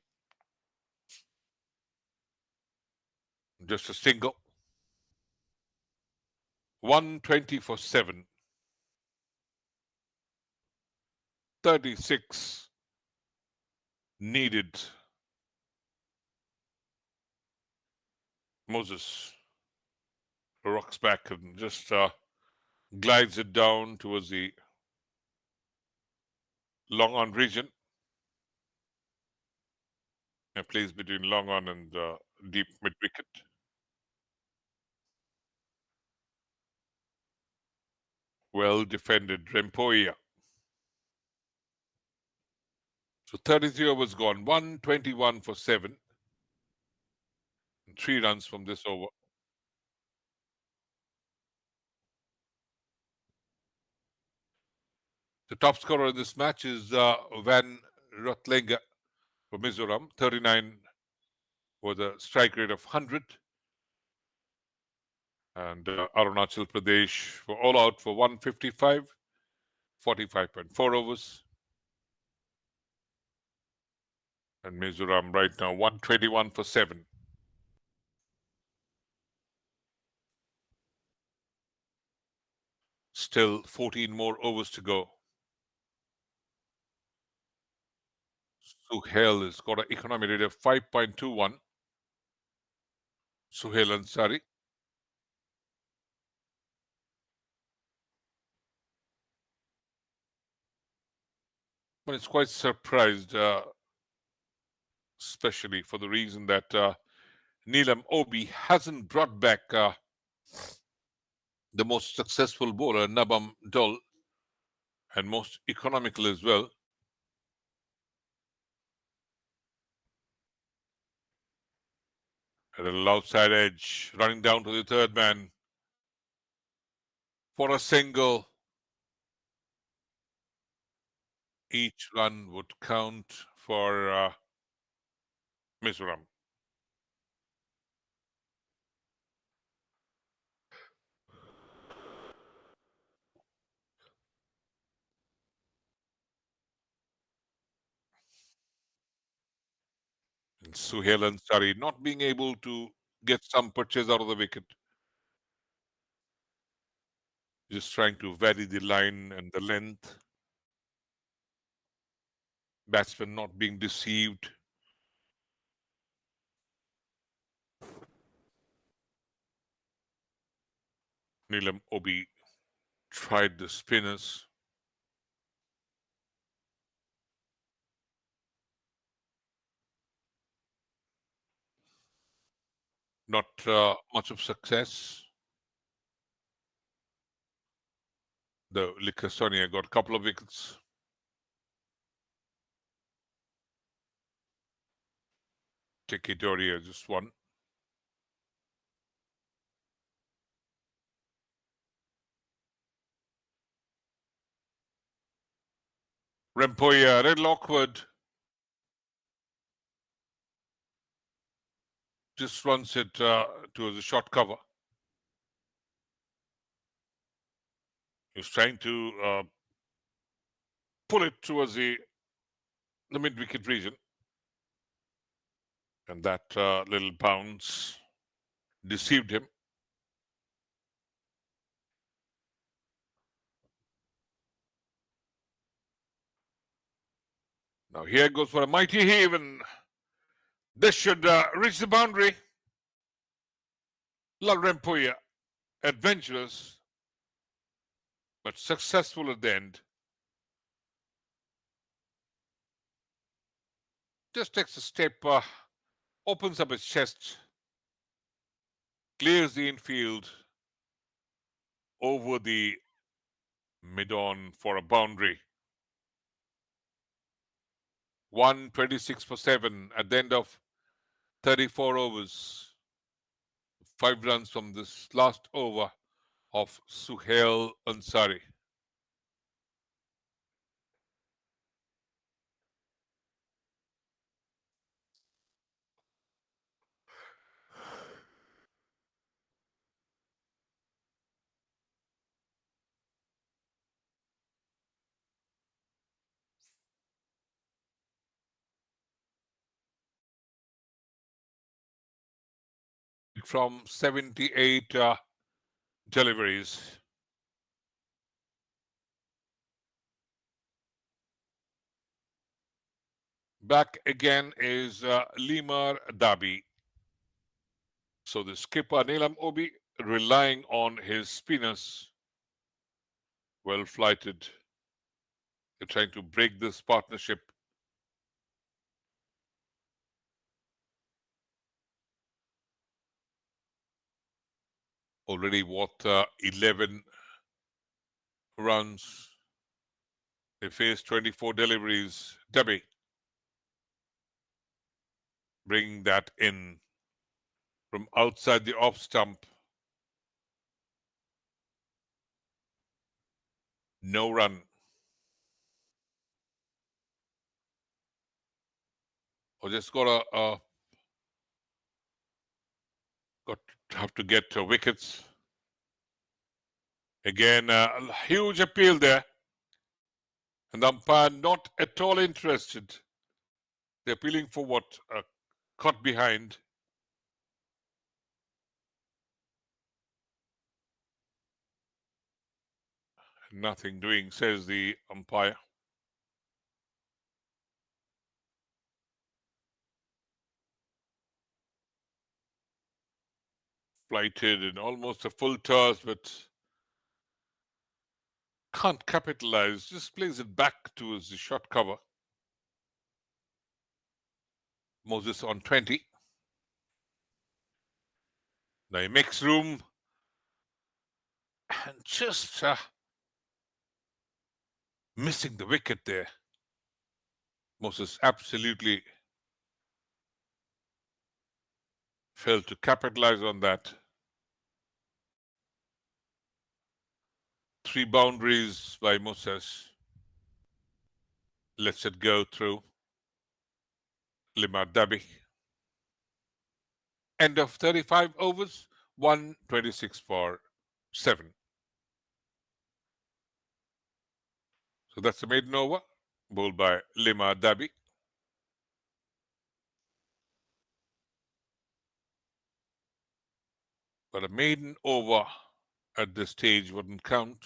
Just a single. 120 for 7. 36 needed. Moses rocks back and just glides it down towards the long on region. A place between long on and deep mid wicket. Well defended, Rempoya. So 33 overs gone. 121 for 7. 3 runs from this over. The top scorer in this match is Van Rotlenga for Mizoram. 39 with a strike rate of 100. And Arunachal Pradesh for all out for 155. 45.4 overs. And Mizoram right now 121 for 7. Still 14 more overs to go. Suhail has got an economy rate of 5.21. Suhail Ansari. But it's quite surprised, especially for the reason that Neelam Obi hasn't brought back the most successful bowler, Nabam Dol, and most economical as well. At a little outside edge, running down to the third man for a single. Each run would count for Mizoram. And Suhail Ansari not being able to get some purchase out of the wicket. Just trying to vary the line and the length. Batsman not being deceived. Neelam Obi tried the spinners. Not much of success. The Sonia got a couple of wickets. Chekitoria just one. Rempoya, a little awkward. just runs it towards the short cover. He's trying to pull it towards the mid-wicket region. And that little bounce deceived him. Now here goes for a mighty heave, and this should reach the boundary. Lalrempuya, adventurous, but successful at the end. Just takes a step, opens up his chest, clears the infield over the mid-on for a boundary. 126 for 7 at the end of 34 overs. 5 runs from this last over of Suhail Ansari. From 78 deliveries. Back again is Limar Dabi. So the skipper Neelam Obi relying on his spinners. Well flighted. They're trying to break this partnership. Already what 11 runs. They faced 24 deliveries. Dabi bringing that in from outside the off stump. No run. Or just got to have to get wickets. Again, a huge appeal there. And the umpire not at all interested. They're appealing for what? Caught behind. Nothing doing, says the umpire. Flighted and almost a full toss, but can't capitalize. Just plays it back towards the short cover. Moses on 20. Now he makes room and just missing the wicket there. Moses absolutely failed to capitalize on that. 3 boundaries by Moses. Lets it go through. Limar Dabi. End of 35 overs, 126 for 7. So that's the maiden over, bowled by Limar Dabi. But a maiden over at this stage wouldn't count.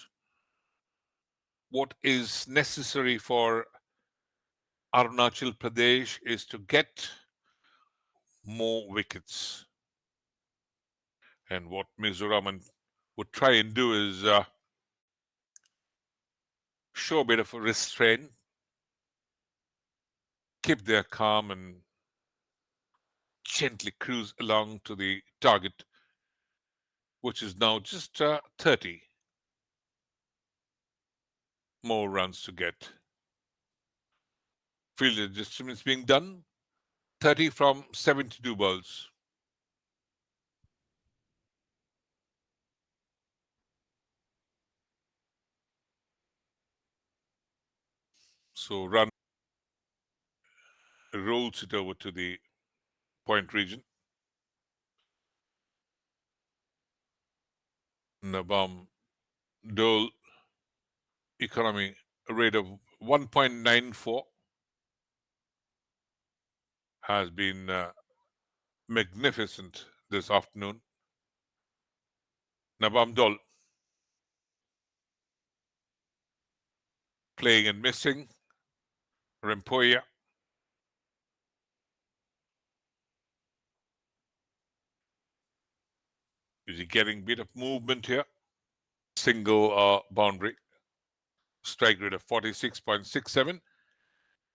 What is necessary for Arunachal Pradesh is to get more wickets. And what Mizoram would try and do is show a bit of a restraint, keep their calm and gently cruise along to the target, which is now just 30 more runs to get. Field adjustments being done, 30 from 72 balls. So run rolls it over to the point region. Nabam Dole economy rate of 1.94 has been magnificent this afternoon. Nabam Dole playing and missing. Rempoya. Is he getting a bit of movement here? Single boundary. Strike rate of 46.67.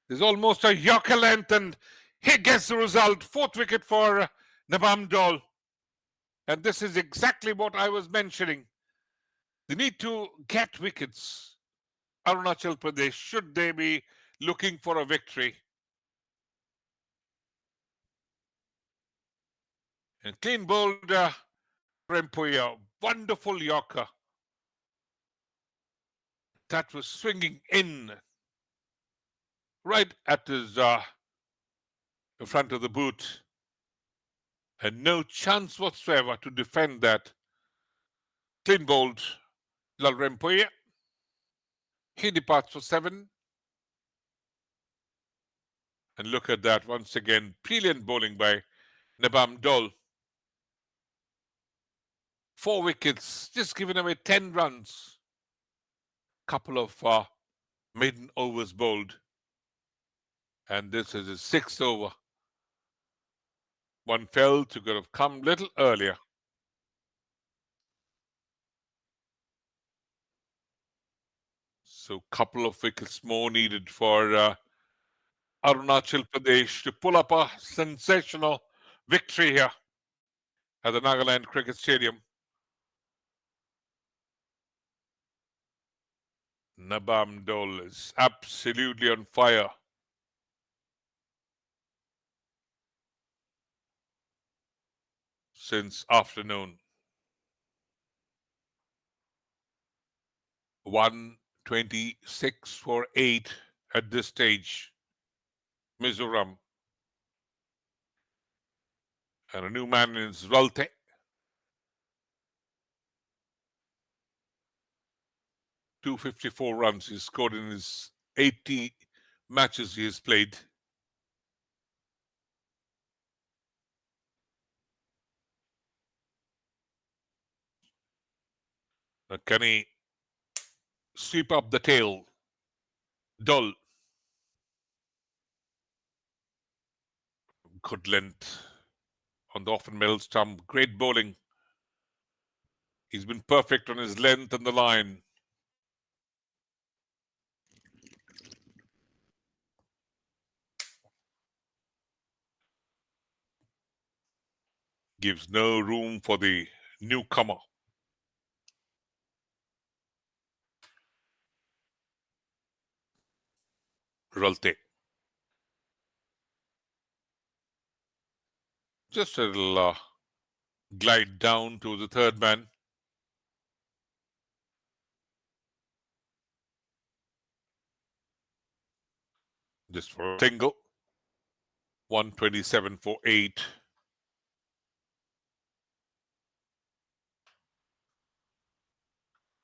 There's almost a Yorker length, and he gets the result. Fourth wicket for Nabam Dole. And this is exactly what I was mentioning. They need to get wickets. Arunachal Pradesh, should they be looking for a victory? And clean bowled Rempuya, wonderful Yorker. That was swinging in right at his front of the boot. And no chance whatsoever to defend that. Clean bowled Lal Rempuya. He departs for 7. And look at that once again. Brilliant bowling by Nabam Dole. 4 wickets, just giving away 10 runs. Couple of maiden overs bowled. And this is his 6th over. One fell to could have come a little earlier. So couple of wickets more needed for Arunachal Pradesh to pull up a sensational victory here at the Nagaland Cricket Stadium. Nabam Dole is absolutely on fire. Since afternoon. 126 for 8 at this stage. Mizoram. And a new man in Zwalte. 254 runs he scored in his 80 matches he has played. Now can he sweep up the tail? Dull. Good length on the off and middle stump. Great bowling. He's been perfect on his length and the line. Gives no room for the newcomer. Ralte. Just a little glide down to the third man. Just for a single. 127 for 8.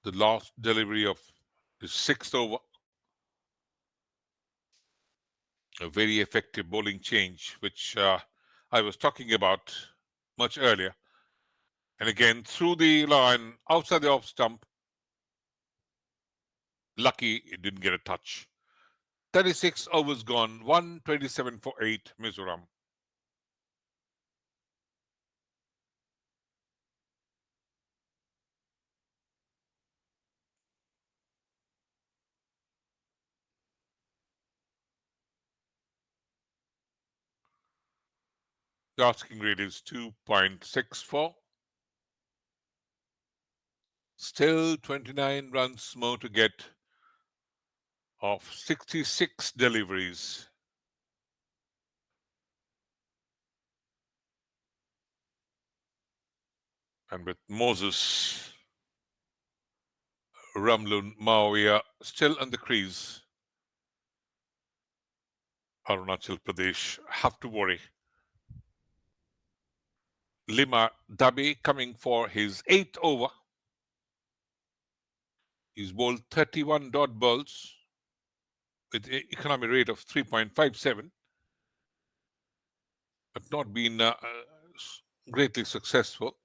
The last delivery of his 6th over. A very effective bowling change, which I was talking about much earlier. And again, through the line, outside the off stump. Lucky it didn't get a touch. 36 overs gone, 127 for 8, Mizoram. The asking rate is 2.64. Still 29 runs more to get of 66 deliveries. And with Moses, Ramlun, Maoya still on the crease, Arunachal Pradesh have to worry. Lima Dabi coming for his 8th over. He's bowled 31 dot balls with an economy rate of 3.57, but not been greatly successful.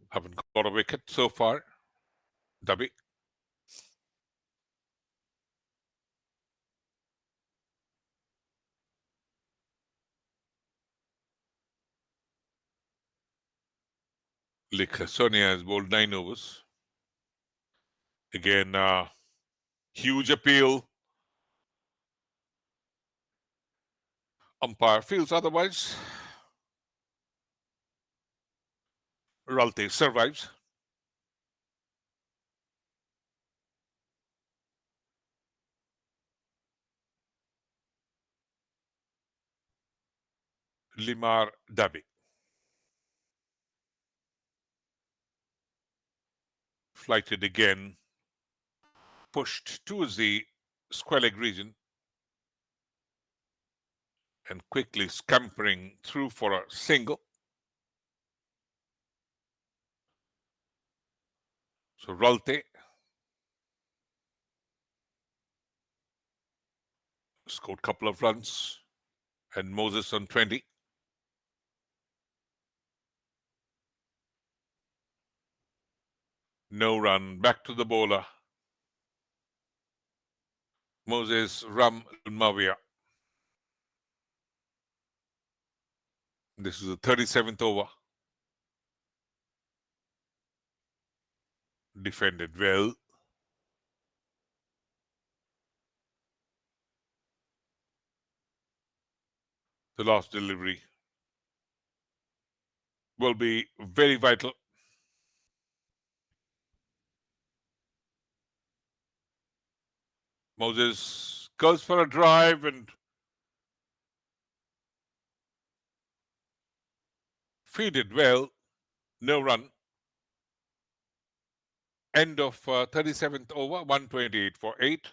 Haven't got a wicket so far. Dabi. Sonia has bowled 9 overs. Again, huge appeal. Umpire feels otherwise. Ralte survives. Limar Dabi. Flighted again. Pushed towards the square leg region. And quickly scampering through for a single. So Ralte scored a couple of runs. And Moses on 20. No run. Back to the bowler. Moses Ram Mavia. This is the 37th over. Defended well. The last delivery will be very vital. Moses goes for a drive and fielded well. No run. End of 37th over, 128 for 8.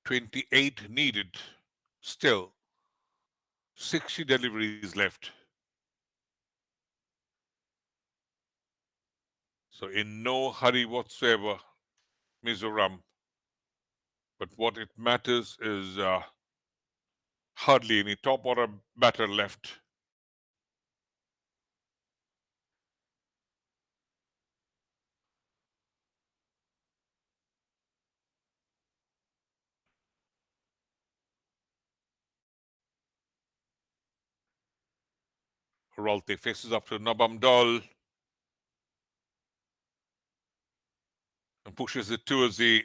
28 needed. Still 60 deliveries left. So in no hurry whatsoever, Mizoram. But what it matters is hardly any top order batter left. Ralte faces up to Nabam Dal and pushes it towards the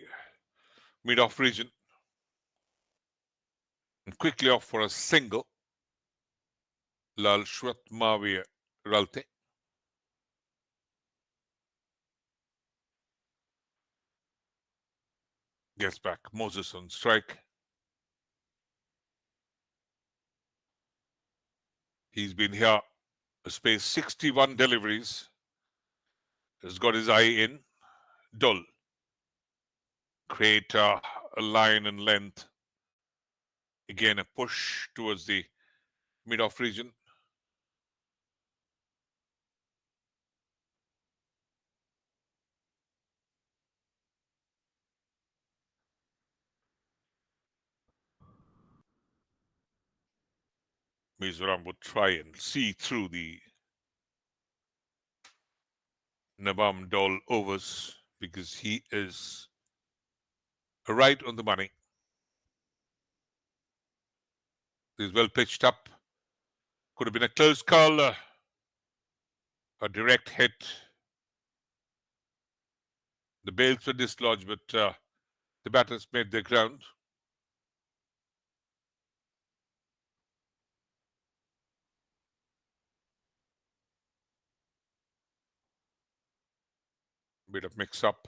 mid-off region. And quickly off for a single. Lal Shwat Mavi Ralte. Gets back. Moses on strike. He's been here a space 61 deliveries. Has got his eye in. Dull. Create a line and length. Again, a push towards the mid-off region. Mizoram would try and see through the Nabam Dol overs because he is right on the money. He's well pitched up. Could have been a close call, a direct hit. The bails were dislodged, but the batters made their ground. Bit of mix-up.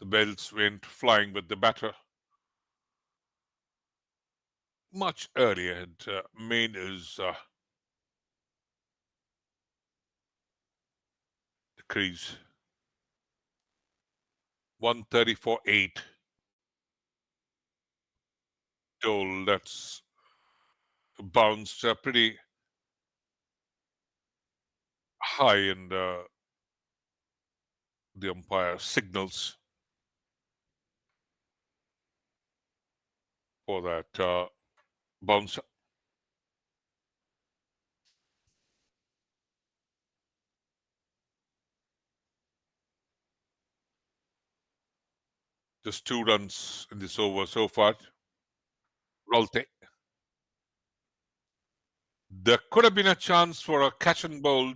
The bells went flying, but the batter much earlier had made his the crease. 130 for 8. Dole, that's bounced pretty high, and the umpire signals for that bounce. Just 2 runs in this over so far. Rolte. There could have been a chance for a catch and bowl.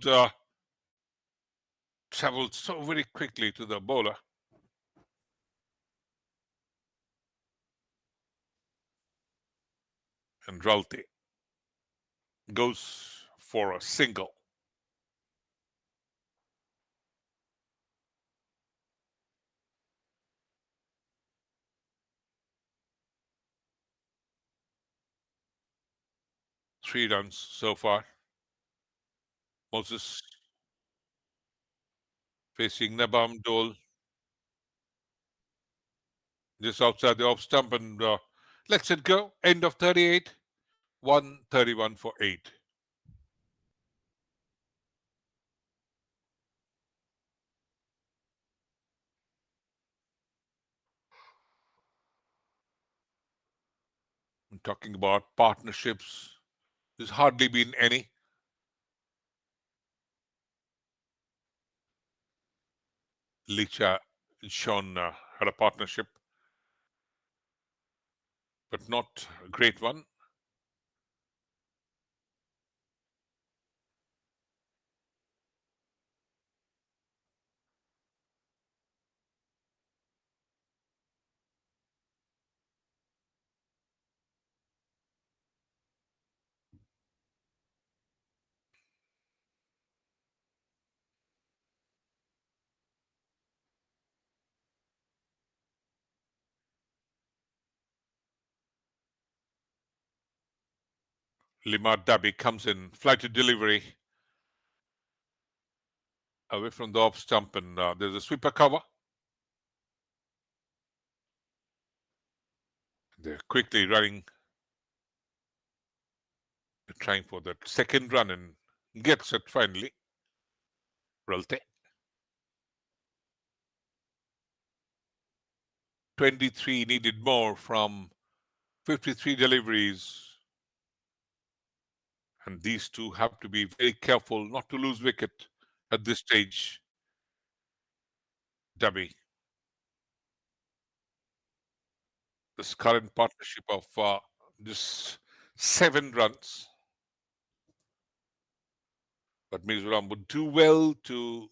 Traveled so very quickly to the bowler. And Rolte goes for a single. Three runs so far. Moses facing Nabam Dole just outside the off stump and lets it go. End of 38. 131 for 8. I'm talking about partnerships. There's hardly been any. Licha and Sean had a partnership, but not a great one. Limar Dabi comes in, flighted delivery away from the off stump, and there's a sweeper cover. They're quickly running, trying for that second run, and gets it finally. Rolte. 23 needed more from 53 deliveries. And these two have to be very careful not to lose wicket at this stage. Dabi. This current partnership of just 7 runs. But Mizoram would do well to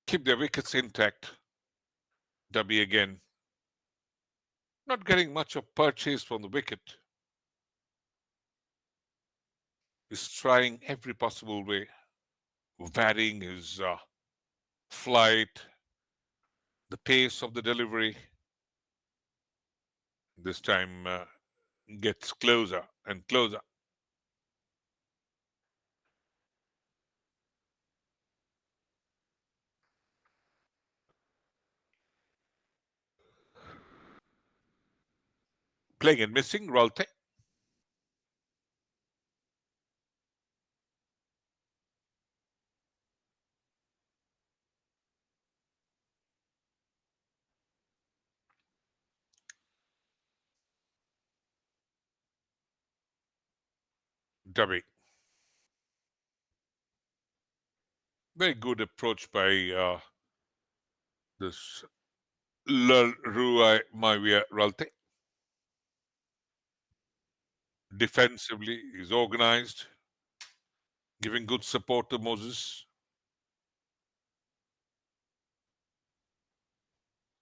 keep their wickets intact. Dabi again. Not getting much of purchase from the wicket. He's trying every possible way, varying his flight, the pace of the delivery. This time gets closer and closer. Playing and missing, Rolte. Dabi. Very good approach by this Rui Maivia Ralte. Defensively, he's organized, giving good support to Moses,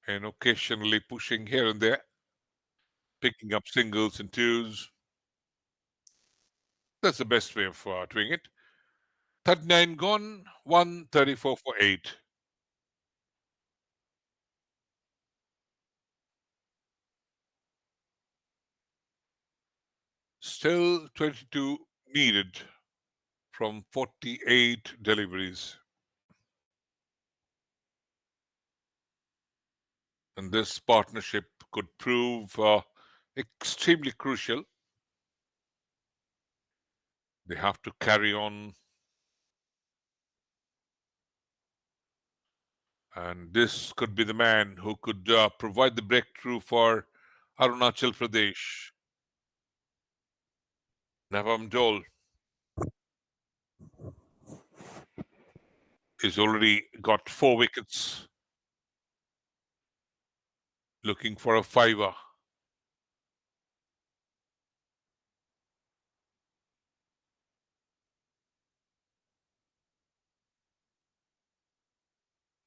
and occasionally pushing here and there, picking up singles and twos. That's the best way of doing it. 39 gone, 134 for 8. Still 22 needed from 48 deliveries. And this partnership could prove extremely crucial. They have to carry on. And this could be the man who could provide the breakthrough for Arunachal Pradesh. Navam Dole is already got 4 wickets, looking for a fiver.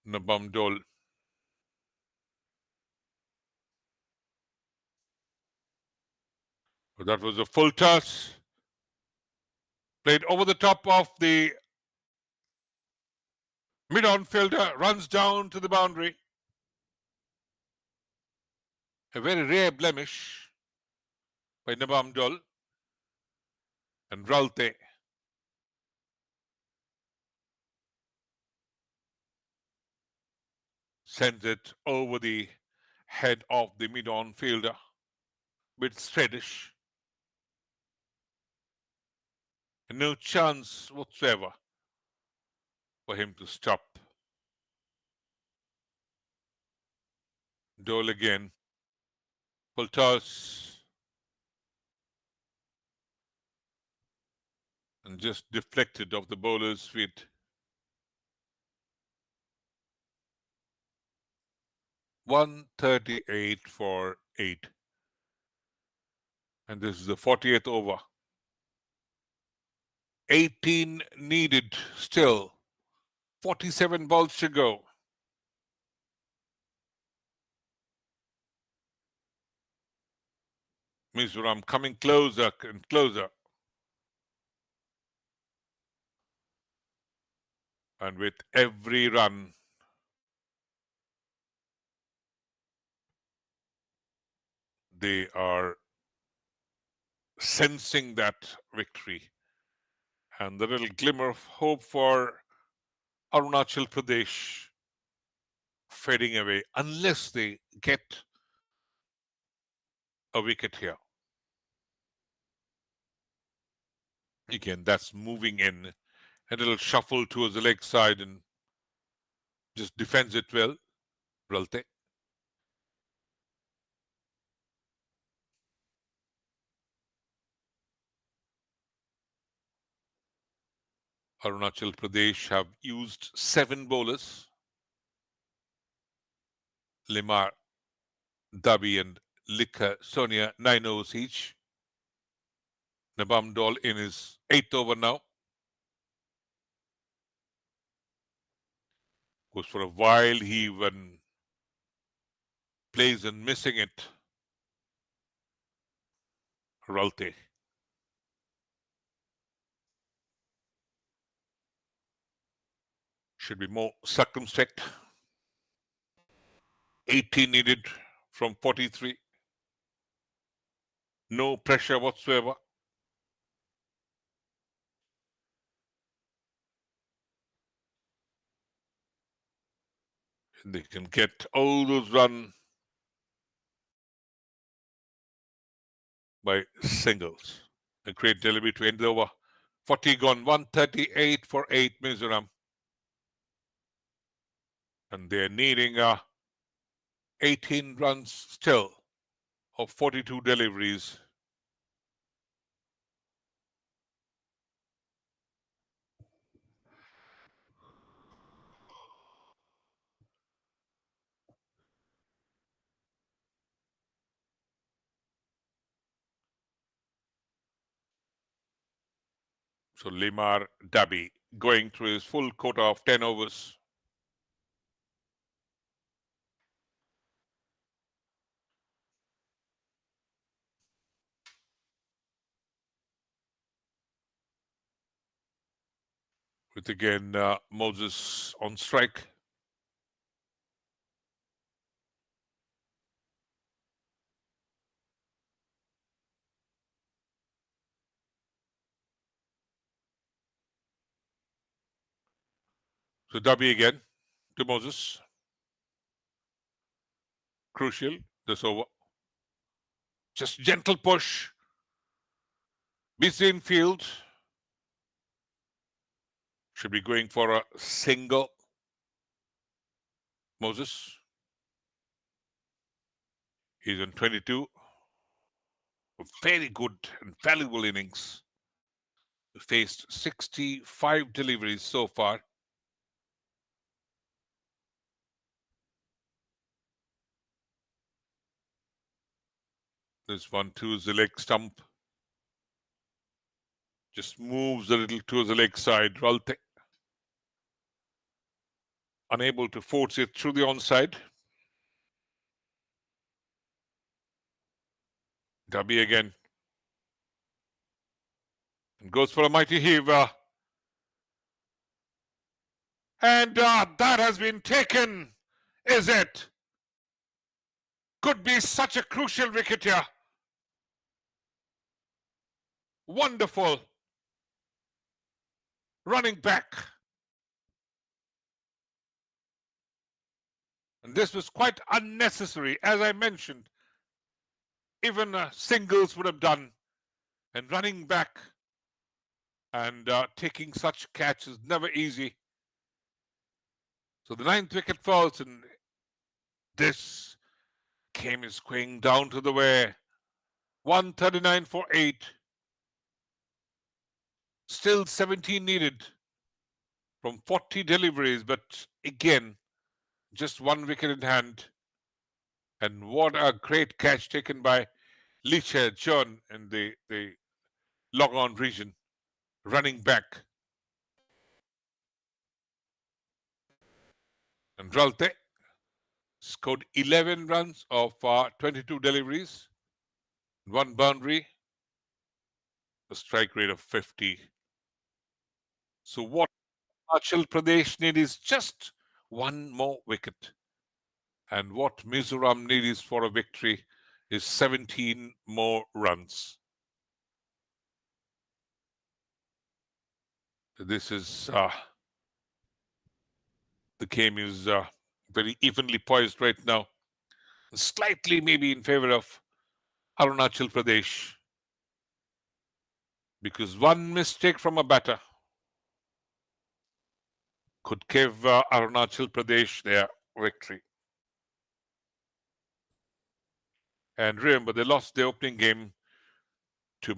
Navam Dole. That was a full toss. Played over the top of the mid-on fielder, runs down to the boundary. A very rare blemish by Navam Dole. And Ralte sends it over the head of the mid-on fielder with Stredish. No chance whatsoever for him to stop. Dole again. Full toss. And just deflected off the bowler's feet. 138 for 8. And this is the 40th over. 18 needed still. 47 balls to go. Mizoram coming closer and closer. And with every run, they are sensing that victory. And the little glimmer of hope for Arunachal Pradesh fading away unless they get a wicket here. Again, that's moving in. And it'll shuffle towards the leg side and just defends it well. Ralte. Arunachal Pradesh have used 7 bowlers. Limar, Dabi and Likha Sonia, 9 overs each. Navam Dole in his 8th over now. Goes for a while, he even plays and missing it. Ralte. Should be more circumspect. 18 needed from 43. No pressure whatsoever. And they can get all those run by singles. A great delivery to end the over. 40 gone, 138 for 8 Mizoram. And they're needing 18 runs still of 42 deliveries. So Limar Dabi going through his full quota of 10 overs. With again Moses on strike. So Dabi again to Moses. Crucial this over. Just gentle push. Busy in field. Should be going for a single. Moses. He's on 22. A very good and valuable innings. Faced 65 deliveries so far. This one towards the leg stump. Just moves a little towards the leg side. Ralte unable to force it through the onside. Dubby again. And goes for a mighty heave. And that has been taken, is it? Could be such a crucial wicket here. Wonderful. Running back. And this was quite unnecessary. As I mentioned, even singles would have done. And running back and taking such catch is never easy. So the 9th wicket falls, and this game is going down to the wire. 139 for 8. Still 17 needed from 40 deliveries, but again, just 1 wicket in hand. And what a great catch taken by Licha John in the log-on region, running back. And Ralte scored 11 runs of 22 deliveries, 1 boundary, a strike rate of 50. So what Arunachal Pradesh need is just 1 more wicket. And what Mizoram need is for a victory is 17 more runs. This is the game is very evenly poised right now. Slightly maybe in favor of Arunachal Pradesh, because 1 mistake from a batter could give Arunachal Pradesh their victory. And remember, they lost the opening game to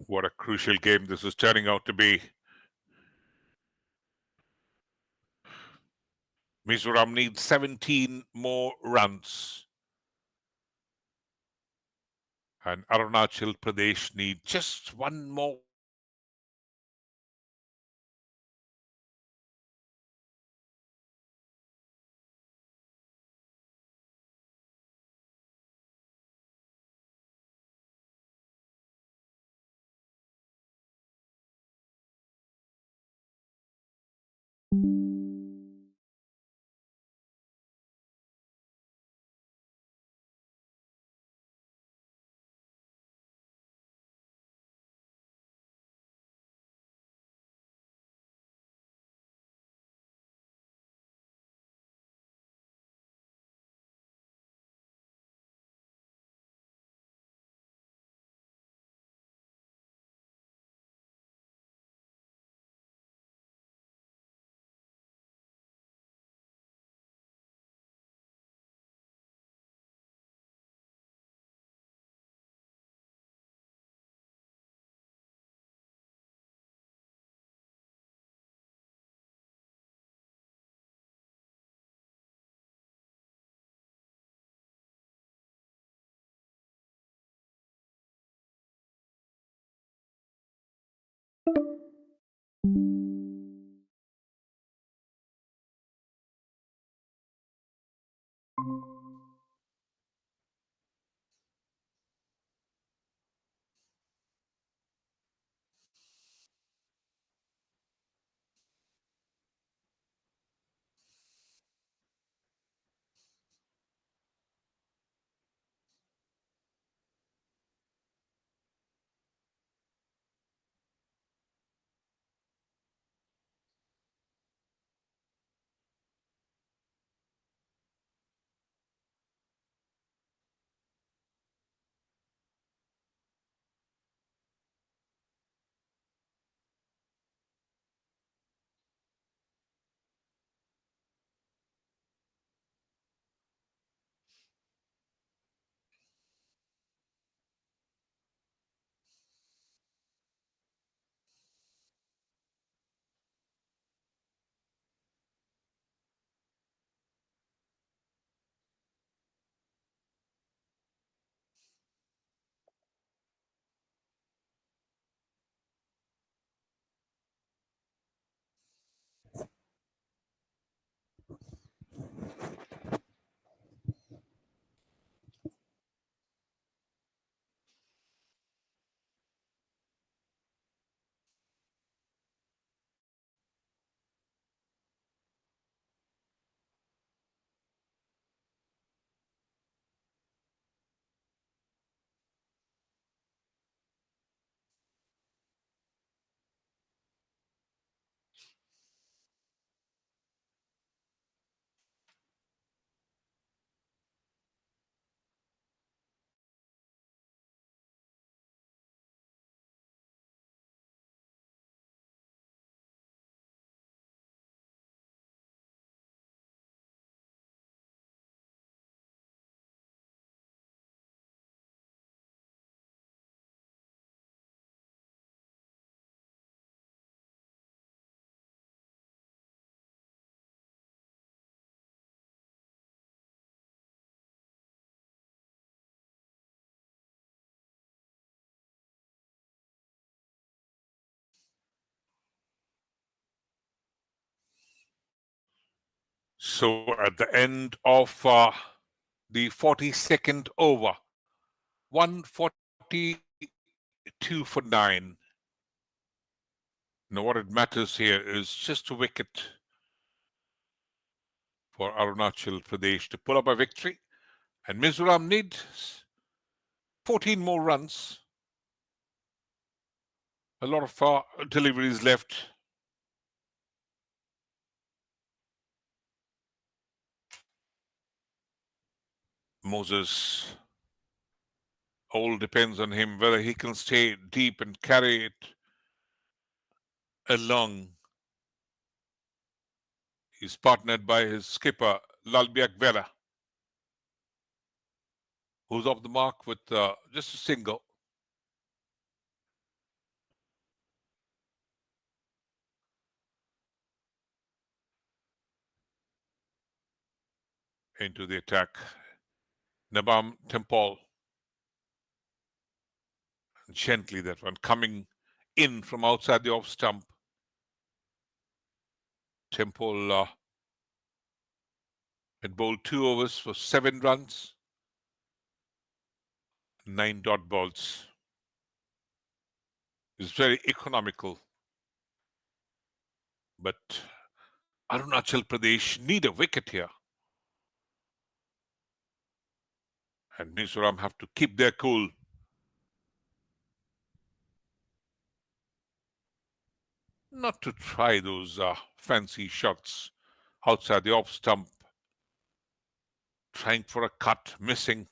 what a crucial game this is turning out to be. Mizoram needs 17 more runs And Arunachal Pradesh need just one more wicket to clinch the series. So at the end of the 42nd over, 142 for 9. Now, what it matters here is just a wicket for Arunachal Pradesh to pull up a victory. And Mizoram needs 14 more runs. A lot of deliveries left. Moses, all depends on him whether he can stay deep and carry it along. He's partnered by his skipper, Lalbiak Vera, who's off the mark with just a single. Into the attack, Nabam Tempol. Gently, that one coming in from outside the off stump. Temple had bowled 2 overs for 7 runs, 9 dot balls. It's very economical. But Arunachal Pradesh need a wicket here. And Mizoram have to keep their cool. Not to try those fancy shots outside the off stump. Trying for a cut, missing.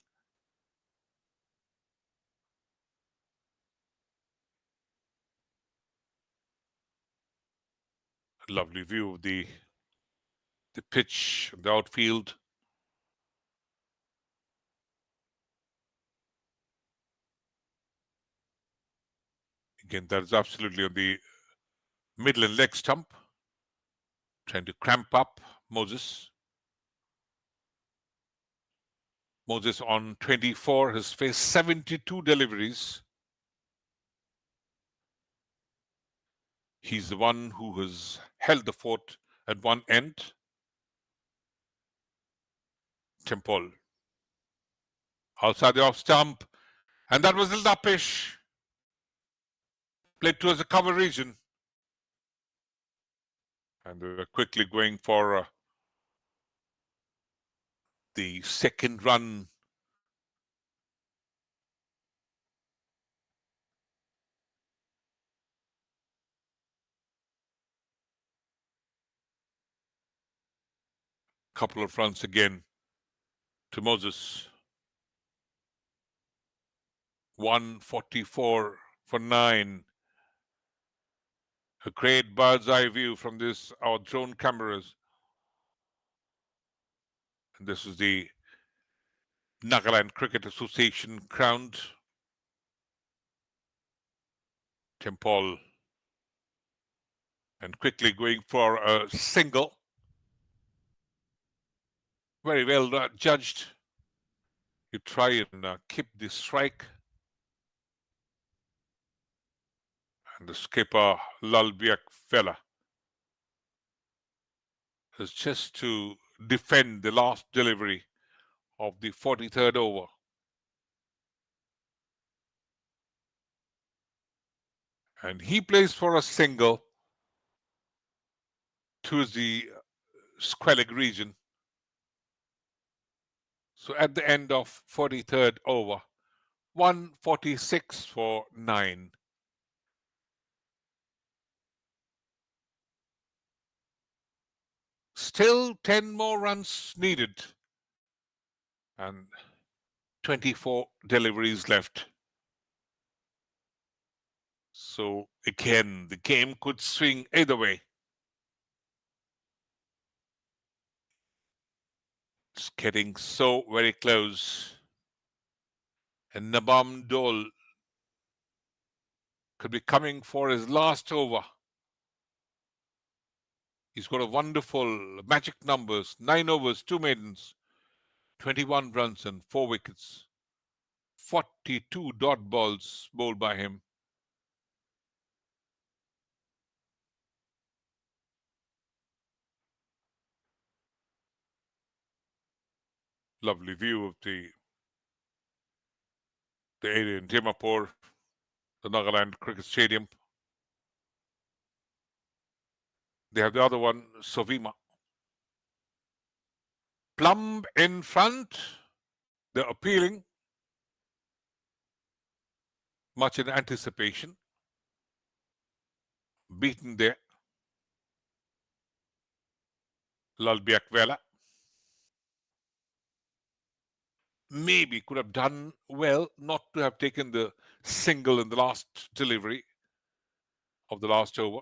A lovely view of the pitch, the outfield. Again, that is absolutely on the middle and leg stump. Trying to cramp up Moses. Moses on 24 has faced 72 deliveries. He's the one who has held the fort at one end. Temple. Outside the off stump. And that was Ildapish. Played towards the cover region. And they were quickly going for the second run. Couple of runs again to Moses. 144 for 9. A great bird's eye view from our drone cameras. And this is the Nagaland Cricket Association crowned. Temple. And quickly going for a single. Very well judged. You try and keep the strike. And the skipper, Lalbiak Fella, is just to defend the last delivery of the 43rd over. And he plays for a single towards the Squeleg region. So at the end of 43rd over, 146 for 9. Still 10 more runs needed. And 24 deliveries left. So again, the game could swing either way. It's getting so very close. And Nabam Dole could be coming for his last over. He's got a wonderful magic numbers, 9 overs, 2 maidens, 21 runs and 4 wickets. 42 dot balls bowled by him. Lovely view of the area in Dimapur, the Nagaland Cricket Stadium. They have the other one, Sovima. Plumb in front. They're appealing. Much in anticipation. Beaten there. Lalbiak Vela. Maybe could have done well not to have taken the single in the last delivery of the last over.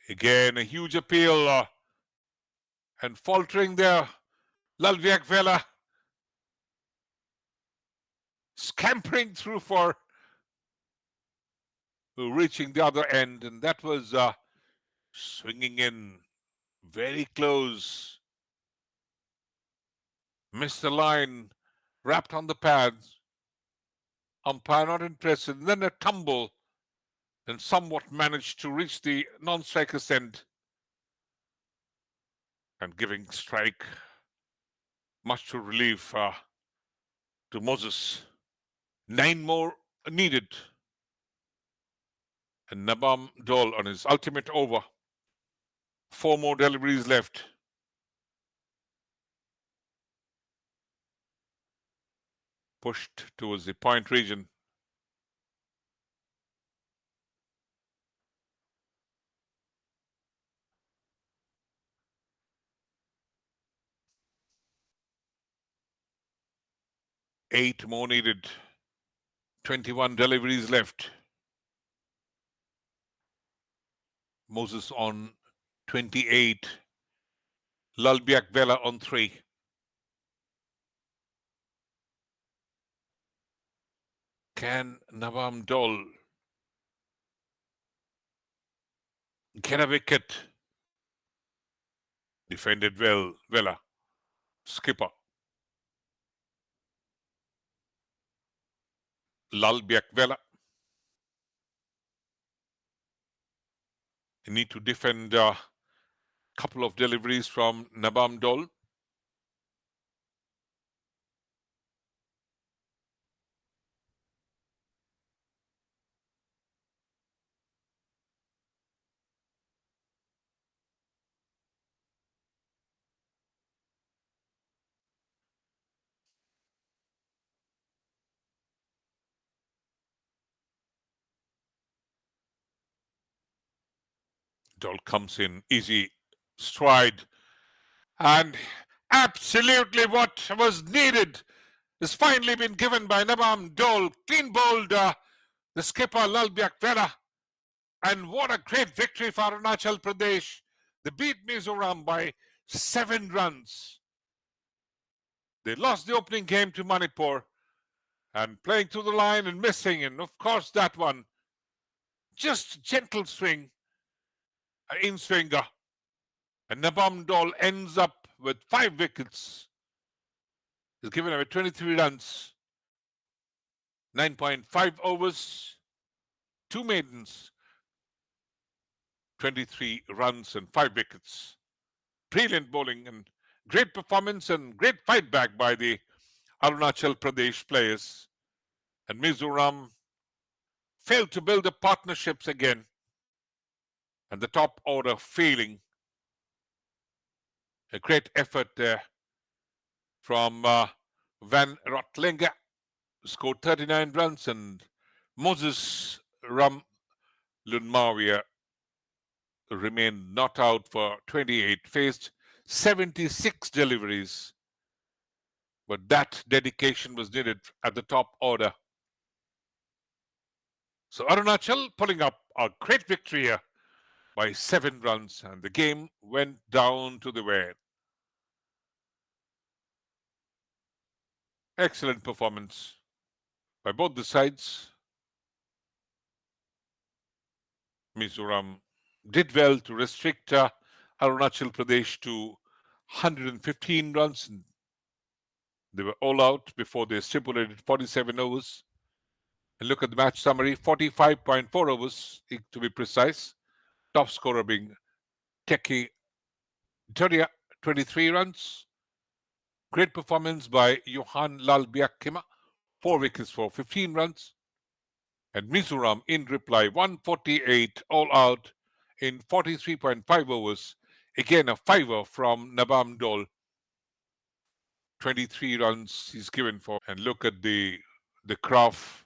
Again, a huge appeal and faltering there. Lalviak Vela scampering through for reaching the other end, and that was swinging in very close. Missed the line, wrapped on the pads. Umpire not interested. And then a tumble, and somewhat managed to reach the non-striker's end. And giving strike much to relief to Moses. 9 more needed. And Nabam Dole on his ultimate over. 4 more deliveries left. Pushed towards the point region. Eight more needed. 21 deliveries left. Moses on 28. Lalbiak Vela on 3. Can Nabam Dole get a wicket? Defended well, Vela. Skipper. Lalbiak Vela. You need to defend a couple of deliveries from Nabam Dole. Dole comes in, easy stride. And absolutely what was needed has finally been given by Nabam Dole. Clean bowled the skipper Lalbiak Vela. And what a great victory for Arunachal Pradesh. They beat Mizoram by 7 runs. They lost the opening game to Manipur and playing through the line and missing. And of course, that one, just gentle swing, in swinger. And Nabam Dole ends up with 5 wickets. He's given away 23 runs, 9.5 overs, 2 maidens, 23 runs and 5 wickets. Brilliant bowling and great performance and great fight back by the Arunachal Pradesh players. And Mizoram failed to build the partnerships again. And the top order failing. A great effort there from Van Rotlinger, scored 39 runs, and Moses Ram Lunmawia remained not out for 28, faced 76 deliveries. But that dedication was needed at the top order. So Arunachal pulling up a great victory here by 7 runs, and the game went down to the wire. Excellent performance by both the sides. Mizoram did well to restrict Arunachal Pradesh to 115 runs. They were all out before they stipulated 47 overs. And look at the match summary, 45.4 overs to be precise. Top scorer being Teki Doria, 23 runs. Great performance by Johan Lalbiak-Kima, 4 wickets for 15 runs. And Mizoram in reply, 148 all out in 43.5 overs. Again, a fiver from Nabam Dole. 23 runs he's given for. And look at the craft,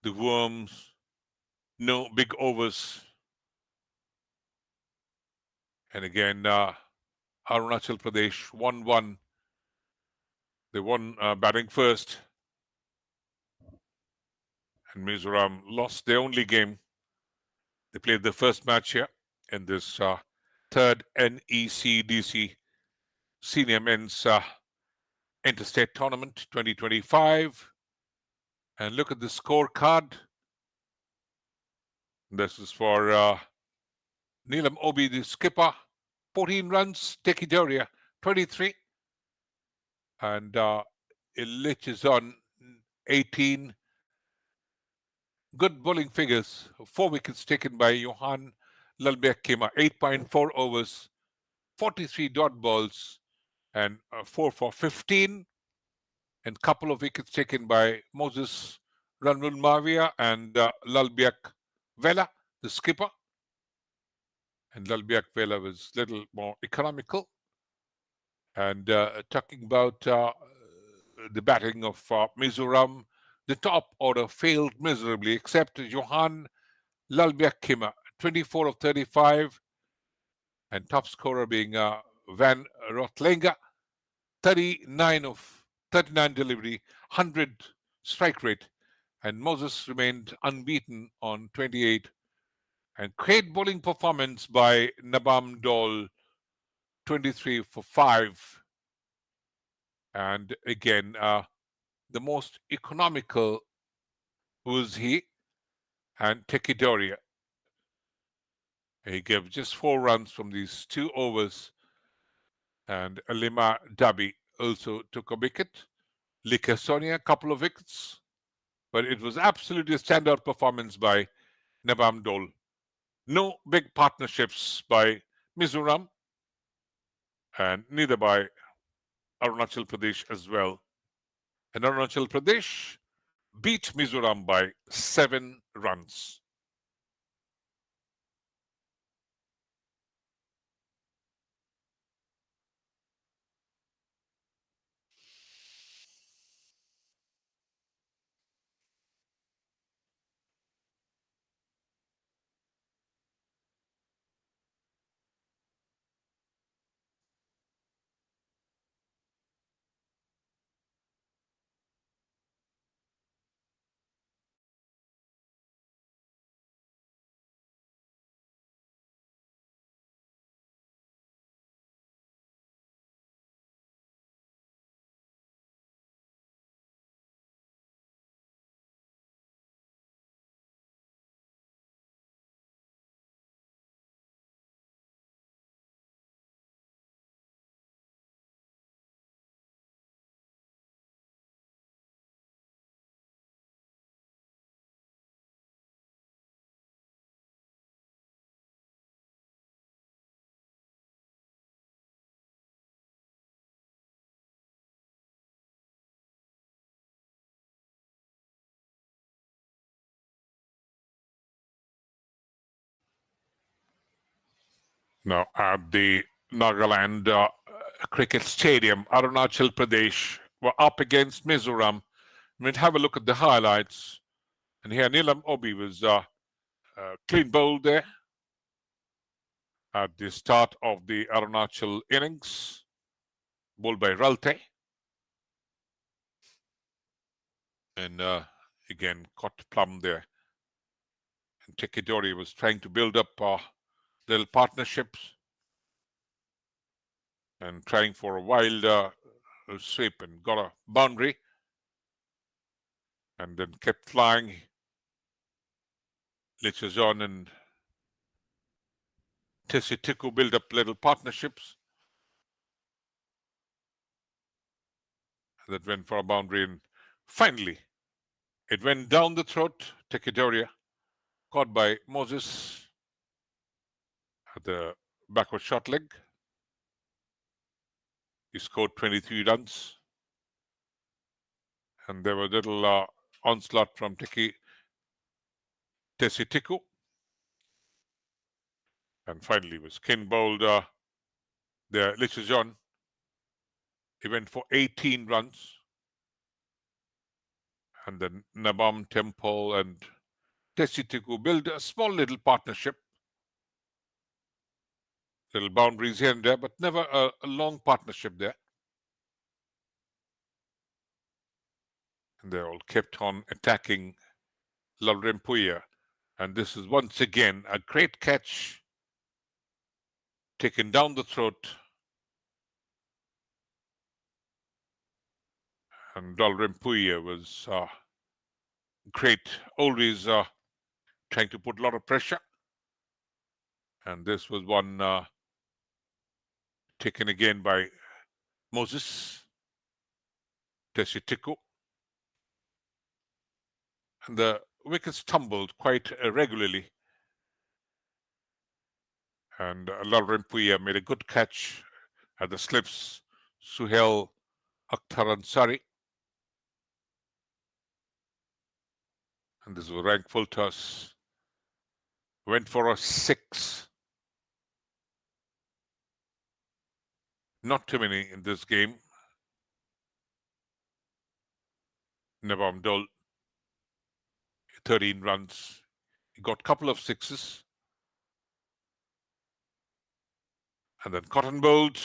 the worms, no big overs. And again, Arunachal Pradesh 1-1. They won batting first. And Mizoram lost their only game. They played the first match here in this third Necdc Senior Men's Interstate Tournament 2025. And look at the scorecard. This is for Neelam Obi, the skipper, 14 runs. Teki Doria, 23. and Illich is on 18. Good bowling figures. 4 wickets taken by Johan Lalbek Kema. 8.4 overs, 43 dot balls, and 4 for 15. And couple of wickets taken by Moses Ranul Mavia and Lalbiak Vela, the skipper. And Lalbiak Vela was little more economical. And talking about the batting of Mizoram, the top order failed miserably, except Johan Lalbiak Kima, 24 of 35, and top scorer being Van Rotlenga, 39 delivery, 100 strike rate, and Moses remained unbeaten on 28. And great bowling performance by Nabam Dol, 23 for 5. And again, the most economical was he and Tekidoria. He gave just 4 runs from these 2 overs. And Lima Dabi also took a wicket. Lika Sonia, a couple of wickets. But it was absolutely a standout performance by Nabam Dol. No big partnerships by Mizoram, and neither by Arunachal Pradesh as well. And Arunachal Pradesh beat Mizoram by 7 runs. Now at the Nagaland Cricket Stadium, Arunachal Pradesh were up against Mizoram. We'll have a look at the highlights. And here Nilam Obi was clean bowled there at the start of the Arunachal innings, bowled by Ralte. And again, caught plum there. And Tekidori was trying to build up little partnerships and trying for a wild sweep and got a boundary and then kept flying. Lichazon and Tessitiku build up little partnerships that went for a boundary, and finally it went down the throat. Tekidoria caught by Moses at the backward short leg. He scored 23 runs, and there was a little onslaught from Tessitiku, and finally was Ken bowled the Lichazon. He went for 18 runs, and then Nabam Temple and Tessitiku built a small little partnership. Little boundaries here and there, but never a long partnership there. And they all kept on attacking Lalrempuya. And this is once again a great catch taken down the throat. And Lalrempuya was great, always trying to put a lot of pressure. And this was one taken again by Moses. Teshitiko. And the wickets tumbled quite regularly. And Lalrin Puya made a good catch at the slips. Suhail Akhtar. And this was rank full toss. Went for a 6. Not too many in this game. Navam Dol, 13 runs. He got a couple of 6s. And then cotton bowled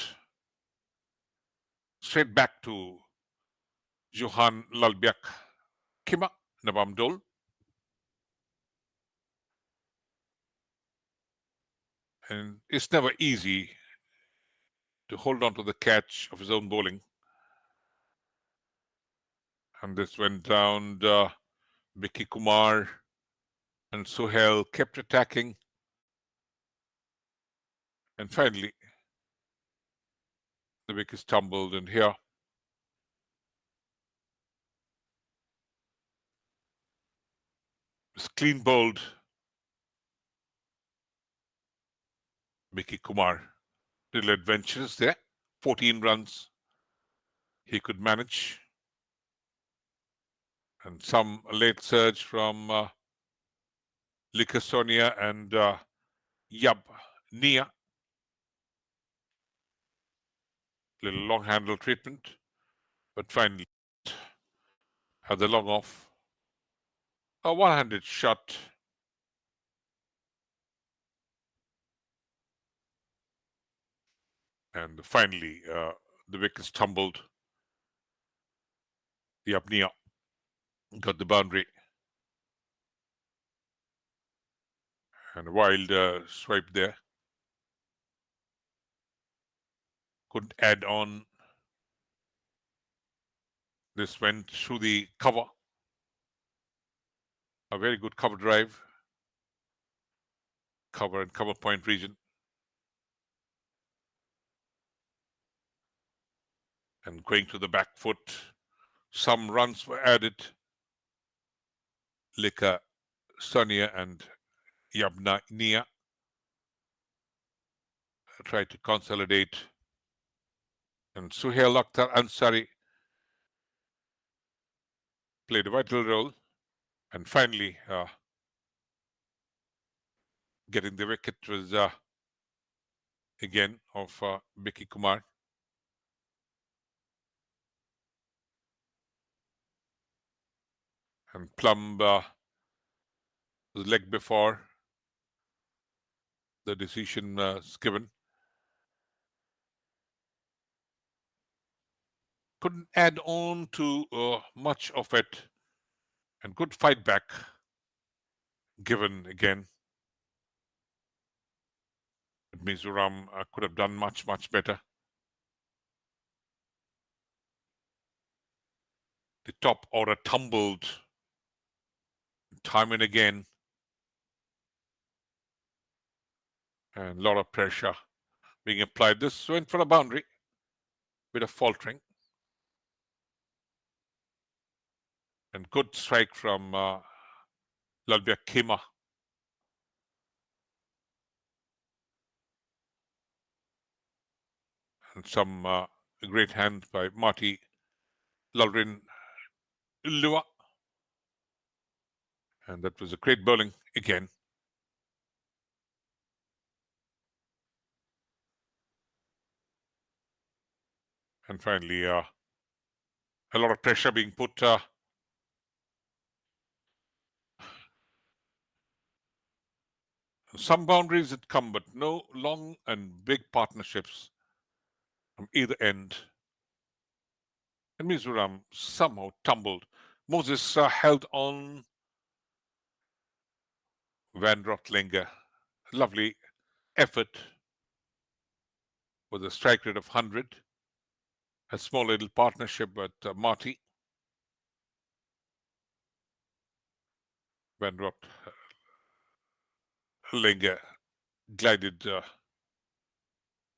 straight back to Johan Lalbiak Kima, Navam Dol. And it's never easy to hold on to the catch of his own bowling. And this went down. Vicky Kumar and Suhail kept attacking. And finally, the wickets tumbled. And here, was clean bowled Vicky Kumar. Little adventures there. 14 runs he could manage. And some late surge from Likasonia and Yab Nia. Little long handle treatment. But finally, had the long off. A one-handed shot. And finally, the wickets tumbled. Yab Nia got the boundary. And a wild swipe there. Couldn't add on. This went through the cover. A very good cover drive. Cover and cover point region. And going to the back foot. Some runs were added. Lika Sonia and Yabna Nia tried to consolidate. And Suhail Akhtar Ansari played a vital role. And finally, getting the wicket was again of Vicky Kumar. And Plum was leg before the decision was given. Couldn't add on to much of it. And good fight back given again. Mizoram could have done much, much better. The top order tumbled time and again. And a lot of pressure being applied. This went for a boundary. Bit of faltering. And good strike from Lalbia Kema. And some great hand by Marty Lalrin Lua. And that was a great bowling again. And finally, a lot of pressure being put some boundaries had come, but no long and big partnerships from either end. And Mizoram somehow tumbled. Moses held on. Van Rotlinger, lovely effort with a strike rate of 100. A small little partnership with Marty. Van Rotlinger glided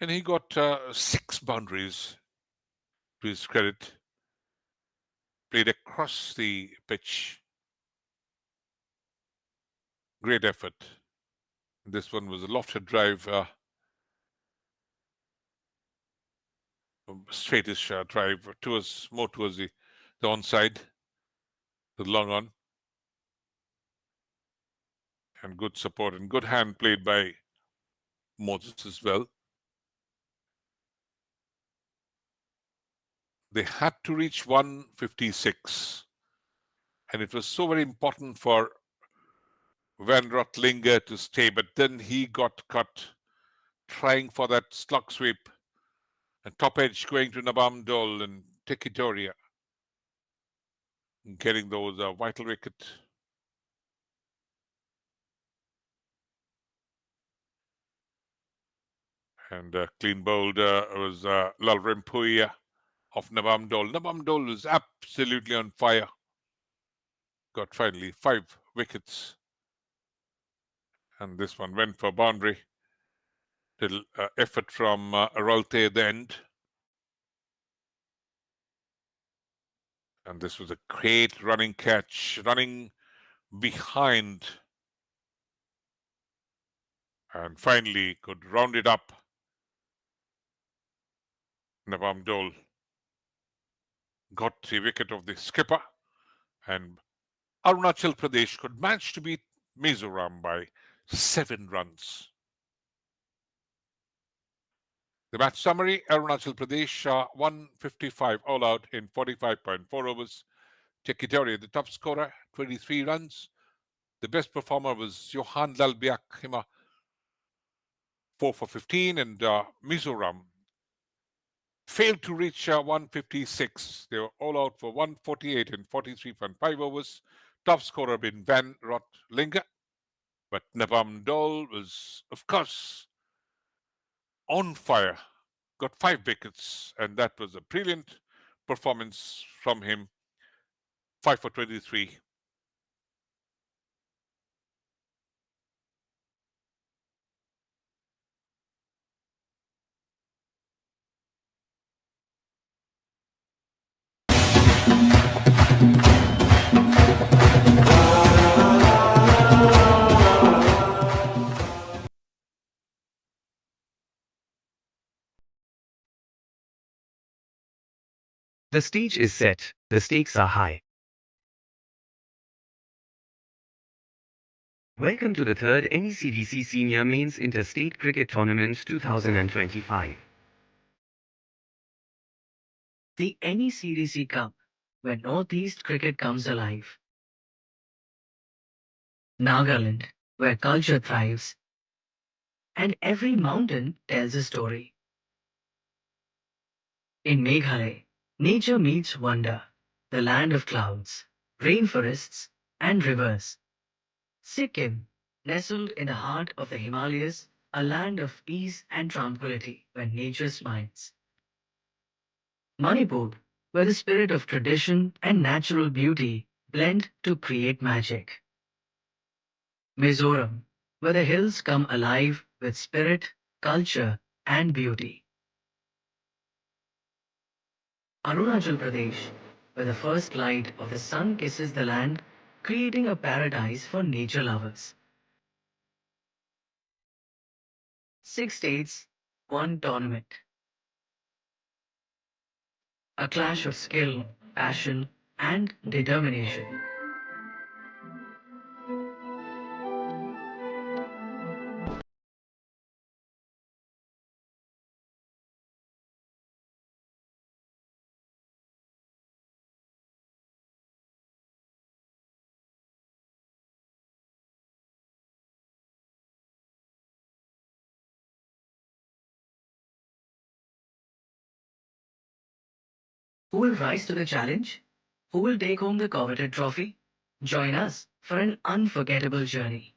and he got 6 boundaries to his credit. played across the pitch. Great effort. This one was a lofted drive, straightish drive more towards the onside, the long on, and good support and good hand played by Moses as well. They had to reach 156, and it was so very important for Van Rotlinger to stay, but then he got caught trying for that slug sweep and top edge going to Nabam Dol and Tekitoria, getting those vital wicket. And clean bowled was Lalrim Puya of Nabam Dol. Nabam Dol was absolutely on fire. Got finally 5 wickets. And this one went for boundary. Little effort from Aralte at the end. And this was a great running catch, running behind. And finally could round it up. Nabam Dol got the wicket of the skipper. And Arunachal Pradesh could manage to beat Mizoram by 7 runs. The match summary: Arunachal Pradesh 155 all out in 45.4 overs. Tekitoria, the top scorer, 23 runs. The best performer was Johan Lalbiak Hima, 4 for 15, and Mizoram failed to reach 156. They were all out for 148 in 43.5 overs. Top scorer been Van Rotlinger, but Nabam Dol was, of course, on fire. Got 5 wickets, and that was a brilliant performance from him. 5 for 23.
The stage is set, the stakes are high. Welcome to the third NECDC Senior Mains Interstate Cricket Tournament 2025.
The NECDC Cup, where Northeast cricket comes alive. Nagaland, where culture thrives. And every mountain tells a story. In Meghalaya, nature meets wonder, the land of clouds, rainforests, and rivers. Sikkim, nestled in the heart of the Himalayas, a land of peace and tranquility where nature smiles. Manipur, where the spirit of tradition and natural beauty blend to create magic. Mizoram, where the hills come alive with spirit, culture, and beauty. Arunachal Pradesh, where the first light of the sun kisses the land, creating a paradise for nature lovers. 6 states, 1 tournament. A clash of skill, passion, and determination. Who will rise to the challenge? Who will take home the coveted trophy? Join us for an unforgettable journey.